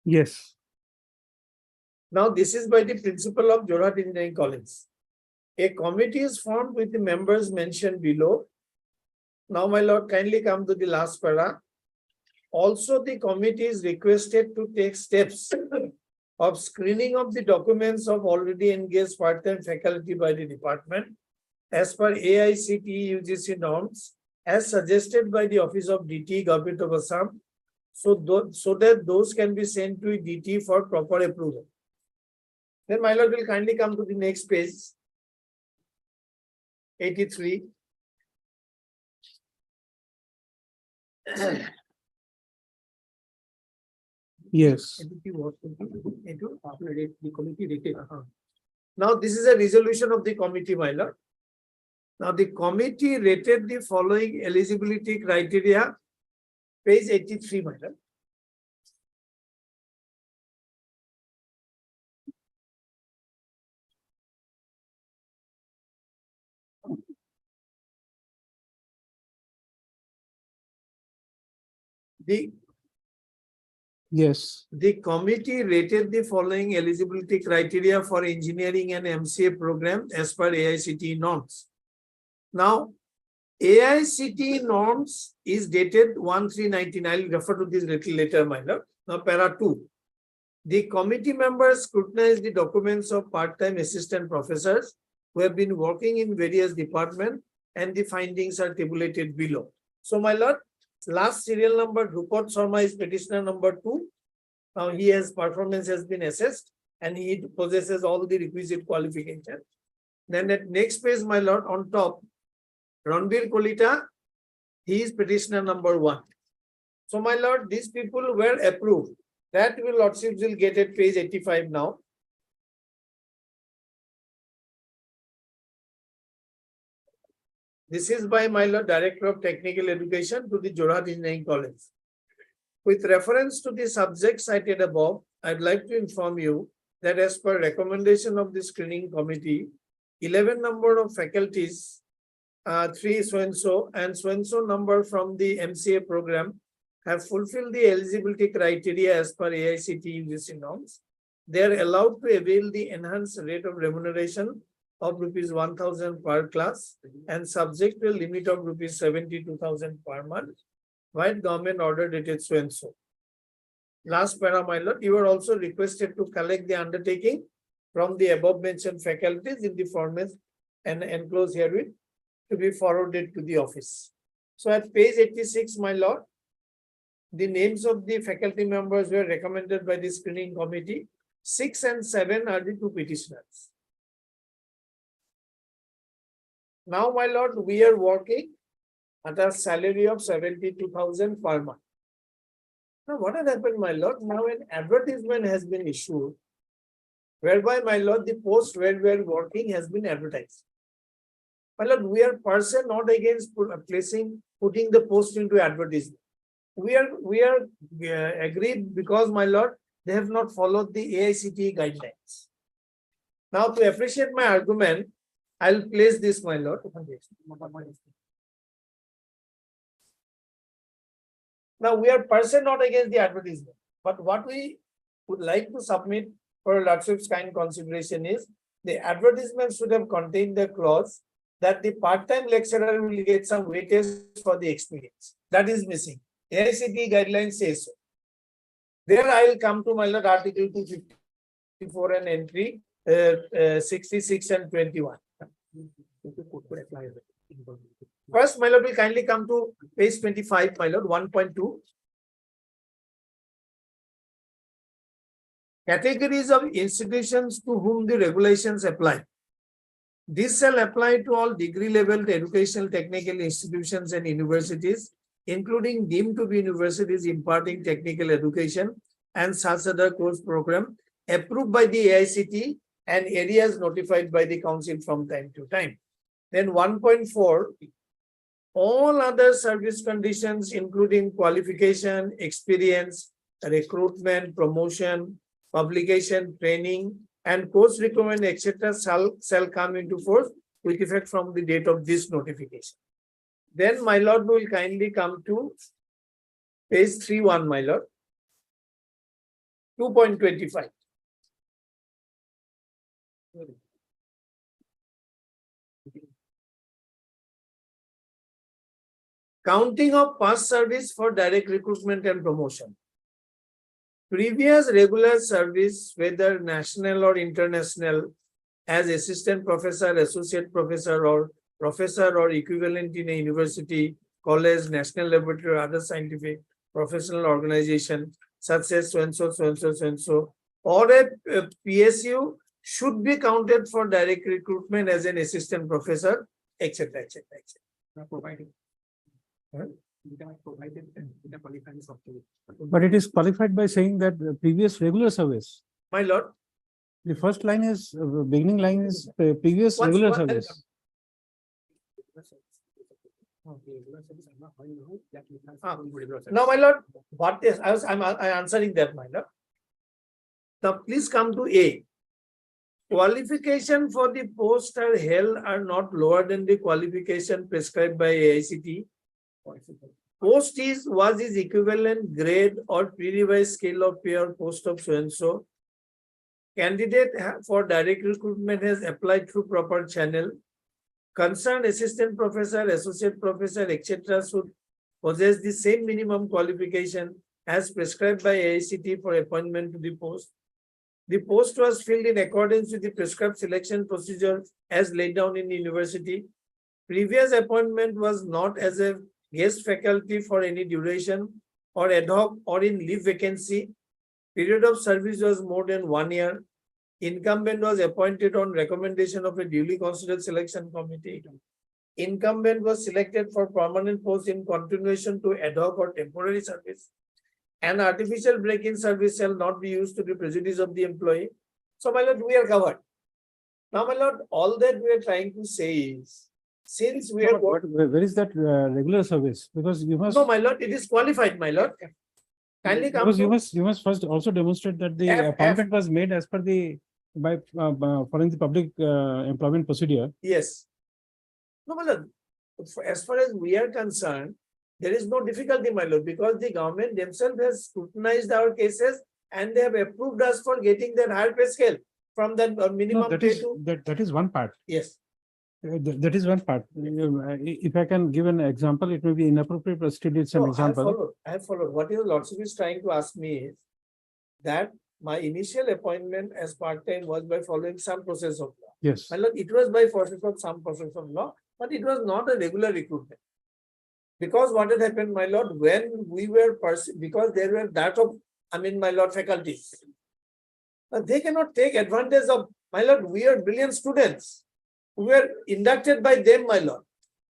Yes. Now, this is by the principal of Jorhat Engineering College. A committee is formed with the members mentioned below. Now, my lord, kindly come to the last para. Also, the committee is requested to take steps of screening of the documents of already engaged part-time faculty by the department as per AICTE UGC norms as suggested by the Office of DT, Government of Assam, so that those can be sent to DT for proper approval. Then, my lord, will kindly come to the next page, 83. Yes. Now, this is a resolution of the committee, my lord. Now, the committee rated the following eligibility criteria, page 83, my lord. The committee rated the following eligibility criteria for engineering and MCA program as per AICTE norms. Now, AICTE norms is dated 1/3/19. I'll refer to this little later, my lord. Now, para 2. The committee members scrutinize the documents of part-time assistant professors who have been working in various departments, and the findings are tabulated below. So, my lord, last serial number, Rupert Sharma is petitioner number 2. Now, his performance has been assessed and he possesses all the requisite qualifications. Then at next page, my lord, on top, Ranbir Kolita, he is petitioner number 1. So, my lord, these people were approved. That will lordships will get at page 85 now. This is by my lord, Director of Technical Education to the Jorhat Engineering College. With reference to the subject cited above, I'd like to inform you that as per recommendation of the screening committee, 11 number of faculties, 3 so and so number from the MCA program have fulfilled the eligibility criteria as per AICTE UGC norms. They are allowed to avail the enhanced rate of remuneration of rupees 1,000 per class and subject to a limit of rupees 72,000 per month. White government order dated so and so. Last para, my lord, you are also requested to collect the undertaking from the above mentioned faculties in the format and enclosed herewith to be forwarded to the office. So at page 86, my lord, the names of the faculty members were recommended by the screening committee. 6 and 7 are the 2 petitioners. Now, my lord, we are working at a salary of 72,000 per month. Now, what has happened, my lord? Now, an advertisement has been issued, whereby, my lord, the post where we are working has been advertised. My lord, we are per se not against putting the post into advertisement. We are agreed because, my lord, they have not followed the AICTE guidelines. Now, to appreciate my argument, I'll place this, my lord. Now, we are per se not against the advertisement, but what we would like to submit for lordship's kind consideration is the advertisement should have contained the clause that the part-time lecturer will get some weightage for the experience. That is missing. AICTE guidelines say so. There I will come to, my lord, article 254 and entry 66 and 21. First, my lord, will kindly come to page 25, my lord, 1.2. Categories of institutions to whom the regulations apply. This shall apply to all degree level educational technical institutions and universities, including deemed to be universities imparting technical education and such other course program approved by the AICTE and areas notified by the council from time to time. Then 1.4, all other service conditions, including qualification, experience, recruitment, promotion, publication, training, and course requirement, etc., shall come into force with effect from the date of this notification. Then, my lord, will kindly come to page 3.1, my lord, 2.25. Counting of past service for direct recruitment and promotion. Previous regular service, whether national or international, as assistant professor, associate professor, or professor or equivalent in a university, college, national laboratory, or other scientific professional organization, such as so-and-so, so-and-so, so-and-so, or a PSU should be counted for direct recruitment as an assistant professor, etc., etc., etc. But it is qualified by saying that the previous regular service. My lord, The first line is, beginning line is previous What's- regular what- service. now, my lord, what is, I'm answering that, my lord. Now, please come to A. Qualification for the post are held are not lower than the qualification prescribed by AICT. Post was his equivalent grade or pre-revised scale of pay or post of so and so. Candidate for direct recruitment has applied through proper channel. Concerned assistant professor, associate professor, etc. should possess the same minimum qualification as prescribed by AICT for appointment to the post. The post was filled in accordance with the prescribed selection procedure as laid down in the university. Previous appointment was not as a guest faculty for any duration or ad hoc or in leave vacancy. Period of service was more than 1 year. Incumbent was appointed on recommendation of a duly considered selection committee. Incumbent was selected for permanent post in continuation to ad hoc or temporary service. An artificial break in service shall not be used to the prejudice of the employee. So, my lord, we are covered. Now, my lord, all that we are trying to say is, since we are. Where is that regular service? Because you must. No, my lord, it is qualified, my lord. Kindly come Because to. you must first also demonstrate that the F- appointment was made as per the, by following the public employment procedure. Yes. No, my lord, as far as we are concerned, there is no difficulty, my lord, because the government themselves has scrutinized our cases and they have approved us for getting that higher pay scale from that minimum No, that pay is, to. that is one part. Yes. That is one part. If I can give an example, it may be inappropriate, but still it's an No, example. I have followed. What your lordship is trying to ask me is that my initial appointment as part-time was by following some process of law. Yes. My lord, it was by process of some process of law, but it was not a regular recruitment. Because what had happened, my lord, when we were, because there were that of, my lord, faculties. But they cannot take advantage of, my lord, we are brilliant students. We were inducted by them, my lord.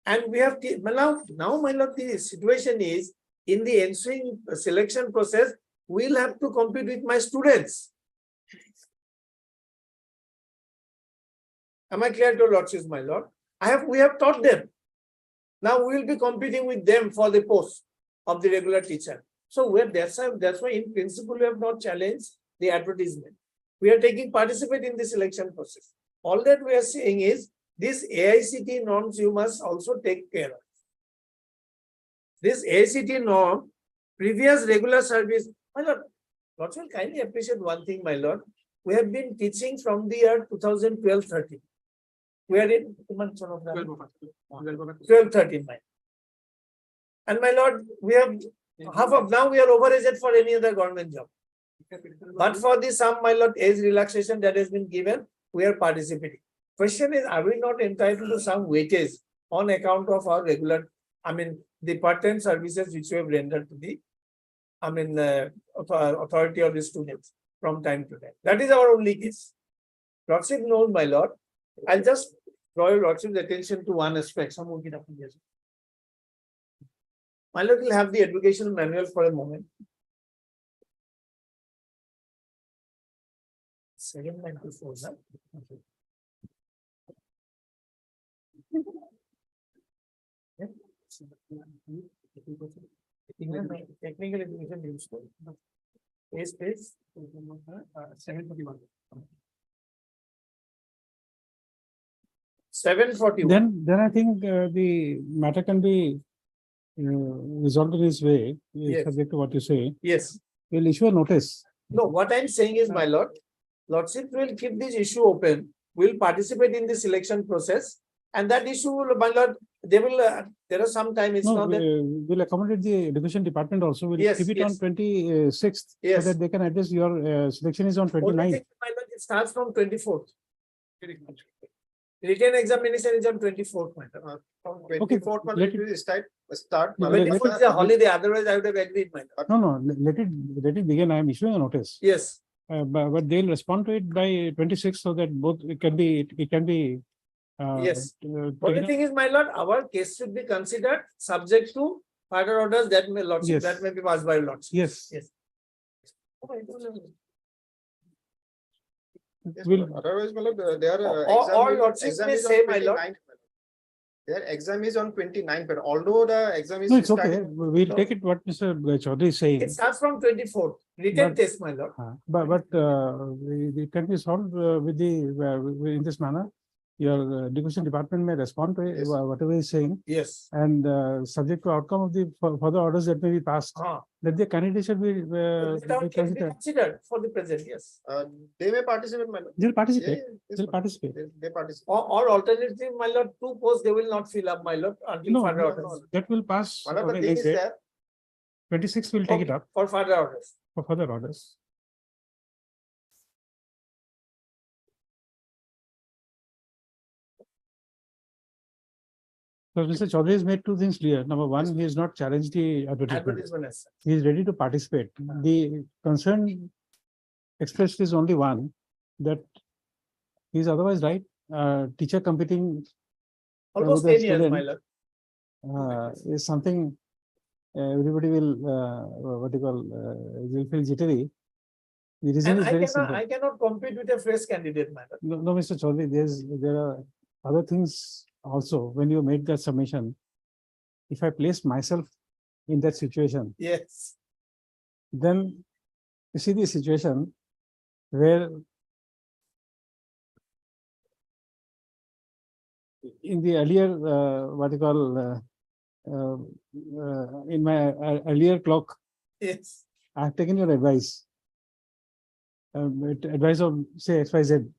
And we have, now, my lord, the situation is, in the ensuing selection process, we'll have to compete with my students. Am I clear to your lordships, my lord? We have taught them. Now we will be competing with them for the post of the regular teacher. So that's why in principle we have not challenged the advertisement. We are taking participate in the selection process. All that we are saying is this AICT norms you must also take care of. This AICT norm, previous regular service, my lord, Lords will kindly appreciate one thing, my lord. We have been teaching from the year 2012-13. We are in 12-13, and my lord, we have half of now we are overaged for any other government job. But for the some, my lord, age relaxation that has been given, we are participating. Question is, are we not entitled to some weightage on account of our regular, the part-time services which we have rendered to the, authority of the students from time to time. That is our only case. Lordship knows, my lord. I'll just draw your lordship's attention to one aspect. My lord will have the educational manual for a moment. 794, sir. Technical education news. Page 741. 741. Then I think the matter can be resolved in this way, Yes. subject to what you say. Yes. We'll issue a notice. No, what I'm saying is, my lord, lordship will keep this issue open. We'll participate in the selection process, and that issue will, my lord, they will. There are some time. It's No, not that. we'll accommodate the education department also. We'll Yes, keep it yes. on 26th, so Yes. that they can address your selection is on Only 29th. thing, my lord, it starts from 24th. Written examination is on 24th, my lord. From Okay, 24th, let it will start. Let- 24th is a holiday. Otherwise, I would have agreed, my lord. No, let it begin. I am issuing a notice. Yes. But they'll respond to it by 26th, so that both it can be. Yes. taken Only up. thing is, my lord, our case should be considered subject to further orders that may lordship, Yes. that may be passed by lordship. Yes. Yes. Oh, I don't know. Yes, Will- my lord. Otherwise, my lord, their Or lordships may say, my lord. Their exam is on 29th, but although the exam is No, it's okay. starting- We'll take it what Mr. Chaudhary is saying. It starts from 24th, written But- test, my lord. But it can be solved with in this manner. Your education department may respond to it, Yes. whatever he's saying, Yes. and subject to outcome of the further orders that may be passed, Ah. that the candidate should be That can be considered. considered for the present, yes. They may participate, my lord. They'll Yeah, participate. yeah, yes, They'll my lord. participate. They participate. Or alternatively, my lord, two posts they will not fill up, my lord, until No, further no, orders. that will pass. My lord, on the a thing next is date. that 26 will take it Okay, up for further orders. for further orders. So Mr. Chaudhary has made two things clear. Number one, he has not challenged the advertisement. Advertisement as such. He is ready to participate. The concern expressed is only one, that he is otherwise right. Teacher competing Almost with a 10 years, my student, lord. is something everybody will, what you call, will feel jittery. The reason And is very simple. I cannot compete with a fresh candidate, my lord. No, Mr. Chaudhary, there are other things also. When you make that submission, if I place myself in that situation, Yes. then you see the situation where in the earlier, what you call, in my earlier clock, Yes. I have taken your advice. Advice of say XYZ,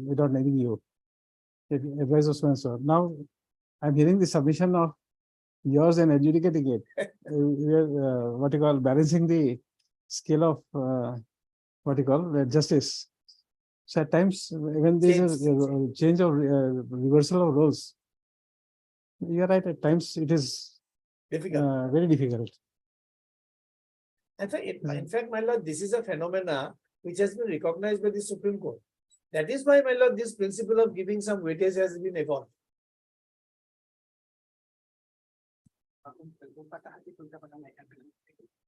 without naming you. Advice of so and so. Now I'm hearing the submission of yours and adjudicating it. We are, what you call, balancing the scale of what you call justice. So at times when there is a change of reversal of roles, you are right. At times it is Difficult. very difficult. In fact, my lord, this is a phenomena which has been recognized by the Supreme Court. That is why, my lord, this principle of giving some weightage has been evolved.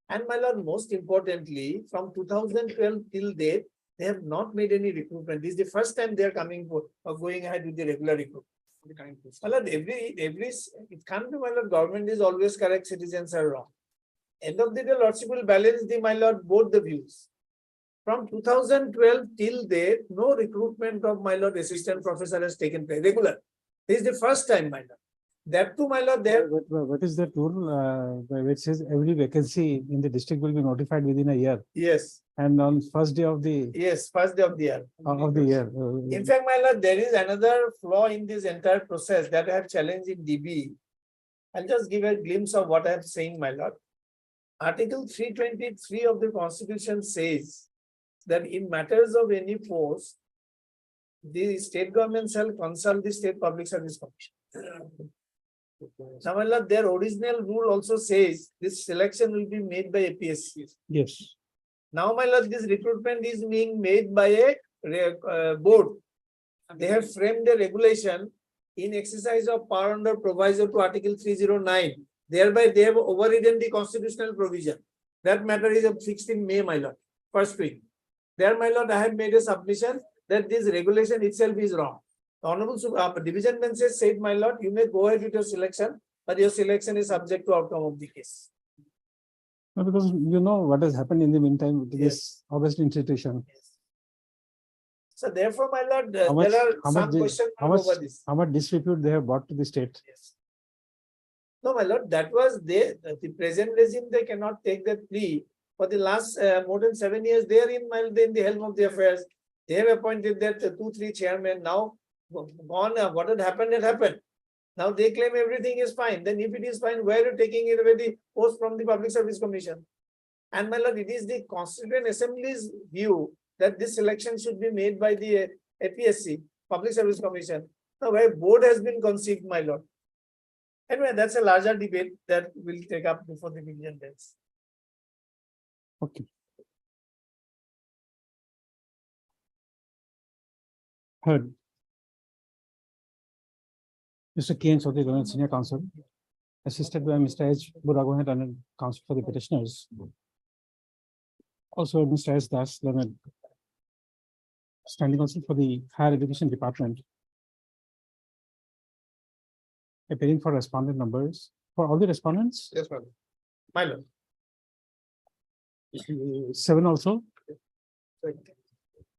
And my lord, most importantly, from 2012 till date, they have not made any recruitment. This is the first time they are coming for or going ahead with the regular recruitment. My lord, it can't be, my lord, government is always correct, citizens are wrong. End of the day, lordship will balance the, my lord, both the views. From 2012 till date, no recruitment of, my lord, assistant professor has taken place regular. This is the first time, my lord. That too, my lord, there. What is that rule which says every vacancy in the district will be notified within a year? Yes. And on first day of the Yes, first day of the year. year. In fact, my lord, there is another flaw in this entire process that I have challenged in DB. I'll just give a glimpse of what I am saying, my lord. Article 323 of the Constitution says that in matters of any post, the state government shall consult the State Public Service Commission. Now, my lord, their original rule also says this selection will be made by APSC. Yes. Now, my lord, this recruitment is being made by a board. They have framed a regulation in exercise of power under proviso to Article 309. Thereby, they have overridden the constitutional provision. That matter is fixed in May, my lord, first week. There, my lord, I have made a submission that this regulation itself is wrong. The Honorable Division Bench said, my lord, you may go ahead with your selection, but your selection is subject to outcome of the case. No, because you know what has happened in the meantime with Yes. this August institution. So therefore, my lord, How much- there are how much some did- questions how much- over this. How much disrepute they have brought to the state. Yes. No, my lord, that was the present regime, they cannot take that plea. For the last more than 7 years, they are in the helm of the affairs. They have appointed that 2-3 chairmen. Now, gone, what had happened, it happened. Now they claim everything is fine. Then if it is fine, why are you taking it away the post from the Public Service Commission? And my lord, it is the Constituent Assembly's view that this selection should be made by the APSC, Public Service Commission. Now, where board has been conceived, my lord. Anyway, that's a larger debate that we'll take up before the division bench. Okay. Heard. Mr. K. Chaudhary, Senior Counsel. assisted by Mr. H. Buragohet and counsel for the petitioners. Also, Mr. S. Das, learned standing counsel for the Higher Education Department. Appearing for respondent numbers, for all the respondents, Yes, madam. My lord. 7 also.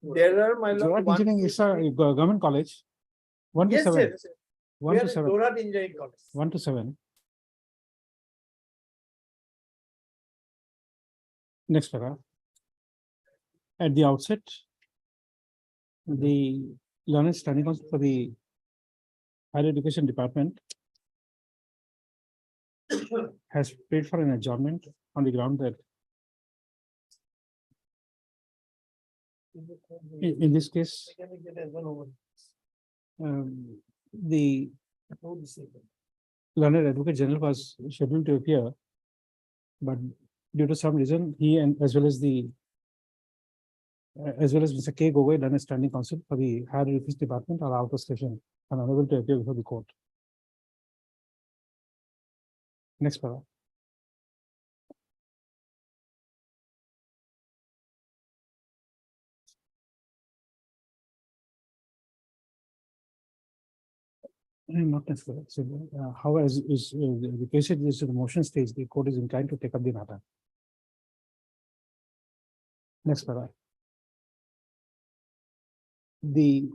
There are my Jorat Engineering is a government college. 1 to 7. Yes. 1 to 7. Jorat Engineering College. 1 to 7. Next paragraph. At the outset, the learned standing counsel for the Higher Education Department has paid for an adjournment on the ground that in this case, the learned advocate general was scheduled to appear, but due to some reason, he and as well as Mr. K. Gogoi, learned standing counsel for the Higher Education Department, are out of session and unable to appear before the court. Next paragraph. Not necessarily. So, however, the case is the motion stage, the court is inclined to take up the matter. Next paragraph. The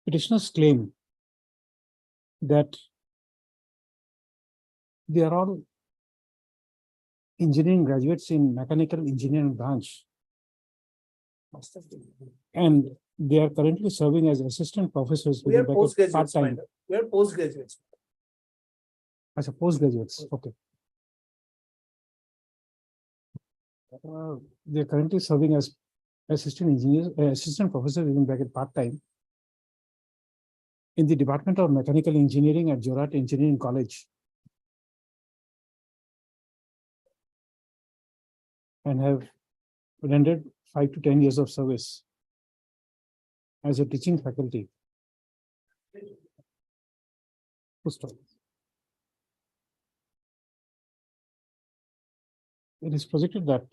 petitioners claim that they are all engineering graduates in mechanical engineering branch, and they are currently serving as assistant professors. We are within bracket postgraduates, part-time. madam. We are postgraduates. As a postgraduates, okay. They are currently serving as assistant engineers, assistant professors within bracket part-time in the Department of Mechanical Engineering at Jorat Engineering College, and have rendered 5 to 10 years of service as a teaching faculty. Full stop. It is projected that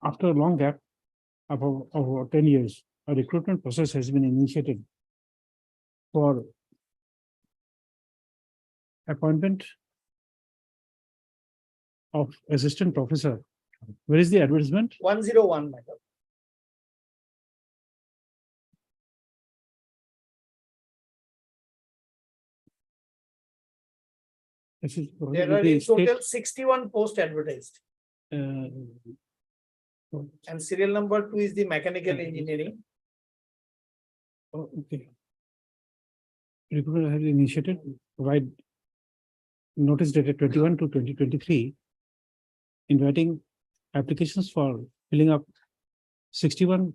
after a long gap of 10 years, a recruitment process has been initiated for appointment of assistant professor. Where is the advertisement? 101, madam. This is There are the in state, total 61 posts advertised, uh, and serial number 2 is the mechanical engineering. oh, okay. Recruitment has been initiated, provide notice dated 21 to 2023, inviting applications for filling up 61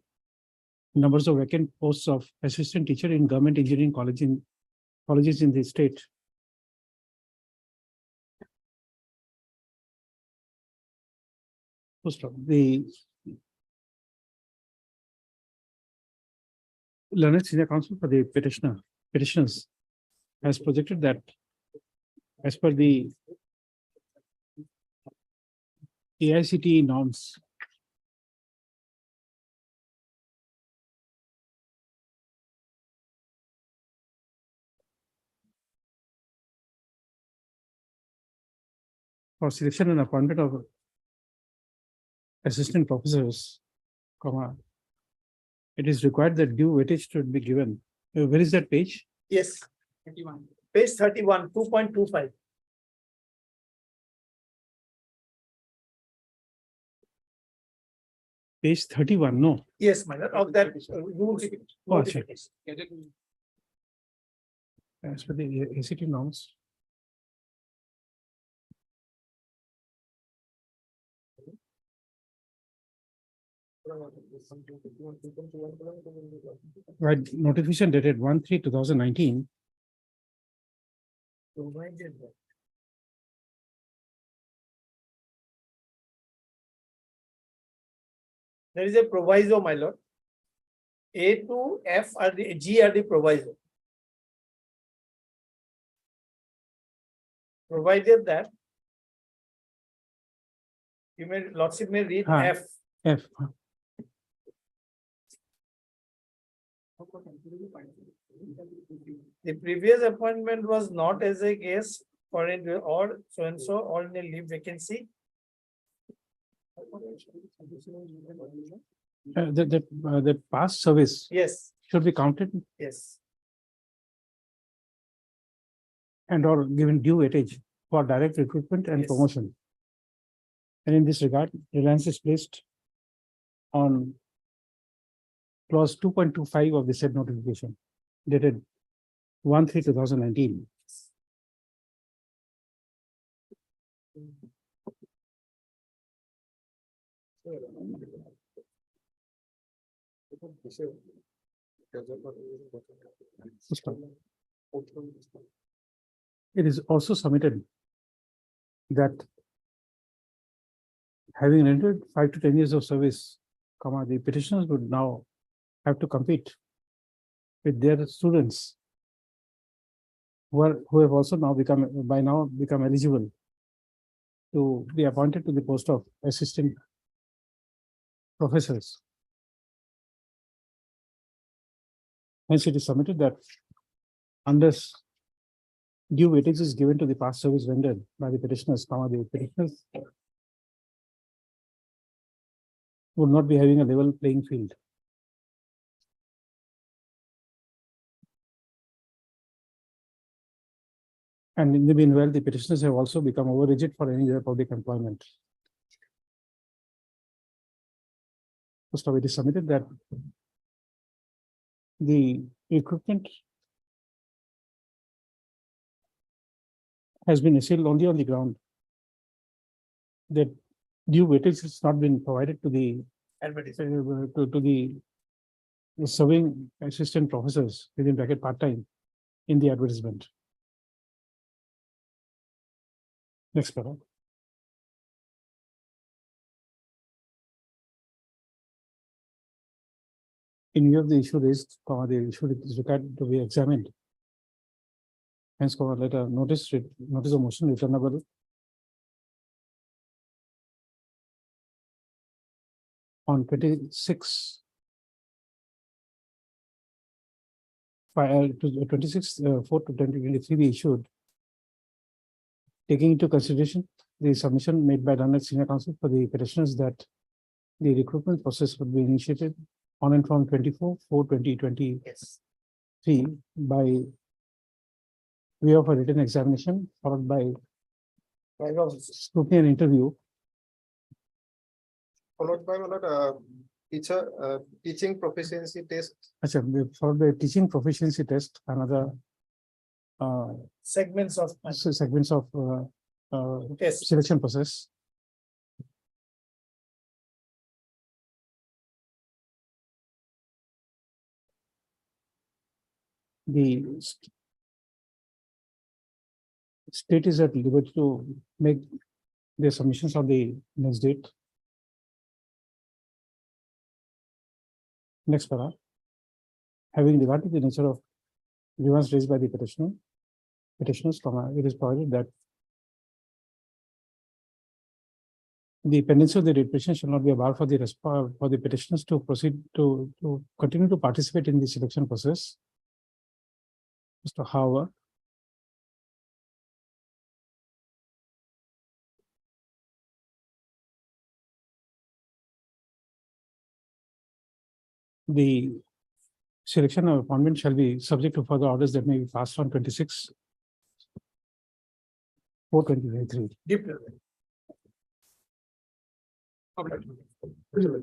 numbers of vacant posts of assistant teacher in government engineering colleges in the state. Full stop. The learned senior counsel for the petitioners has projected that as per the AICTE norms, for selection and appointment of assistant professors, it is required that due weightage should be given. Where is that page? Yes. Page 31, 2.25. Page 31, no. Yes, madam, of that rule. Oh, sure. As per the ACT norms. Right, notification dated 1/3/2019. There is a proviso, my lord. A to F are the G are the proviso. Provided that you may, Lordship may read Huh. F. F. The previous appointment was not as a guest or in or so and so or in a leave vacancy. That past service Yes, should be counted yes. and or given due weightage for direct recruitment and Yes. promotion. And in this regard, Reliance is placed on clause 2.25 of the said notification dated 1/3/2019. It is also submitted that having rendered 5 to 10 years of service, the petitioners would now have to compete with their students who have also now become eligible to be appointed to the post of assistant professors. Hence, it is submitted that unless due weightage is given to the past service rendered by the petitioners, the petitioners would not be having a level playing field. And in the meanwhile, the petitioners have also become over rigid for any other public employment. First of all, it is submitted that the recruitment has been assailed only on the ground that due weightage has not been provided to the to the serving assistant professors within bracket part-time in the advertisement. Next paragraph. In view of the issue raised, the issue is required to be examined. Hence, let a notice of motion returnable on 26 to 26 4 to 2023 be issued, taking into consideration the submission made by Learned Senior Counsel for the petitioners that the recruitment process would be initiated on and from 24/4/2023 by way of a written examination followed by scrutiny and interview. Followed by teaching proficiency test. Followed by teaching proficiency test, another Segments of Test. selection process. The state is at liberty to make their submissions on the next date. Next para. Having regard to the nature of grievance raised by the petitioners, it is provided that the pendency of the writ petition shall not be a bar for the petitioners to proceed to continue to participate in the selection process. So, however, the selection of appointment shall be subject to further orders that may be passed on 26/4/2023.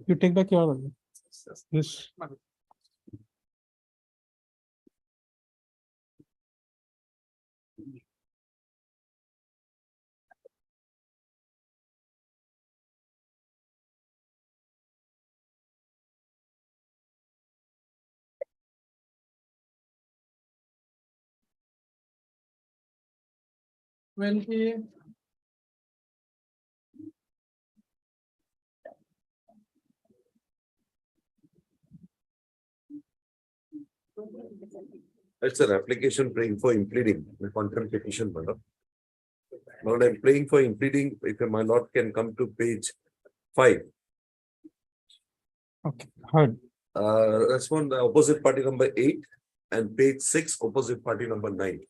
You take back your yes. When he It's an application praying for impleading the contempt petition, my lord. Lord, I'm praying for impleading, if my lord can come to page 5. Okay, heard. Respond the opposite party number 8 and page 6, opposite party number 9.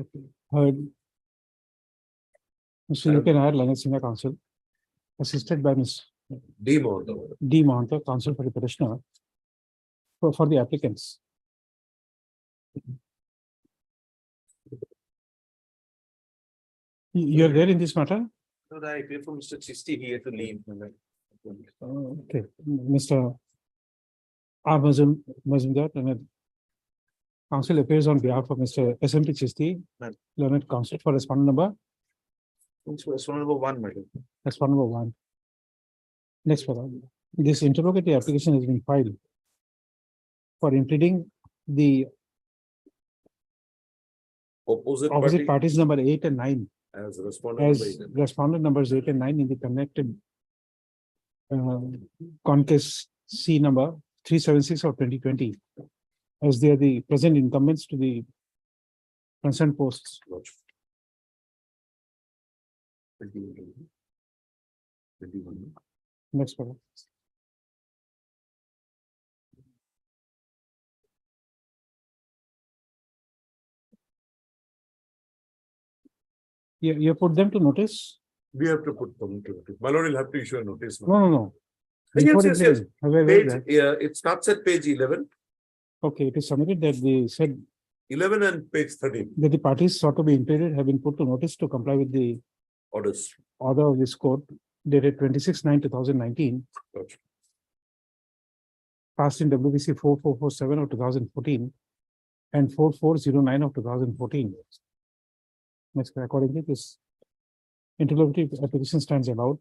Okay, heard. So you can add Leonard Senior Counsel, assisted by Ms. D. Mohanta. D. Mahanta, Counsel for the petitioner, for the applicants. You're there in this matter? So I appeal for Mr. Chisti, he had to leave. Okay, Mr. R. Mazumdar, and counsel appears on behalf of Mr. SMT Chisti, Learned Counsel for respondent number, Respondent number 1, madam. respondent number 1. Next one, this interrogatory application has been filed for impleading the Opposite opposite party parties number 8 and 9 as respondent number as 8. respondent numbers 8 and 9 in the connected Concase C number 376 of 2020, as they are the present incumbents to the concerned posts. Next one. You put them to notice? We have to put them to notice. My lord will have to issue a notice. No. Yes, Before yes, implementing. Where Page, is that? yeah, it starts at page 11, Okay, it is submitted that they said 11 and page 13 that the parties sought to be included have been put to notice to comply with the orders. order of this court dated 26/9/2019, Gotcha. passed in WBC 4447 of 2014 and 4409 of 2014. Next, accordingly, this interlocutory application stands allowed,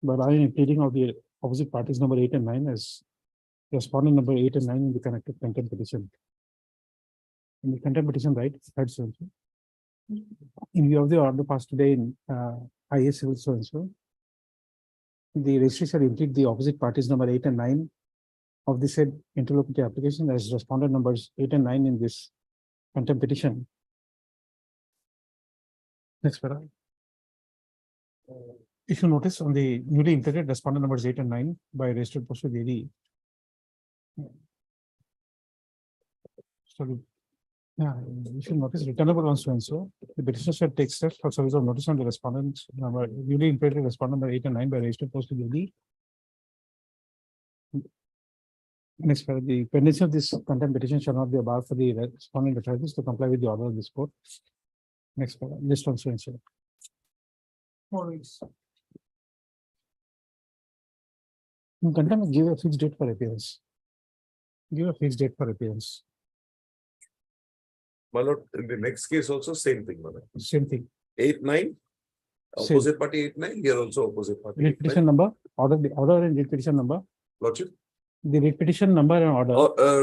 but I am pleading of the opposite parties number 8 and 9 as respondent number 8 and 9 in the connected contempt petition. In the contempt petition, right? Heard so and so. In view of the order passed today in IA civil so and so, the registry shall include the opposite parties number 8 and 9 of the said interlocutory application as respondent numbers 8 and 9 in this contempt petition. Next paragraph. If you notice on the newly integrated respondent numbers 8 and 9 by registered postal AD. So, yeah, if you notice returnable on so and so, the petitioner shall take steps for service of notice on the respondents number newly integrated respondent number 8 and 9 by registered postal AD. Next, the pendency of this contempt petition shall not be a bar for the respondent authorities to comply with the order of this court. Next, list on so and so. 4 weeks. In contempt, give a fixed date for appearance. Give a fixed date for appearance. My lord, in the next case also same thing, my lord. Same thing. 8, 9. Same. Opposite party 8, 9. Here also opposite party. Read 8, 9. petition number, order and read petition number. Lordship. The read petition number and order.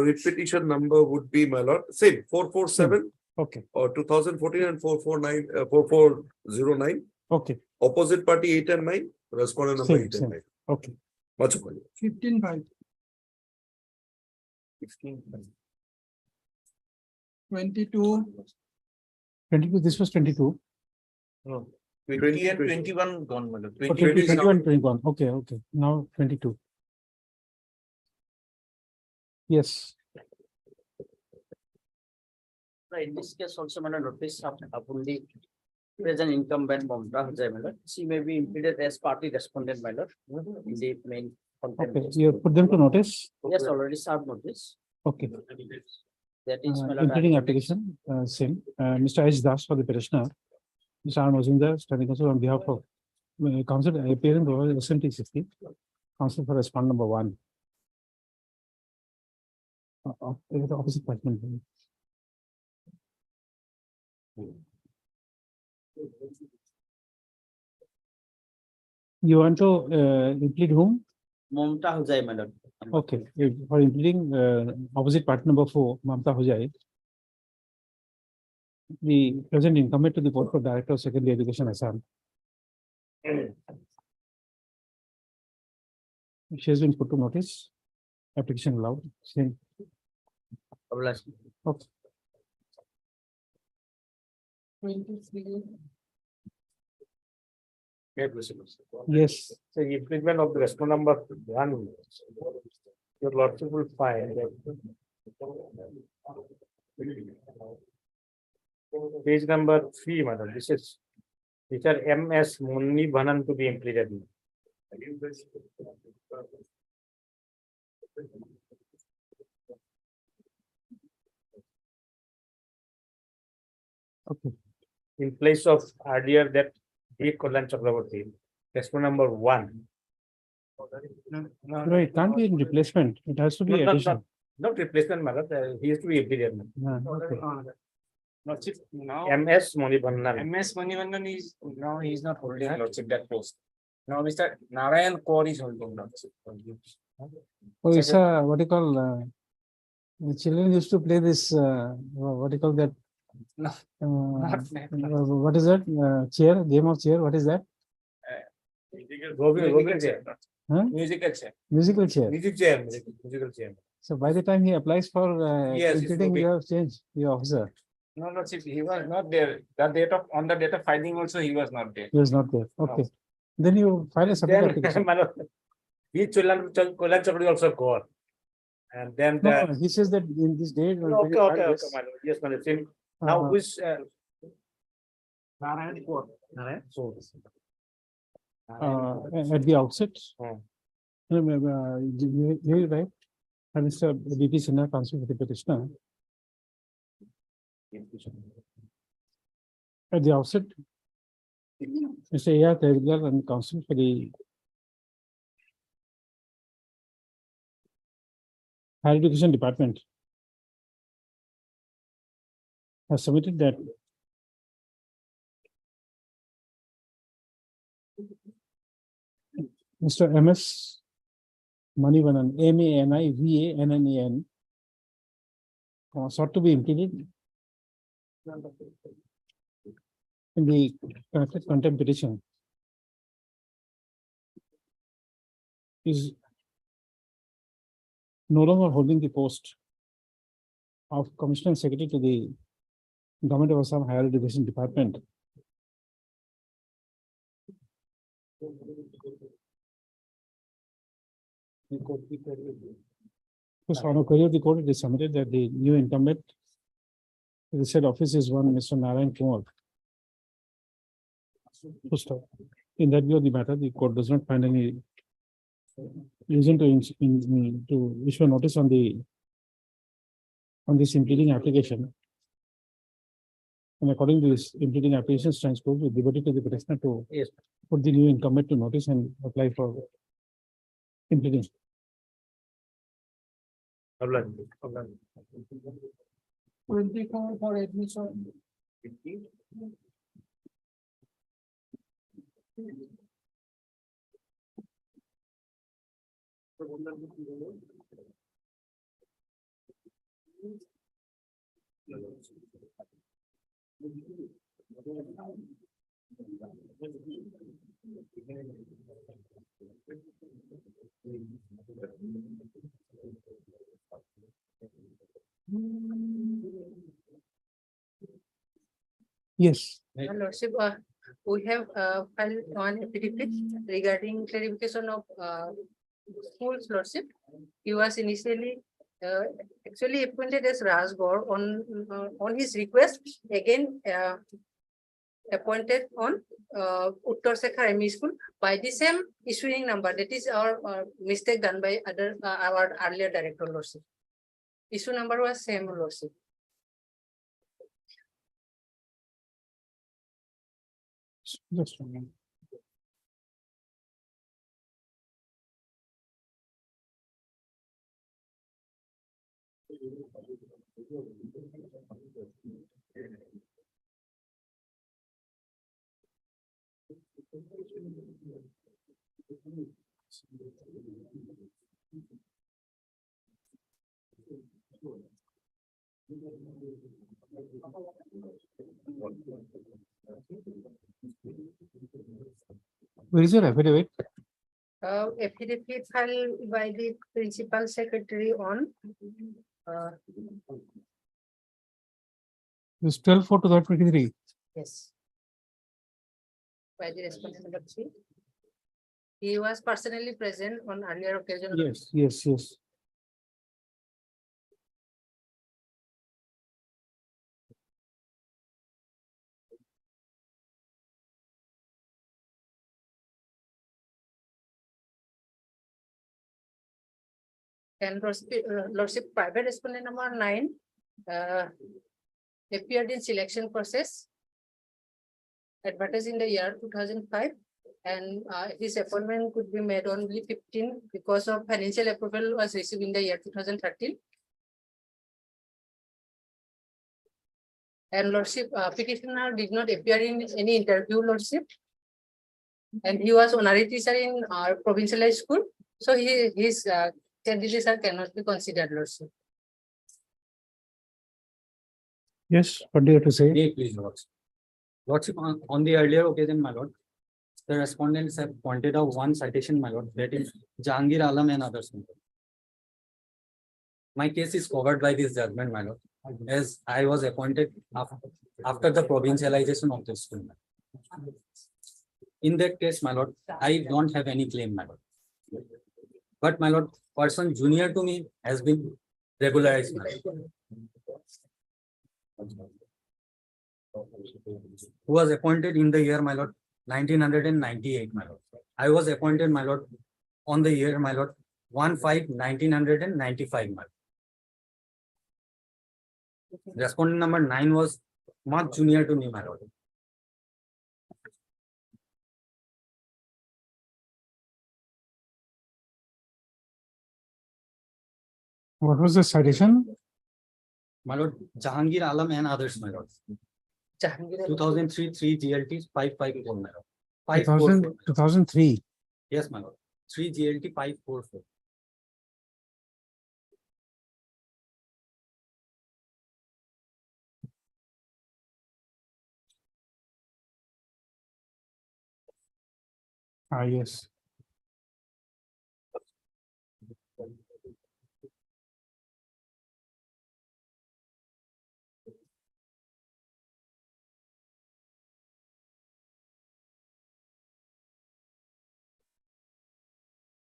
Repetition number would be, my lord, same 447 Okay, or 2014 and 449, 4409. okay, Opposite party 8 and 9. Respondent number Same, 8 same. and 9. okay. Much more. 15/5. 22. 22, this was 22. No, 20 and 21 gone, madam. Oh, 20, 21, 21. Okay, okay. Now 22. Yes. In this case also, madam, notice upon the present incumbent Mamta Hajai, madam. She may be impeded as party respondent, madam, in the main contempt. Okay, you put them to notice. Yes, already served notice. Okay. That is, madam. Including application, same. Mr. H. Das for the petitioner. Mr. R. Mazumdar, standing counsel on behalf of counsel appearing before SMT 60. Counsel for respondent number 1. The opposite party. You want to implead whom? Mamta Hajai, madam. Okay, for impleading opposite party number 4, Mamta Hujai, the present incumbent to the board for director of secondary education Assam. She has been put to notice. Application allowed. Same. Okay. 23. Yes, So improvement of the response number one. Your lordship will find that. Page number 3, madam, this is. These are MS Munni Bhanan to be implemented. okay. In place of earlier that D. Kollan Chakraborty, response number 1. No, it can't be in replacement. It has to be No, addition. not replacement, madam, he has to be implemented. Okay. Lordship, now MS Munni Bhanan. MS Manivandan is, now he is not holding lordship that post. Now Mr. Narayan Kaur is holding lordship. Oh, it's what do you call, the children used to play this, what do you call that? No, What is that? Chair, game of chair, what is that? Musical chair. Huh? Musical chair. Musical chair. Musical chair. So by the time he applies for Yes, it's computing, moving. you have changed your officer. No, lordship, he was not there. The date of, on the date of filing also, he was not there. He was not there. Okay. Then you file a separate Then, application. madam, he Kollan Chakraborty also called. And then No, the. he says that in this date. when Okay, you file okay, this, madam, yes, madam, same. Now uh, which. Narayan Kaur. Narayan. at the outset. Hmm. You're right. And Mr. BP Sinha, counsel for the petitioner. At the outset, Mr. A.R. Tevigal and counsel for the Higher Education Department has submitted that Mr. M.S. Manivannan, Manivannan, sought to be included in the connected contempt petition. Is no longer holding the post of Commissioner Secretary to the Government of Assam Higher Education Department. So on a query of the court, it is submitted that the new incumbent to the said office is one Mr. Narayan Kumar. Full stop. In that view of the matter, the court does not find any reason to issue a notice on this impleading application. And according to this impleading application stands court with liberty to the petitioner to Yes. put the new incumbent to notice and apply for impleading. Hablan. 24 for admission. Yes. Your Lordship, we have filed one affidavit regarding clarification of school's lordship. He was initially actually appointed as Rajgor on his request, again appointed on Uttar Sekhar ME School by the same issuing number. That is our mistake done by our earlier director lordship. Issue number was same lordship. Just a minute. Where is your affidavit? Affidavit filed by the principal secretary on This 12/4/2023. Yes. By the respondent number 3. He was personally present on earlier occasion. Yes. And Lordship private respondent number 9 appeared in selection process advertised in the year 2005, and his appointment could be made only 15 because of financial approval was received in the year 2013. And Lordship petitioner did not appear in any interview, Lordship. And he was honorary teacher in our provincial high school. So his candidature cannot be considered, Lordship. Yes, what do you have to say? Please, Lordship. Lordship, on the earlier occasion, my lord, the respondents have pointed out one citation, my lord, that is Jahangir Alam and others. My case is covered by this judgment, my lord, as I was appointed after the provincialization of the school. In that case, my lord, I don't have any claim, my lord. But my lord, person junior to me has been regularized, my lord, who was appointed in the year, my lord, 1998, my lord. I was appointed, my lord, on the year, my lord, 1/5/1995, my lord. Respondent number 9 was much junior to me, my lord. What was the citation? My lord, Jahangir Alam and others, my lord. 2003 3 GLT 554, my lord. 544. 2003. Yes, my lord. 3 GLT 544. Yes.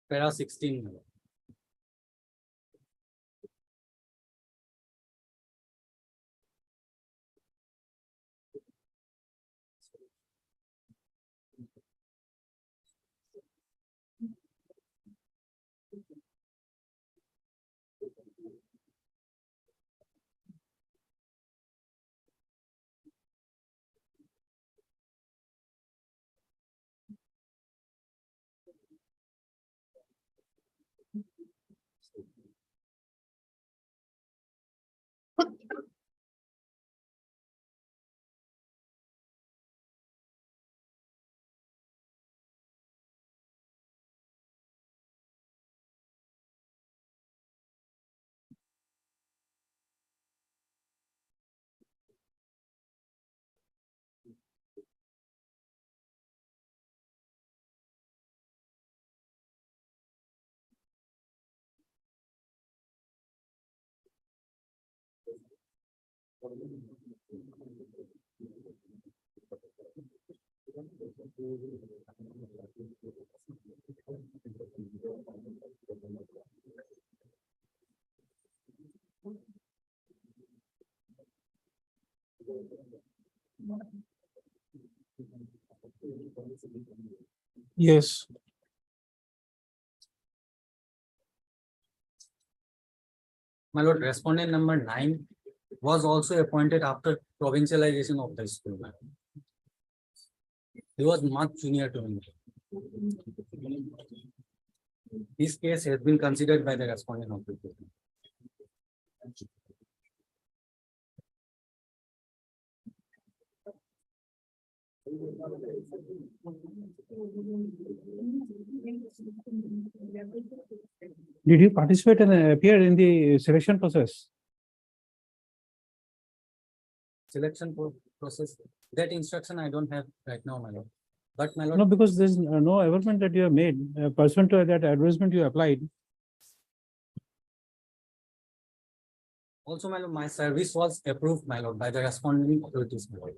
Para 16, my lord. Yes. My lord, respondent number 9 was also appointed after provincialization of the school. My lord. He was much junior to me. This case has been considered by the respondent of the case. Did you participate and appear in the selection process? Selection process, that instruction I don't have right now, my lord. But my lord, No, because there's no advertisement that you have made pursuant to that advertisement you applied. Also, my lord, my service was approved, my lord, by the responding authorities, my lord.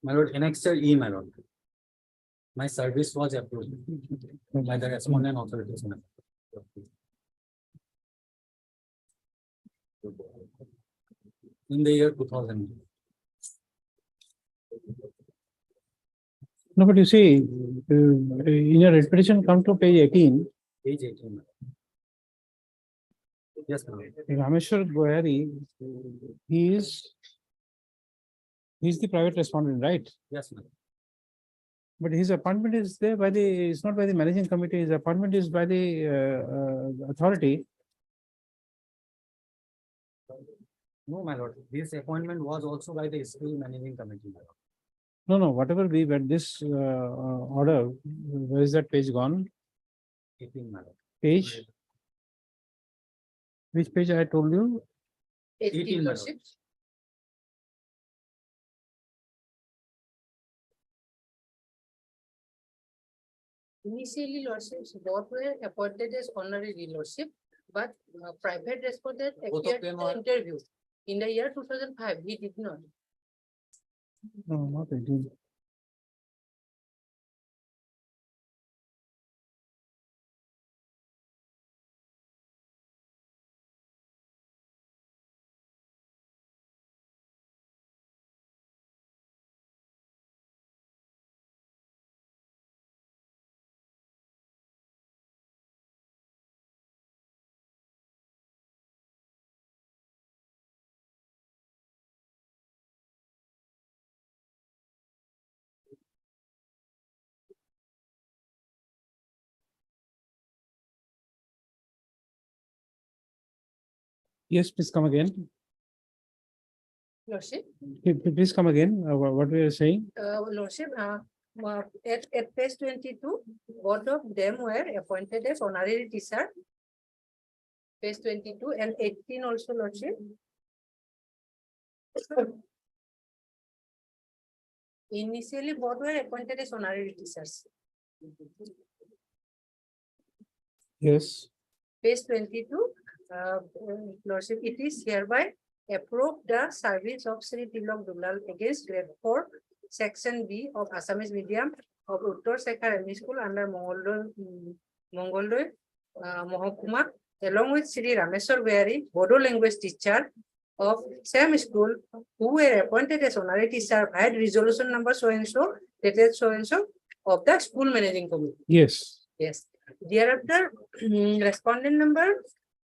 My lord, annexure E, my lord. My service was approved by the respondent authorities, my lord. In the year 2000. No, but you see, in your repetition, come to page 18. Page 18. my lord. Yes, my lord. Rameshwar Goyari, he's the private respondent, right? Yes, my lord. But his appointment is there by the, it's not by the managing committee, his appointment is by the authority. No, my lord, this appointment was also by the school managing committee, my lord. No, whatever be, but this order, where is that page gone? 18, my lord. Page? Which page I told you? 18, my lord. Lordship. Initially, lordships both were appointed as honorary lordship, but private respondent Both of appeared them in the are- interview. In the year 2005, he did not. No, not 18. Yes, please come again. Lordship, Please come again, what we are saying. lordship, at page 22, both of them were appointed as honorary teacher. Page 22 and 18 also, lordship. Initially, both were appointed as honorary teachers. Yes. Page 22, lordship, it is hereby approved the service of Sri Tilak Dulal against grade 4, section B of Assamese medium of Uttar Shekhar ME School under Mongoldoy, Mohokuma, along with Sri Rameshwar Goyari, Bodo language teacher of same school, who were appointed as honorary teacher by resolution number so and so, dated so and so of the school managing committee. Yes. Yes. Thereafter, respondent number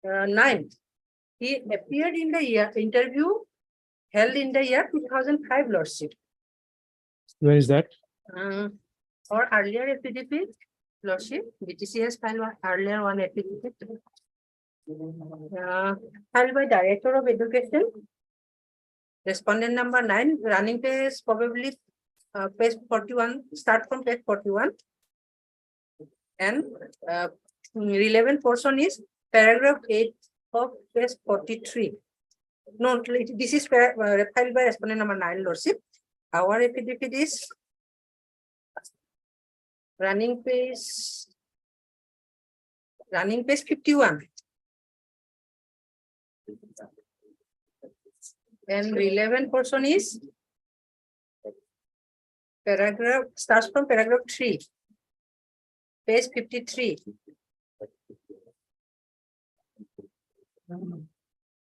9. He appeared in the interview held in the year 2005, lordship. Where is that? Or earlier FPDP, lordship, BTC has filed earlier one FPDP. Filed by Director of Education. Respondent number 9, running page probably page 41, start from page 41. And relevant portion is paragraph 8 of page 43. No, this is filed by respondent number 9, lordship. Our affidavit is running page 51. And relevant portion is paragraph, starts from paragraph 3. Page 53.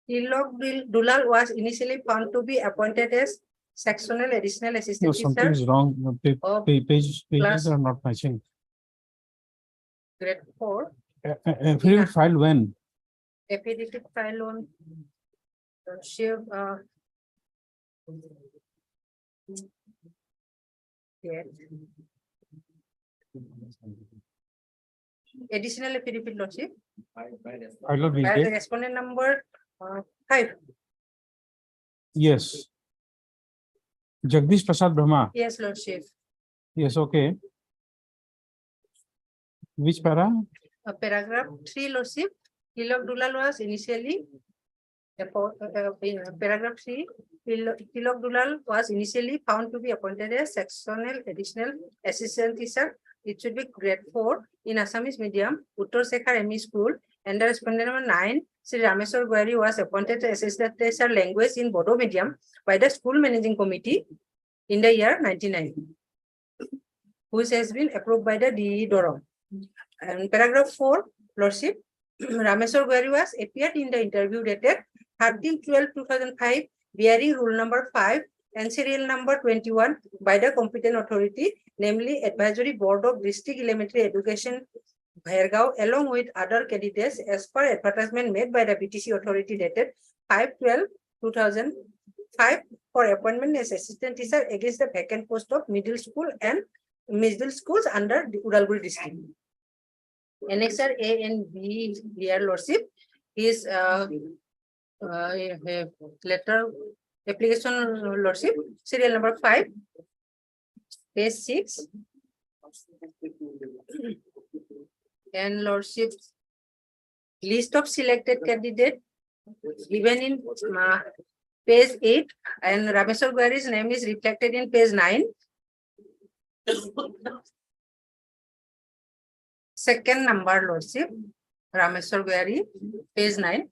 Tilak Dulal was initially found to be appointed as sectional additional No, assistant something teacher is wrong. No, of pages class- are not matching. grade 4. Affidavit filed when? Affidavit file on share additional affidavit, lordship. Filed on which By the date? respondent number 5. Yes. Jagdish Prasad Brahma. Yes, Lordship. Yes, okay. Which para? Paragraph 3, Lordship. Tilak Dulal was initially paragraph 3, Tilak Dulal was initially found to be appointed as sectional additional assistant teacher. It should be grade 4 in Assamese medium, Uttar Sekhar ME School. And the respondent number 9, Sri Rameswar Goyari was appointed as assistant teacher language in Bodo medium by the school managing committee in the year 1990, which has been approved by the DE Dorom. And paragraph 4, Lordship, Rameswar Goyari was appeared in the interview dated 13/12/2005, bearing rule number 5 and serial number 21 by the competent authority, namely Advisory Board of District Elementary Education, Bhairgaon, along with other candidates as per advertisement made by the BTC authority dated 5/12/2005 for appointment as assistant teacher against the vacant post of middle school and middle schools under the Udalguri district. Annexure A and B, dear Lordship, is a letter application, Lordship, serial number 5, page 6. And Lordship, list of selected candidate given in page 8, and Rameswar Goyari's name is reflected in page 9. Second number, Lordship, Rameswar Goyari, page 9.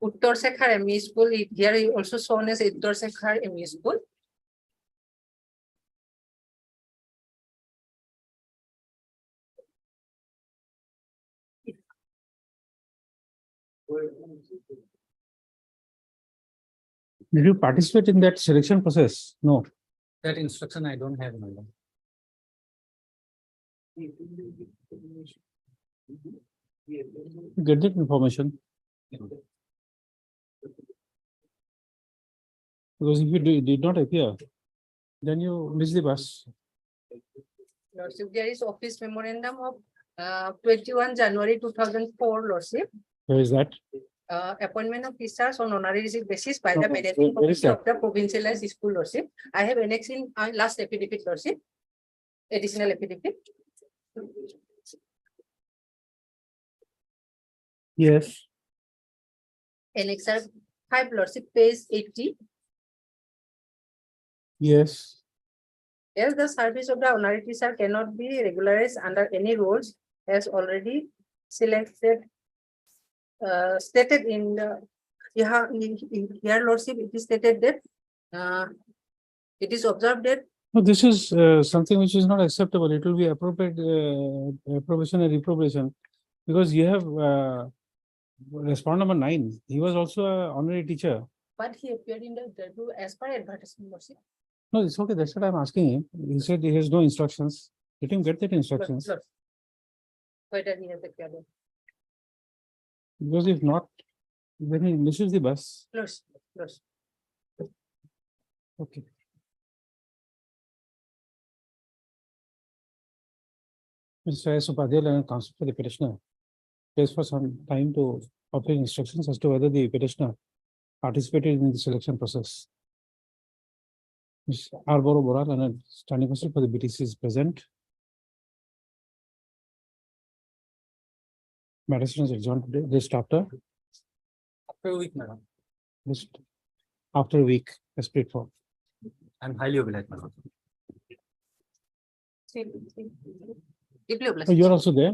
Uttar Sekhar ME School, here also shown as Uttar Sekhar ME School. Did you participate in that selection process? No. That instruction I don't have, madam. Get that information. Because if you did not appear, then you miss the bus. Lordship, there is office memorandum of 21 January 2004, Lordship. Where is that? Appointment of teachers on honorary basis by No, the no, management where is committee of the provincialized school, Lordship. I have annexed in last affidavit, Lordship, additional affidavit. Yes. Annexure 5, Lordship, page 80. Yes. As the service of the honorary teacher cannot be regularized under any rules, as already selected, stated in the here, Lordship, it is stated that it is observed that No, this is something which is not acceptable. It will be appropriate approbation and reprobation, because you have respondent number 9. He was also an honorary teacher. but he appeared in the interview as per advertisement, Lordship. No, it's okay. That's what I'm asking him. He said he has no instructions. Let him get that instructions. Lordship. Whether he has appeared. Because if not, then he misses the bus. Lordship. Okay. Mr. S. Upadhyay and counsel for the petitioner pays for some time to obtain instructions as to whether the petitioner participated in the selection process. Ms. Arboro Boral and a standing counsel for the BTC is present. Matter is adjourned today, just after. After a week, madam. Just after a week, as paid for. I'm highly obliged, madam. Deeply obliged. Oh, you are also there?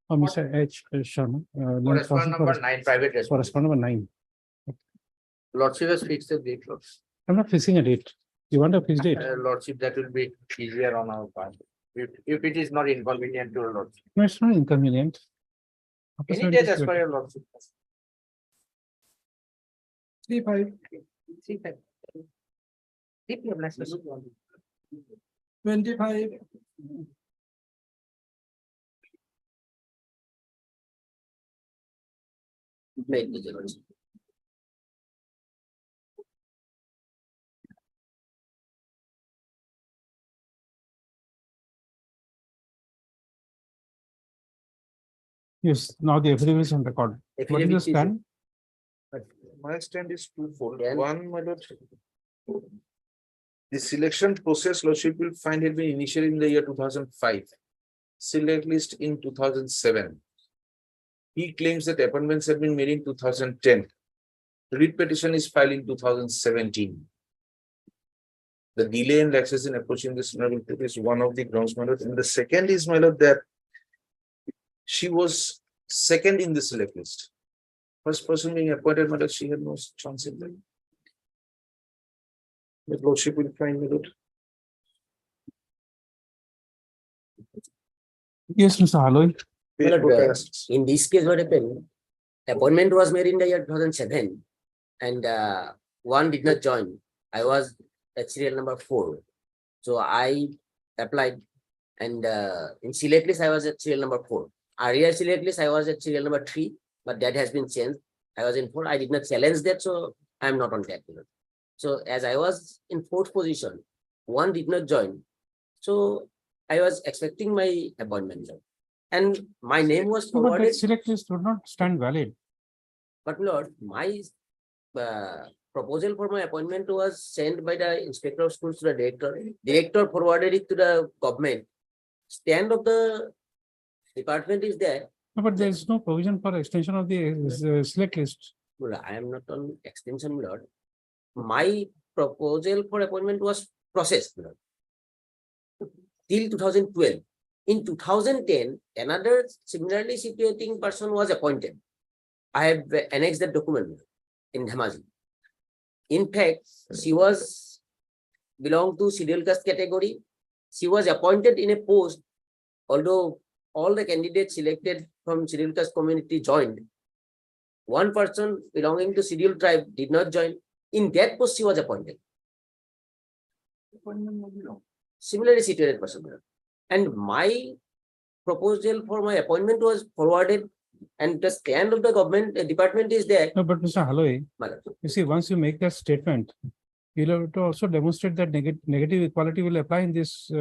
Oh, Mr. H. Sharma. Correspondent number 9, private response. Correspondent number 9. Lordship has fixed the date, Lordship. I'm not fixing a date. You want a fixed date? Lordship, that will be easier on our part. If it is not inconvenient to Lordship. No, it's not inconvenient. After Any 70 date as per your Lordship. 3/5. Deeply obliged. 25. Make the Lordship. Yes, now the affidavit is on record. What is the stand? My stand is twofold. Then- One, my lord. The selection process, lordship will find had been initiated in the year 2005. Select list in 2007. He claims that appointments have been made in 2010. The writ petition is filed in 2017. The delay and laxity in approaching this honorable court is one of the grounds, my lord. And the second is, my lord, that she was second in the select list. First person being appointed, my lord, she had no chance in that. The lordship will find, my lord. Yes, Mr. Haloy. In this case, what happened? Appointment was made in the year 2007, and one did not join. I was at serial number 4, so I applied, and in select list I was at serial number 4. Earlier select list I was at serial number 3, but that has been changed. I was in 4. I did not challenge that, so I am not on that. So as I was in 4th position, one did not join, so I was expecting my appointment, and my name was No, but forwarded. that select list would not stand valid. But Lord, my proposal for my appointment was sent by the inspector of schools to the director. Director forwarded it to the government. Stand of the department is there. No, but there is no provision for extension of the select list. Well, I am not on extension, Lord. My proposal for appointment was processed, Lord, till 2012. In 2010, another similarly situating person was appointed. I have annexed that document in Dhamaji. In fact, she was belonged to scheduled caste category. She was appointed in a post, although all the candidates selected from scheduled caste community joined. One person belonging to scheduled tribe did not join. In that post, she was appointed. Similarly situated person. And my proposal for my appointment was forwarded, and the stand of the government department is there. No, but Mr. Haloy, Madam. you see, once you make that statement, you'll have to also demonstrate that negative equality will apply in this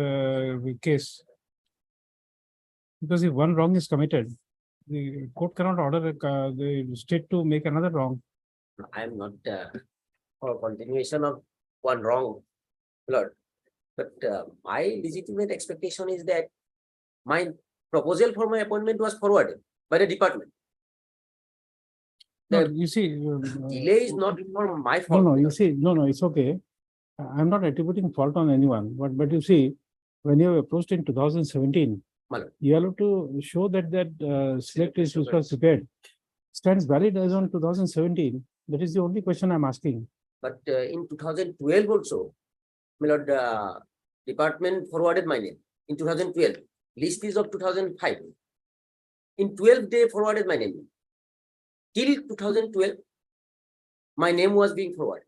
case. Because if one wrong is committed, the court cannot order the state to make another wrong. I am not for continuation of one wrong, Lord. But my legitimate expectation is that my proposal for my appointment was forwarded by the department. No, The you see. delay is not for my No, fault. no, you see, no, it's okay. I'm not attributing fault on anyone, but you see, when you approached in 2017, Madam. you have to show that select list which was prepared stands valid as on 2017. That is the only question I'm asking. But in 2012 also, my lord, department forwarded my name in 2012. List is of 2005. In 12 they forwarded my name. Till 2012, my name was being forwarded.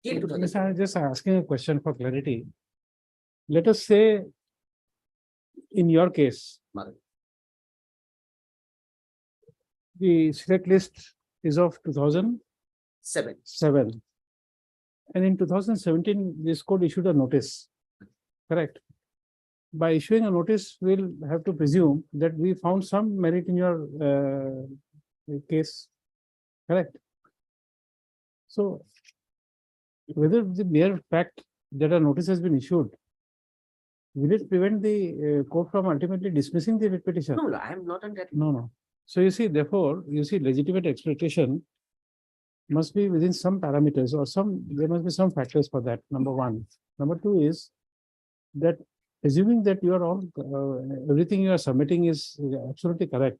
Till Yes, 2012. I'm just asking a question for clarity. Let us say, in your case, Madam. the select list is of 2007. 7. And in 2017, this court issued a notice, correct? By issuing a notice, we'll have to presume that we found some merit in your case, correct? So whether the mere fact that a notice has been issued, will it prevent the court from ultimately dismissing the writ petition? No, I am not on that. No. So you see, therefore, you see, legitimate expectation must be within some parameters or there must be some factors for that, number one. Number two is that assuming that you are all, everything you are submitting is absolutely correct.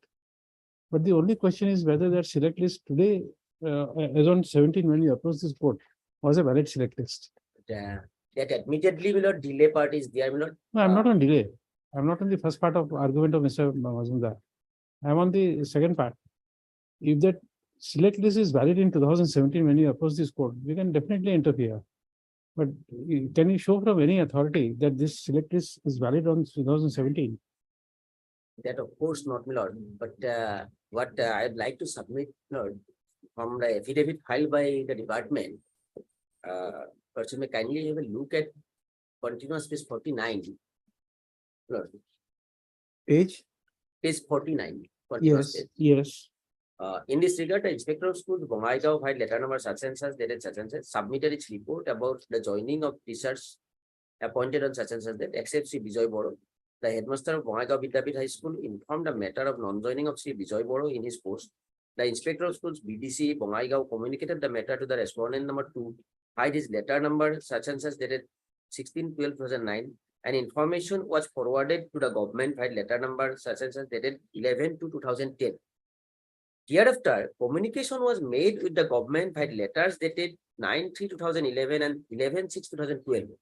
But the only question is whether that select list today, as on 17, when you approach this court, was a valid select list. That admittedly will not delay part is there. Will not. No, I'm not on delay. I'm not on the first part of argument of Mr. Mazumdar. I'm on the second part. If that select list is valid in 2017 when you approach this court, we can definitely interfere. But can you show from any authority that this select list is valid on 2017? That of course not, my lord. But what I'd like to submit, Lord, from the affidavit filed by the department, person may kindly have a look at continuous page 49. Lord, Page? page 49. Yes, yes. In this regard, the inspector of schools, Bongaigaon, filed letter number such and such dated such and such, submitted its report about the joining of teachers appointed on such and such date, except Sri Bijoy Boro. The headmaster of Bongaigaon Vidyapit High School informed the matter of non-joining of Sri Bijoy Boro in his post. The inspector of schools, BDC, Bongaigaon, communicated the matter to the respondent number 2, filed his letter number such and such dated 16/12/2009, and information was forwarded to the government, filed letter number such and such dated 11/2/2010. Hereafter, communication was made with the government by letters dated 9/3/2011 and 11/6/2012.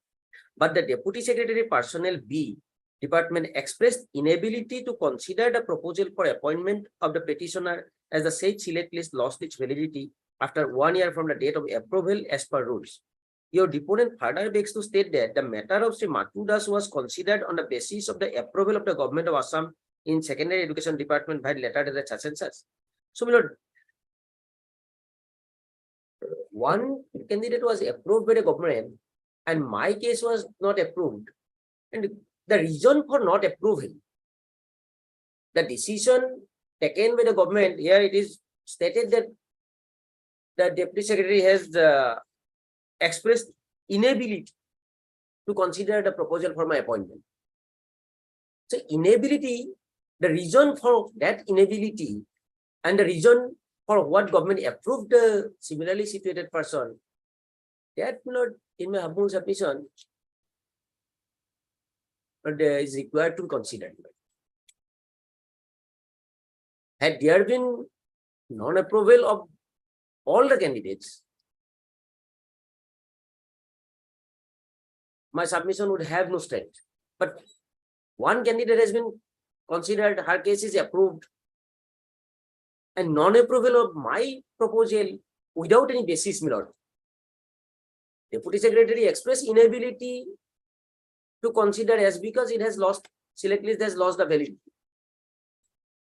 But the Deputy Secretary Personnel B Department expressed inability to consider the proposal for appointment of the petitioner as the said select list lost its validity after 1 year from the date of approval as per rules. Your deponent further begs to state that the matter of Sri Matu Das was considered on the basis of the approval of the Government of Assam in Secondary Education Department by letter dated such and such. So, my lord, one candidate was approved by the government and my case was not approved. And the reason for not approving, the decision taken by the government, here it is stated that the Deputy Secretary has expressed inability to consider the proposal for my appointment. So inability, the reason for that inability and the reason for what government approved the similarly situated person, that not in my humble submission, but is required to consider. Had there been non-approval of all the candidates, my submission would have no strength. But one candidate has been considered, her case is approved, and non-approval of my proposal without any basis, my lord. Deputy Secretary expressed inability to consider as because it has lost, select list has lost the validity.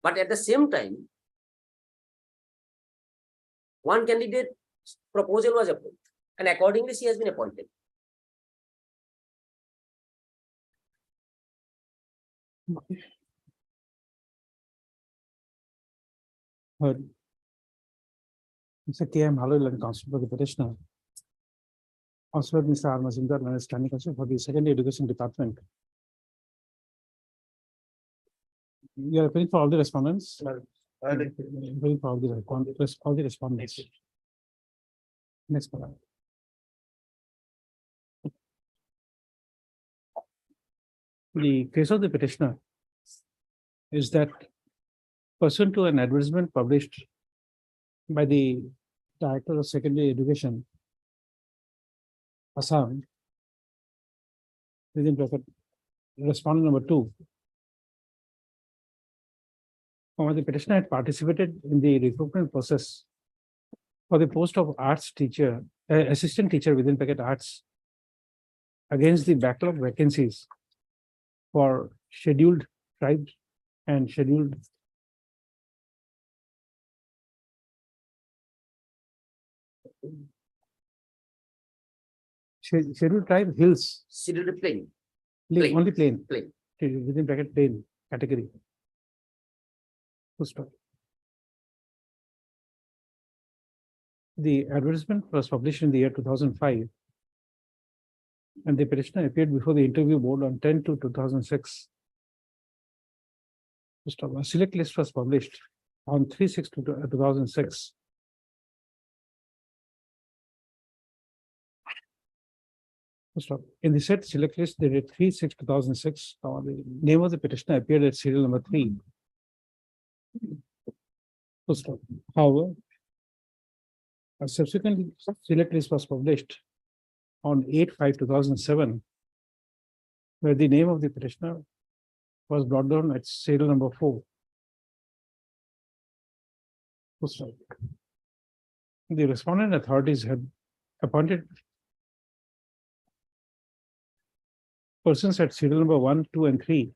But at the same time, one candidate proposal was approved, and accordingly she has been appointed. Heard. Mr. K.M. Halil and counsel for the petitioner. Also, Mr. R. Mazumdar, and standing counsel for the Secondary Education Department. You are appealing for all the respondents? Appealing for all the respondents. Next one. The case of the petitioner is that pursuant to an advertisement published by the Director of Secondary Education, Assam, within bracket, respondent number 2, the petitioner had participated in the recruitment process for the post of arts teacher, assistant teacher within bracket arts, against the backlog vacancies for scheduled tribes and scheduled tribe hills. Scheduled plain. Only plain. Plain. Within bracket plain category. Full stop. The advertisement was published in the year 2005. And the petitioner appeared before the interview board on 10/2/2006. A select list was published on 3/6/2006. In the said select list, there is 3/6/2006. The name of the petitioner appeared at serial number 3. However, a subsequent select list was published on 8/5/2007, where the name of the petitioner was brought down at serial number 4. The respondent authorities had appointed persons at serial number 1, 2, and 3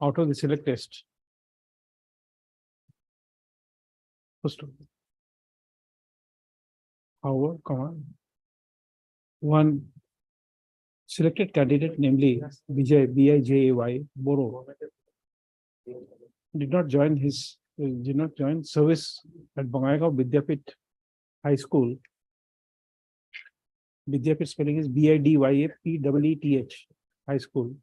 out of the select list. However, one selected candidate, namely Bijay, B-I-J-A-Y, Boro, did not join service at Bongaigaon Vidyapit High School. Vidyapit spelling is BIDYAPEETH High School.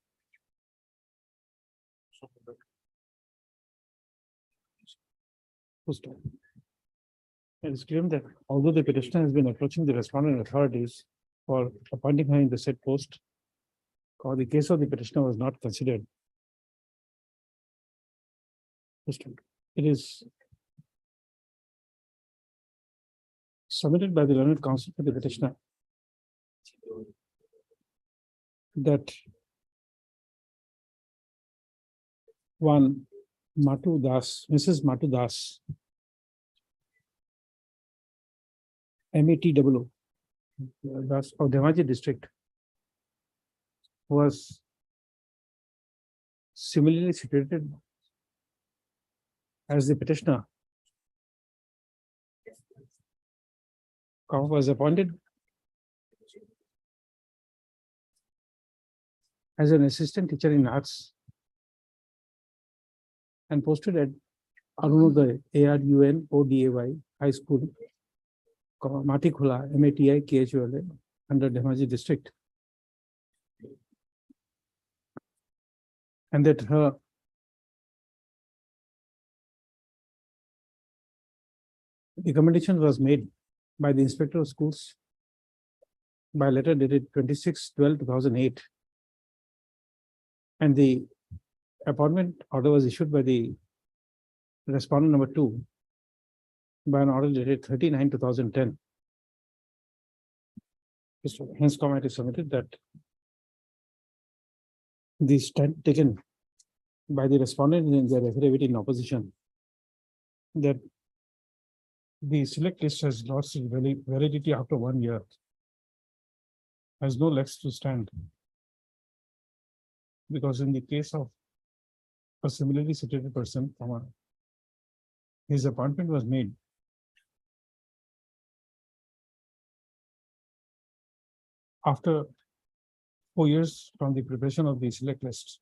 Full stop. It is clear that although the petitioner has been approaching the respondent authorities for appointing her in the said post, the case of the petitioner was not considered. Full stop. It is submitted by the learned counsel for the petitioner that one Matu Das, Mrs. Matu Das, MATWO, Das of Dhemaji district, was similarly situated as the petitioner, was appointed as an assistant teacher in arts and posted at Arunodaya ARUNODAY High School, Matikula, MATIKHULA, under Dhemaji district. And that her recommendation was made by the Inspector of Schools by letter dated 26/12/2008. And the appointment order was issued by the respondent number 2 by an order dated 30/9/2010. Hence, comment is submitted that the stand taken by the respondent in their affidavit in opposition that the select list has lost its validity after 1 year has no legs to stand, because in the case of a similarly situated person, his appointment was made after 4 years from the preparation of the select list.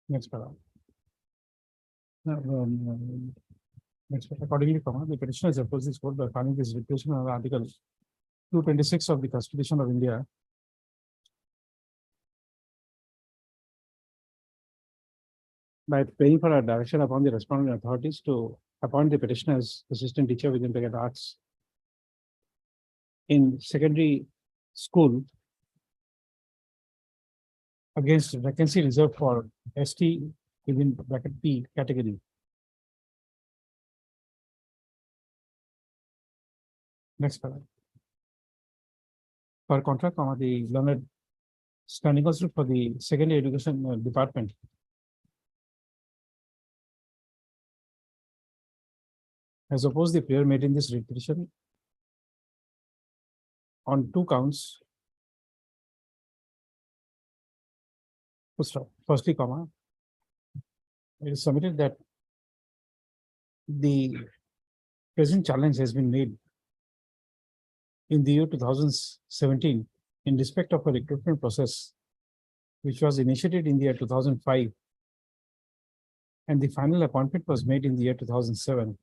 Next paragraph. Next, accordingly, the petitioner has opposed this court by filing this reputation on Article 226 of the Constitution of India, by praying for a direction upon the responding authorities to appoint the petitioner as assistant teacher within Brigade Arts in secondary school against vacancy reserved for ST within bracket P category. Next paragraph. For contract, the learned standing counsel for the secondary education department has opposed the prayer made in this petition on 2 counts. Firstly, it is submitted that the present challenge has been made in the year 2017 in respect of a recruitment process which was initiated in the year 2005, and the final appointment was made in the year 2007.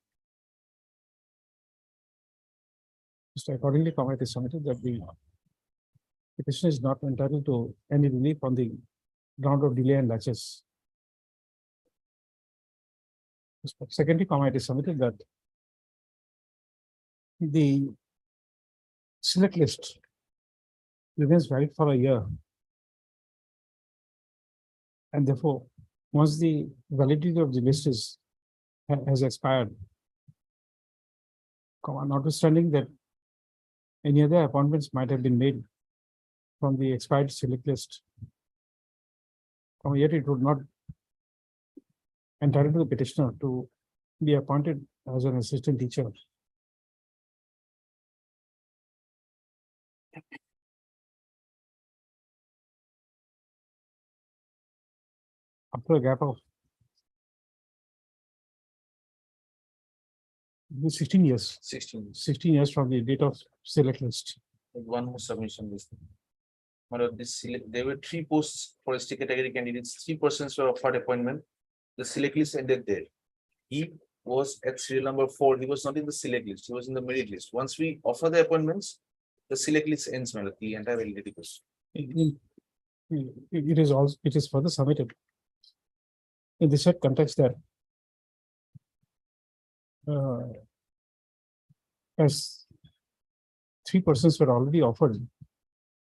Accordingly, it is submitted that the petitioner is not entitled to any relief on the ground of delay and laches. Secondly, it is submitted that the select list remains valid for a year, and therefore, once the validity of the list has expired, notwithstanding that any other appointments might have been made from the expired select list, yet it would not entitle the petitioner to be appointed as an assistant teacher. After a gap of 16 years, 16 years from the date of select list. One more submission this. There were 3 posts for ST category candidates, 3 persons were offered appointment. The select list ended there. He was at serial number 4. He was not in the select list. He was in the merit list. Once we offer the appointments, the select list ends, madam. The entire validity goes. It is also, it is further submitted in the said context that as 3 persons were already offered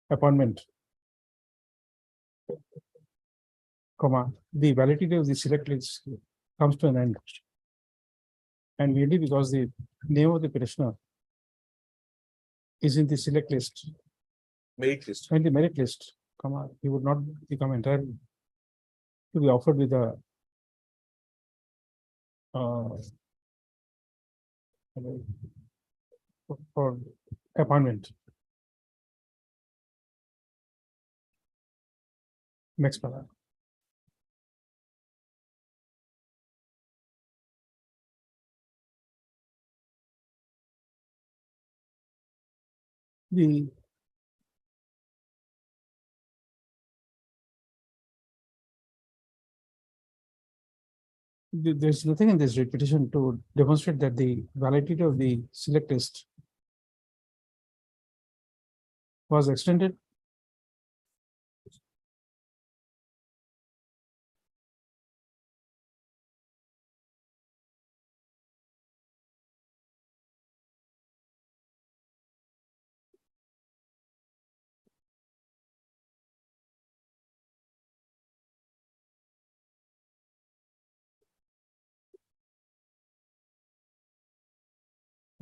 appointment, comma, the validity of the select list comes to an end. And merely because the name of the petitioner is in the select list Merit list. and the merit list, comma, he would not become entirely to be offered with a for appointment. Next paragraph. The there's nothing in this repetition to demonstrate that the validity of the select list was extended.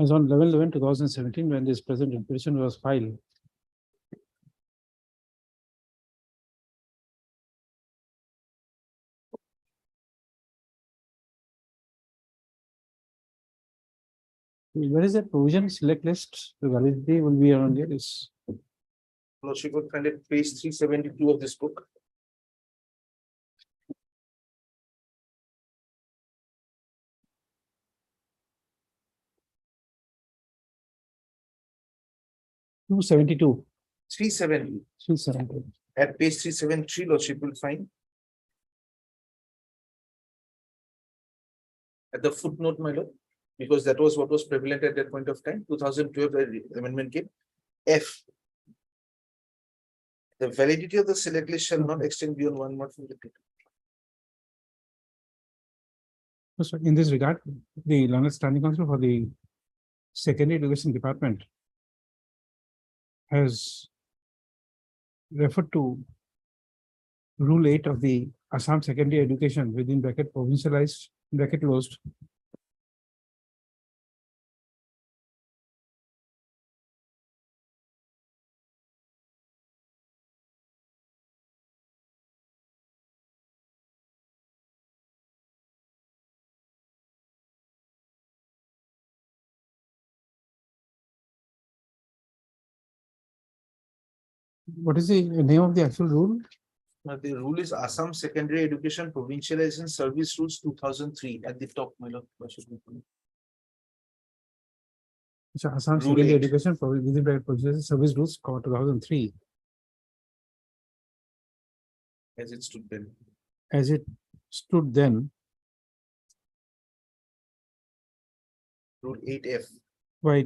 As on 11/11/2017, when this present petition was filed, where is that provision select list? The validity will be around here is Lordship would find it page 372 of this book. $272. 370. 370. At page 373, Lordship will find. At the footnote, my lord, because that was what was prevalent at that point of time, 2012 amendment came. F. The validity of the select list shall not extend beyond 1 month from the date. So in this regard, the Learned Standing Council for the Secondary Education Department has referred to Rule 8 of the Assam Secondary Education within bracket provincialized bracket closed. What is the name of the actual rule? The rule is Assam Secondary Education Provincialization Service Rules 2003 at the top, my lord. So Assam Rule Secondary 8. Education within bracket provincialized service rules 2003. As it stood then. As it stood then, Rule 8F. by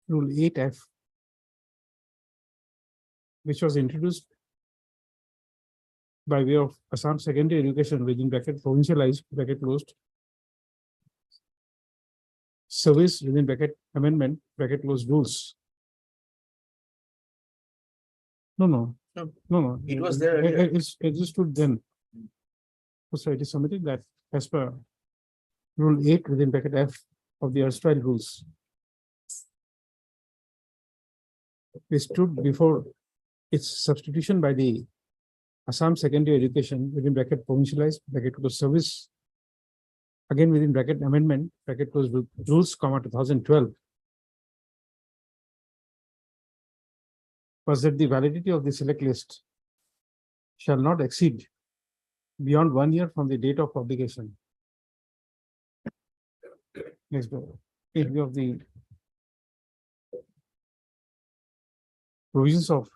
Rule 8F, which was introduced by way of Assam Secondary Education within bracket provincialized bracket closed service within bracket amendment bracket closed rules. No. It was there earlier. It's existed then. So it is submitted that as per Rule 8 within bracket F of the erstwhile rules, we stood before its substitution by the Assam Secondary Education within bracket provincialized bracket closed service, again within bracket amendment bracket closed rules, 2012, was that the validity of the select list shall not exceed beyond 1 year from the date of publication. Next, take view of the provisions of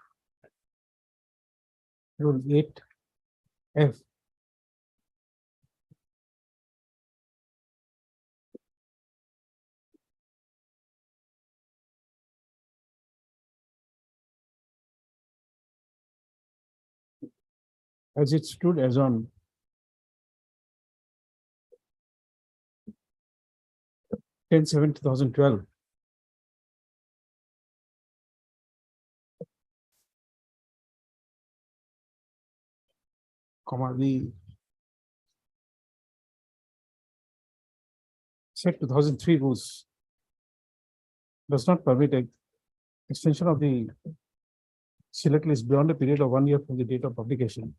Rule 8F. As it stood as on 10/7/2012. The set 2003 rules does not permit extension of the select list beyond a period of 1 year from the date of publication.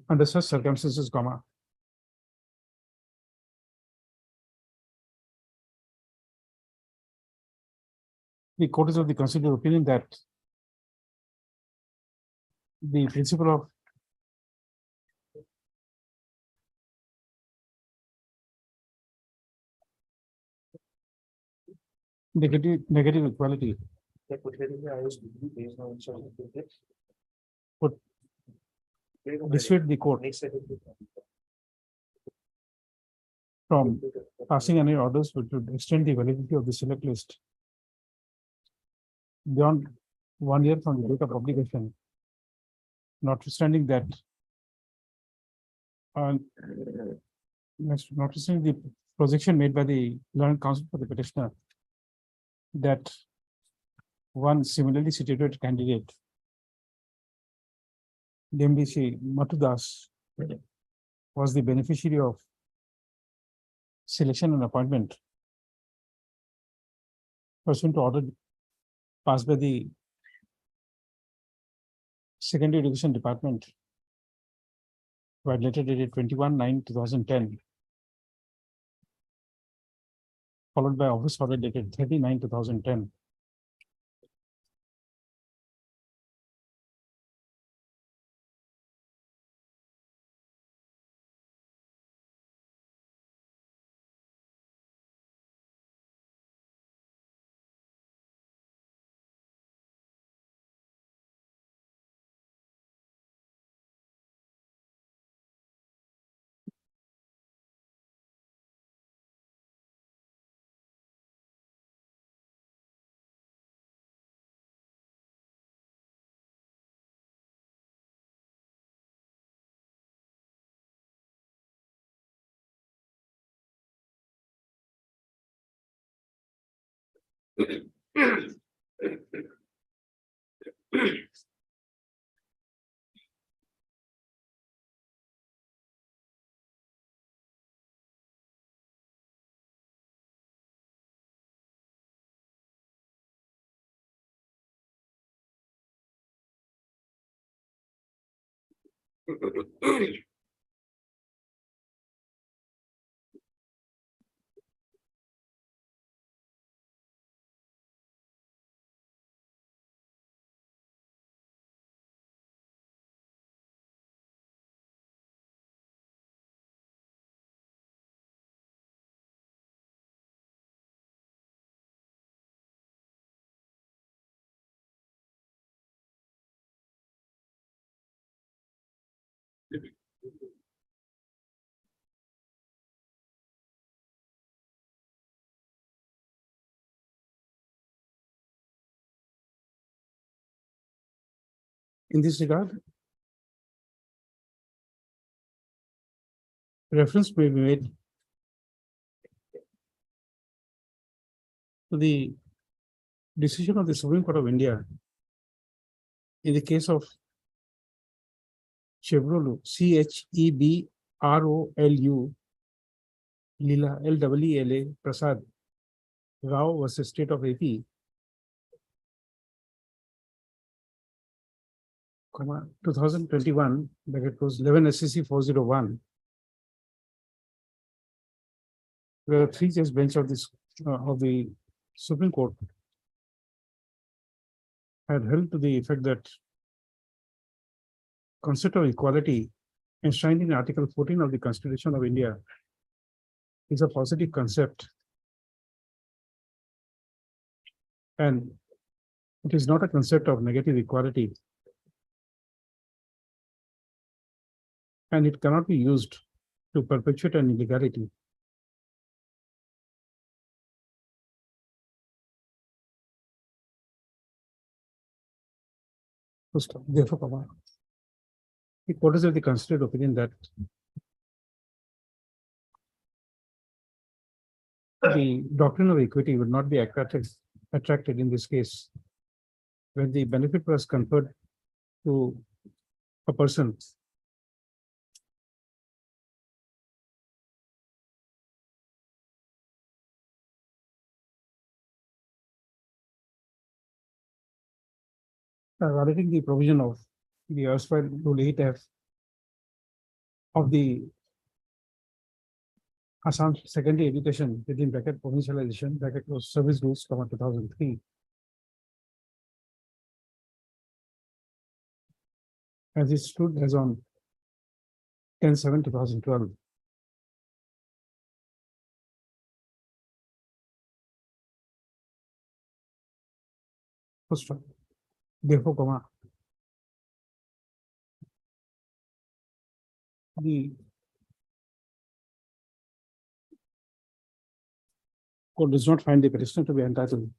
Under such circumstances, the court is of the considered opinion that the principle of negative equality would dissuade the court from passing any orders which would extend the validity of the select list beyond 1 year from the date of publication, notwithstanding that notwithstanding the projection made by the learned counsel for the petitioner that one similarly situated candidate, namely Shri Mathu Das, was the beneficiary of selection and appointment pursuant to order passed by the Secondary Education Department by letter dated 21/9/2010, followed by office order dated 30/9/2010. In this regard, reference may be made to the decision of the Supreme Court of India in the case of Chebrolu, CHEBROLU, Leela, LEELA, Prasad, Rao versus State of AP, 2021, that it was 11 SCC 401, where a 3-judge bench of this of the Supreme Court had held to the effect that concept of equality enshrined in Article 14 of the Constitution of India is a positive concept. And it is not a concept of negative equality. And it cannot be used to perpetuate an illegality. Therefore, the court is of the considered opinion that the doctrine of equity would not be attracted in this case when the benefit was conferred to a person violating the provision of the erstwhile Rule 8F of the Assam Secondary Education within bracket provincialization bracket close service rules 2003. As it stood as on 10/7/2012. First one. Therefore, the court does not find the petitioner to be entitled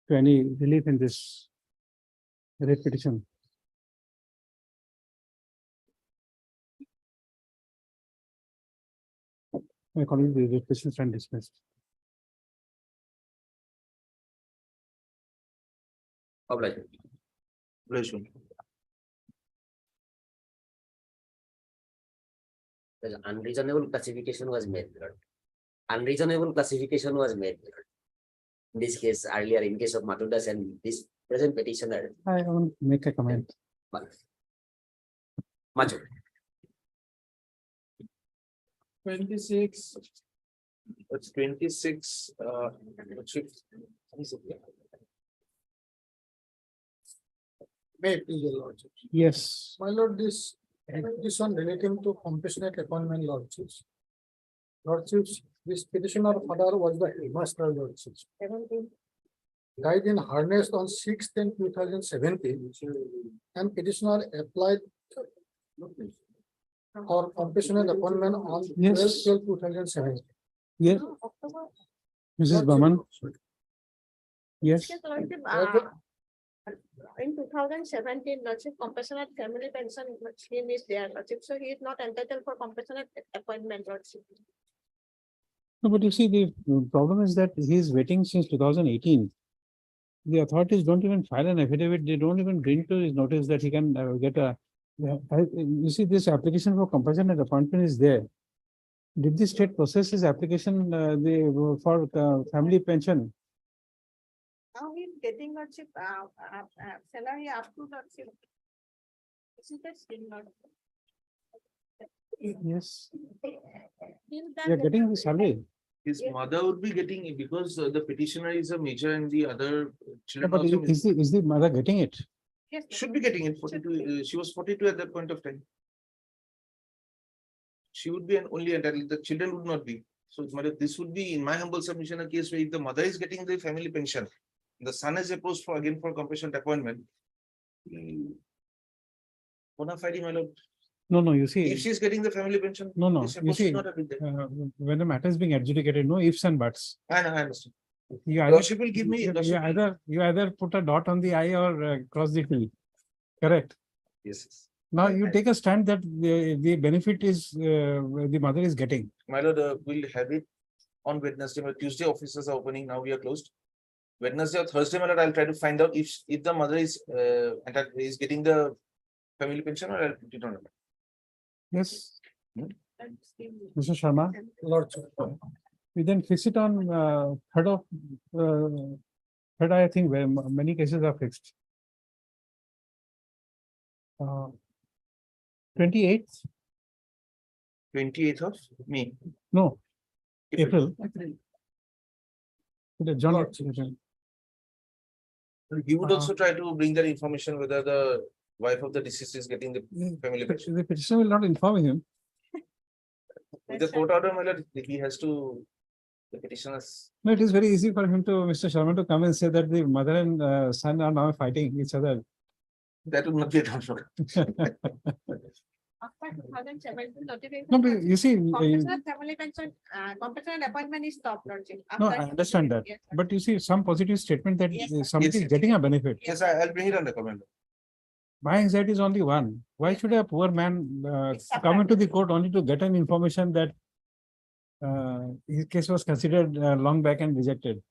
to any relief in this writ petition. According to the writ petition stand dismissed. Obliged. Relation. The unreasonable classification was made. Lord. Unreasonable classification was made. Lord. In this case, earlier in case of Matudas and this present petitioner. I want to make a comment. Macho. 26. It's 26. May it please your lordship. Yes. My lord, this one relating to compassionate appointment lordships. Lordships, this petitioner father was the headmaster lordships. Died in harness on 6/10/2017 and petitioner applied for compassionate appointment on Yes. 12/12/2017. Yes. Mrs. Baman. Yes. Yes, lordship, in 2017, lordship, compassionate family pension scheme is there, lordship, so he is not entitled for compassionate appointment, lordship. No, but you see, the problem is that he is waiting since 2018. The authorities don't even file an affidavit. They don't even bring to his notice that he can get a. You see, this application for compassionate appointment is there. Did the state process his application for family pension? Now he is getting lordship, salary up to lordship. This is the scheme, lordship. Yes. Till They are then, getting the salary. His mother would be getting it because the petitioner is a major and the other No, children but also is the mother getting it? yes, should be getting it. 42. She was 42 at that point of time. She would be only entitled. The children would not be. So this would be, in my humble submission, a case where if the mother is getting the family pension, the son is approached for again for compassionate appointment. Bona fide, my lord. No, you see. If she's getting the family pension, No, this you approach see, should not have been there. when the matter is being adjudicated, no ifs and buts. I know, I understand. You either, Lordship will give me. you either put a dot on the I or cross the T. Correct. Yes. Now you take a stand that the benefit is the mother is getting. My lord, we'll have it on Wednesday. Tuesday offices are opening. Now we are closed. Wednesday or Thursday, my lord, I'll try to find out if the mother is getting the family pension, or I'll put it on. Yes. Hmm? Mr. Sharma. Lordship. We then fix it on third, I think, where many cases are fixed. 28th? 28th of May. No. April. The John. He would also try to bring that information whether the wife of the deceased is getting the family pension. The petitioner will not inform him. With the court order, my lord, he has to, the petitioners. No, it is very easy for him to, Mr. Sharma, to come and say that the mother and son are now fighting each other. That would not be a transfer. After 2017 notification. No, but you see, Compassionate family pension, compassionate appointment is stopped, Lordship. no, After- I understand that, Yes, but you see some positive statement that Yes, somebody is Yes. getting a benefit. Yes, I'll bring it on the comment. My anxiety is only one. Why should a poor man It's a come into the practice. court only to get an information that his case was considered long back and rejected?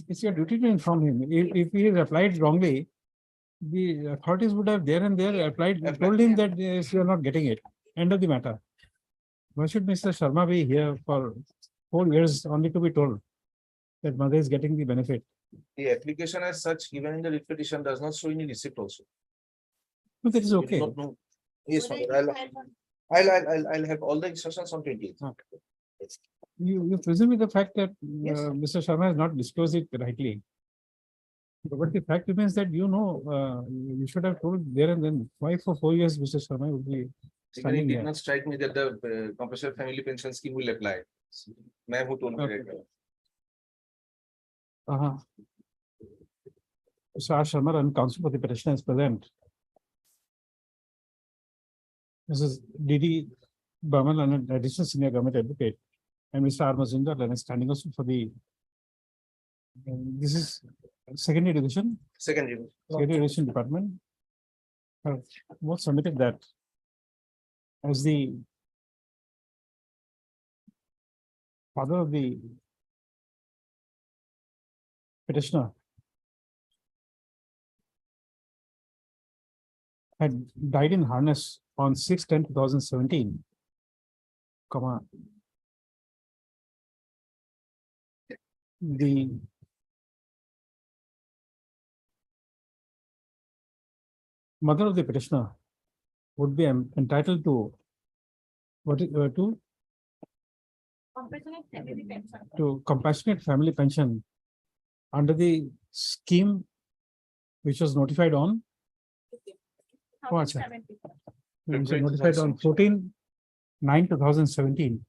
It's your duty to inform him. If he has applied wrongly, the authorities would have there and there applied, told him that you are not getting it. End of the matter. Why should Mr. Sharma be here for 4 years only to be told that mother is getting the benefit? The application as such given in the writ petition does not show any receipt also. But that is We do okay. not know. Yes, Whether my lord, it is filed I'll have all the instructions on 28th. You presume with the fact that Yes. Mr. Sharma has not disclosed it rightly. But the fact remains that you should have told there and then. Why for 4 years Mr. Sharma would be Even it standing did there? not strike me that the compulsory family pension scheme will apply. Ma'am who told me Okay. that. So R. Sharma and counsel for the petitioner is present. Mrs. D.D. Burman, an additional senior government advocate, and Mr. R. Mazumdar, and standing also for the. This is secondary division, Secondary. secondary division department. What submitted that as the father of the petitioner had died in harness on 6/10/2017, comma. The mother of the petitioner would be entitled to compassionate family pension. to compassionate family pension under the scheme which was notified on, Oh, acha. 2017. which was February notified on 14/9/2017.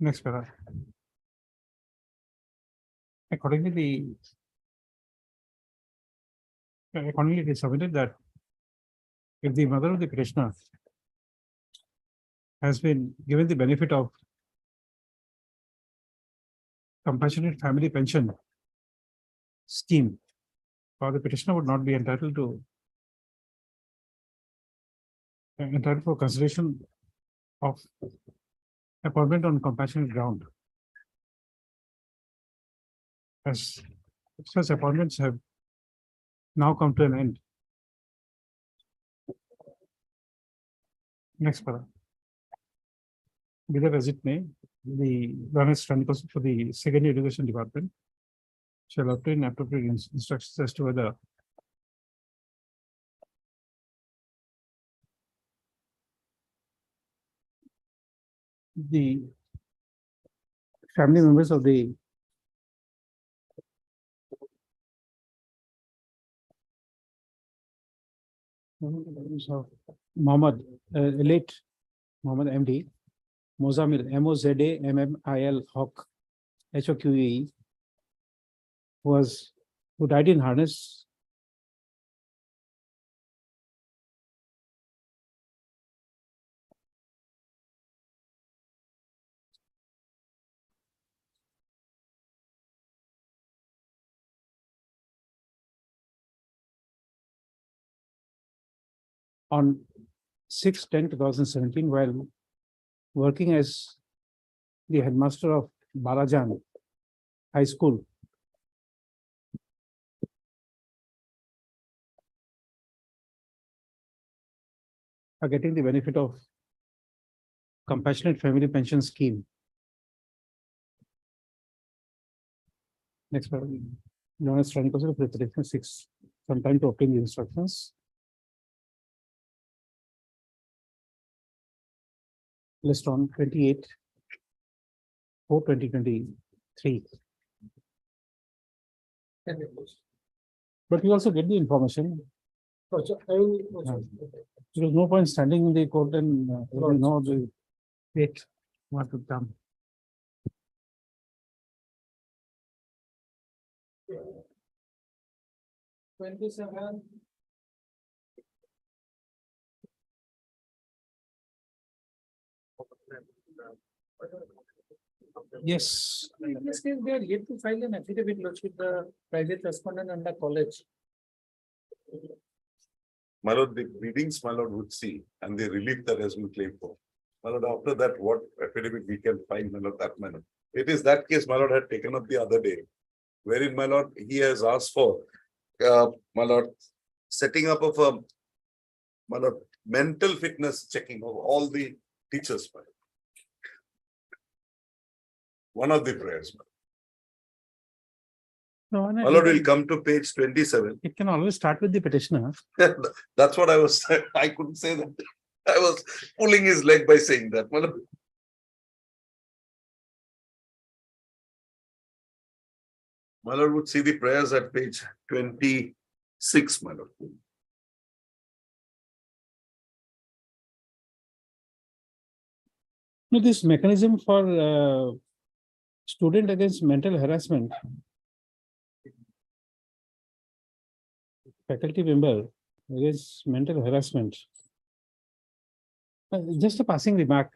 Next paragraph. Accordingly, it is submitted that if the mother of the petitioner has been given the benefit of compassionate family pension scheme, or the petitioner would not be entitled for consideration of appointment on compassionate ground, as such appointments have now come to an end. Next paragraph. Be that as it may, the Government Standing Counsel for the Secondary Education Department shall obtain appropriate instructions as to whether the family members of the Mohammed, late Mohammed MD, Mozamil, MOZAMMIL Hawk, HOQE, who died in harness on 6/10/2017 while working as the headmaster of Balajan High School. Are getting the benefit of compassionate family pension scheme. Next, known as Standing Counsel for the petition 6, some time to obtain the instructions. List on 28/4/2023. But we also get the information. There was no point standing in the court and know the fate what would come. Yes. In this case, they are yet to file an affidavit lodged with the private respondent and the college. My lord, the readings, my lord, would see, and the relief that has been claimed for. My lord, after that, what affidavit we can find, my lord, that manner. It is that case, my lord, had taken up the other day, wherein, my lord, he has asked for, my lord, setting up of a, my lord, mental fitness checking of all the teachers, my lord. One of the prayers, No, my lord, will come to page 27. It can always start with the petitioner. That's what I was, I couldn't say that. I was pulling his leg by saying that. My lord. My lord would see the prayers at page 26, my lord. No, this mechanism for student against mental harassment. Faculty member against mental harassment. Just a passing remark.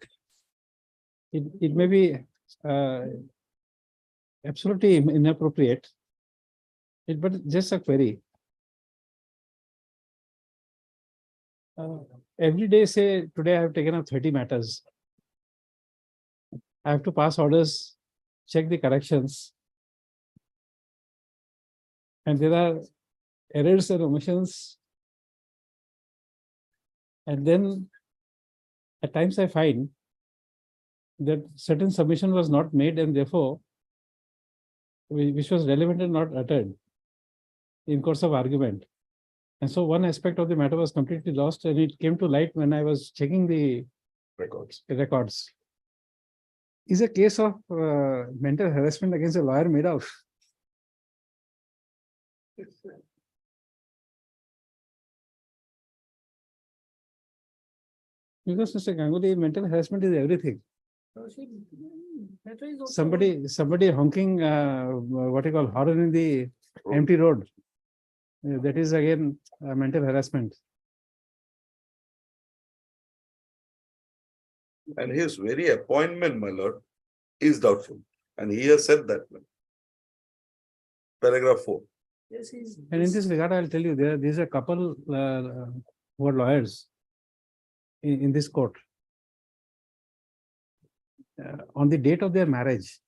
It may be absolutely inappropriate. But just a query. Every day, say, today I have taken up 30 matters. I have to pass orders, check the corrections. And there are errors and omissions. And then at times I find that certain submission was not made and therefore which was relevant and not uttered in course of argument. And so one aspect of the matter was completely lost and it came to light when I was checking the records. Is a case of mental harassment against a lawyer made out? Because Mr. Ganguly, mental harassment is everything. Somebody honking what you call horn in the empty road. That is again mental harassment. And his very appointment, my lord, is doubtful. And he has said that. Paragraph 4. And in this regard, I'll tell you, there's a couple who are lawyers in this court. On the date of their marriage,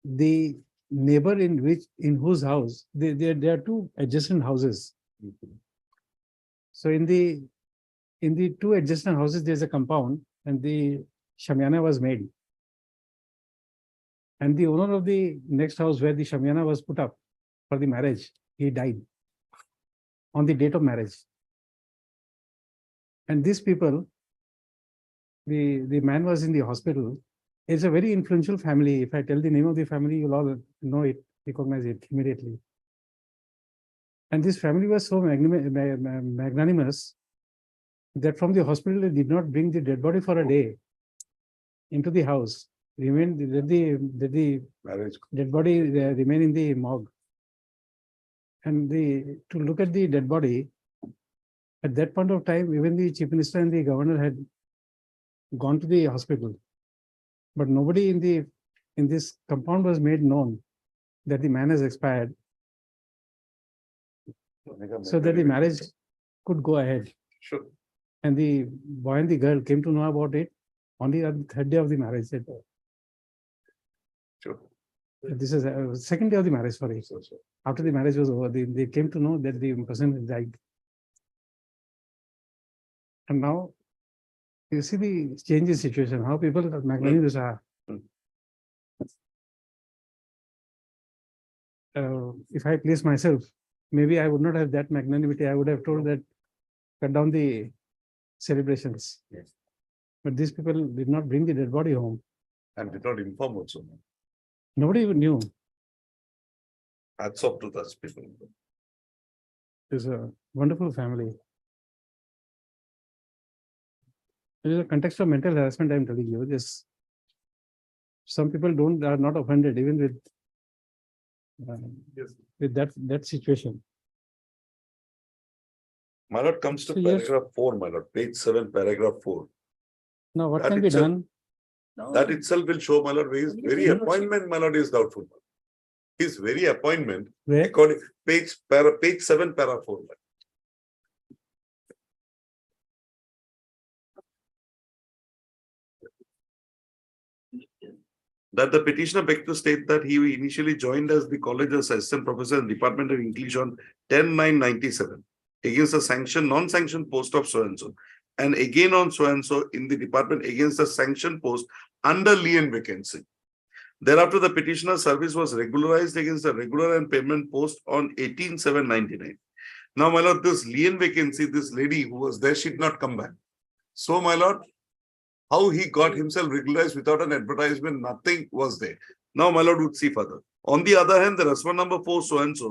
the neighbor in whose house, there are two adjacent houses. So in the two adjacent houses, there's a compound and the Shamiana was made. And the owner of the next house where the Shamiana was put up for the marriage, he died on the date of marriage. And these people, the man was in the hospital. It's a very influential family. If I tell the name of the family, you'll all know it, recognize it immediately. And this family was so magnanimous that from the hospital, they did not bring the dead body for a day into the house. Let the dead body remain in the morgue. And to look at the dead body, at that point of time, even the chief minister and the governor had gone to the hospital. But nobody in this compound was made known that the man has expired, so that the marriage could go ahead. Sure. And the boy and the girl came to know about it only on the third day of the marriage. Sure. This is second day of the marriage, sorry. After the marriage was over, they came to know that the person had died. And now you see the change in situation, how people are magnanimous are. If I place myself, maybe I would not have that magnanimity. I would have told that cut down the celebrations. Yes. But these people did not bring the dead body home. And did not inform also. Nobody even knew. Hats off to those people. It's a wonderful family. There is a context of mental harassment, I'm telling you, this. Some people are not offended even with Yes. with that situation. My lord comes to So yes. paragraph 4, my lord, page 7, paragraph 4. Now, what That can be itself- done? That itself will show, my lord, his very appointment, my lord, is doubtful. His very appointment, Where? according, page 7, para 4. That the petitioner begged to state that he initially joined as the college as assistant professor in Department of English on 10/9/97 against a sanctioned, non-sanctioned post of so-and-so, and again on so-and-so in the department against a sanctioned post under lien vacancy. Thereafter, the petitioner's service was regularized against a regular and payment post on 18/7/99. Now, my lord, this lien vacancy, this lady who was there, she did not come back. So, my lord, how he got himself regularized without an advertisement, nothing was there. Now, my lord would see further. On the other hand, the respondent number 4, so-and-so,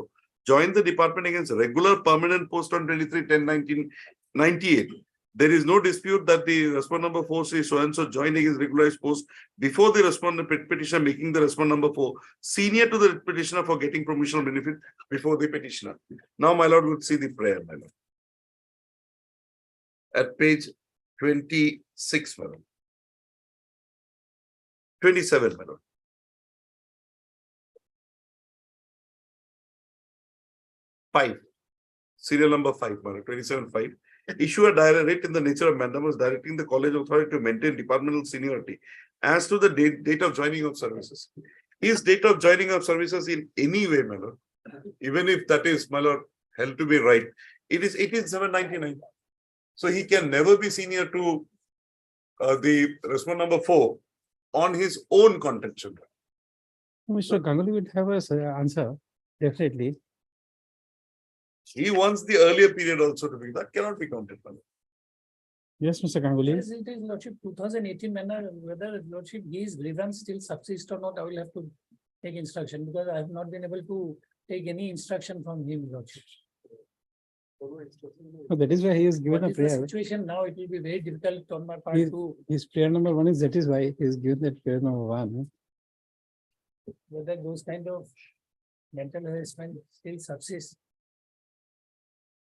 joined the department against a regular permanent post on 23/10/1998. There is no dispute that the respondent number 4 says so-and-so joined against regularized post before the respondent petitioner, making the respondent number 4 senior to the petitioner for getting promotional benefit before the petitioner. Now, my lord would see the prayer, my lord. At page 26, my lord. 27, my lord. Five. Serial number 5, my lord, 27/5. Issue a direct in the nature of mandamus directing the college authority to maintain departmental seniority as to the date of joining of services. His date of joining of services in any way, my lord, even if that is, my lord, held to be right, it is 18/7/99. So he can never be senior to the respondent number 4 on his own contention. Mr. Ganguly would have an answer, definitely. He wants the earlier period also to be, that cannot be counted. my lord. Yes, Mr. Ganguly. Yes, it is Lordship 2018 manner, whether Lordship his grievance still subsists or not, I will have to take instruction because I have not been able to take any instruction from him, Lordship. So that is why he is given What a is the prayer. situation now? It will be very difficult on my part His, to his prayer number 1 is, that is why he is given that prayer number 1. whether those kind of mental harassment still subsist.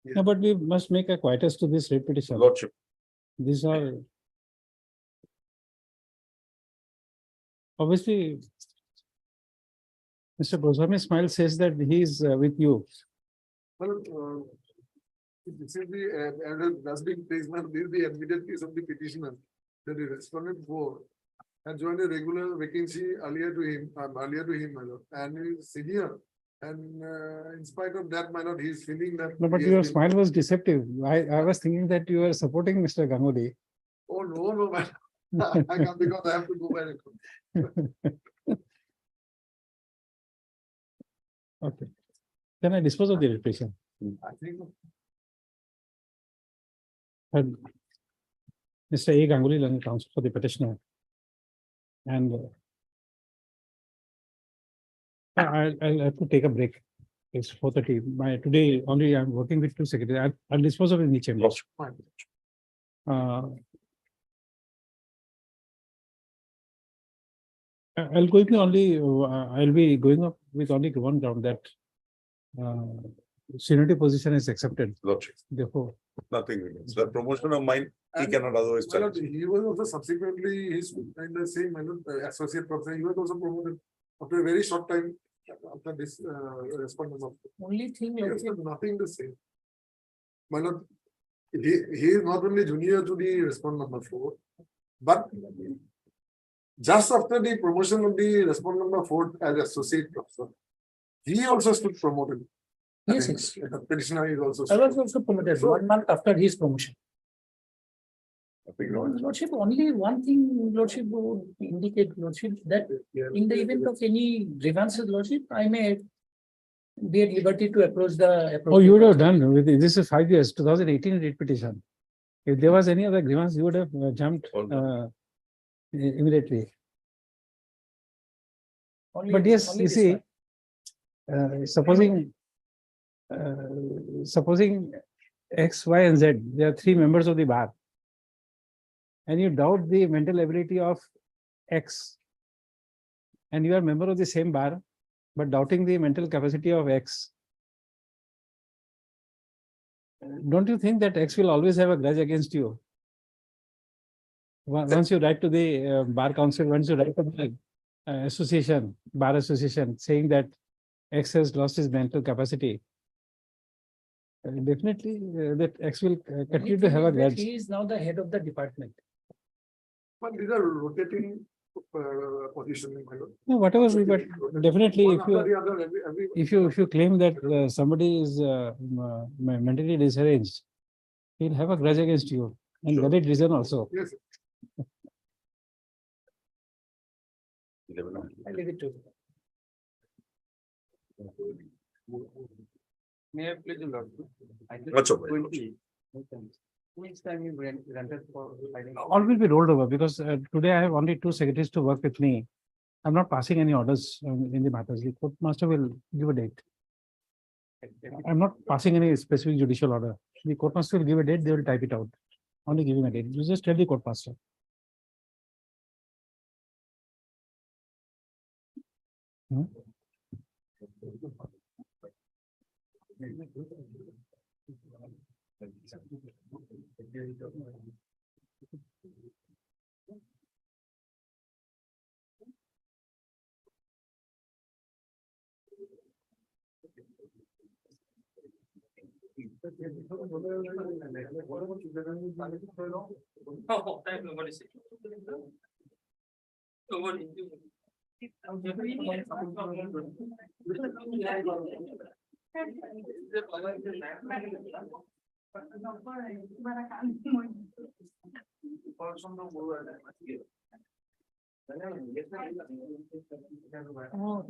No, but we must make a quietus to this repetition. Lordship. These are obviously. Mr. Goswami Smile says that he is with you. Well, this is the dustbin placement, this is the admitted case of the petitioner. That the respondent 4 had joined a regular vacancy earlier to him, my lord, and he is senior. And in spite of that, my lord, he is feeling that. No, but he has your been- smile was deceptive. I was thinking that you were supporting Mr. Ganguly. Oh, no, man. I can't because I have to go back. Okay. Can I dispose of the repetition? I think. And Mr. A. Ganguly, learned counsel for the petitioner. And I'll have to take a break. It's 4:30. Today only I'm working with 2 secretaries. I'll dispose of it in the chamber. I'll be going up with only one ground that seniority position is accepted. Lordship. Therefore, Nothing remains. The promotion of mine, he cannot otherwise My lord, challenge. he was also subsequently, he's in the same, associate professor, he was also promoted after a very short time after this respondent of. Only thing, He has Lordship, got nothing to say. My lord, he is not only junior to the respondent number 4, but just after the promotion of the respondent number 4 as associate professor, he also stood promoted. Yes, I mean, yes. the petitioner is also. I was also promoted 1 month after his promotion. Nothing wrong. Lordship, only one thing, Lordship, would indicate, Lordship, that in the event of any grievances, Lordship, I may be at liberty to approach the. oh, you would have done with this is 5 years, 2018 writ petition. If there was any other grievance, you would have jumped immediately. Only- But yes, only you this see, one. Supposing supposing X, Y, and Z, they are three members of the bar, and you doubt the mental ability of X, and you are a member of the same bar, but doubting the mental capacity of X, don't you think that X will always have a grudge against you? Once you write to the bar council, once you write to the association, bar association, saying that X has lost his mental capacity, definitely that X will continue to have a grudge. He is now the head of the department. But these are rotating positioning. No, whatever, but definitely One if after you the other, every. if you claim that somebody is mentally disarranged, he'll have a grudge against you, and Sure. valid reason also. Yes. I leave it to you. May I please, Lord? That's okay. 20. Which time you rented for filing? All will be rolled over because today I have only two secretaries to work with me. I'm not passing any orders in the matters. The court master will give a date. I'm not passing any specific judicial order. The court master will give a date, they will type it out. Only giving a date. You just tell the court master. Hmm? Oh,